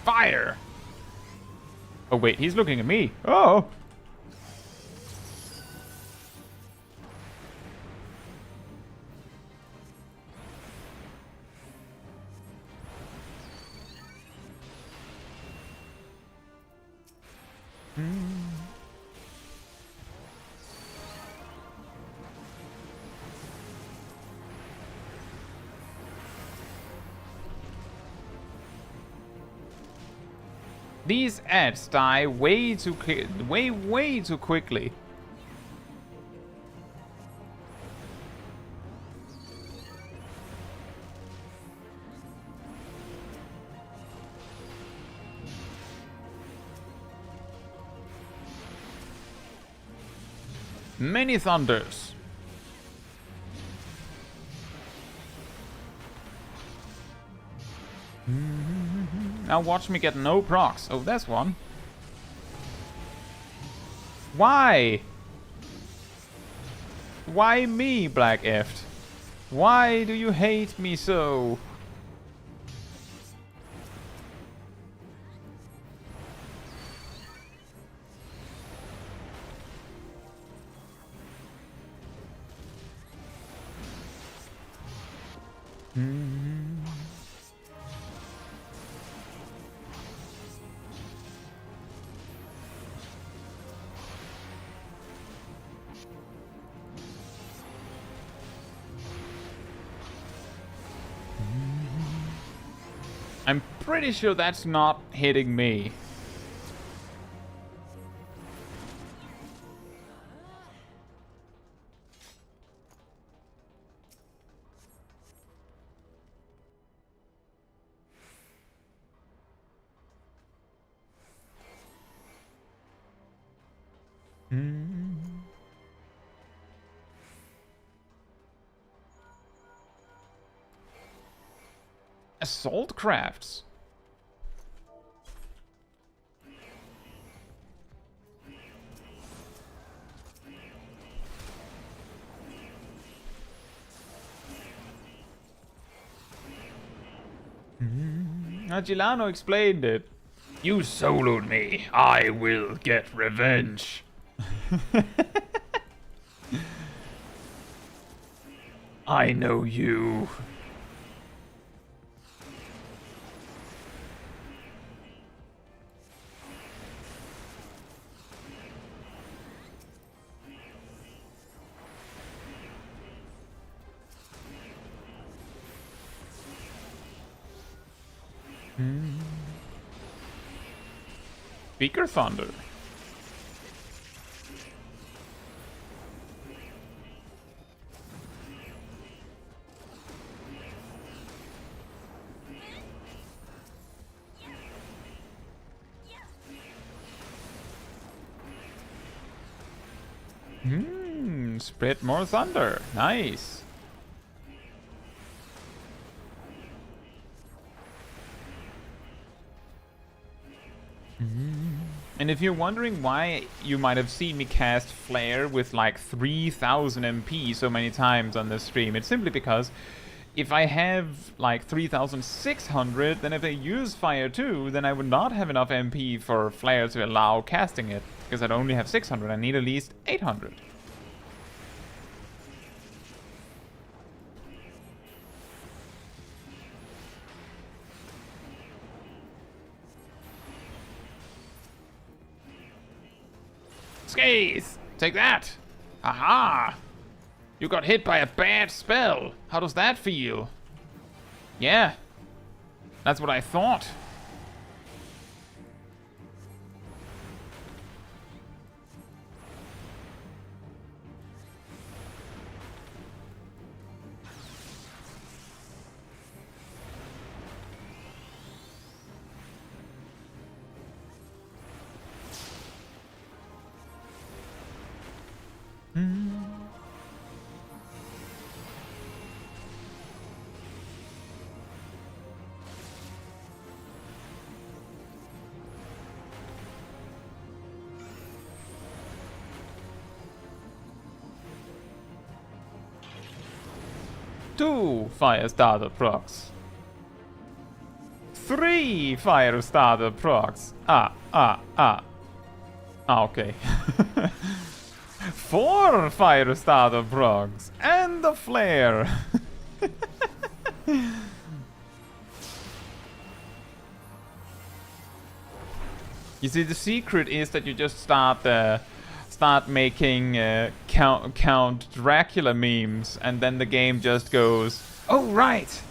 Fire! Oh wait, he's looking at me. Oh! These ads die way too quickly. Many thunders. Now watch me get no procs. Oh, that's one. Why? Why me, Black Eft? Why do you hate me so? Pretty sure that's not hitting me. Assault crafts. Agilano explained it. You soloed me. I will get revenge. I know you. Speaker Thunder. Spread more thunder. Nice. And if you're wondering why you might have seen me cast Flare with like 3000 MP so many times on this stream, it's simply because if I have like 3600, then if I use Fire too, then I would not have enough MP for Flare to allow casting it, because I'd only have 600. I need at least 800. Scathe! Take that! Aha! You got hit by a bad spell. How does that feel? Yeah. That's what I thought. Two fire starter procs. 3 fire starter procs. Okay. 4 fire starter procs. And the flare. You see, the secret is that you just start making Count Dracula memes, and then the game just goes, oh right.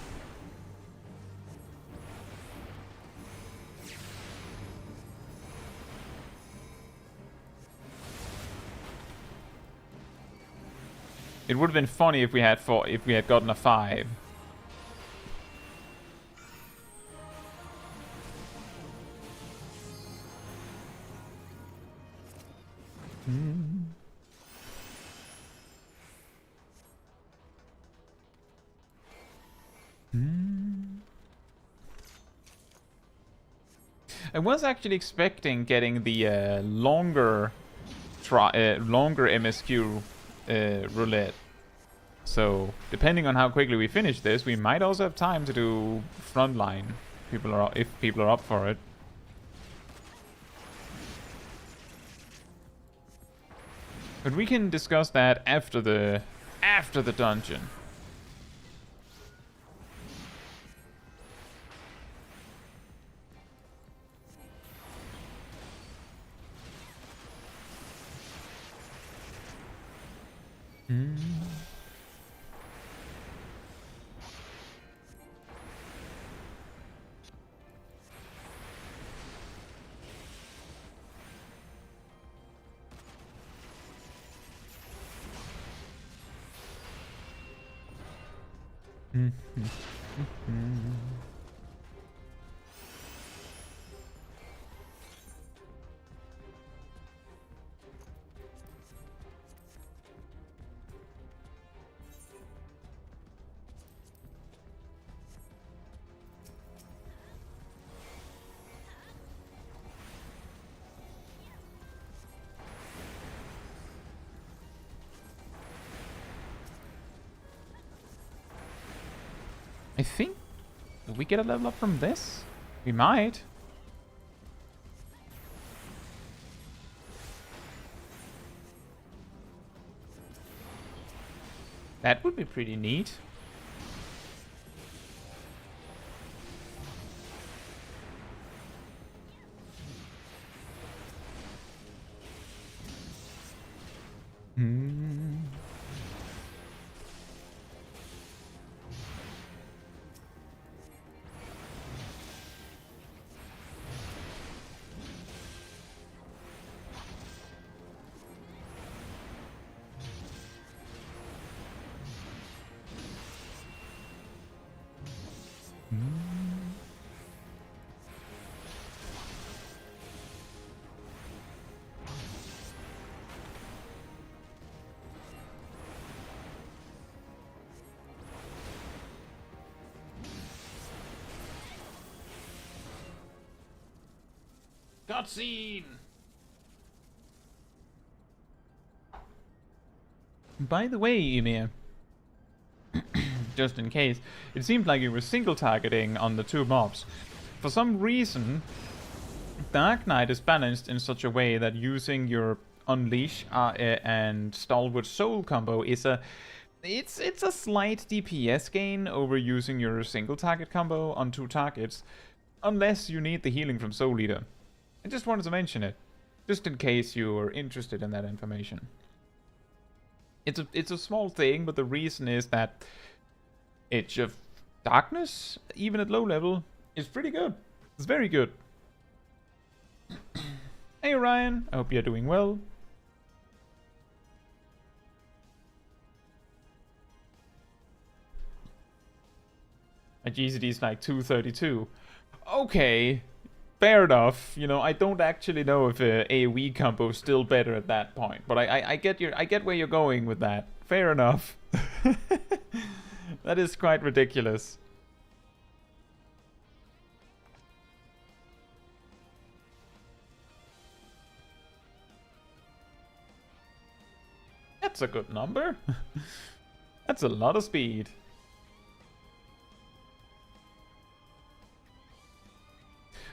It would have been funny if we had gotten a 5. I was actually expecting getting the longer MSQ roulette. So depending on how quickly we finish this, we might also have time to do Frontline. If people are up for it. But we can discuss that after the dungeon. I think... Do we get a level up from this? We might. That would be pretty neat. Cutscene! By the way, Ymir, just in case, it seemed like you were single targeting on the two mobs. For some reason, Dark Knight is balanced in such a way that using your Unleash and Stalwart Soul combo is it's a slight DPS gain over using your single target combo on two targets, unless you need the healing from Soul Eater. I just wanted to mention it, just in case you were interested in that information. It's a small thing, but the reason is that Edge of Darkness, even at low level, is pretty good. It's very good. Hey Ryan, I hope you're doing well. My GCD is like 232. Okay. Fair enough. You know, I don't actually know if a AoE combo is still better at that point, but I get where you're going with that. Fair enough. That is quite ridiculous. That's a good number. That's a lot of speed.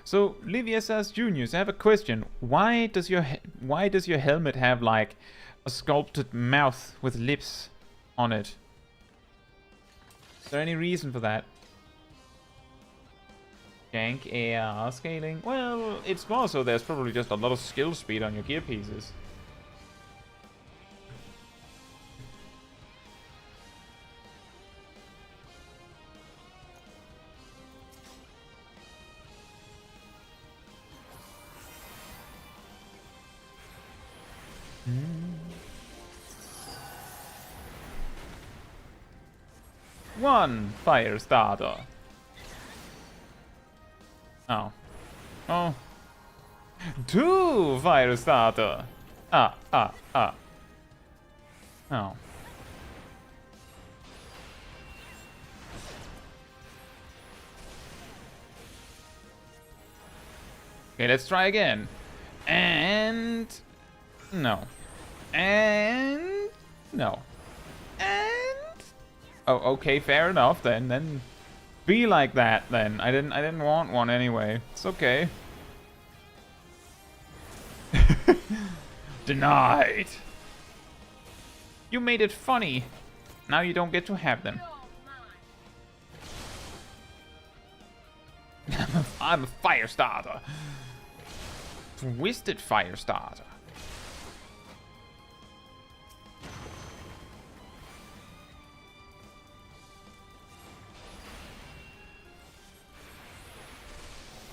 So, Livia says, Juniors, I have a question. Why does your helmet have like a sculpted mouth with lips on it? Is there any reason for that? Jank AR scaling? Well, it's more so there's probably just a lot of skill speed on your gear pieces. One fire starter. Oh. Oh. Two fire starter. Oh. Okay, let's try again. And no. And no. And oh, okay, fair enough then. Then be like that then. I didn't want one anyway. It's okay. Denied. You made it funny. Now you don't get to have them. I'm a fire starter. Twisted fire starter.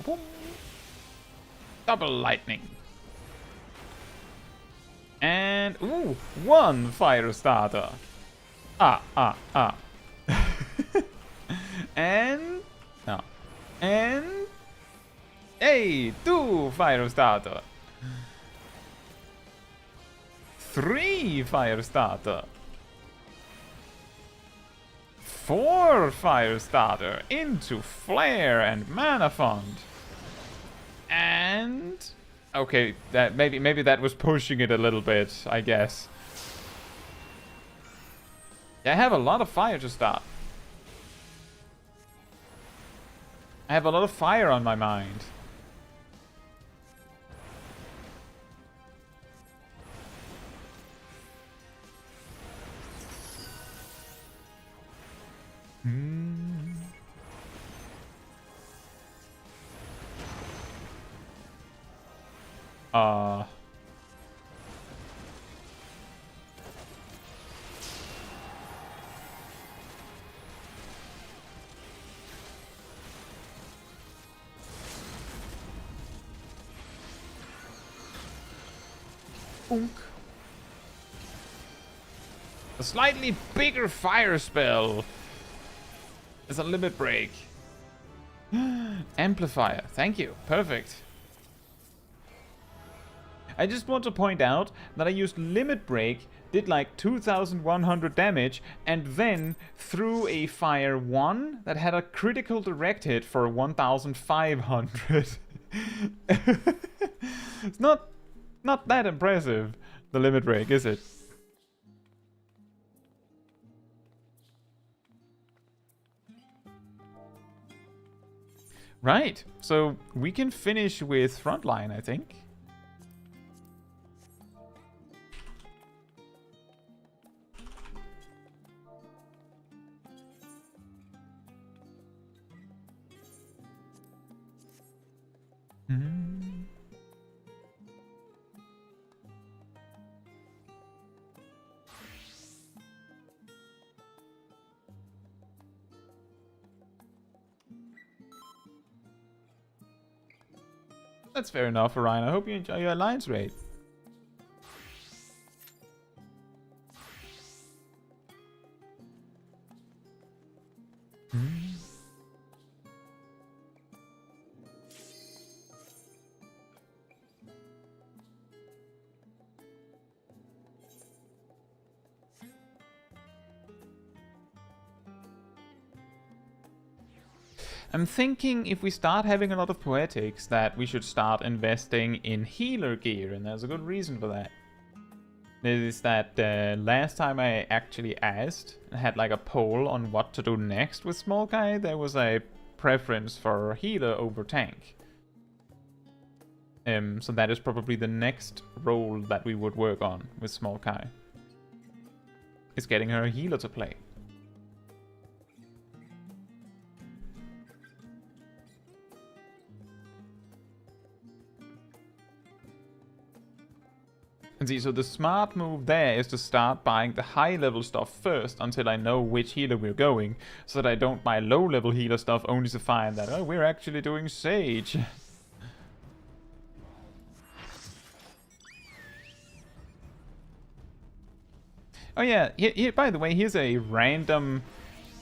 Boom. Double lightning. And ooh, one fire starter. And... No. And... Hey, 2 fire starter. 3 fire starter. 4 fire starter into flare and mana font. And... Okay, that maybe that was pushing it a little bit, I guess. I have a lot of fire to start. I have a lot of fire on my mind. A slightly bigger fire spell is a limit break. Amplifier, thank you, perfect. I just want to point out that I used limit break, did like 2100 damage, and then threw a fire 1 that had a critical direct hit for 1500. It's not that impressive, the limit break, is it? Right, so we can finish with Frontline, I think. That's fair enough, Orion. I hope you enjoy your alliance raid. I'm thinking if we start having a lot of poetics that we should start investing in healer gear, and there's a good reason for that. Is that last time I actually asked, had like a poll on what to do next with Smol Caetsu, there was a preference for healer over tank. So that is probably the next role that we would work on with Smol Caetsu. Is getting her a healer to play. And see, so the smart move there is to start buying the high level stuff first until I know which healer we're going, so that I don't buy low level healer stuff only to find that, oh, we're actually doing Sage. Oh yeah, here, by the way, here's a random,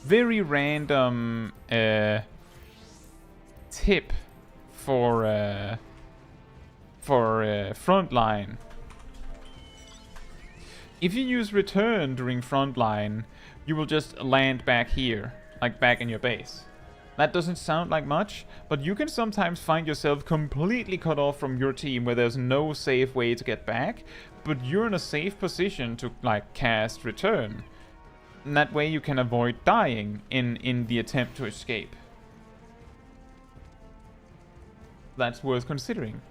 very random tip for Frontline. If you use return during Frontline, you will just land back here, like back in your base. That doesn't sound like much, but you can sometimes find yourself completely cut off from your team where there's no safe way to get back, but you're in a safe position to like cast return. And that way you can avoid dying in the attempt to escape. That's worth considering.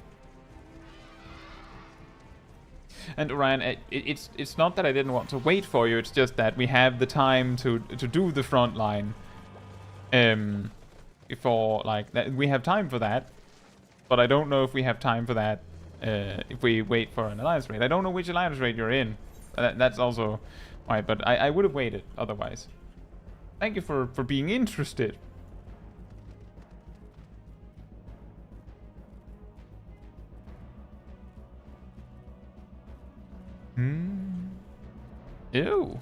And Orion, it's not that I didn't want to wait for you, it's just that we have the time to do the front line. Before, like, we have time for that, but I don't know if we have time for that if we wait for an alliance raid. I don't know which alliance raid you're in. That's also why, but I would have waited otherwise. Thank you for being interested. Ew.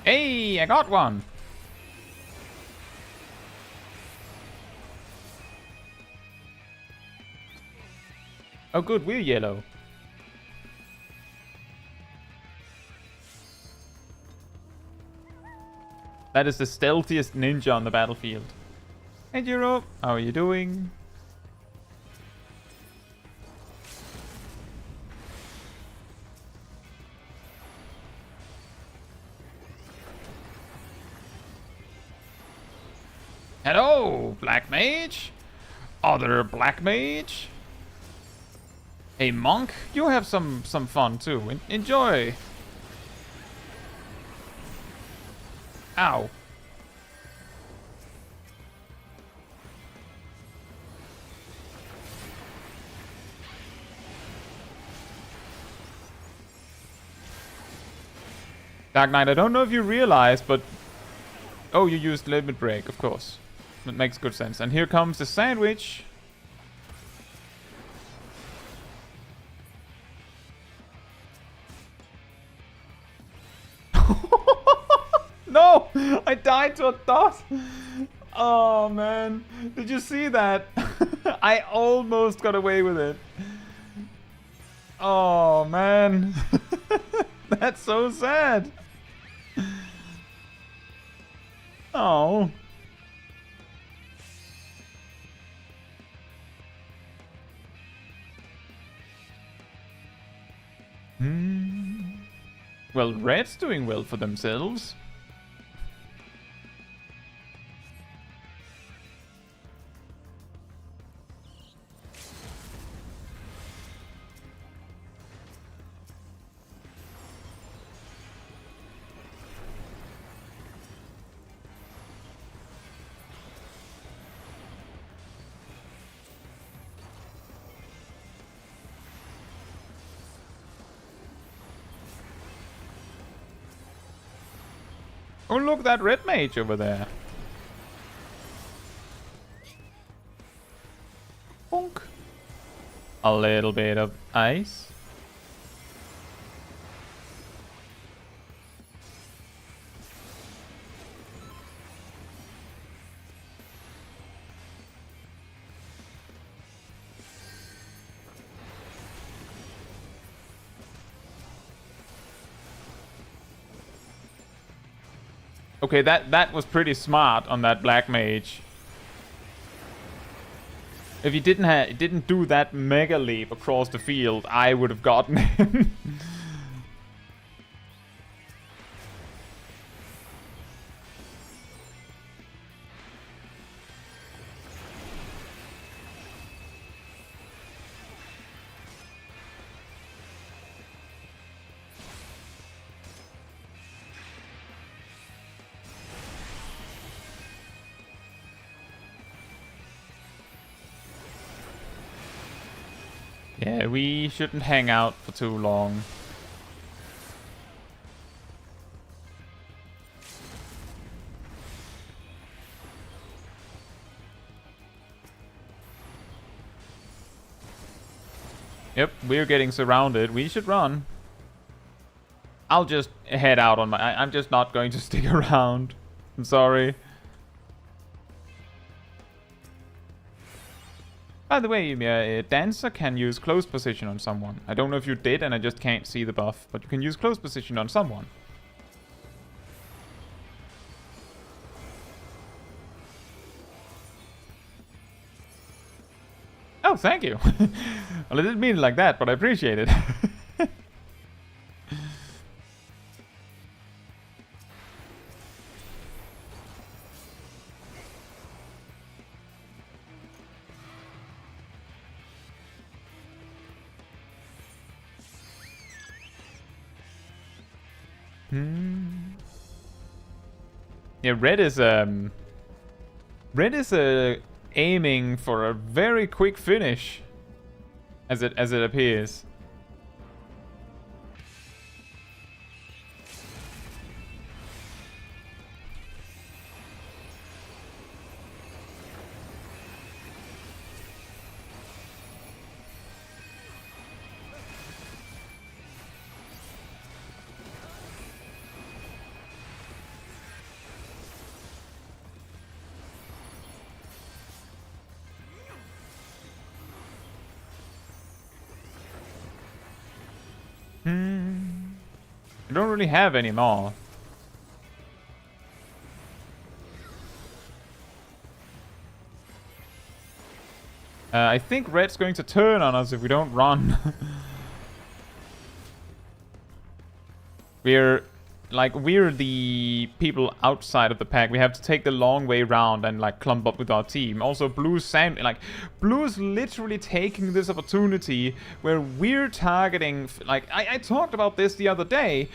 Hey, I got one. Oh good, we're yellow. That is the stealthiest ninja on the battlefield. Hey Jiro, how are you doing? Hello, Black Mage. Other Black Mage. Hey Monk, you have some fun too. Enjoy. Ow. Dark Knight, I don't know if you realize, but... Oh, you used Limit Break, of course. That makes good sense. And here comes the sandwich. No! I died to a dot! Oh, man. Did you see that? I almost got away with it. Oh, man. That's so sad. Oh. Well, Red's doing well for themselves. Oh, look, that red mage over there. Bonk. A little bit of ice. Okay, that was pretty smart on that black mage. If he didn't do that mega leap across the field, I would have gotten him. Yeah, we shouldn't hang out for too long. Yep, we're getting surrounded. We should run. I'll just head out on my... I'm just not going to stick around. I'm sorry. By the way, a dancer can use close position on someone. I don't know if you did and I just can't see the buff, but you can use close position on someone. Oh, thank you. Well, I didn't mean it like that, but I appreciate it. Yeah, red is aiming for a very quick finish, as it appears. I don't really have any more. I think red's going to turn on us if we don't run. We're the people outside of the pack. We have to take the long way around and like clump up with our team. Also, Blue's literally taking this opportunity where we're targeting. Like I talked about this the other day.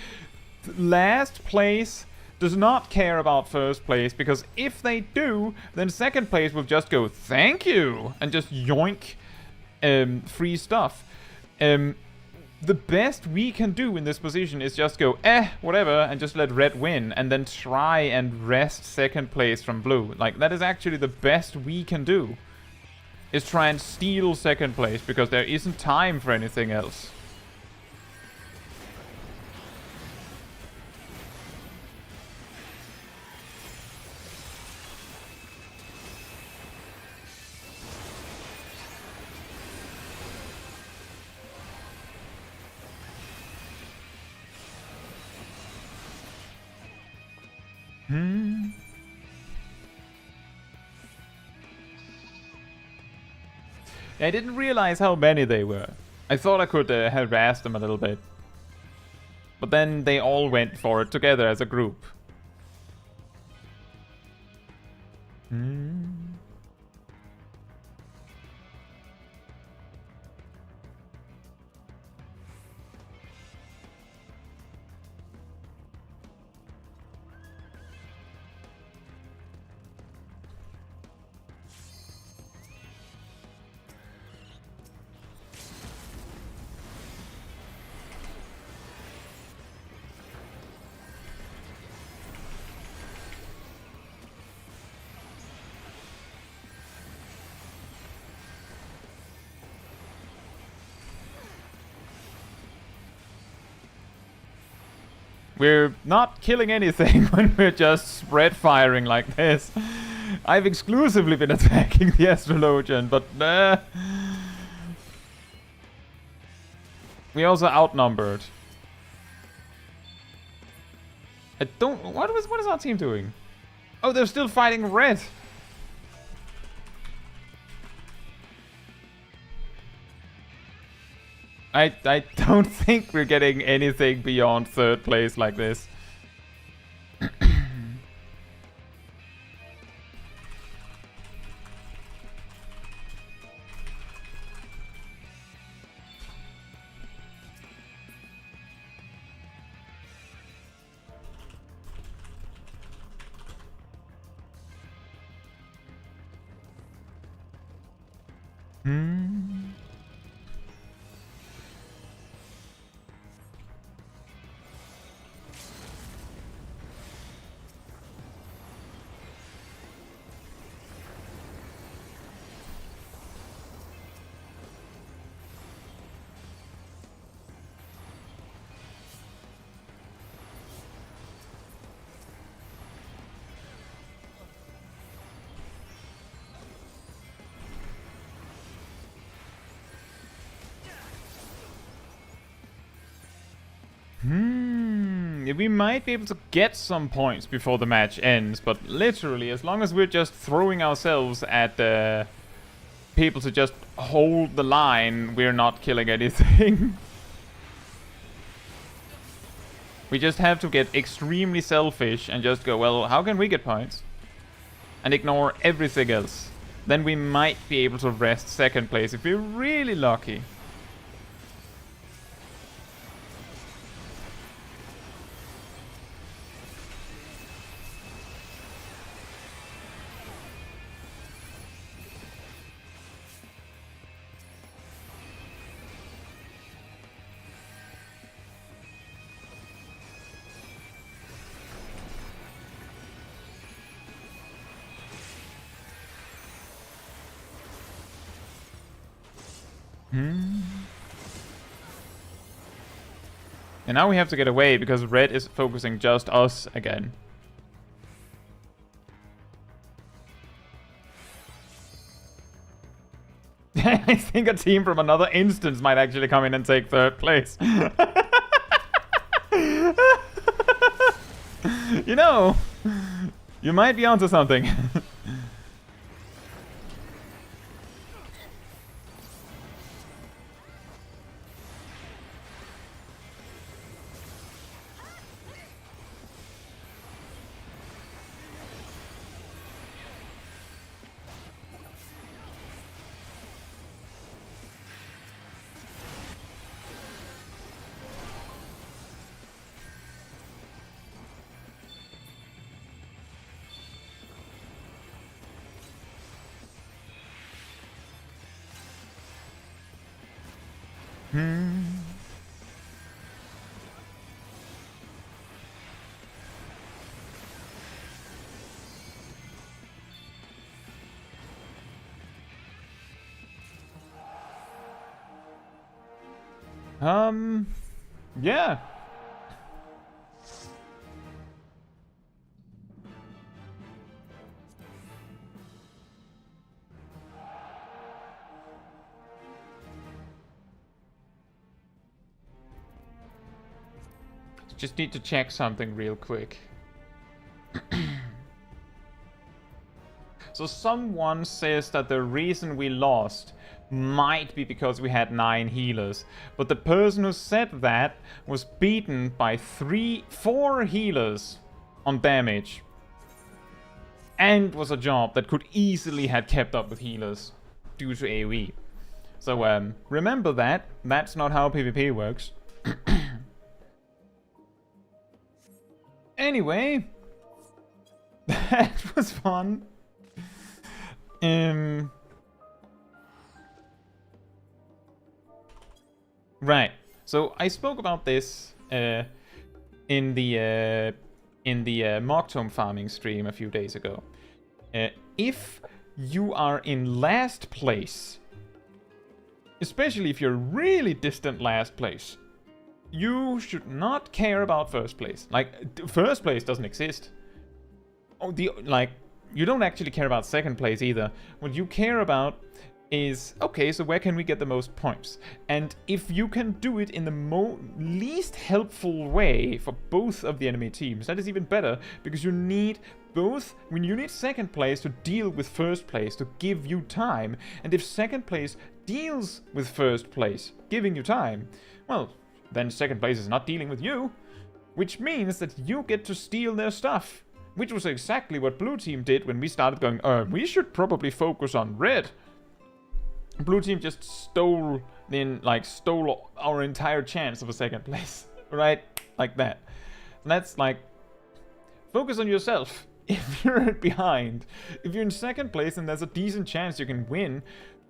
Last place does not care about first place, because if they do, then second place will just go thank you and just yoink free stuff. The best we can do in this position is just go whatever and just let red win, and then try and wrest second place from blue. Like, that is actually the best we can do, is try and steal second place, because there isn't time for anything else. I didn't realize how many they were. I thought I could harass them a little bit. But then they all went for it together as a group. We're not killing anything when we're just spread firing like this. I've exclusively been attacking the Astrologian, but we also outnumbered. I don't... What is our team doing? Oh, they're still fighting red. I don't think we're getting anything beyond third place like this. We might be able to get some points before the match ends, but literally, as long as we're just throwing ourselves at people to just hold the line, we're not killing anything. We just have to get extremely selfish and just go, well, how can we get points? And ignore everything else. Then we might be able to wrest second place if we're really lucky. And now we have to get away because red is focusing just us again. I think a team from another instance might actually come in and take third place. You know, you might be onto something. Yeah. Just need to check something real quick. So someone says that the reason we lost might be because we had 9 healers. But the person who said that was beaten by 4 healers on damage. And was a job that could easily have kept up with healers due to AoE. So remember that. That's not how PvP works. Anyway, that was fun. Right. So I spoke about this in the Mocktome farming stream a few days ago. If you are in last place, especially if you're really distant last place, you should not care about first place. Like, first place doesn't exist. Oh, you don't actually care about second place either. What you care about is, okay, so where can we get the most points? And if you can do it in the least helpful way for both of the enemy teams, that is even better, because you need both. When you need second place to deal with first place, to give you time, and if second place deals with first place, giving you time, well, then second place is not dealing with you, which means that you get to steal their stuff, which was exactly what blue team did when we started going, we should probably focus on red. Blue team just stole our entire chance of a second place, right? Like that. And that's like, focus on yourself. If you're behind, if you're in second place and there's a decent chance you can win,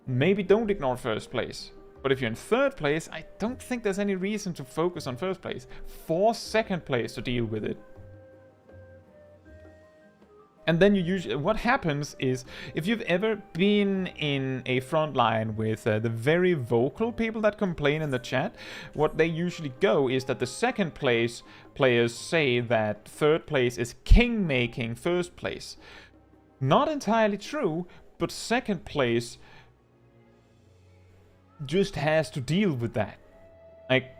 maybe don't ignore first place. But if you're in third place, I don't think there's any reason to focus on first place. Force second place to deal with it. And then you usually, what happens is, if you've ever been in a frontline with the very vocal people that complain in the chat, what they usually go is that the second place players say that third place is king-making first place. Not entirely true, but second place just has to deal with that. Like,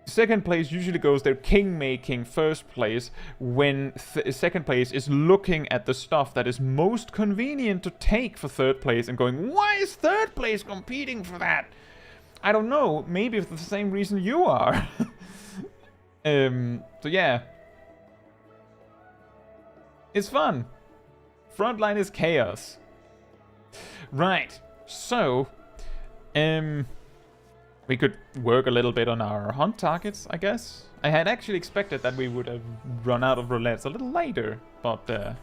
second place usually goes their king-making first place when second place is looking at the stuff that is most convenient to take for third place and going, why is third place competing for that? I don't know, maybe for the same reason you are. So yeah. It's fun. Frontline is chaos. Right, so we could work a little bit on our hunt targets, I guess. I had actually expected that we would have run out of roulettes a little later, but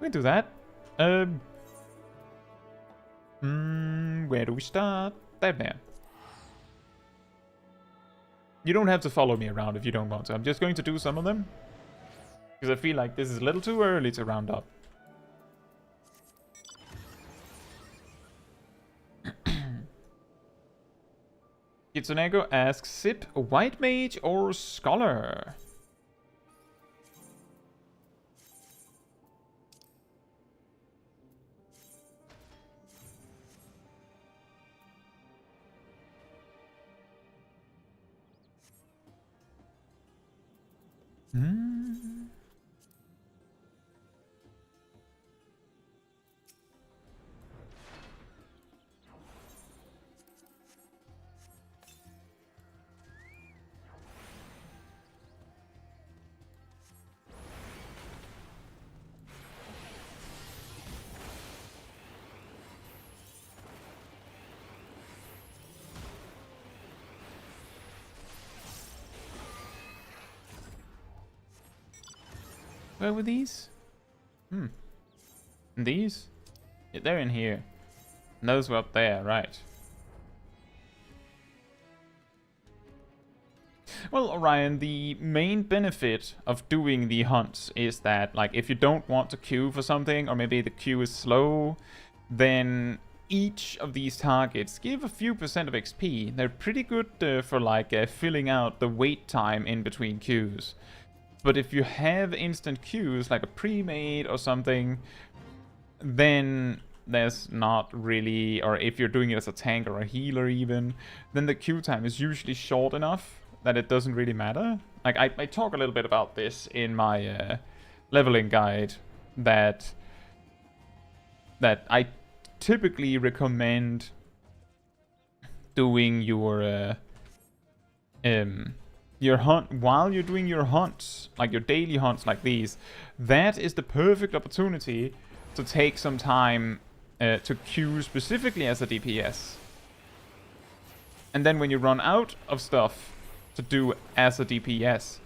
we do that. Where do we start? There. You don't have to follow me around if you don't want to. I'm just going to do some of them, because I feel like this is a little too early to round up. Kitsunego asks, Sip, White Mage or Scholar? Hmm. Where were these? Hmm. And these? Yeah, they're in here. And those were up there, right. Well, Orion, the main benefit of doing the hunts is that, like, if you don't want to queue for something, or maybe the queue is slow, then each of these targets give a few percent of XP. They're pretty good for, like, filling out the wait time in between queues. But if you have instant queues, like a pre-made or something, then there's not really, or if you're doing it as a tank or a healer even, then the queue time is usually short enough that it doesn't really matter. Like, I talk a little bit about this in my leveling guide, that I typically recommend doing your hunt while you're doing your hunts, like your daily hunts like these. That is the perfect opportunity to take some time to queue specifically as a DPS. And then when you run out of stuff to do as a DPS,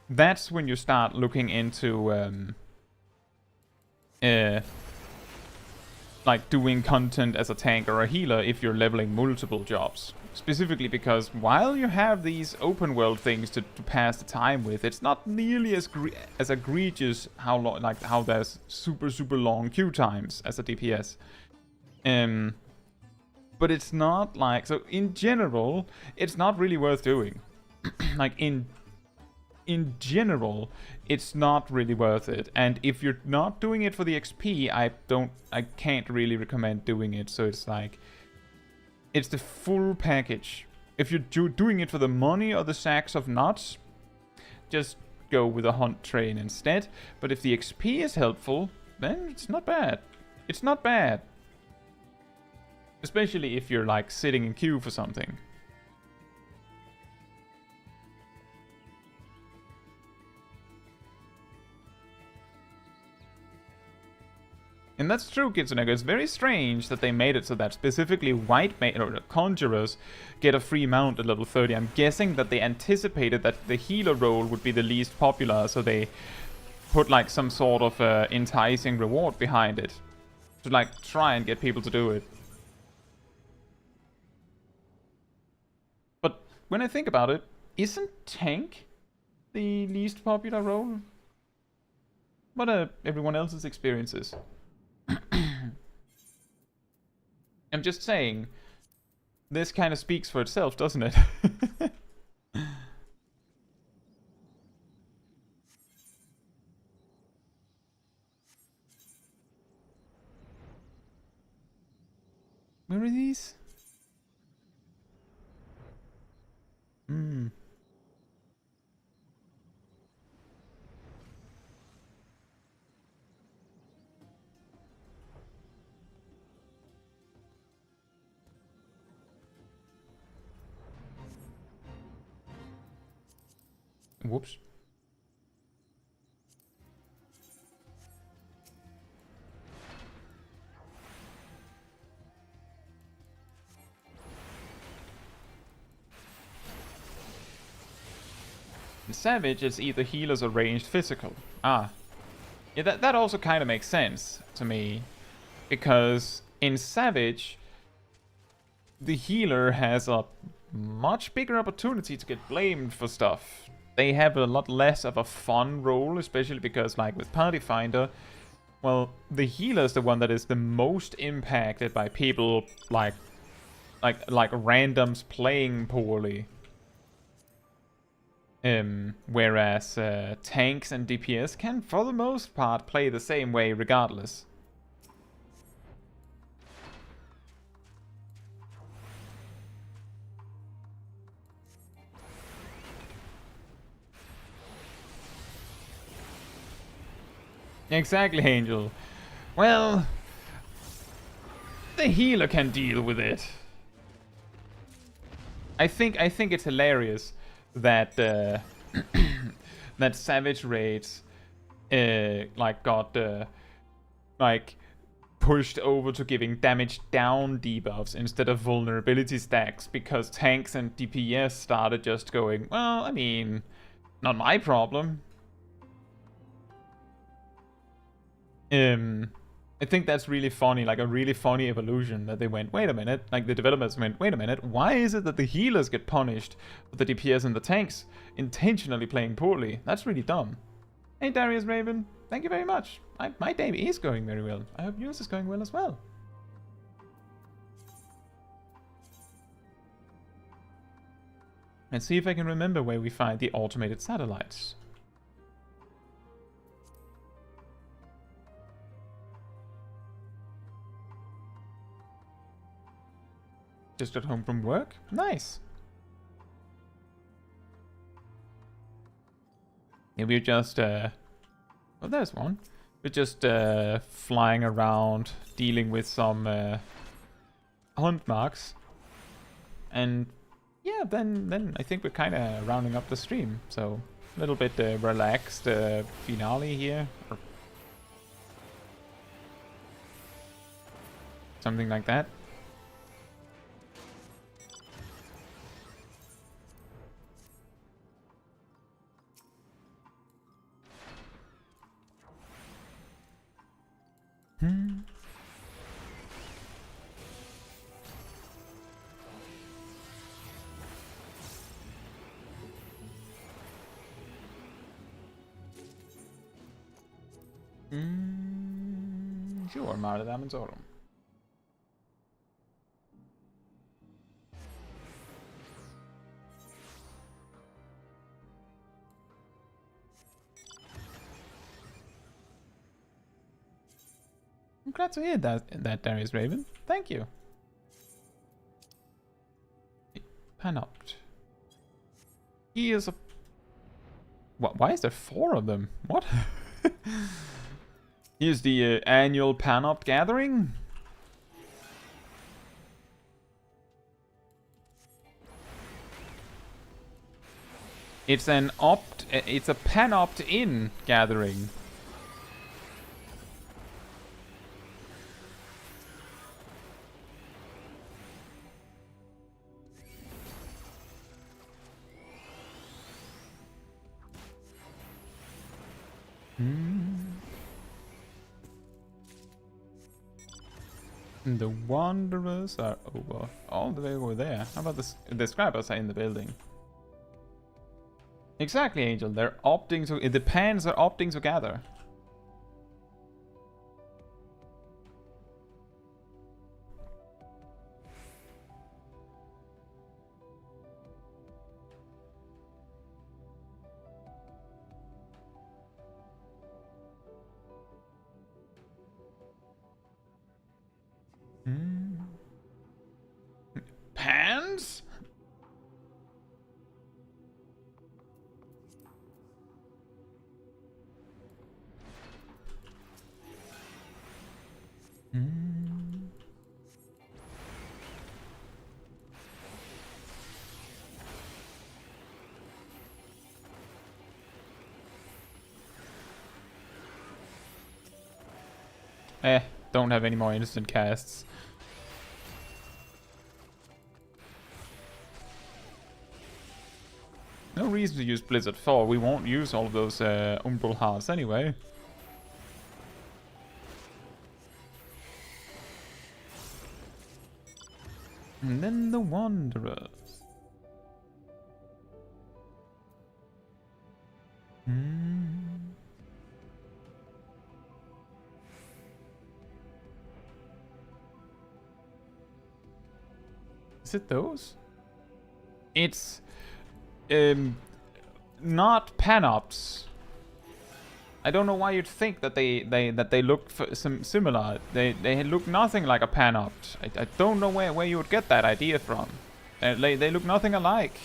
that's when you start looking into like doing content as a tank or a healer if you're leveling multiple jobs. Specifically because while you have these open world things to pass the time with, it's not nearly as egregious how there's super long queue times as a DPS. But it's not like, so in general, it's not really worth doing. Like in general, it's not really worth it. And if you're not doing it for the XP, I can't really recommend doing it. So it's like, it's the full package. If you're doing it for the money or the sacks of nuts, just go with a hunt train instead. But if the XP is helpful, then it's not bad. It's not bad. Especially if you're like sitting in queue for something. And that's true, Kitsuneko. It's very strange that they made it so that specifically white or conjurers get a free mount at level 30. I'm guessing that they anticipated that the healer role would be the least popular, so they put like some sort of enticing reward behind it to like try and get people to do it. But when I think about it, isn't tank the least popular role? What are everyone else's experiences? I'm just saying, this kind of speaks for itself, doesn't it? Where are these? Hmm. Whoops. In Savage, it's either healers or ranged physical. Ah. Yeah, that also kind of makes sense to me. Because in Savage, the healer has a much bigger opportunity to get blamed for stuff. They have a lot less of a fun role, especially because, like, with Party Finder, well, the healer is the one that is the most impacted by people, like randoms playing poorly. Whereas tanks and DPS can, for the most part, play the same way regardless. Exactly, Angel. Well, the healer can deal with it. I think it's hilarious that that Savage Raids like got like pushed over to giving damage down debuffs instead of vulnerability stacks because tanks and DPS started just going, well, I mean, not my problem. I think that's really funny, like a really funny evolution that they went, wait a minute, like the developers went, wait a minute, why is it that the healers get punished, but the DPS and the tanks intentionally playing poorly? That's really dumb. Hey Darius Raven, thank you very much. My day is going very well. I hope yours is going well as well. Let's see if I can remember where we find the automated satellites. Just got home from work? Nice. Yeah, we're just, oh, there's one. We're just flying around, dealing with some hunt marks. And yeah, then I think we're kind of rounding up the stream. So a little bit relaxed finale here. Or something like that. Sure, maar damen Zorum. I'm glad to hear that Darius Raven. Thank you. Panopt. He is a... What? Why is there 4 of them? What? Here's the annual Panopt gathering. It's an it's a Panopt-in gathering. The Wanderers are over. All the way over there. How about the Scribers are in the building? Exactly, Angel. They're opting to... The Pans are opting to gather. Pans? Don't have any more instant casts. No reason to use Blizzard 4. We won't use all of those Umbral Hearts anyway. And then the Wanderers. Is it those? It's not Panopts. I don't know why you'd think that they look similar. They look nothing like a Panopt. I don't know where you would get that idea from. They look nothing alike.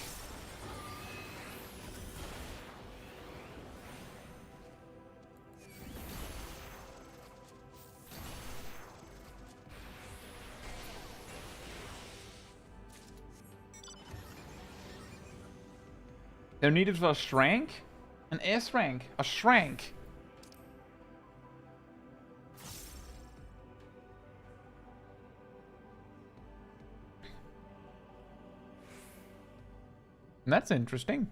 They're needed for a shrank? An S rank? A shrank? That's interesting.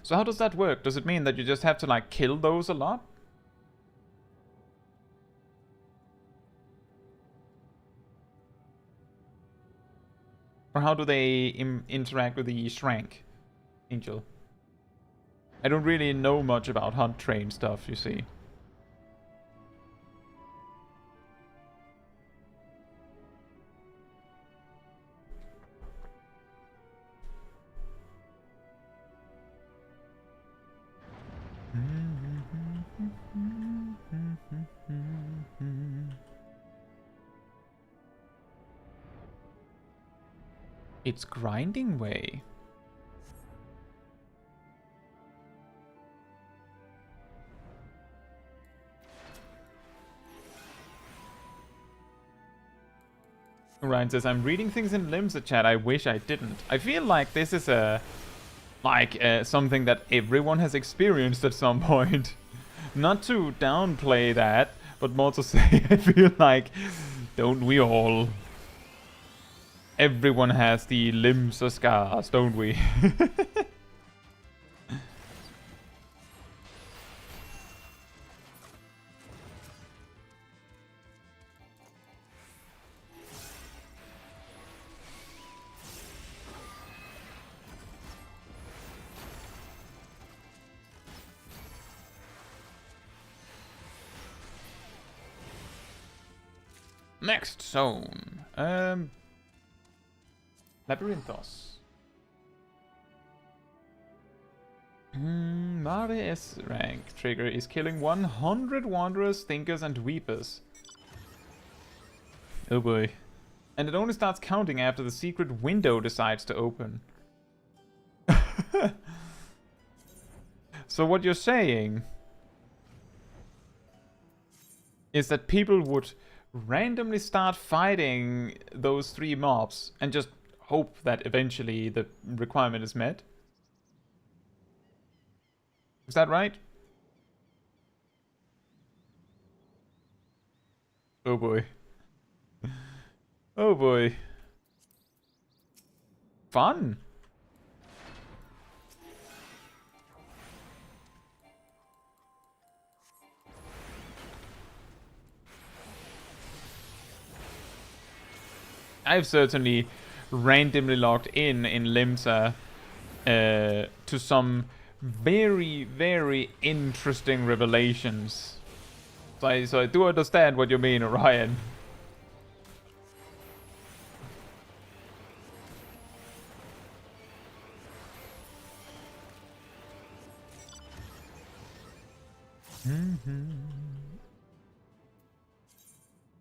So how does that work? Does it mean that you just have to like kill those a lot? Or how do they interact with the Shrank Angel? I don't really know much about hunt train stuff, you see. It's grinding way. Ryan says, I'm reading things in Limsa chat. I wish I didn't. I feel like this is something that everyone has experienced at some point. Not to downplay that, but more to say, I feel like, don't we all? Everyone has the Limsa scars, don't we? Next zone. Labyrinthos. Mari S rank trigger is killing 100 wanderers, thinkers, and weepers. Oh boy. And it only starts counting after the secret window decides to open. So what you're saying is that people would randomly start fighting those 3 mobs and just hope that eventually the requirement is met? Is that right? Oh boy. Oh boy. Fun! I've certainly randomly logged in Limsa to some very, very interesting revelations. So I do understand what you mean, Orion.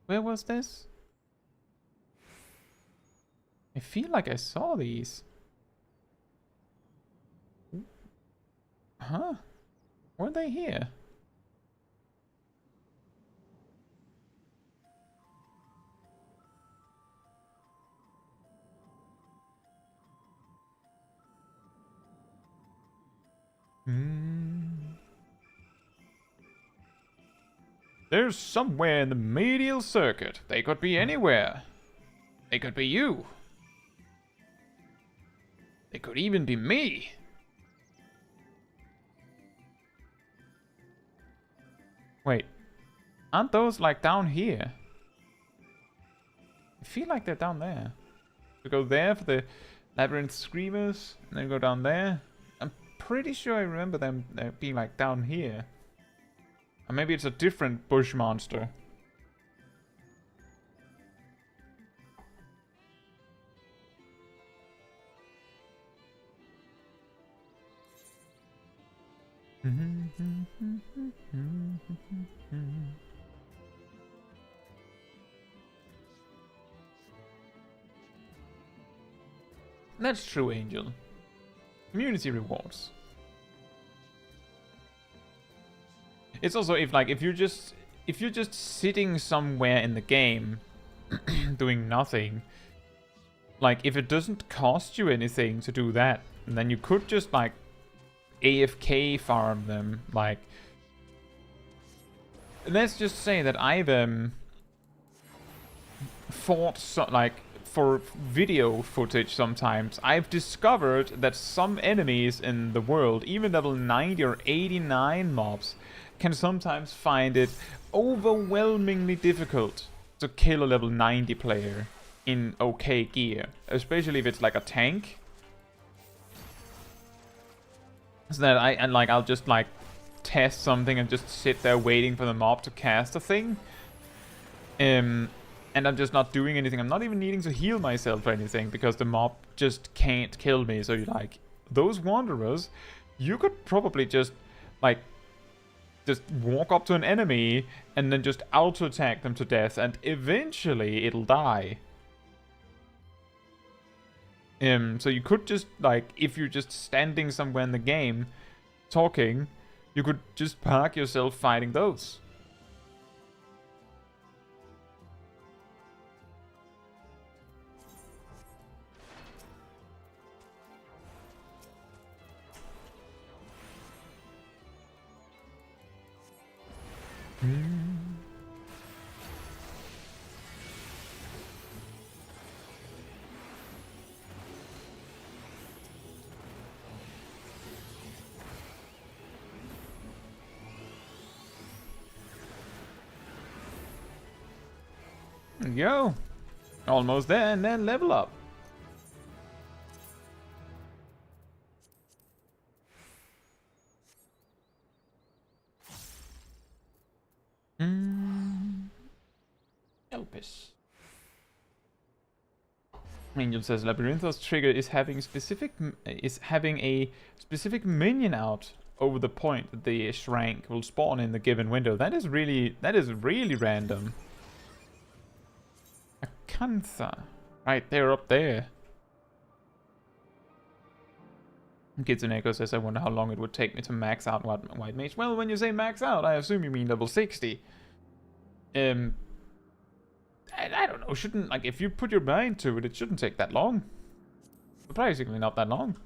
Where was this? I feel like I saw these. Huh? Were they here? They're somewhere in the medial circuit. They could be anywhere. They could be you. They could even be me. Wait. Aren't those like down here? I feel like they're down there. We go there for the Labyrinth Screamers, and then go down there. I'm pretty sure I remember them being like down here. Or maybe it's a different bush monster. That's true, Angel. Community rewards. It's also if you're just sitting somewhere in the game doing nothing, like, if it doesn't cost you anything to do that, then you could just, like, AFK farm them. Like, let's just say that I've fought for video footage sometimes. I've discovered that some enemies in the world, even level 90 or 89 mobs, can sometimes find it overwhelmingly difficult to kill a level 90 player in okay gear, especially if it's like a tank. So that I'll just like test something and just sit there waiting for the mob to cast a thing. And I'm just not doing anything. I'm not even needing to heal myself or anything because the mob just can't kill me. So you're like, those wanderers, you could probably just like just walk up to an enemy and then just auto attack them to death, and eventually it'll die. So you could just, like, if you're just standing somewhere in the game talking, you could just park yourself fighting those. There you go. Almost there, and then level up. Elpis. Angel says Labyrinthos trigger is having a specific minion out over the point that the shrank will spawn in the given window. That is really random. Acantha. Right there, up there. Kitsuneko says, I wonder how long it would take me to max out White Mage. Well, when you say max out, I assume you mean level 60. I don't know, shouldn't, like, if you put your mind to it, it shouldn't take that long. Surprisingly not that long.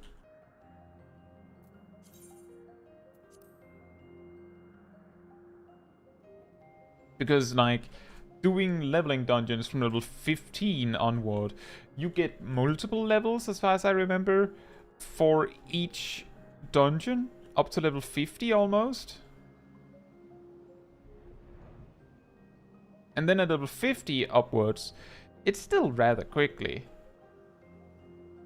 Because, like, doing leveling dungeons from level 15 onward, you get multiple levels, as far as I remember, for each dungeon, up to level 50 almost. And then at level 50 upwards, it's still rather quickly.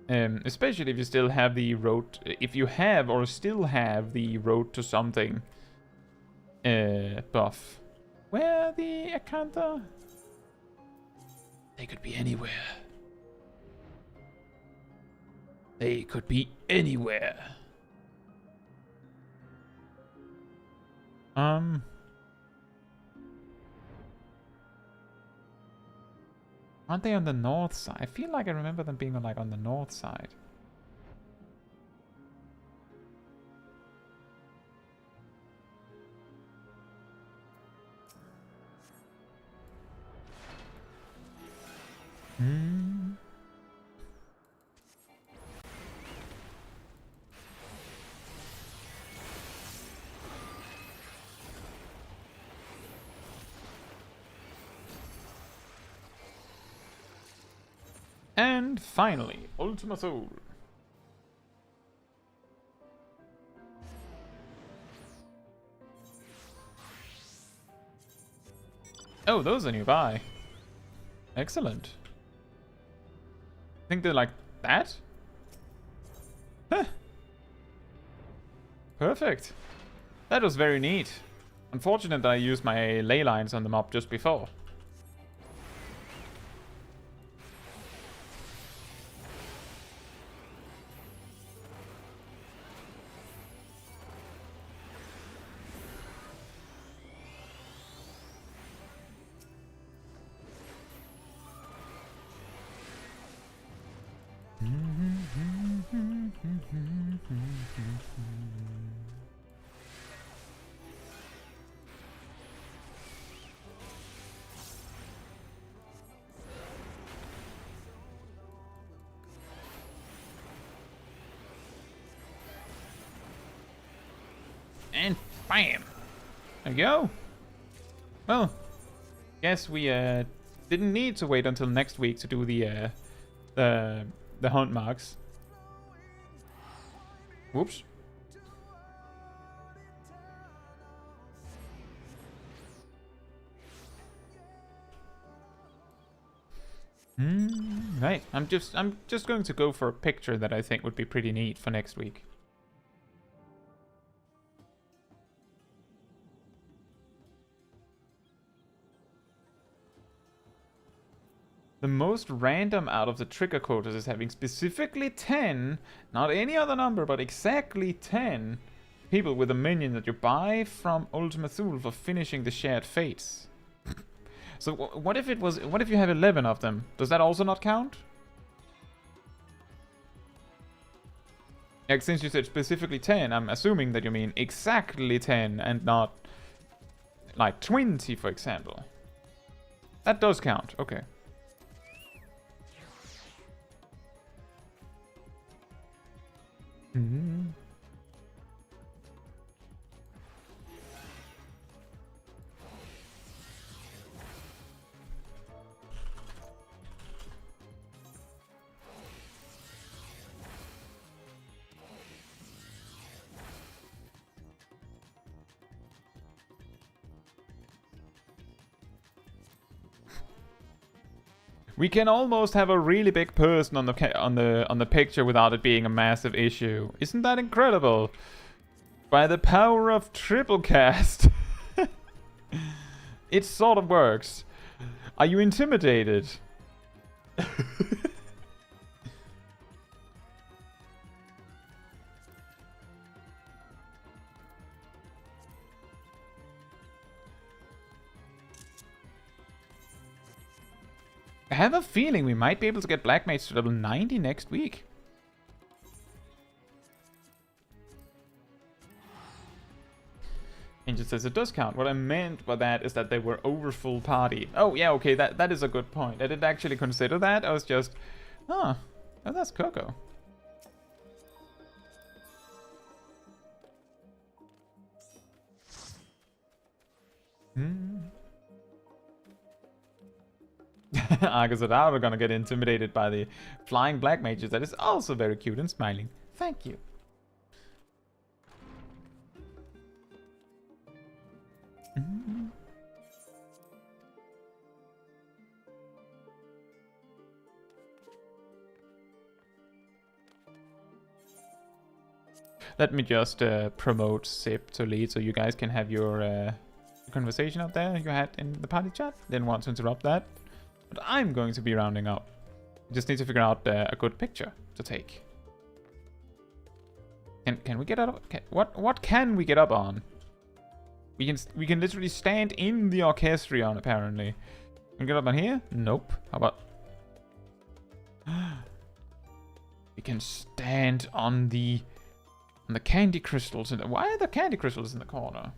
Especially if you still have the road, if you have or still have the road to something buff. Where are the Acantha? They could be anywhere. They could be anywhere. Aren't they on the north side? I feel like I remember them being on, like, on the north side. And finally, Ultima Thule. Oh, those are nearby. Excellent. I think they're like that? Huh. Perfect. That was very neat. Unfortunate that I used my ley lines on the mob just before. And bam! There you go. Well, guess we didn't need to wait until next week to do the hunt marks. Whoops. Right. I'm just going to go for a picture that I think would be pretty neat for next week. The most random out of the trigger quotas is having specifically 10, not any other number, but exactly 10 people with a minion that you buy from Ultima Thule for finishing the shared fates. So what if you have 11 of them? Does that also not count? Like, since you said specifically 10, I'm assuming that you mean exactly 10 and not like 20, for example. That does count, okay. We can almost have a really big person on the picture without it being a massive issue. Isn't that incredible? By the power of triple cast. It sort of works. Are you intimidated? I have a feeling we might be able to get Black Mage to level 90 next week. Angel says it does count. What I meant by that is that they were over full party. Oh, yeah, okay, that is a good point. I didn't actually consider that. I was just, oh that's Coco. Arkasodara are gonna get intimidated by the flying black mages. That is also very cute and smiling. Thank you. Let me just promote Zip to lead so you guys can have your conversation up there you had in the party chat. Didn't want to interrupt that. But I'm going to be rounding up. Just need to figure out a good picture to take. Can we get up? What can we get up on? We can literally stand in the Orchestrion apparently. Can we get up on here? Nope. How about? We can stand on the candy crystals. Why are the candy crystals in the corner?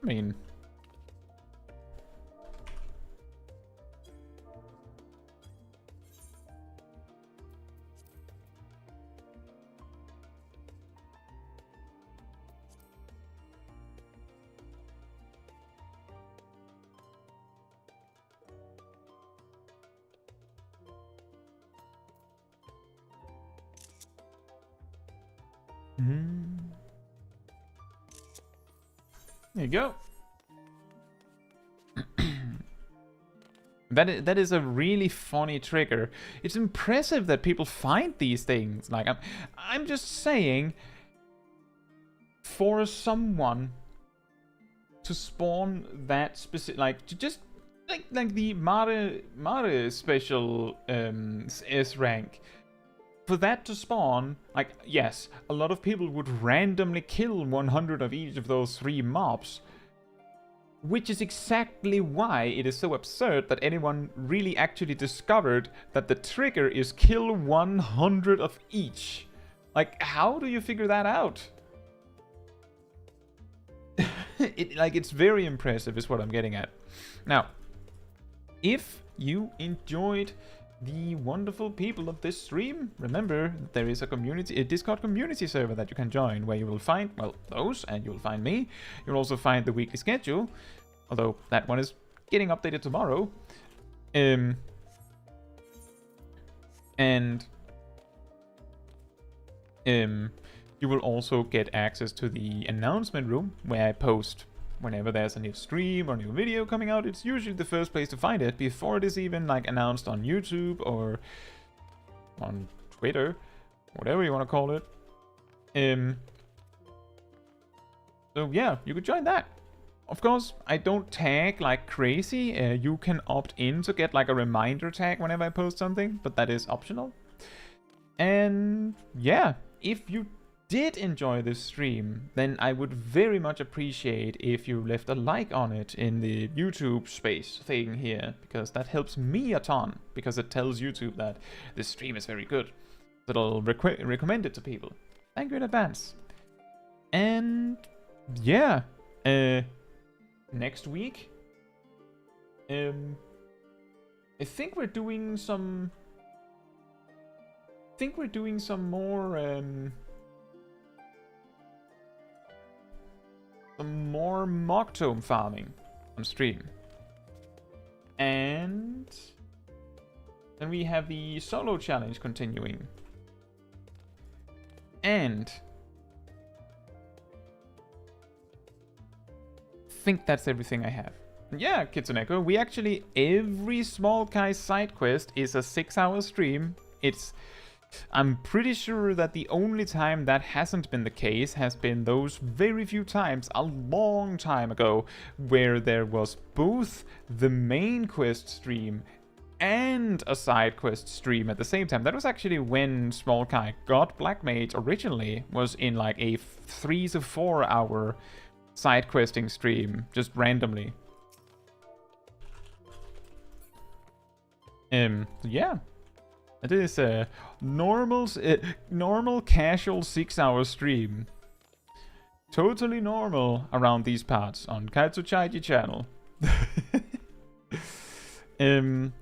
I mean. There you go. That is a really funny trigger. It's impressive that people find these things. Like I'm just saying, for someone to spawn that specific, like to just like the Mare special S rank. For that to spawn, like, yes, a lot of people would randomly kill 100 of each of those 3 mobs. Which is exactly why it is so absurd that anyone really actually discovered that the trigger is kill 100 of each. Like, how do you figure that out? It's very impressive is what I'm getting at. Now, if you enjoyed the wonderful people of this stream. Remember, there is a community, a Discord community server that you can join, where you will find, well, those, and you'll find me. You'll also find the weekly schedule, although that one is getting updated tomorrow. And you will also get access to the announcement room, where I post whenever there's a new stream or new video coming out. It's usually the first place to find it before it is even like announced on YouTube or on Twitter, whatever you want to call it. So yeah, you could join that. Of course, I don't tag like crazy. You can opt in to get like a reminder tag whenever I post something, but that is optional. And yeah, if you did enjoy this stream, then I would very much appreciate if you left a like on it in the YouTube space thing here, because that helps me a ton, because it tells YouTube that this stream is very good. It'll recommend it to people. Thank you in advance. And yeah, next week, I think we're doing some more Mock-Tome farming on stream. And then we have the solo challenge continuing. And I think that's everything I have. Yeah, Kitsuneko, we actually, every Smol Kai side quest is a 6-hour stream. I'm pretty sure that the only time that hasn't been the case has been those very few times a long time ago where there was both the main quest stream and a side quest stream at the same time. That was actually when Smol Kai got Black Mage originally, was in like a 3 to 4 hour side questing stream, just randomly. Yeah. It is a normal casual 6-hour stream. Totally normal around these parts on Caetsu Chaiji channel.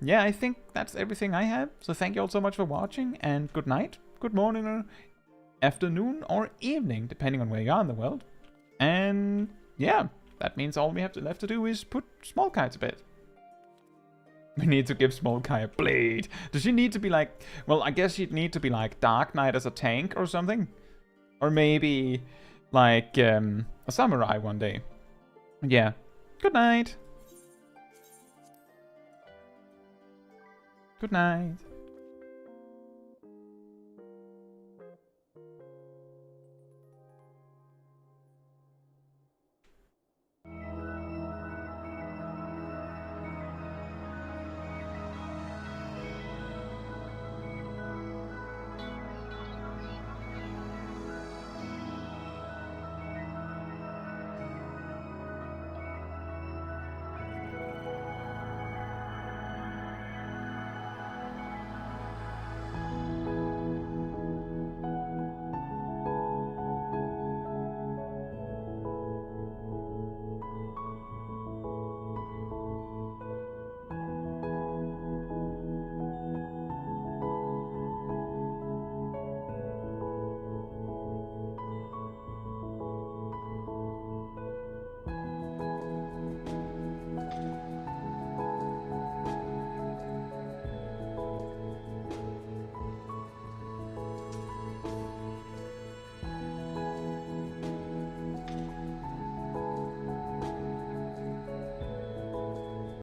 Yeah, I think that's everything I have. So thank you all so much for watching, and good night, good morning, or afternoon, or evening, depending on where you are in the world. And yeah, that means all we have left to do is put Smol Kai to bed. We need to give Smol Kai a blade. Does she need to be like... Well, I guess she'd need to be like Dark Knight as a tank or something. Or maybe like a samurai one day. Yeah. Good night. Good night.